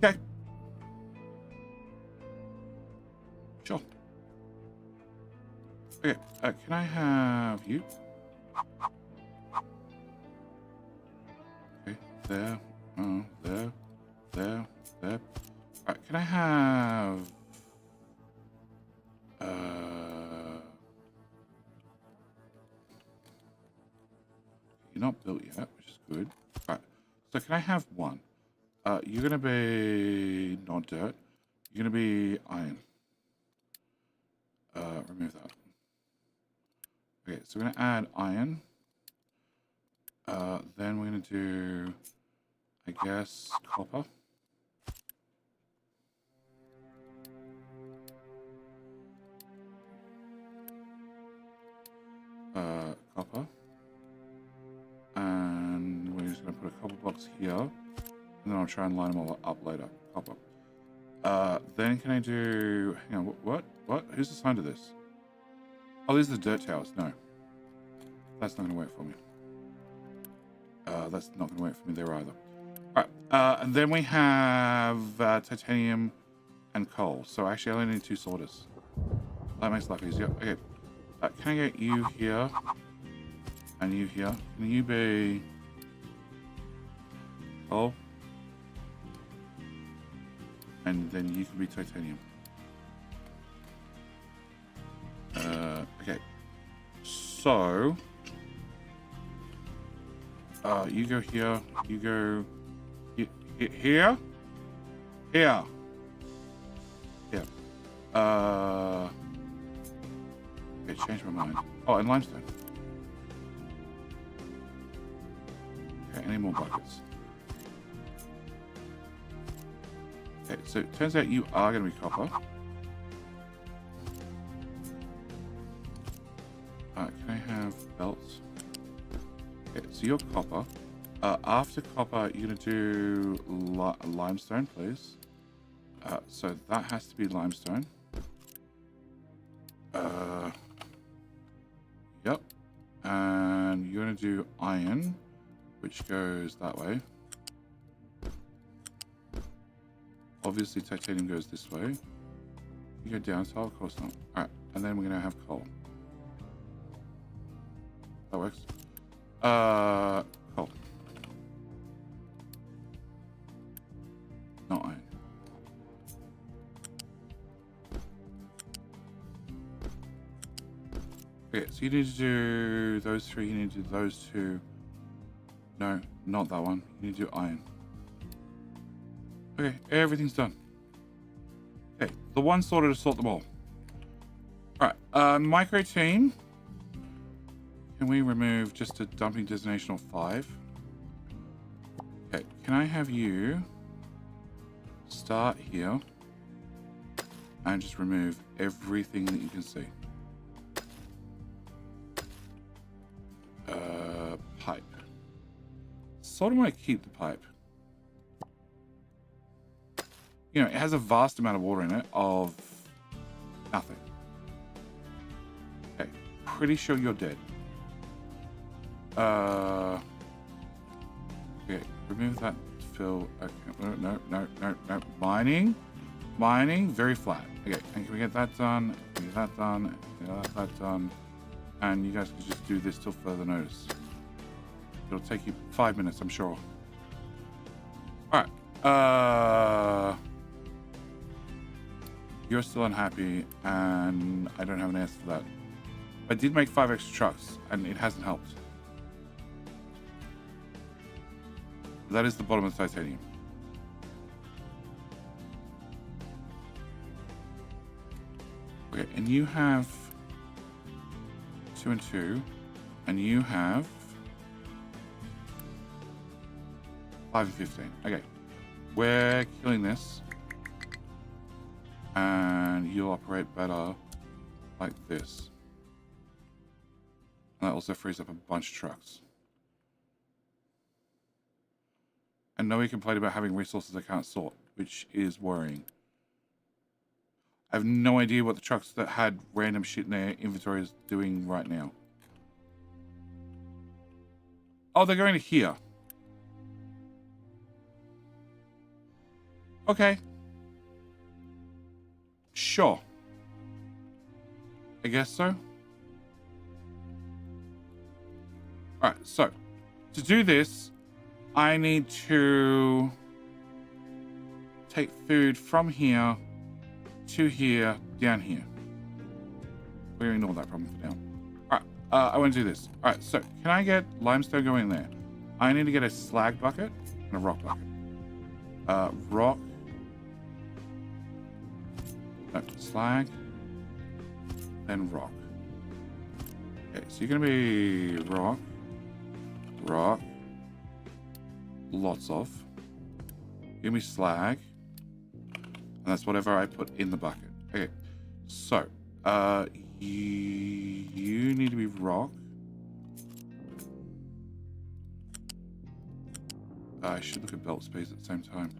Okay. Sure. Okay, can I have you? Okay, there, there. Alright, can I have... You're not built yet, which is good. Right. So can I have one? You're gonna be not dirt. You're gonna be iron. Remove that. Okay, so we're gonna add iron. Then we're gonna do, I guess, copper. Copper. And we're just going to put a copper box here. And then I'll try and line them all up later. Copper. Then can I do... Hang on, what? Who's assigned to this? Oh, these are the dirt towers. No. That's not going to work for me. That's not going to work for me there either. Alright, and then we have titanium and coal. So actually I only need 2 sorters. That makes life easier. Okay. Can I get you here? And you here? Can you be... coal? And then you can be titanium. Okay. So... you go here. You go... Here? Here. Yeah. Okay, change my mind. Oh, and limestone. Okay, any more buckets? Okay, so it turns out you are going to be copper. Can I have belts? Okay, so you're copper. After copper, you're going to do limestone, please. So that has to be limestone. Yep. And you're going to do iron, which goes that way. Obviously, titanium goes this way. You go down, so of course not. Alright, and then we're going to have coal. That works. Coal. Not iron. Okay, so you need to do those 3, you need to do those 2. No, not that one. You need to do iron. Okay, everything's done. Okay, the one sorted to sort them all. Alright, micro team. Can we remove just a dumping designation of 5? Okay, can I have you start here and just remove everything that you can see? Pipe. Sort of want to keep the pipe. You know, it has a vast amount of water in it of nothing. Okay, pretty sure you're dead. Okay, remove that fill. Okay, no. Mining, very flat. Okay, and can we get that done? Can we get that done? Get that done. And you guys can just do this till further notice. It'll take you 5 minutes, I'm sure. Alright. You're still unhappy, and I don't have an answer for that. I did make 5 extra trucks, and it hasn't helped. That is the bottom of the titanium. Okay, and you have 2 and 2, and you have 5 and 15. Okay, we're killing this, and you'll operate better like this. And that also frees up a bunch of trucks. And no, we complain about having resources I can't sort, which is worrying. I have no idea what the trucks that had random shit in their inventory is doing right now. Oh, they're going to here. Okay. Sure. I guess so. Alright, so to do this, I need to take food from here to here, down here. We're going to ignore that problem for now. Alright, I want to do this. Alright, so can I get limestone going there? I need to get a slag bucket and a rock bucket. Rock. No, slag. Then rock. Okay, so you're going to be rock. Rock. Lots of. Give me slag. And that's whatever I put in the bucket. Okay. So, you need to be rock. I should look at belt space at the same time.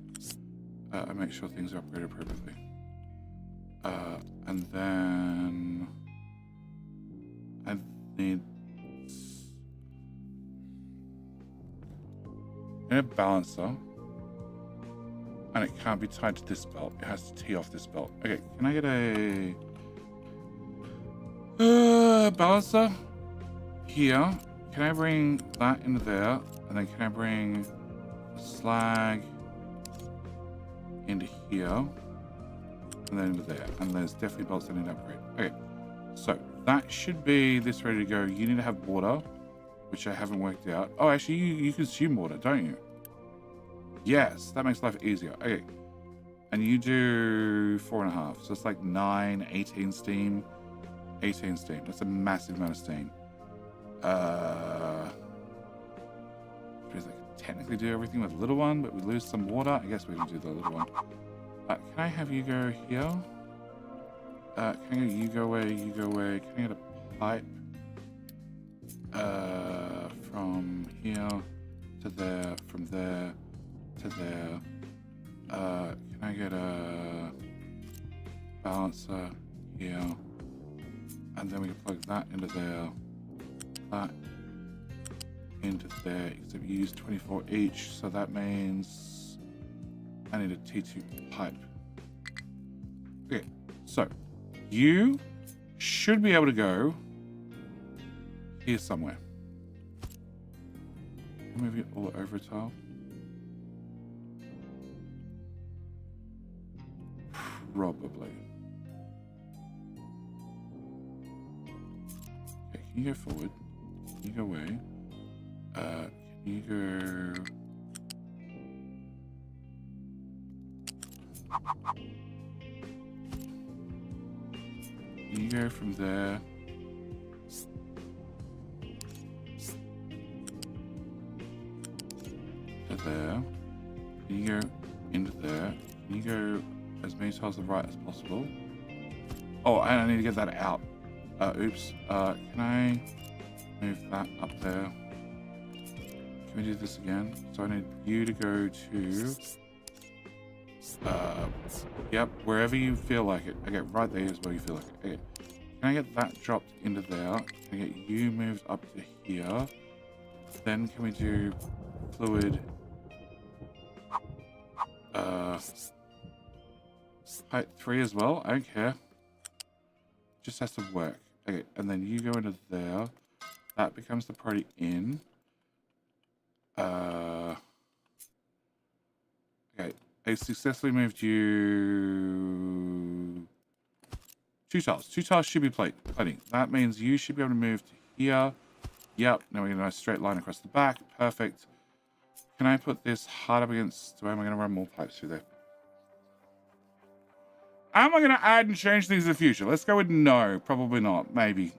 and make sure things are upgraded appropriately. And then I need a balancer, and it can't be tied to this belt. It has to tee off this belt. Okay, can I get a balancer here? Can I bring that into there? And then can I bring the slag into here? And then into there. And there's definitely belts that need to upgrade. Okay, so that should be this ready to go. You need to have water, which I haven't worked out. Oh, actually, you consume water, don't you? Yes, that makes life easier. Okay, and you do 4.5. So it's like 9, 18 steam. 18 steam. That's a massive amount of steam. I could technically do everything with the little one, but we lose some water. I guess we can do the little one. Can I have you go here? Can I get you go away, you go away? Can I get a pipe from here to there, from there to there? Can I get a balancer here? And then we can plug that into there, that into there, except you use 24 each, so that means I need a T2 pipe. Okay, so you should be able to go here somewhere. Move it all over tile. Probably. Okay, can you go forward? Can you go away? Can you go... Can you go from there? To there? Can you go into there? Can you go as many tiles to the right as possible? Oh, and I need to get that out. Oops. Can I move that up there? Can we do this again? So I need you to go to... yep, wherever you feel like it. Okay, right there is where you feel like it. Okay. Can I get that dropped into there? Can I get you moved up to here? Then can we do fluid... height 3 as well? I don't care. Just has to work. Okay, and then you go into there. That becomes the priority in. Okay, I successfully moved you 2 tiles. 2 tiles should be plenty. That means you should be able to move to here. Yep, now we get a nice straight line across the back. Perfect. Can I put this hard up against... Where am I going to run more pipes through there? Am I going to add and change things in the future? Let's go with no. Probably not. Maybe.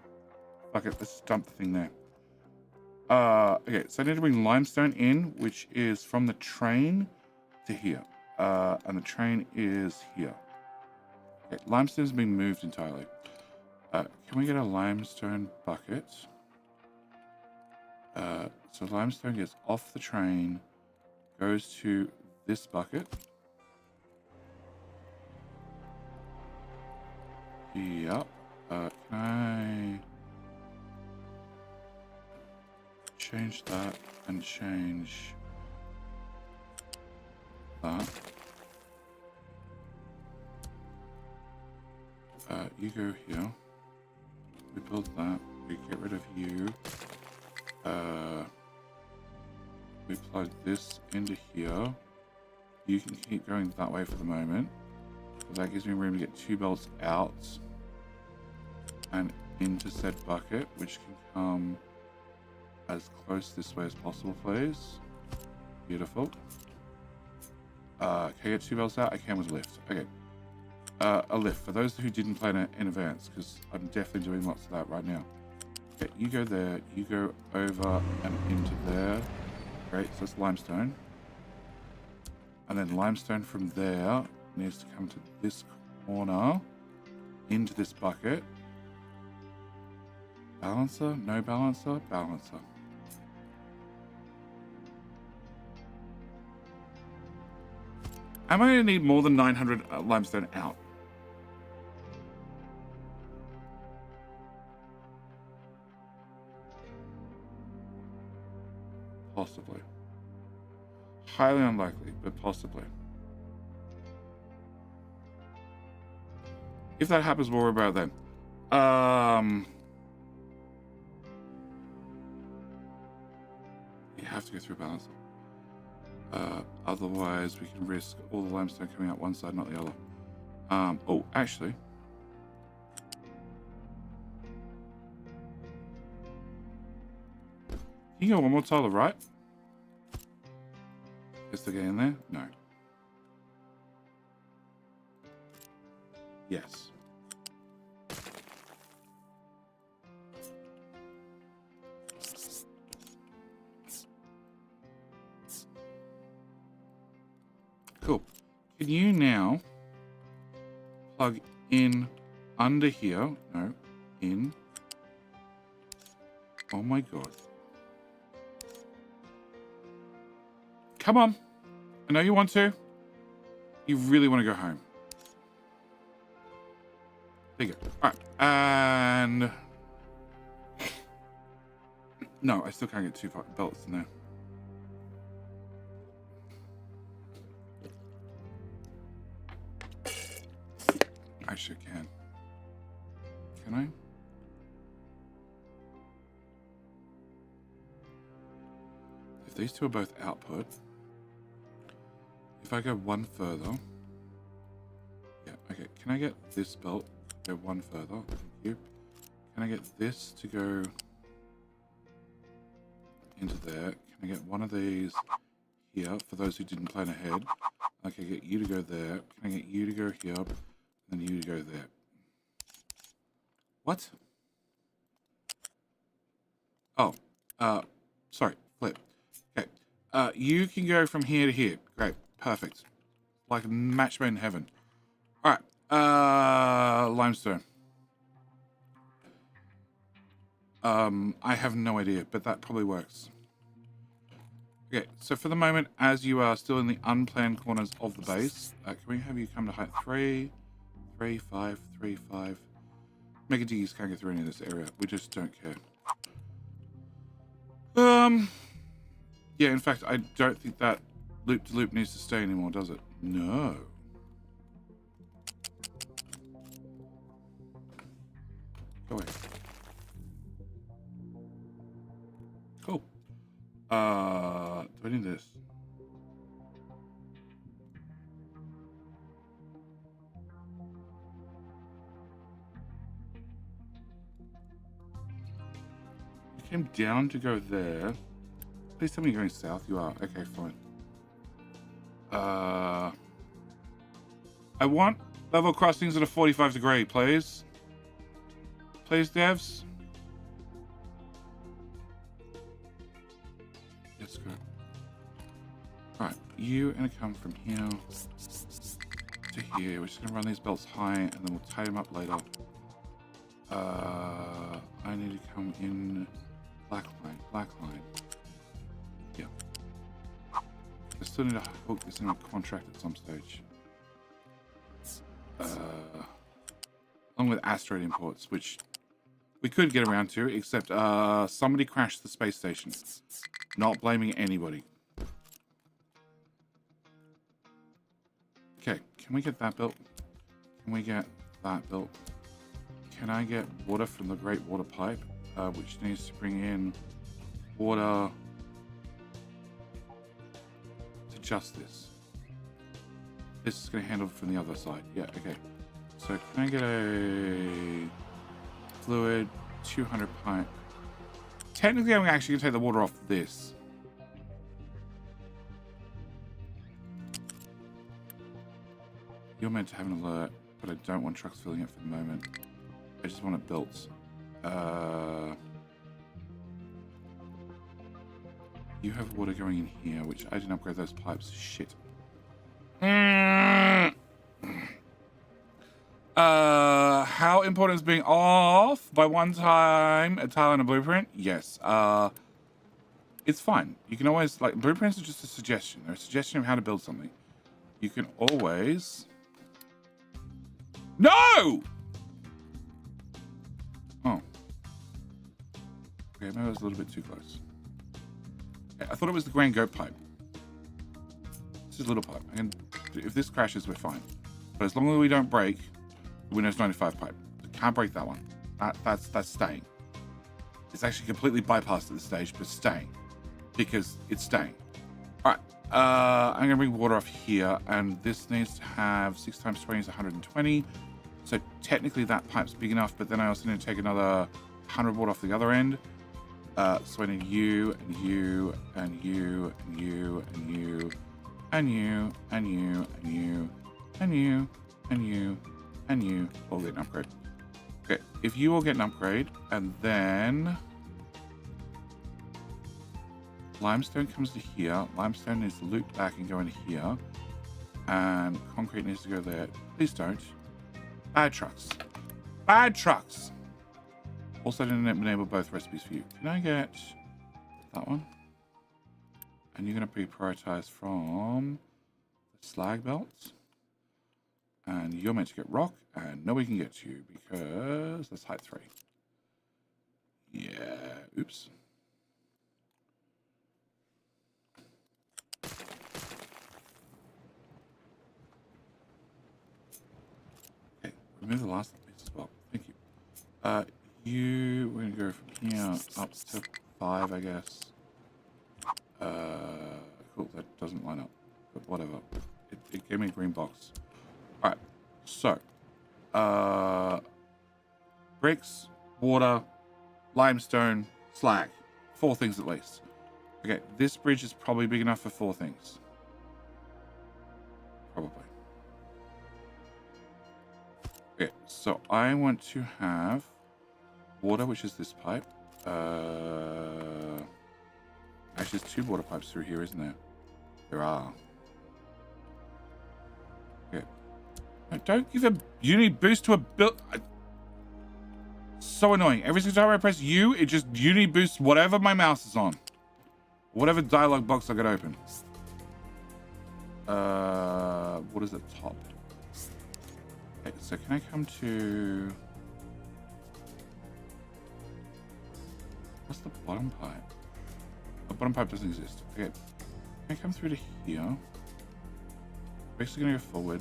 Fuck it. Let's dump the thing there. Okay, so I need to bring limestone in, which is from the train to here. And the train is here. Okay, limestone's being moved entirely. Can we get a limestone bucket? So limestone gets off the train, goes to this bucket. Yep. Can I change that and change that? You go here. We build that. We get rid of you. We plug this into here. You can keep going that way for the moment. So that gives me room to get 2 belts out and into said bucket, which can come as close this way as possible, please. Beautiful. Can I get 2 belts out? I can with a lift. Okay. A lift. For those who didn't play in advance, because I'm definitely doing lots of that right now. Okay, you go there. You go over and into there. Great, so that's limestone. And then limestone from there needs to come to this corner, into this bucket. Balancer? No balancer? Balancer. Am I going to need more than 900 limestone out? Possibly. Highly unlikely, but possibly. If that happens, we'll worry about it then. You have to go through balance. Otherwise, we can risk all the limestone coming out one side, not the other. Oh, actually. Can you go one more tile to the right? Is there getting there? No. Yes. Cool. Can you now plug in under here? No. In. Oh my god. Come on. I know you want to. You really want to go home. There you go. Alright. And... No, I still can't get 2 belts in there. I sure can. Can I? If these two are both output, if I go one further, yeah, okay. Can I get this belt to go one further? Thank you. Can I get this to go into there? Can I get one of these here for those who didn't plan ahead? I can get you to go there. Can I get you to go here? And you to go there. What? Oh, sorry, flip. Okay, you can go from here to here. Great, perfect. Like a match made in heaven. All right, limestone. I have no idea, but that probably works. Okay, so for the moment, as you are still in the unplanned corners of the base, can we have you come to height 3? 3, 5, 3, 5. Mega Diggies can't get through any of this area. We just don't care. Yeah, in fact, I don't think that loop-to-loop needs to stay anymore, does it? No. Go away. Cool. Do I need this? Came down to go there. Please tell me you're going south. You are. Okay, fine. I want level crossings at a 45 degree, please. Please, devs. Let's go. Alright, you are going to come from here to here. We're just going to run these belts high and then we'll tie them up later. I need to come in... Black line. Yeah. I still need to hook this in a contract at some stage. Along with asteroid imports, which we could get around to, except somebody crashed the space station. Not blaming anybody. Okay, can we get that built? Can we get that built? Can I get water from the Great Water Pipe? Which needs to bring in water to just this. This is going to handle it from the other side. Yeah, okay. So can I get a fluid 200 pipe? Technically, I'm actually going to take the water off this. You're meant to have an alert, but I don't want trucks filling it for the moment. I just want it built. You have water going in here, which I didn't upgrade those pipes. Shit. How important is being off by one time a tile and a blueprint? Yes. It's fine. You can always, like, blueprints are just a suggestion. They're a suggestion of how to build something. you can always... No! Oh. Okay, maybe I was a little bit too close. Okay, I thought it was the Grand Goat pipe. This is a little pipe. If this crashes, we're fine. But as long as we don't break the Windows 95 pipe, can't break that one. That's staying. It's actually completely bypassed at this stage, but staying because it's staying. All right. I'm gonna bring water off here, and this needs to have 6 times 20 is 120. So technically that pipe's big enough, but then I also need to take another 100 watt off the other end. So I need you and you and you and you and you and you and you and you and you and you and you all get an upgrade. Okay, if you all get an upgrade, and then limestone comes to here. Limestone needs to loop back and go into here, and concrete needs to go there. Please don't. Bad trucks. Bad trucks. Also didn't enable both recipes for you. Can I get that one? And you're going to be prioritized from the slag belts. And you're meant to get rock, and nobody can get you because that's height 3. Yeah, oops. Okay, remove the last piece as well. Thank you. We're going to go from here up to 5, I guess. Cool, that doesn't line up, but whatever. It gave me a green box. All right, so bricks, water, limestone, slag. 4 things at least. Okay, this bridge is probably big enough for 4 things. Probably. Okay, so I want to have water, which is this pipe. Actually, there's 2 water pipes through here, isn't there? There are. Okay. No, don't give a uni boost to a build. So annoying. Every single time I press U, it just uni boosts whatever my mouse is on. Whatever dialog box I got open. What is the top? Okay, so can I come to... What's the bottom pipe? The bottom pipe doesn't exist. Okay. Can I come through to here? Bricks are going to go forward.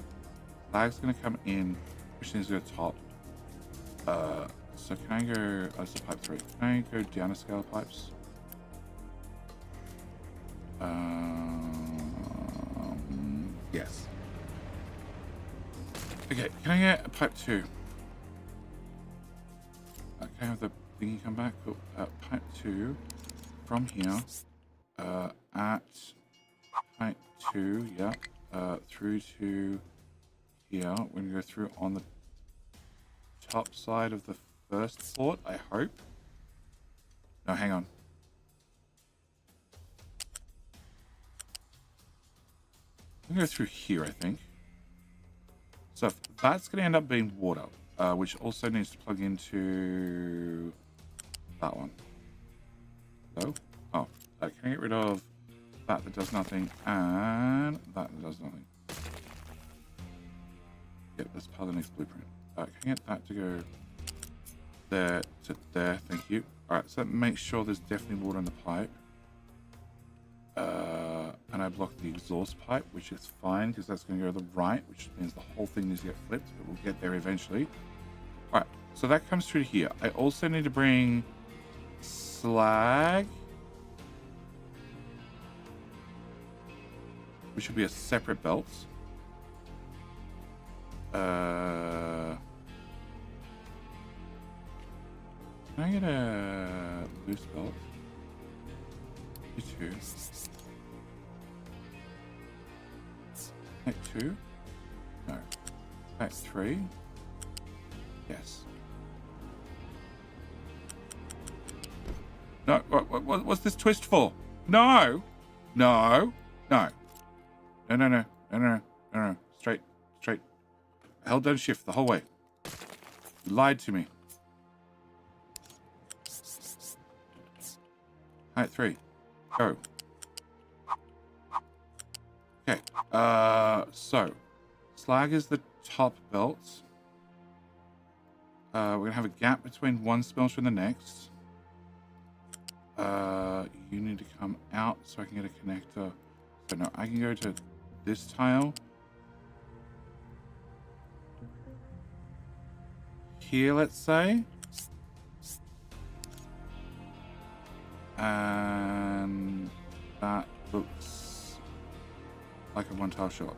Flag's going to come in. Which needs to go top. So can I go... Oh, it's a pipe 3. Can I go down a scale of pipes? Yes. Okay, can I get a pipe 2? Can I have the thingy come back? Cool. Pipe 2 from here at pipe 2, yeah, through to here. We're going to go through on the top side of the first port, I hope. No, hang on. I'm going to go through here, I think. So that's going to end up being water, which also needs to plug into that one. So, oh, can I get rid of that does nothing and that does nothing? Yep, that's part of the next blueprint. Can I get that to go there to there? Thank you. All right, so that makes sure there's definitely water in the pipe. And I blocked the exhaust pipe, which is fine because that's going to go to the right, which means the whole thing needs to get flipped, but we'll get there eventually. All right, so that comes through here. I also need to bring slag, which will be a separate belt. Can I get a loose belt? You two. Type 2? No. Type 3? Yes. No, what's this twist for? No! No! No. No, no, no. No, no, no. No, no. Straight. Straight. I held down shift the whole way. You lied to me. Type 3. Go. Okay. So slag is the top belt. We're gonna have a gap between one smelter and the next. You need to come out so I can get a connector. So no, I can go to this tile. Here, let's say. And that looks like a one tile shot.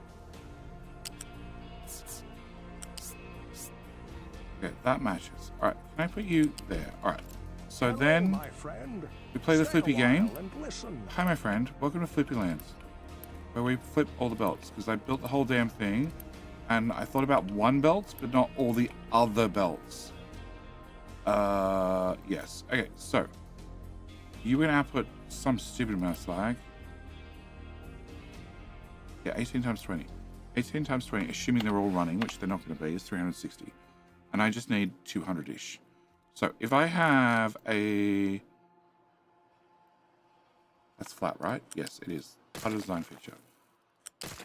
Okay, that matches. Alright, can I put you there? Alright. So Hello, then my friend. we play the Stay flippy a game. while and listen. Hi, my friend. Welcome to Flippy Lands, where we flip all the belts, because I built the whole damn thing, and I thought about one belt, but not all the other belts. Yes. Okay, so you were gonna output some stupid amount of slag. Yeah, 18 times 20. 18 times 20, assuming they're all running, which they're not going to be, is 360. And I just need 200-ish. So if I have a... That's flat, right? Yes, it is. Part of the design feature.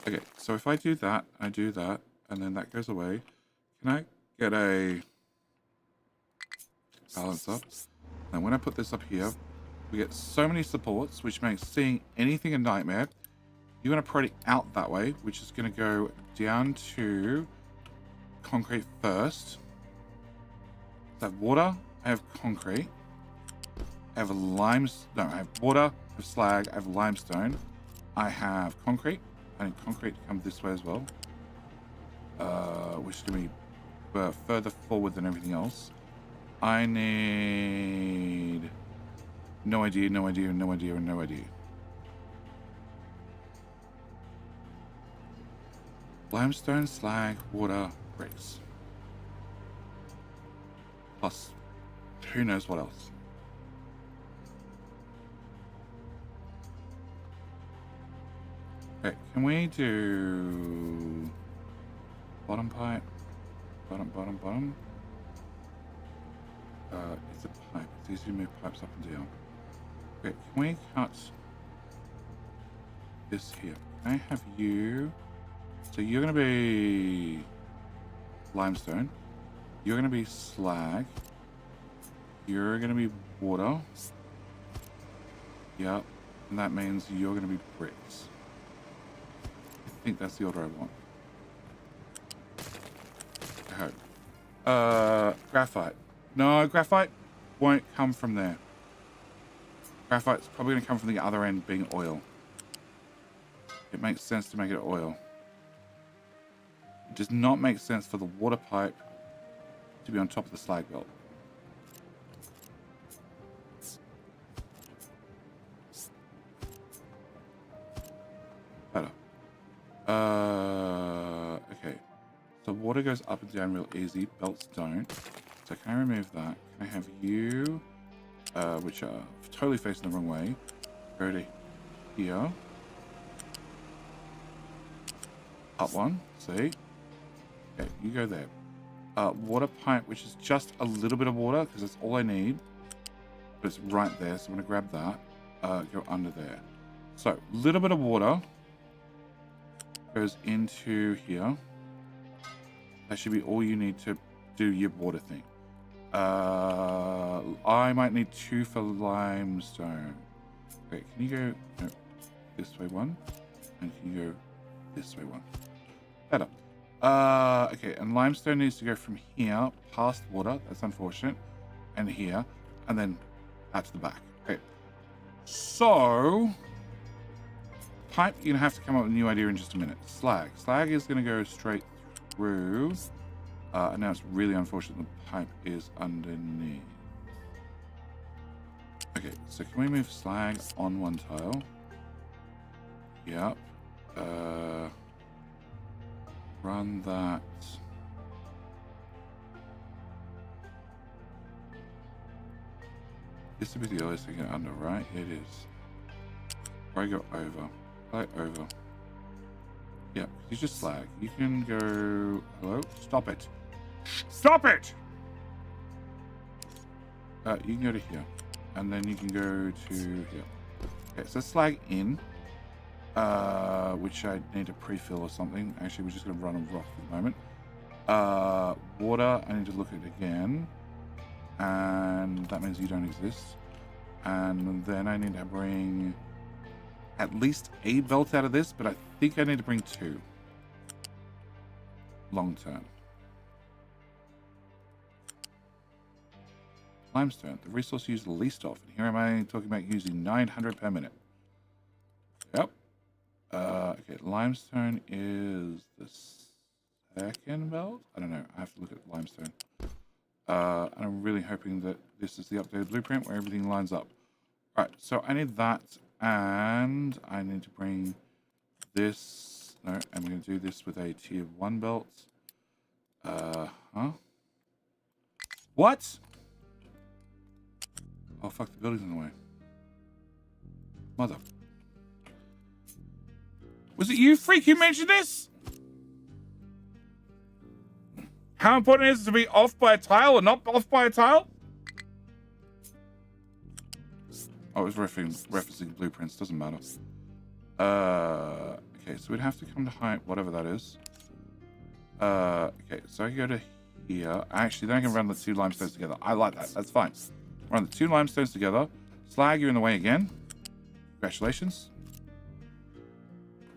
Okay, so if I do that, I do that, and then that goes away. Can I get a balance up? And when I put this up here, we get so many supports, which makes seeing anything a nightmare. You're going to prod it out that way, which is going to go down to concrete first. I have water, I have concrete, I have I have water, I have slag, I have limestone, I have concrete. I need concrete to come this way as well, which is going to be further forward than everything else. I need no idea. Limestone, slag, water, bricks. Plus, who knows what else. Okay, can we do bottom pipe? Bottom. It's a pipe. It's easy to move pipes up and down. Okay, can we cut this here? Can I have you? So you're going to be limestone. You're going to be slag. You're going to be water. Yep. And that means you're going to be bricks. I think that's the order I want. I hope. Graphite. No, graphite won't come from there. Graphite's probably going to come from the other end, being oil. It makes sense to make it oil. It does not make sense for the water pipe to be on top of the slag belt. Better. Okay. So water goes up and down real easy. Belts don't. So can I remove that? Can I have you, which are totally facing the wrong way, go to here. Up one. See? Okay, you go there. Water pipe, which is just a little bit of water, because that's all I need. But it's right there, so I'm going to grab that. Go under there. So, a little bit of water goes into here. That should be all you need to do your water thing. I might need 2 for limestone. Okay, can you go this way one? And can you go this way one? Better. Okay, and limestone needs to go from here past water. That's unfortunate. And here. And then out to the back. Okay. So, pipe, you're going to have to come up with a new idea in just a minute. Slag. Slag is going to go straight through. And now it's really unfortunate the pipe is underneath. Okay, so can we move slag on one tile? Yep. Run that. This would be the earliest thing to get under, right? It is. Or I go over. I like over. Yeah, you just slag. You can go. Hello? Stop it. Stop it! You can go to here. And then you can go to here. Okay, so slag in. which I need to pre-fill or something. Actually, we're just going to run on rock at the moment. Water, I need to look at it again. And that means you don't exist. And then I need to bring at least a belt out of this, but I think I need to bring 2. Long term. Limestone, the resource used the least often. Here am I talking about using 900 per minute. Yep. Okay, limestone is the second belt? I don't know. I have to look at limestone. I'm really hoping that this is the updated blueprint where everything lines up. All right, so I need that, and I need to bring this. No, I'm going to do this with a tier 1 belt. What? Oh, fuck, the building's in the way. Mother. Was it you, freak, who mentioned this? How important is it to be off by a tile or not off by a tile? Oh, it was referencing blueprints. Doesn't matter. Okay, so we'd have to come to height, whatever that is. Okay, so I go to here. Actually, then I can run the 2 limestones together. I like that. That's fine. Run the 2 limestones together. Slag, you're in the way again. Congratulations.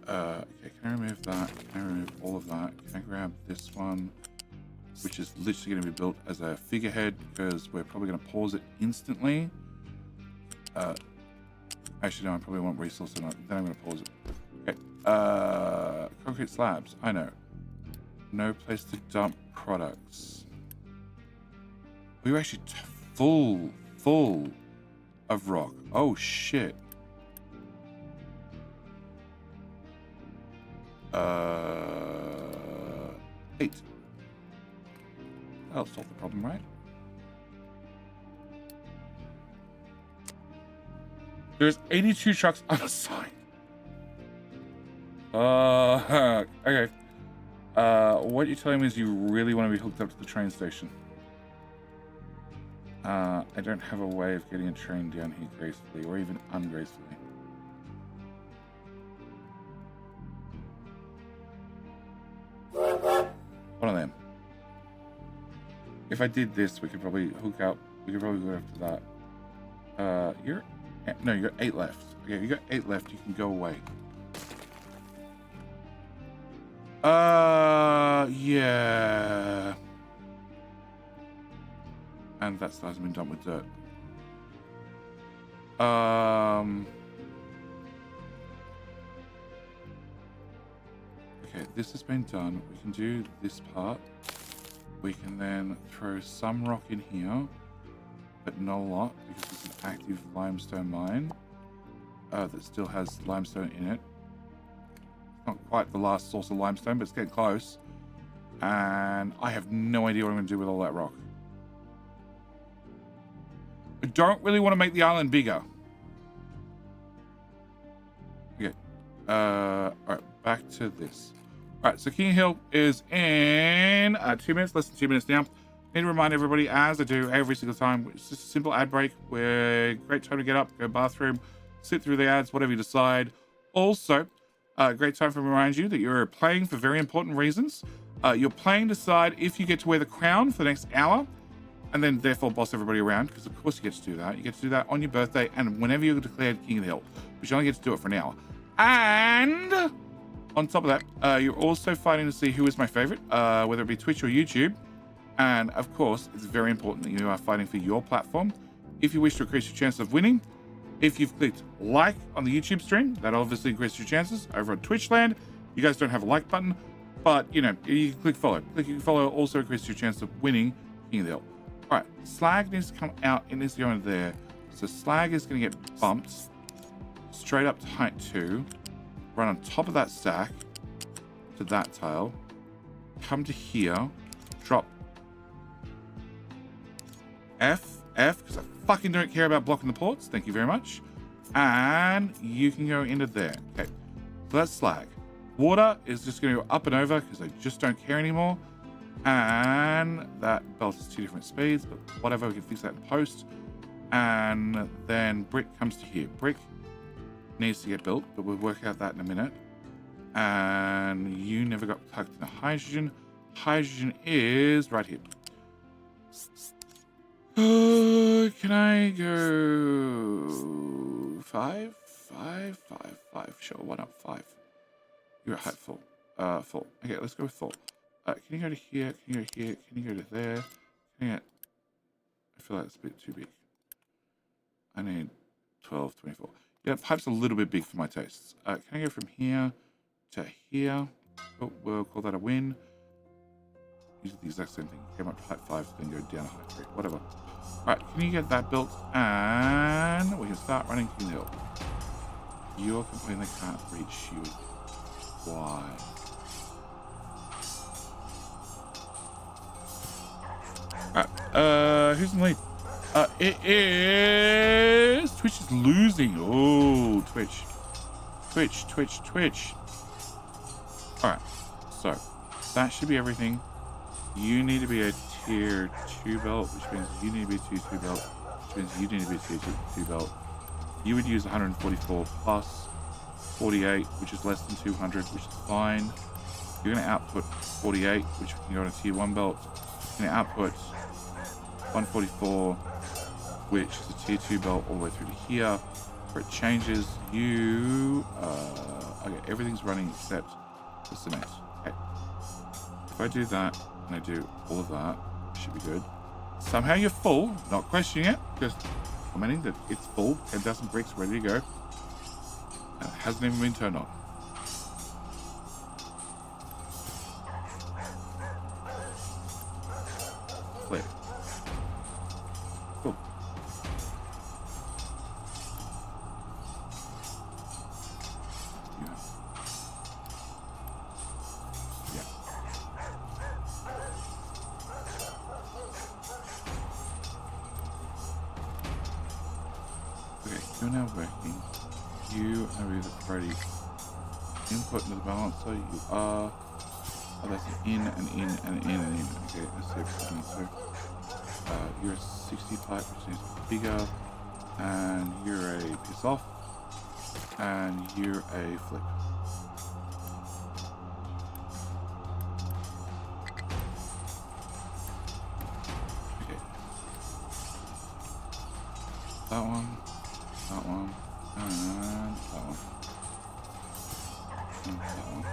Okay, can I remove that? Can I remove all of that? Can I grab this one? Which is literally going to be built as a figurehead because we're probably going to pause it instantly. Actually, no, I probably want resource or not. Then I'm going to pause it. Okay. Concrete slabs. I know. No place to dump products. We were actually full of rock. Oh, shit. Eight. That'll solve the problem, right? There's 82 trucks unassigned. Okay. What you're telling me is you really want to be hooked up to the train station. I don't have a way of getting a train down here gracefully, or even ungracefully. One of them. If I did this, we could probably hook up. We could probably go after that. You got 8 left. Okay, you got 8 left. You can go away. Yeah. And that hasn't been done with dirt. Okay, this has been done. We can do this part. We can then throw some rock in here, but not a lot because it's an active limestone mine that still has limestone in it. Not quite the last source of limestone, but it's getting close. And I have no idea what I'm going to do with all that rock. I don't really want to make the island bigger. Okay. Alright, back to this. Alright, so King Hill is in 2 minutes, less than 2 minutes now. Need to remind everybody, as I do every single time, it's just a simple ad break. We're great time to get up, go bathroom, sit through the ads, whatever you decide. Also, great time to remind you that you're playing for very important reasons. You're playing to decide if you get to wear the crown for the next hour, and then therefore boss everybody around, because of course you get to do that. You get to do that on your birthday and whenever you're declared King of the Hill, but you only get to do it for an hour. And on top of that, you're also fighting to see who is my favorite, whether it be Twitch or YouTube. And of course, it's very important that you are fighting for your platform. If you wish to increase your chance of winning, if you've clicked like on the YouTube stream, that obviously increases your chances. Over on Twitch land, you guys don't have a like button, but you know, you can click follow. Clicking follow also increases your chance of winning King of the Hill. All right, slag needs to come out. It needs to go into there. So slag is going to get bumped straight up to height 2. Run on top of that stack to that tile. Come to here. Drop F, because I fucking don't care about blocking the ports. Thank you very much. And you can go into there. Okay, so that's slag. Water is just going to go up and over because I just don't care anymore. And that belt is 2 different speeds, but whatever, we can fix that in post. And then brick comes to here. Brick needs to get built, but we'll work out that in a minute. And you never got tucked into hydrogen. Hydrogen is right here. Can I go 5? 5, 5, 5. Sure, why not 5? You're at height full. Full. Okay, let's go with full. Can you go to here? Can you go here? Can you go to there? Can you... I feel like it's a bit too big. I need 12, 24. Yeah, pipe's a little bit big for my tastes. Can I go from here to here? Oh, we'll call that a win. Use the exact same thing. Came up to height 5, then go down to height 3. Whatever. Alright, can you get that built? And we can start running King Hill. You're complaining they can't reach you. Why? Alright, who's in the lead? It is... Twitch is losing. Oh, Twitch. Twitch. Alright, so that should be everything. You need to be a tier 2 belt, which means you need to be a tier 2 belt, which means you need to be a tier 2 belt. You would use 144 plus 48, which is less than 200, which is fine. You're going to output 48, which can go on a tier 1 belt. You're going to output 144, which is a tier 2 belt all the way through to here. Where it changes, you... okay, everything's running except the cement. Okay. If I do that, and I do all of that, it should be good. Somehow you're full, not questioning it, just commenting that it's full, 10,000 bricks ready to go. And it hasn't even been turned on. Clear. Cool. Yeah. Okay, you're now working. You are either ready. Input into the balancer, you are. Oh, that's an in and in and in and in. Okay, let's see if we can. So, you're a 60 pipe, which is bigger. And you're a piss off. And you're a flip. Okay. That one. That one. And that one. And that one.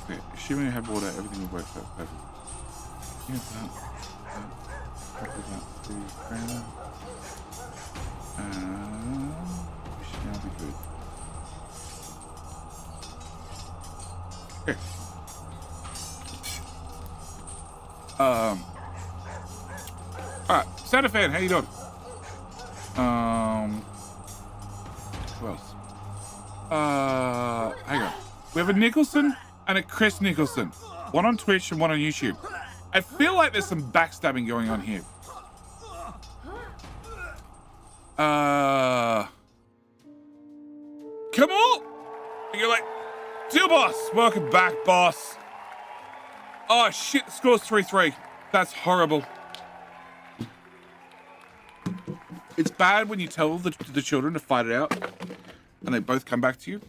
Okay, assuming you have water, everything will work out perfectly. Here's that. That is that 3 grand. And we should now be good. Okay. Alright, Santa Fan, how you doing? Who else? Hang on. We have a Nicholson and a Chris Nicholson. One on Twitch and one on YouTube. I feel like there's some backstabbing going on here. Come on! And you're like, deal boss, welcome back, boss. Oh shit, the score's 3-3. That's horrible. It's bad when you tell the children to fight it out and they both come back to you.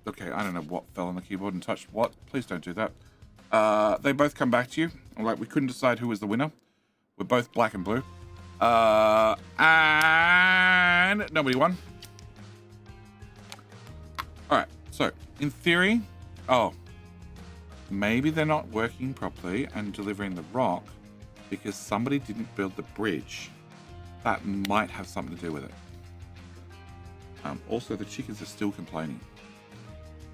Okay, I don't know what fell on the keyboard and touched what. Please don't do that. They both come back to you. Like, we couldn't decide who was the winner. We're both black and blue. And nobody won. Alright, so, in theory... Oh. Maybe they're not working properly and delivering the rock because somebody didn't build the bridge. That might have something to do with it. Also, the chickens are still complaining.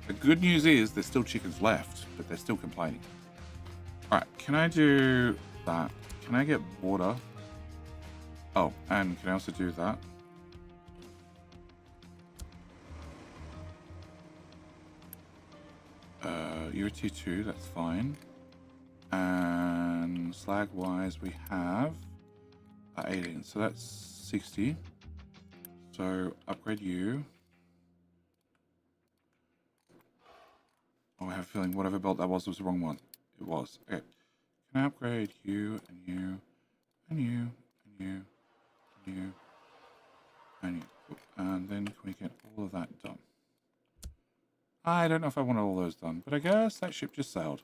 The good news is there's still chickens left, but they're still complaining. Alright, can I do that? Can I get water? Oh, and can I also do that? You're a tier 2, that's fine. And slag wise we have 18, so that's 60. So upgrade you. Oh, I have a feeling whatever belt that was the wrong one. It was. Okay. Can I upgrade you and you and you and you and you and you? And then can we get all of that done? I don't know if I want all those done, but I guess that ship just sailed.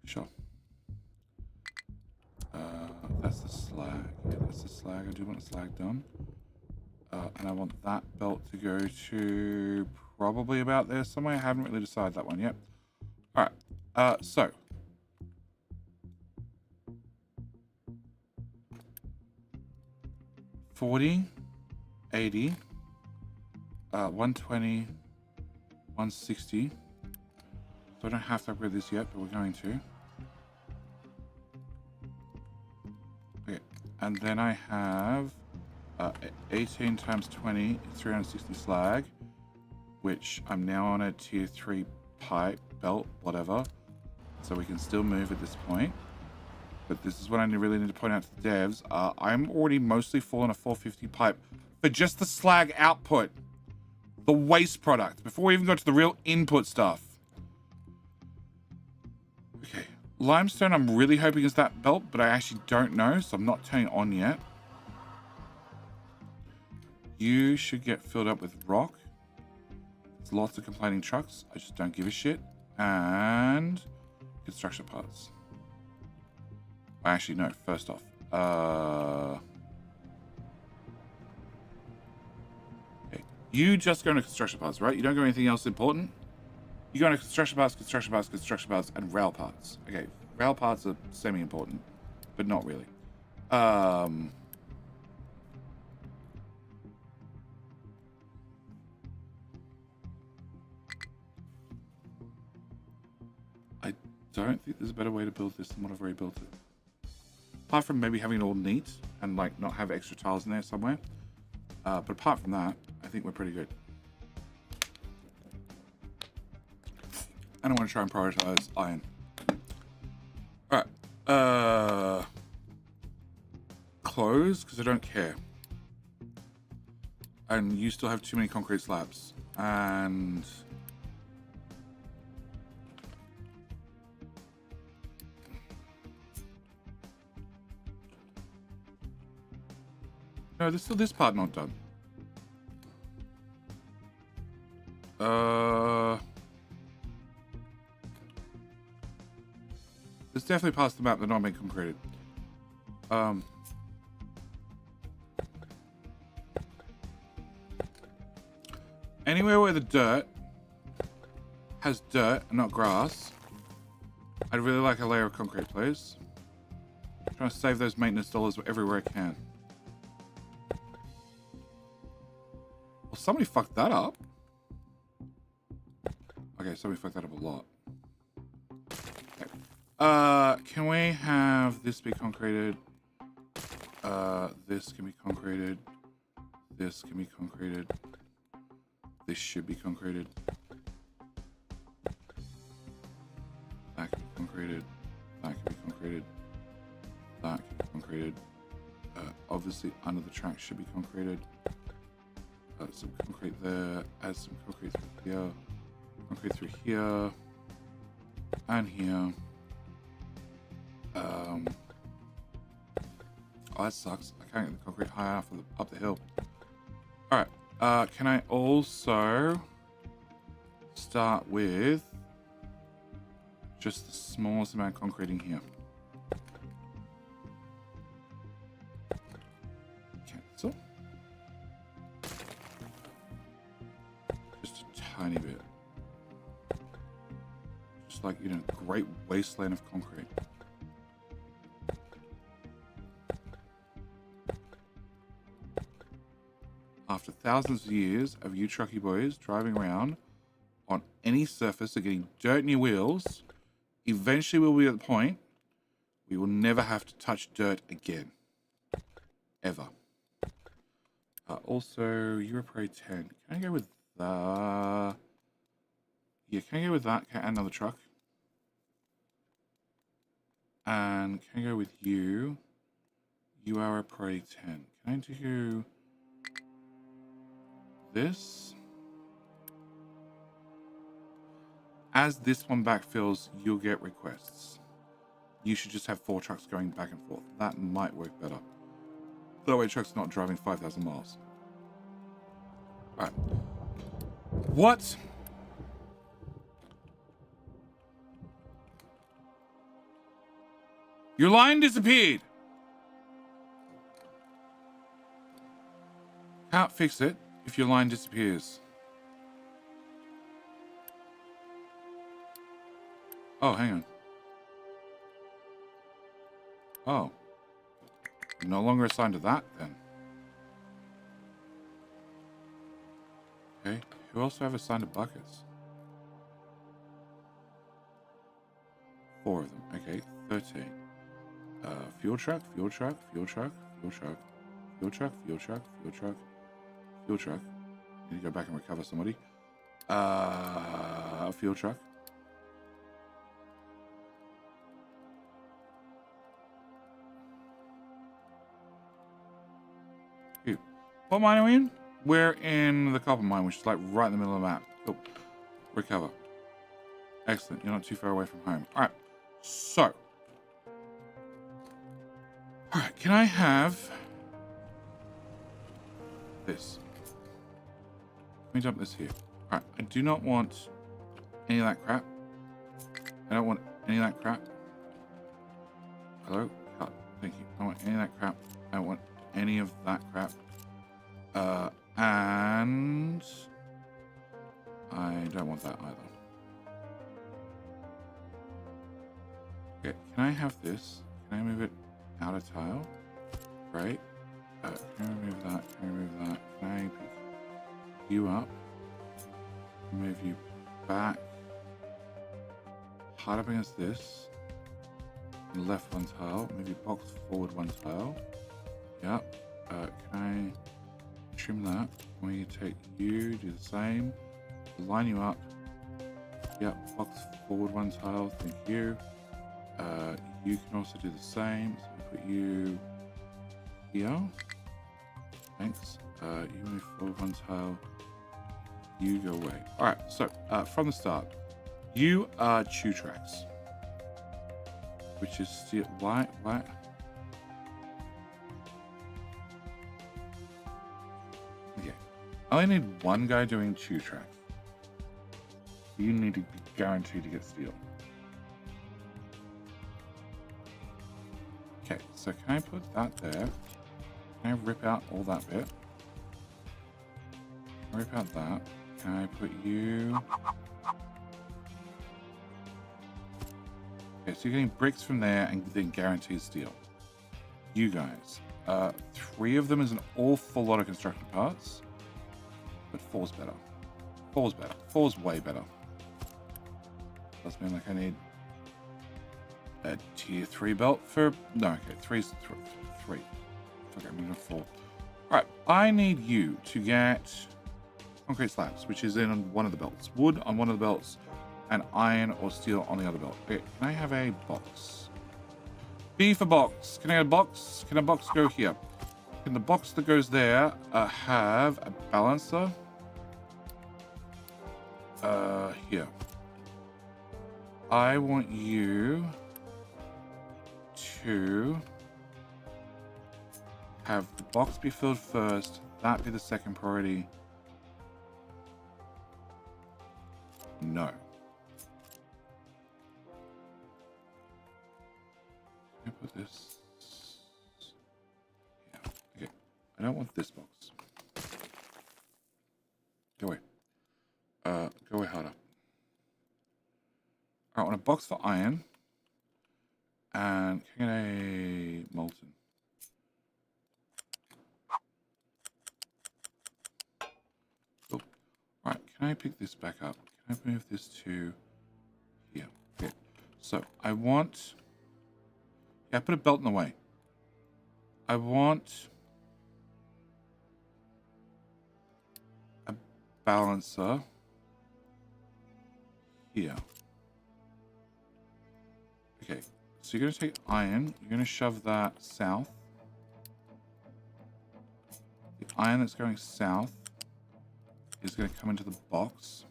Sure. That's the slag. Yeah, that's the slag. I do want the slag done. And I want that belt to go to probably about there somewhere. I haven't really decided that one yet. All right. So. $40, $80, 120, 160. So I don't have to upgrade this yet, but we're going to. Okay. And then I have 18 times 20, 360 slag, which I'm now on a tier 3 pipe, belt, whatever. So we can still move at this point. But this is what I really need to point out to the devs. I'm already mostly full on a 450 pipe for just the slag output. The waste product, before we even got to the real input stuff. Okay, limestone I'm really hoping is that belt, but I actually don't know, so I'm not turning it on yet. You should get filled up with rock. There's lots of complaining trucks. I just don't give a shit. And construction parts. Actually, no, first off. Okay. You just go into construction parts, right? You don't go anything else important? You go into construction parts, and rail parts. Okay, rail parts are semi-important, but not really. I don't think there's a better way to build this than what I've already built it. Apart from maybe having it all neat and like not have extra tiles in there somewhere. But apart from that, I think we're pretty good. And I want to try and prioritize iron. Alright. Close, because I don't care. And you still have too many concrete slabs. And no, there's still this part not done. There's definitely parts of the map that are not being concreted. Anywhere where the dirt has dirt and not grass, I'd really like a layer of concrete, please. I'm trying to save those maintenance dollars everywhere I can. Well, somebody fucked that up. Okay, somebody fucked that up a lot. Okay. Can we have this be concreted? This can be concreted. This can be concreted. This should be concreted. That can be concreted. That can be concreted. That can be concreted. Obviously, under the track should be concreted. Some concrete there. Add some concrete through here. Concrete through here. And here. Oh, that sucks. I can't get the concrete high enough up the hill. Alright. Can I also start with just the smallest amount of concrete in here? Cancel. Just a tiny bit. Just like, you know, great wasteland of concrete. After thousands of years of you trucky boys driving around on any surface or getting dirt in your wheels, eventually we'll be at the point we will never have to touch dirt again. Ever. Also, Euro Parade 10. Can I go with that? Yeah, can I go with that? Can I add another truck? And can I go with you? You are a Parade 10. Can I do this? as this one backfills, you'll get requests. You should just have 4 trucks going back and forth. That might work better. That way truck's not driving 5,000 miles. All right. What? Your line disappeared. Can't fix it if your line disappears. Oh, hang on. Oh. You're no longer assigned to that, then. Okay. Who else do I have assigned to buckets? 4 of them. Okay. 13. Fuel truck, fuel truck, fuel truck, fuel truck, fuel truck, fuel truck, fuel truck, fuel truck. Need to go back and recover somebody. Fuel truck. What mine are we in? We're in the copper mine, which is like right in the middle of the map. Cool. Recover. Excellent. You're not too far away from home. All right. So. All right. Can I have this? Let me dump this here. All right. I do not want any of that crap. I don't want any of that crap. Hello? Cut. Thank you. I don't want any of that crap. I don't want any of that crap. And I don't want that either. Okay, can I have this? Can I move it out of tile? Great. Can I remove that? Can I remove that? Can I pick you up? Move you back. Hard up against this. Left 1 tile. Move you box forward 1 tile. Yep. Can I trim that? We take you, do the same, line you up. Yep, box forward 1 tile, thank you. You can also do the same, so we put you here. Thanks. You move forward 1 tile, you go away. Alright, so from the start, you are chew tracks, which is still, why? I only need 1 guy doing chew tracks. You need to be guaranteed to get steel. Okay, so can I put that there? Can I rip out all that bit? Rip out that. Can I put you... Okay, so you're getting bricks from there and then guaranteed steel. You guys. 3 of them is an awful lot of construction parts. But 4's better. 4's better. 4's way better. Does mean like I need a tier 3 belt for... No, okay, 3's 3. Okay, I'm going to 4. Alright, I need you to get concrete slabs, which is in one of the belts. Wood on one of the belts, and iron or steel on the other belt. Okay, can I have a box? B for box. Can I get a box? Can a box go here? Can the box that goes there have a balancer? Here. I want you to have the box be filled first, that be the second priority. No. Can I put this? Yeah. Okay. I don't want this box. Go away. Go away harder. I want a box for iron. And can I get a molten? Cool. Alright, can I pick this back up? Can I move this to here? Okay. So I want... Yeah, put a belt in the way. I want a balancer here. Okay, so you're going to take iron, you're going to shove that south. The iron that's going south is going to come into the box.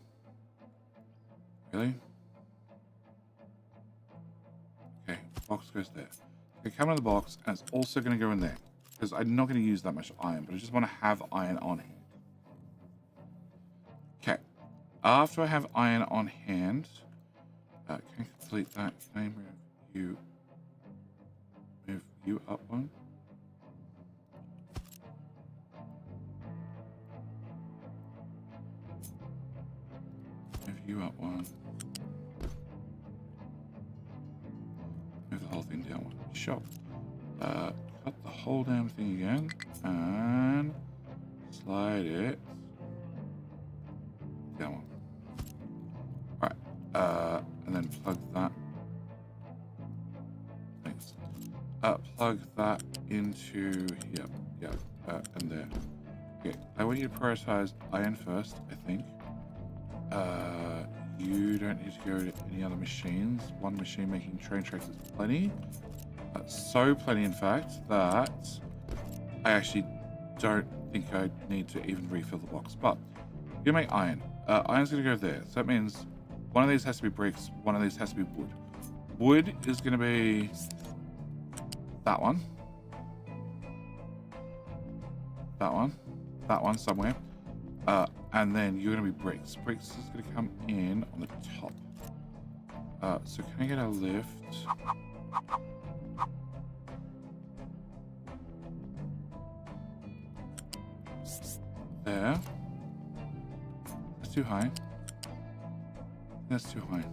Really? box goes there. Okay, come in the box, and it's also going to go in there. Because I'm not going to use that much iron, but I just want to have iron on hand. Okay. After I have iron on hand, can I complete that? Can I move you up one? Move you up one. Move the whole thing down one. Sure. Cut the whole damn thing again and slide it down one. Alright, and then plug that. Thanks. Plug that into here. Yeah, and there. Okay, I want you to prioritize iron first, I think. You don't need to go to any other machines. One machine making train tracks is plenty. So plenty, in fact, that I actually don't think I need to even refill the box. But you make iron. Iron's going to go there. So that means one of these has to be bricks. One of these has to be wood. Wood is going to be that one. That one. That one somewhere. And then you're going to be bricks. Bricks is going to come in on the top. So can I get a lift? There. That's too high. That's too high.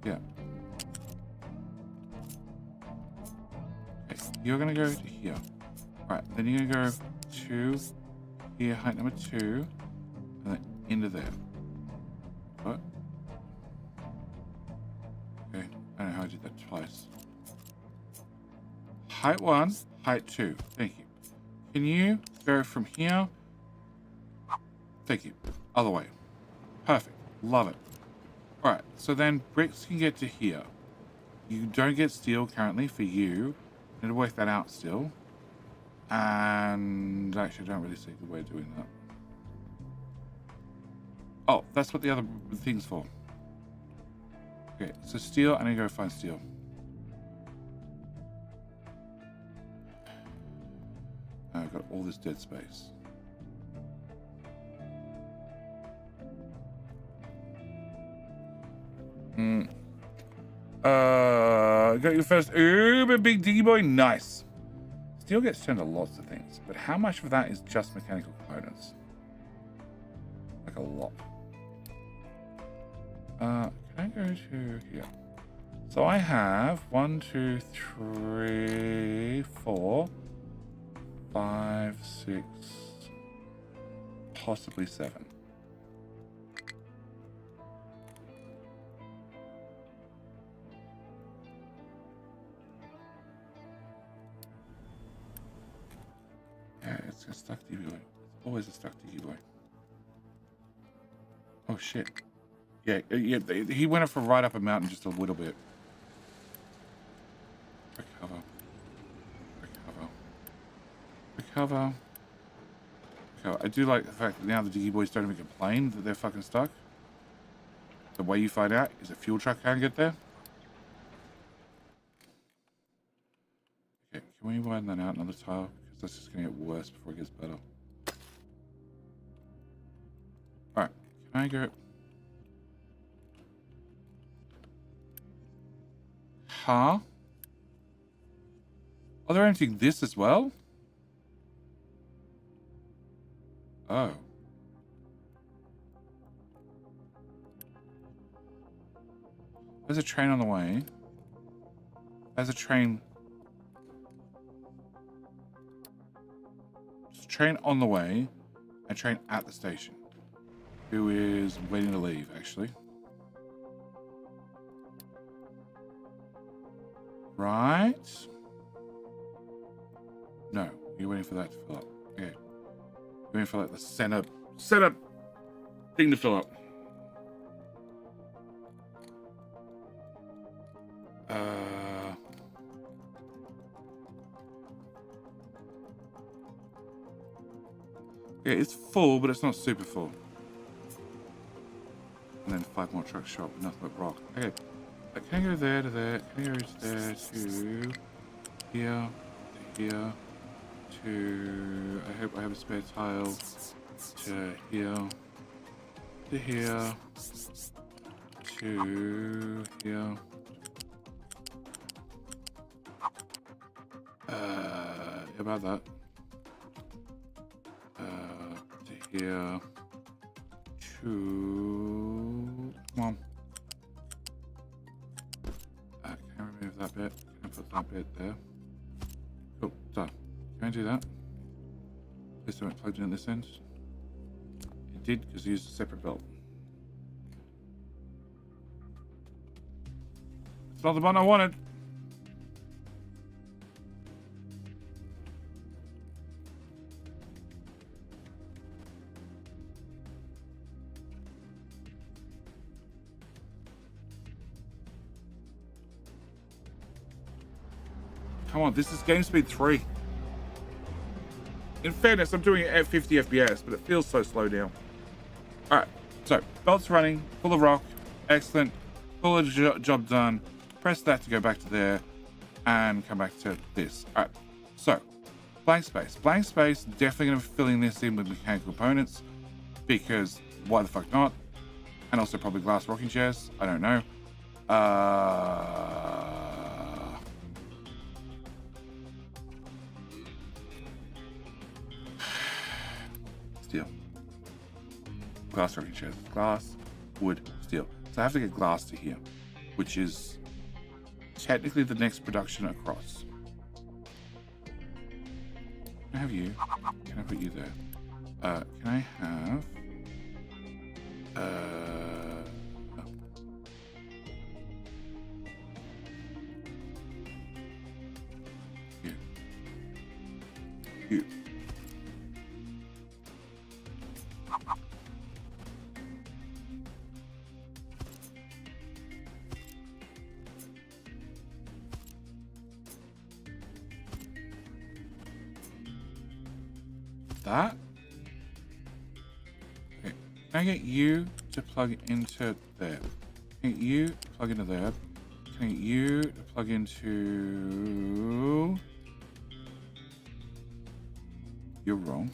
Yeah. Okay, you're going to go to here. Right, then you're going to go to here, height number 2, and then into there. What? Okay, I don't know how I did that twice. Height 1, height 2. Thank you. Can you go from here? Thank you. Other way. Perfect. Love it. Alright, so then bricks can get to here. You don't get steel currently for you. I need to work that out still. And actually, I don't really see the way of doing that. Oh, that's what the other thing's for. Okay, so steel, I need to go find steel. I've got all this dead space. Got your first uber big diggy boy. Nice. Steel gets turned to lots of things, but how much of that is just mechanical components? Like a lot. Can I go to here? So I have 1, 2, 3, 4, 5, 6, possibly 7. Yeah, it's a stuck DB boy. It's always a stuck DB boy. Oh shit. Yeah, he went up for right up a mountain just a little bit. Recover. I do like the fact that now the diggy boys don't even complain that they're fucking stuck. The way you find out is a fuel truck can't get there. Okay, can we widen that out another tile? Because that's just going to get worse before it gets better. Alright, can I go... Huh? Oh, they're emptying this as well? Oh. There's a train on the way. There's a train. There's a train on the way. A train at the station. Who is waiting to leave, actually. Right? No, you're waiting for that to fill up. Okay. You're waiting for like the center thing to fill up. Yeah, it's full, but it's not super full. and then 5 more trucks show up with nothing but rock. Okay, can I go there to there? Can I go to there to here to here to? I hope I have a spare tile to here to here to here. About that. To here. To. Come on. Can I remove that bit? Can I put that bit there? Cool. Done. Can I do that? Please don't plug it in this end. It did because I used a separate belt. It's not the one I wanted. Come on, this is game speed 3. In fairness, I'm doing it at 50 FPS, but it feels so slow now. Alright, so belt's running, full of rock, excellent, full of job done. Press that to go back to there and come back to this. Alright, so blank space. Blank space, definitely going to be filling this in with mechanical components because why the fuck not? And also probably glass rocking chairs. I don't know. Steel. Glass rocking chairs. Glass, wood, steel. So I have to get glass to here, which is technically the next production across. Can I have you? Can I put you there? Can I have... you. You. That. Okay. Can I get you to plug into there? Can I get you to plug into there? Can I get you to plug into... You're wrong.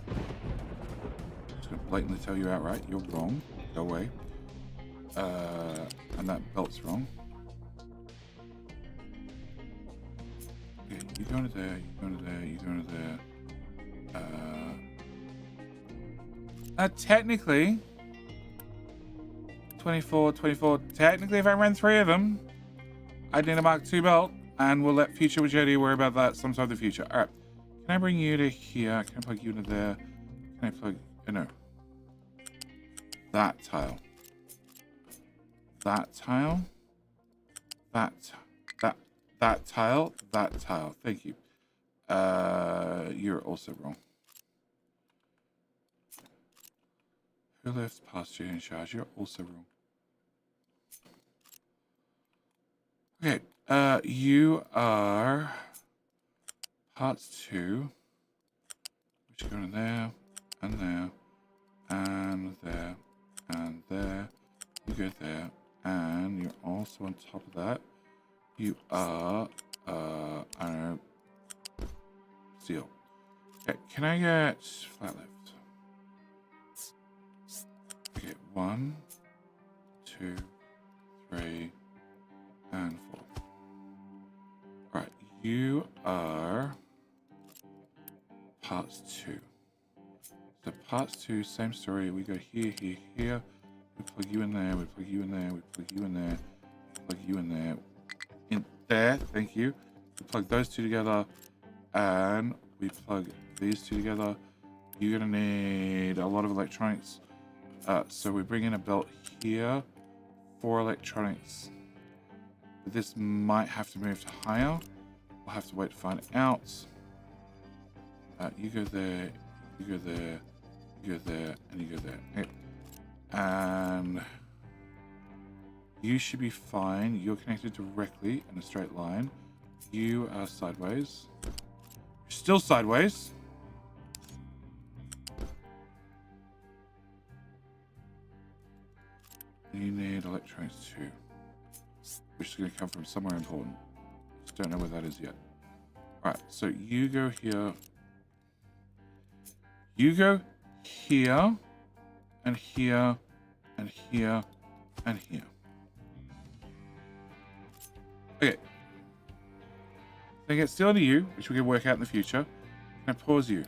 I'm just gonna blatantly tell you outright, you're wrong. Go away. And that belt's wrong. Okay, you go into there, you go into there, you go into there. Technically 24, technically if I ran 3 of them I'd need a Mark II belt, and we'll let future Jedi worry about that sometime in the future. Alright, can I bring you to here? Can I plug you into there? Can I plug, no, that tile, that tile, that tile, that tile, thank you. You're also wrong. Who left past you in charge? You're also wrong. Okay, you are parts 2, which go in there, and there, and there, and there. You go there, and you're also on top of that. You are, I don't know, steel. Okay, can I get flat lift? Okay, 1, 2, 3, and 4. Right, you are parts 2. So parts 2, same story. We go here, here, here. We plug you in there. We plug you in there. We plug you in there. We plug you in there. In there. Thank you. We plug those 2 together, and we plug these 2 together. You're gonna need a lot of electronics. So we bring in a belt here for electronics. This might have to move to higher. We'll have to wait to find out. You go there, you go there, you go there, and you go there. Okay. And you should be fine. You're connected directly in a straight line. You are sideways. You're still sideways. . You need electronics too, which is going to come from somewhere important. Just don't know where that is yet. All right, so you go here. You go here, and here, and here, and here. Okay. Can I get steel into you, which we can work out in the future? Can I pause you?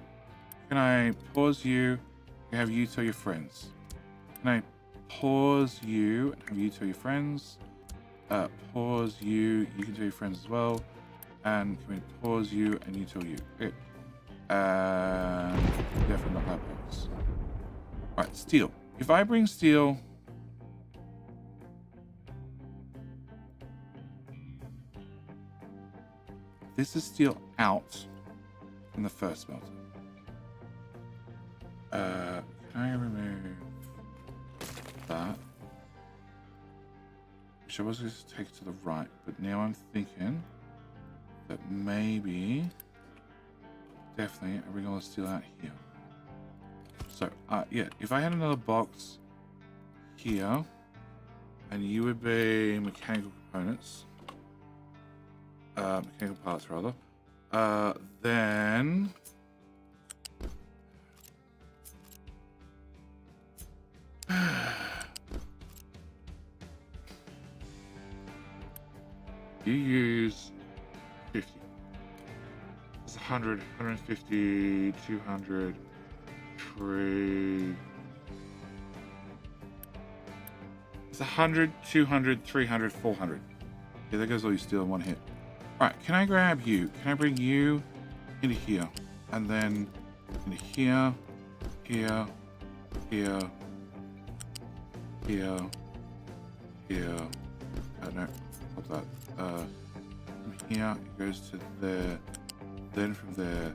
Can I pause you and have you tell your friends? Can I pause you and have you tell your friends? Pause you, you can tell your friends as well. And can we pause you and you tell you? Okay. Definitely not that box. Alright, steel. If I bring steel... This is steel out from the first smelter. Can I remove that? Which I was going to take it to the right, but now I'm thinking that maybe, definitely, I bring all the steel out here. So, yeah, if I had another box here, and you would be mechanical components, mechanical parts rather, then you use 50. It's 100, 150, 200, 3. It's 100, 200, 300, 400. Yeah, there goes all your steel in one hit. Alright, can I grab you? Can I bring you into here? And then into here, here, here, here, here. No, stop that. From here, it goes to there. Then from there,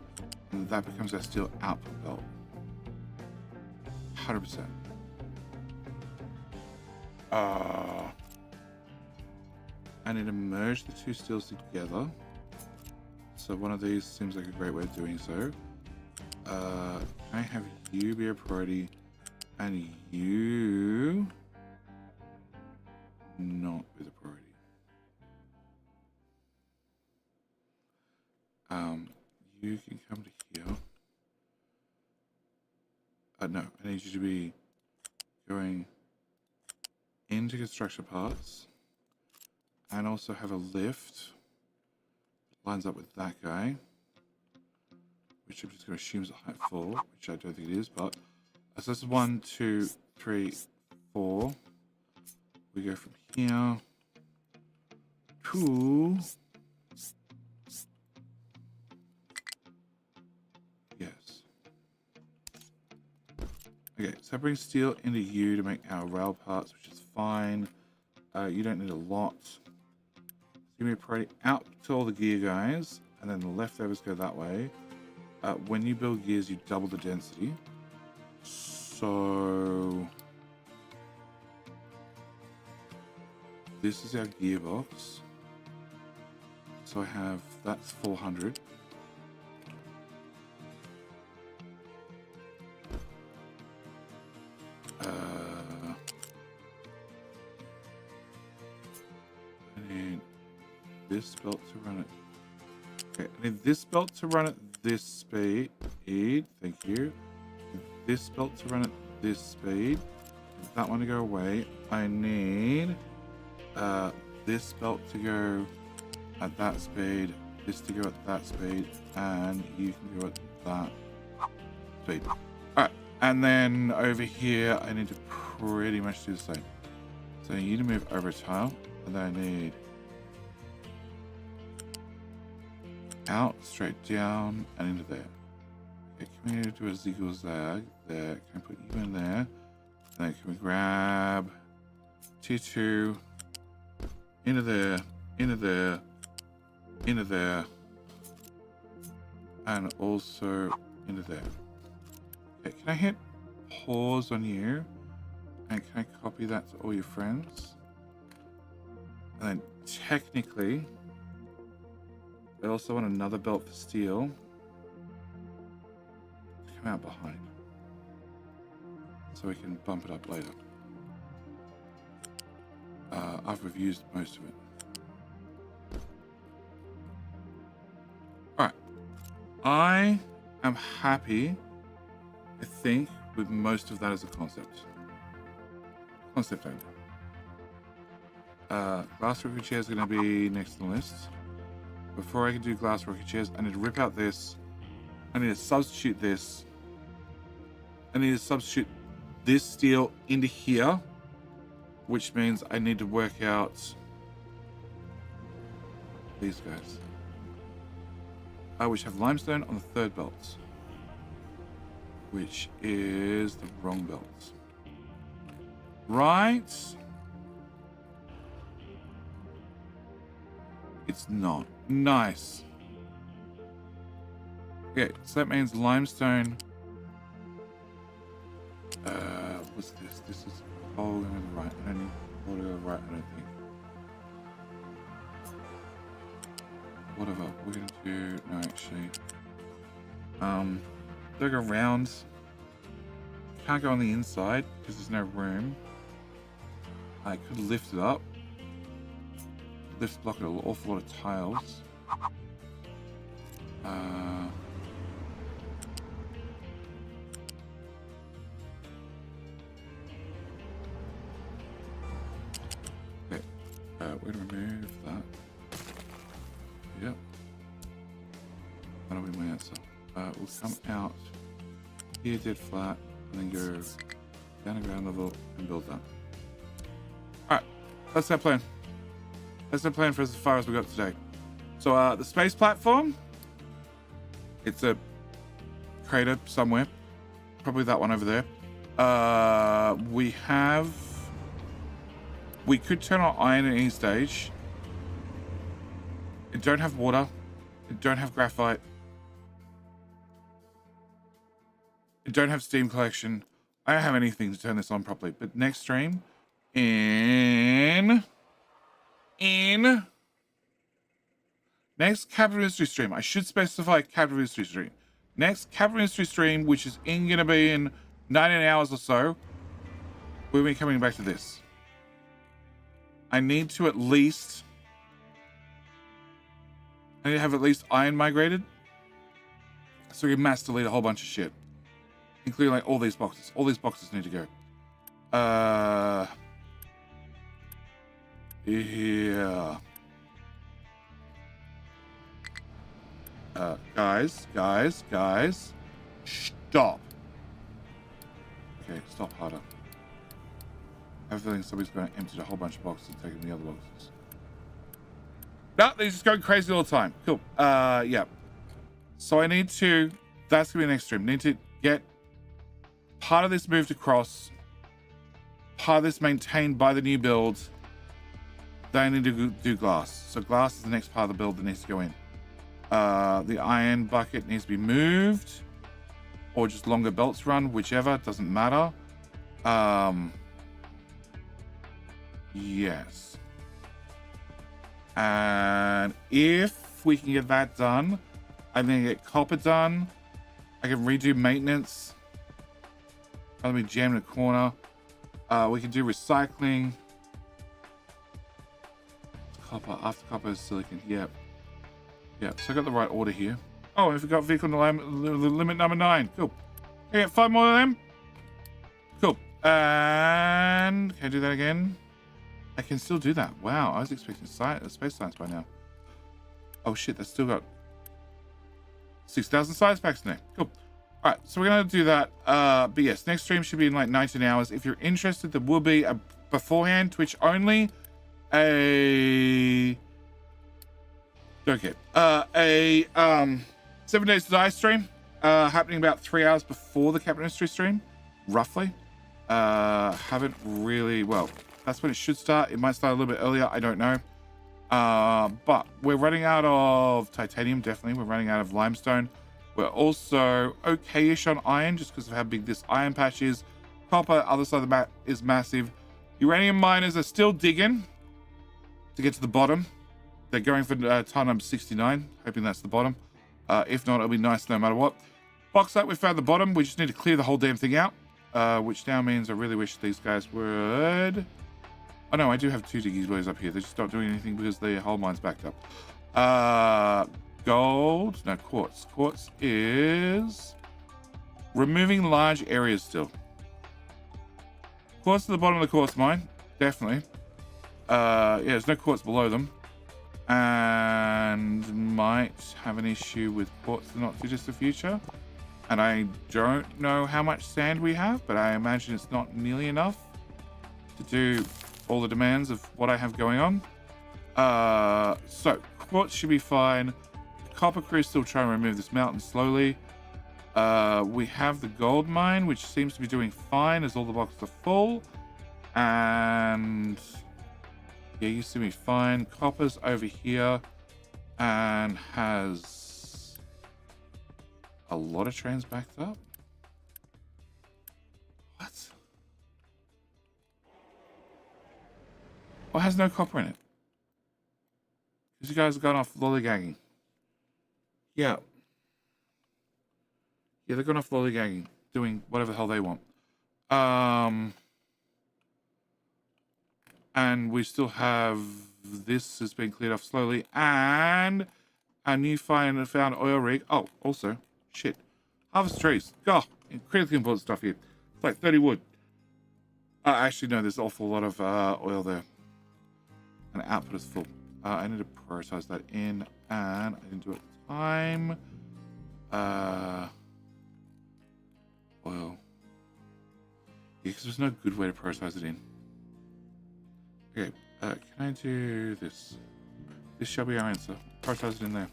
and that becomes our steel output belt. 100%. I need to merge the two steels together. So one of these seems like a great way of doing so. I have you be a priority and you not be the priority. You can come to here. No, I need you to be going into construction parts and also have a lift that lines up with that guy, which I'm just going to assume is a height 4, which I don't think it is, but so that's 1, 2, 3, 4. We go from here to yes. Okay, so I bring steel into you to make our rail parts, which is fine. You don't need a lot. Give me a priority out to all the gear guys, and then the leftovers go that way. When you build gears, you double the density. So this is our gearbox. So I have, that's 400. I need this belt to run it. Okay, I need this belt to run at this speed. Thank you. This belt to run at this speed. That one to go away. I need this belt to go at that speed, this to go at that speed, and you can go at that speed. Alright, and then over here I need to pretty much do the same. So you need to move over a tile, and then I need out, straight down, and into there. Okay, can we do a zigzag there? Can I put you in there? Then can we grab T2 into there, into there, into there, and also into there. Okay, can I hit pause on you? And can I copy that to all your friends? And then technically, I also want another belt for steel to come out behind, so we can bump it up later. after we've used most of it. All right. I am happy, I think, with most of that as a concept. Concept only. Glass rocking chair is going to be next on the list. Before I can do glass rocking chairs, I need to rip out this. I need to substitute this. I need to substitute this steel into here, which means I need to work out these guys. Which have limestone on the third belt, which is the wrong belt. Right? It's not. Nice. Okay, so that means limestone. What's this? This is coal going to the right. I don't need coal to go to the right, I don't think. Whatever. We're going to do... No, actually. They'll go around. Can't go on the inside because there's no room. I could lift it up. Lift block an awful lot of tiles. Okay. We're gonna remove that. Yep. That'll be my answer. We'll come out here dead flat and then go down to ground level and build that. Alright, that's our plan. That's the plan for as far as we got today. So the space platform, it's a crater somewhere, probably that one over there. We could turn on iron at any stage. It don't have water. It don't have graphite. It don't have steam collection. I don't have anything to turn this on properly. But next stream, next capital industry stream, I should specify capital industry stream. Next capital industry stream, which is gonna be in 19 hours or so, we'll be coming back to this. I need to have at least iron migrated, so we can mass delete a whole bunch of shit, including like all these boxes. All these boxes need to go. Yeah. Guys, stop. Okay, stop harder. I have a feeling somebody's going to empty a whole bunch of boxes and taking the other boxes. No, they're just going crazy all the time. Cool. Yeah. So I need to, that's going to be next stream. Need to get part of this moved across, part of this maintained by the new build. Then I need to do glass. So glass is the next part of the build that needs to go in. The iron bucket needs to be moved, or just longer belts run, whichever, doesn't matter. Yes. And if we can get that done, I'm going to get copper done. I can redo maintenance. I'll be jammed in a corner. We can do recycling. Copper, after copper is silicon. Yep. Yep, so I got the right order here. Oh, and we got vehicle limit number 9. Cool. Okay, 5 more of them. Cool. And can I do that again? I can still do that. Wow, I was expecting space science by now. Oh shit, that's still got 6,000 science packs in there. Cool. All right, so we're gonna do that. But yes, next stream should be in like 19 hours. If you're interested, there will be a beforehand Twitch only. Okay. 7 Days to Die stream, happening about 3 hours before the Capital Industry stream, roughly. Haven't really, well, that's when it should start. It might start a little bit earlier, I don't know. But we're running out of titanium, definitely. We're running out of limestone. We're also okay-ish on iron, just because of how big this iron patch is. Copper, other side of the map, is massive. Uranium miners are still digging to get to the bottom. They're going for tile number 69, hoping that's the bottom. If not, it'll be nice no matter what. Bauxite, we found the bottom. We just need to clear the whole damn thing out, which now means I really wish these guys would Oh no, I do have 2 diggy boys up here. They're just not doing anything because the whole mine's backed up. Gold. No, quartz. Quartz is removing large areas still. Quartz to the bottom of the quartz mine. Definitely. Yeah, there's no quartz below them. And might have an issue with quartz in the not too distant future. And I don't know how much sand we have, but I imagine it's not nearly enough to do all the demands of what I have going on. So quartz should be fine. Copper crew still trying to remove this mountain slowly. We have the gold mine, which seems to be doing fine as all the boxes are full. And yeah, you see me fine. Copper's over here and has a lot of trains backed up. What? Oh, it has no copper in it. Because you guys have gone off lollygagging. Yeah. Yeah, they're going off lollygagging, doing whatever the hell they want. And we still have this has been cleared off slowly, and a new found oil rig. Oh, also, shit. Harvest trees. God, critically important stuff here. It's like 30 wood. Actually, no, there's an awful lot of oil there. And output is full. I need to prioritize that in, and I didn't do it time. Oil. Yeah, because there's no good way to prioritize it in. Okay, can I do this? This shall be our answer. Prioritize it in there.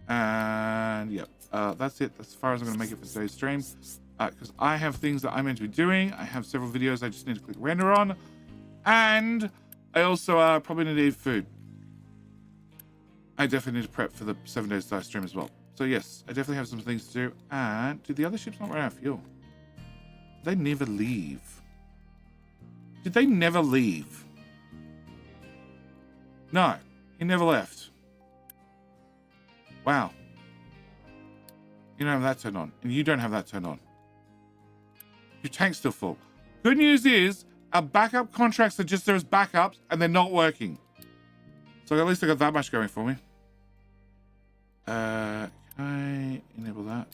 And yeah, that's it. That's as far as I'm going to make it for today's stream. Because I have things that I'm meant to be doing. I have several videos I just need to click render on. And I also probably need to eat food. I definitely need to prep for the 7 days live stream as well. So yes, I definitely have some things to do. And did the other ships not run out of fuel? They never leave. Did they never leave? No, he never left. Wow. You don't have that turned on, and you don't have that turned on. Your tank's still full. Good news is, our backup contracts are just there as backups, and they're not working. So at least I got that much going for me. Can I enable that?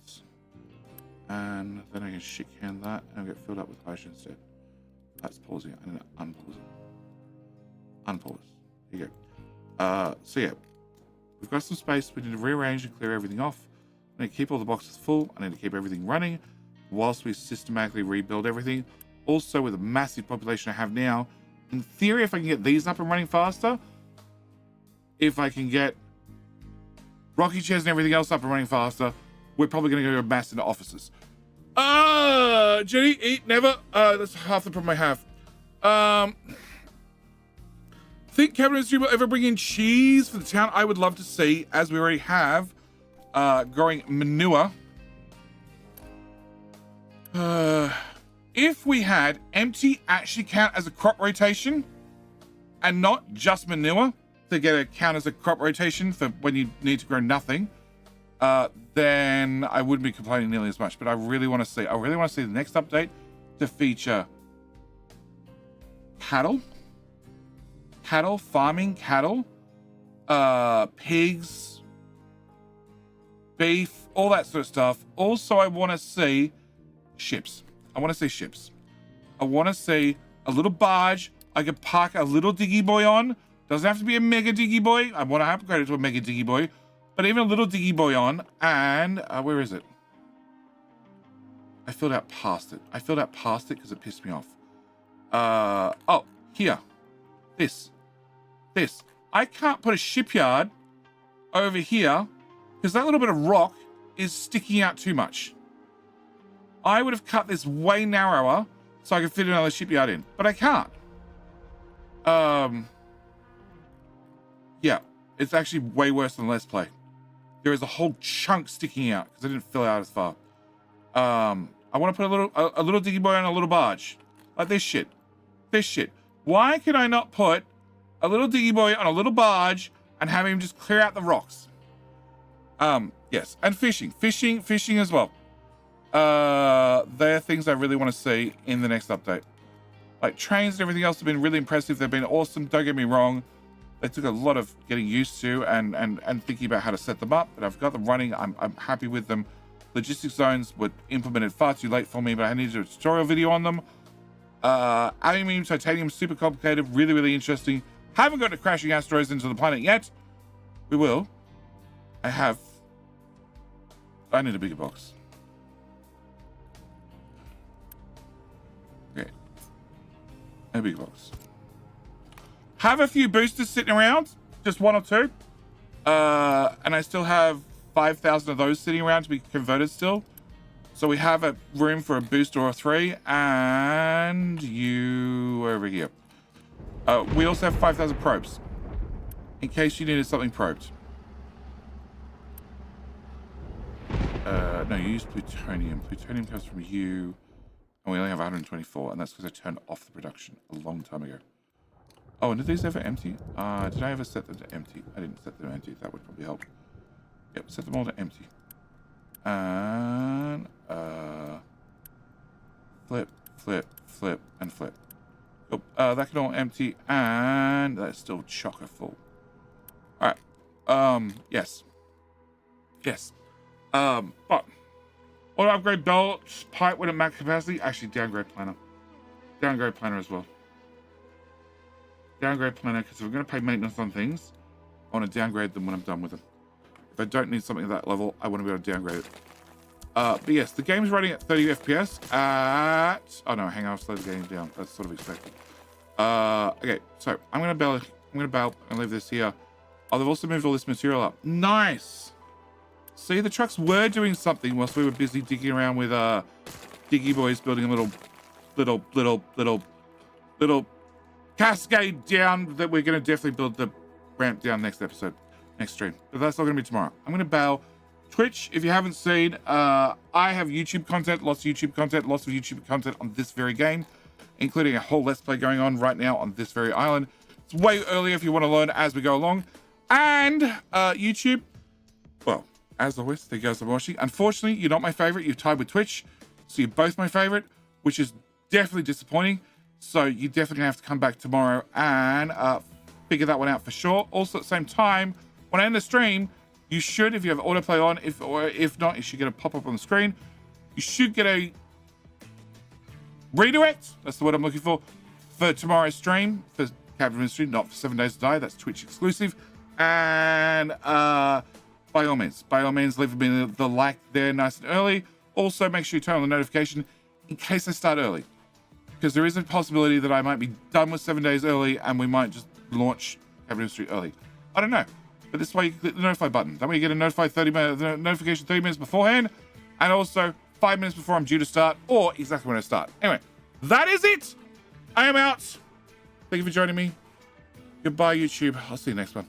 And then I can shit can that, and I'll get filled up with hydrogen instead. That's pausing. I need to unpause it. Unpause. Here you go. So yeah, we've got some space. We need to rearrange and clear everything off. I need to keep all the boxes full. I need to keep everything running whilst we systematically rebuild everything. Also, with the massive population I have now, in theory, if I can get these up and running faster, if I can get rocky chairs and everything else up and running faster, we're probably going to go mass into offices. Jenny, eat, never. That's half the problem I have. Think cabinet industry will ever bring in cheese for the town? I would love to see, as we already have, growing manure. If we had empty actually count as a crop rotation and not just manure to get a count as a crop rotation for when you need to grow nothing, then I wouldn't be complaining nearly as much. But I really want to see the next update to feature cattle, farming cattle, pigs, beef, all that sort of stuff. Also, I want to see ships. I want to see a little barge I could park a little diggy boy on. Doesn't have to be a mega diggy boy. I want to upgrade it to a mega diggy boy. But even a little diggy boy on. And where is it? I filled out past it. Because it pissed me off. Oh, here. This. I can't put a shipyard over here because that little bit of rock is sticking out too much. I would have cut this way narrower so I could fit another shipyard in, but I can't. Yeah, it's actually way worse than Let's Play. There is a whole chunk sticking out because I didn't fill out as far. I want to put a little diggy boy on a little barge, like this shit. Why can I not put a little diggy boy on a little barge and have him just clear out the rocks? Yes, and fishing as well. They're things I really want to see in the next update. Like trains and everything else have been really impressive. They've been awesome. Don't get me wrong. They took a lot of getting used to and thinking about how to set them up, but I've got them running. I'm happy with them. Logistics zones were implemented far too late for me, but I needed a tutorial video on them. Aluminium, titanium, super complicated, really, really interesting. Haven't got to crashing asteroids into the planet yet. We will. I need a bigger box. Okay. A bigger box. Have a few boosters sitting around, just 1 or 2. And I still have 5,000 of those sitting around to be converted still. So we have a room for a booster or 3, and you over here. We also have 5,000 probes, in case you needed something probed. No, you use plutonium. Plutonium comes from you, and we only have 124, and that's because I turned off the production a long time ago. Oh, and did these ever empty? Did I ever set them to empty? I didn't set them to empty. That would probably help. Yep, set them all to empty. And flip, flip, flip, and flip. Oh, that can all empty, and that's still chocker full. All right. Yes. Yes. But auto upgrade belts, pipe when at max capacity. Actually, downgrade planner. Downgrade planner as well. Downgrade planner, because if we're going to pay maintenance on things, I want to downgrade them when I'm done with them. If I don't need something at that level, I want to be able to downgrade it. But yes, the game's running at 30 FPS at... Oh no, hang on, I'll slow the game down. That's sort of expected. Okay, so I'm going to bail and leave this here. Oh, they've also moved all this material up. Nice! See, the trucks were doing something whilst we were busy digging around with Diggy Boys building a little cascade down that we're going to definitely build the ramp down next episode, next stream. But that's not going to be tomorrow. I'm going to bail. Twitch, if you haven't seen, I have YouTube content, lots of YouTube content on this very game, including a whole Let's Play going on right now on this very island. It's way earlier if you want to learn as we go along. And YouTube, well, as always, there goes the watching. Unfortunately, you're not my favorite. You're tied with Twitch. So you're both my favorite, which is definitely disappointing. So you're definitely going to have to come back tomorrow and figure that one out for sure. Also, at the same time, when I end the stream, you should, if you have autoplay on, if not, you should get a pop-up on the screen. You should get a redirect, that's the word I'm looking for tomorrow's stream, for Captain Ministry, not for 7 Days to Die. That's Twitch exclusive. And by all means, leave me the like there nice and early. Also, make sure you turn on the notification in case I start early, because there is a possibility that I might be done with 7 days early and we might just launch Captain Ministry early. I don't know. But this way you click the notify button. That way you get a notification 30 minutes beforehand, and also 5 minutes before I'm due to start, or exactly when I start. Anyway, that is it. I am out. Thank you for joining me. Goodbye, YouTube. I'll see you next one.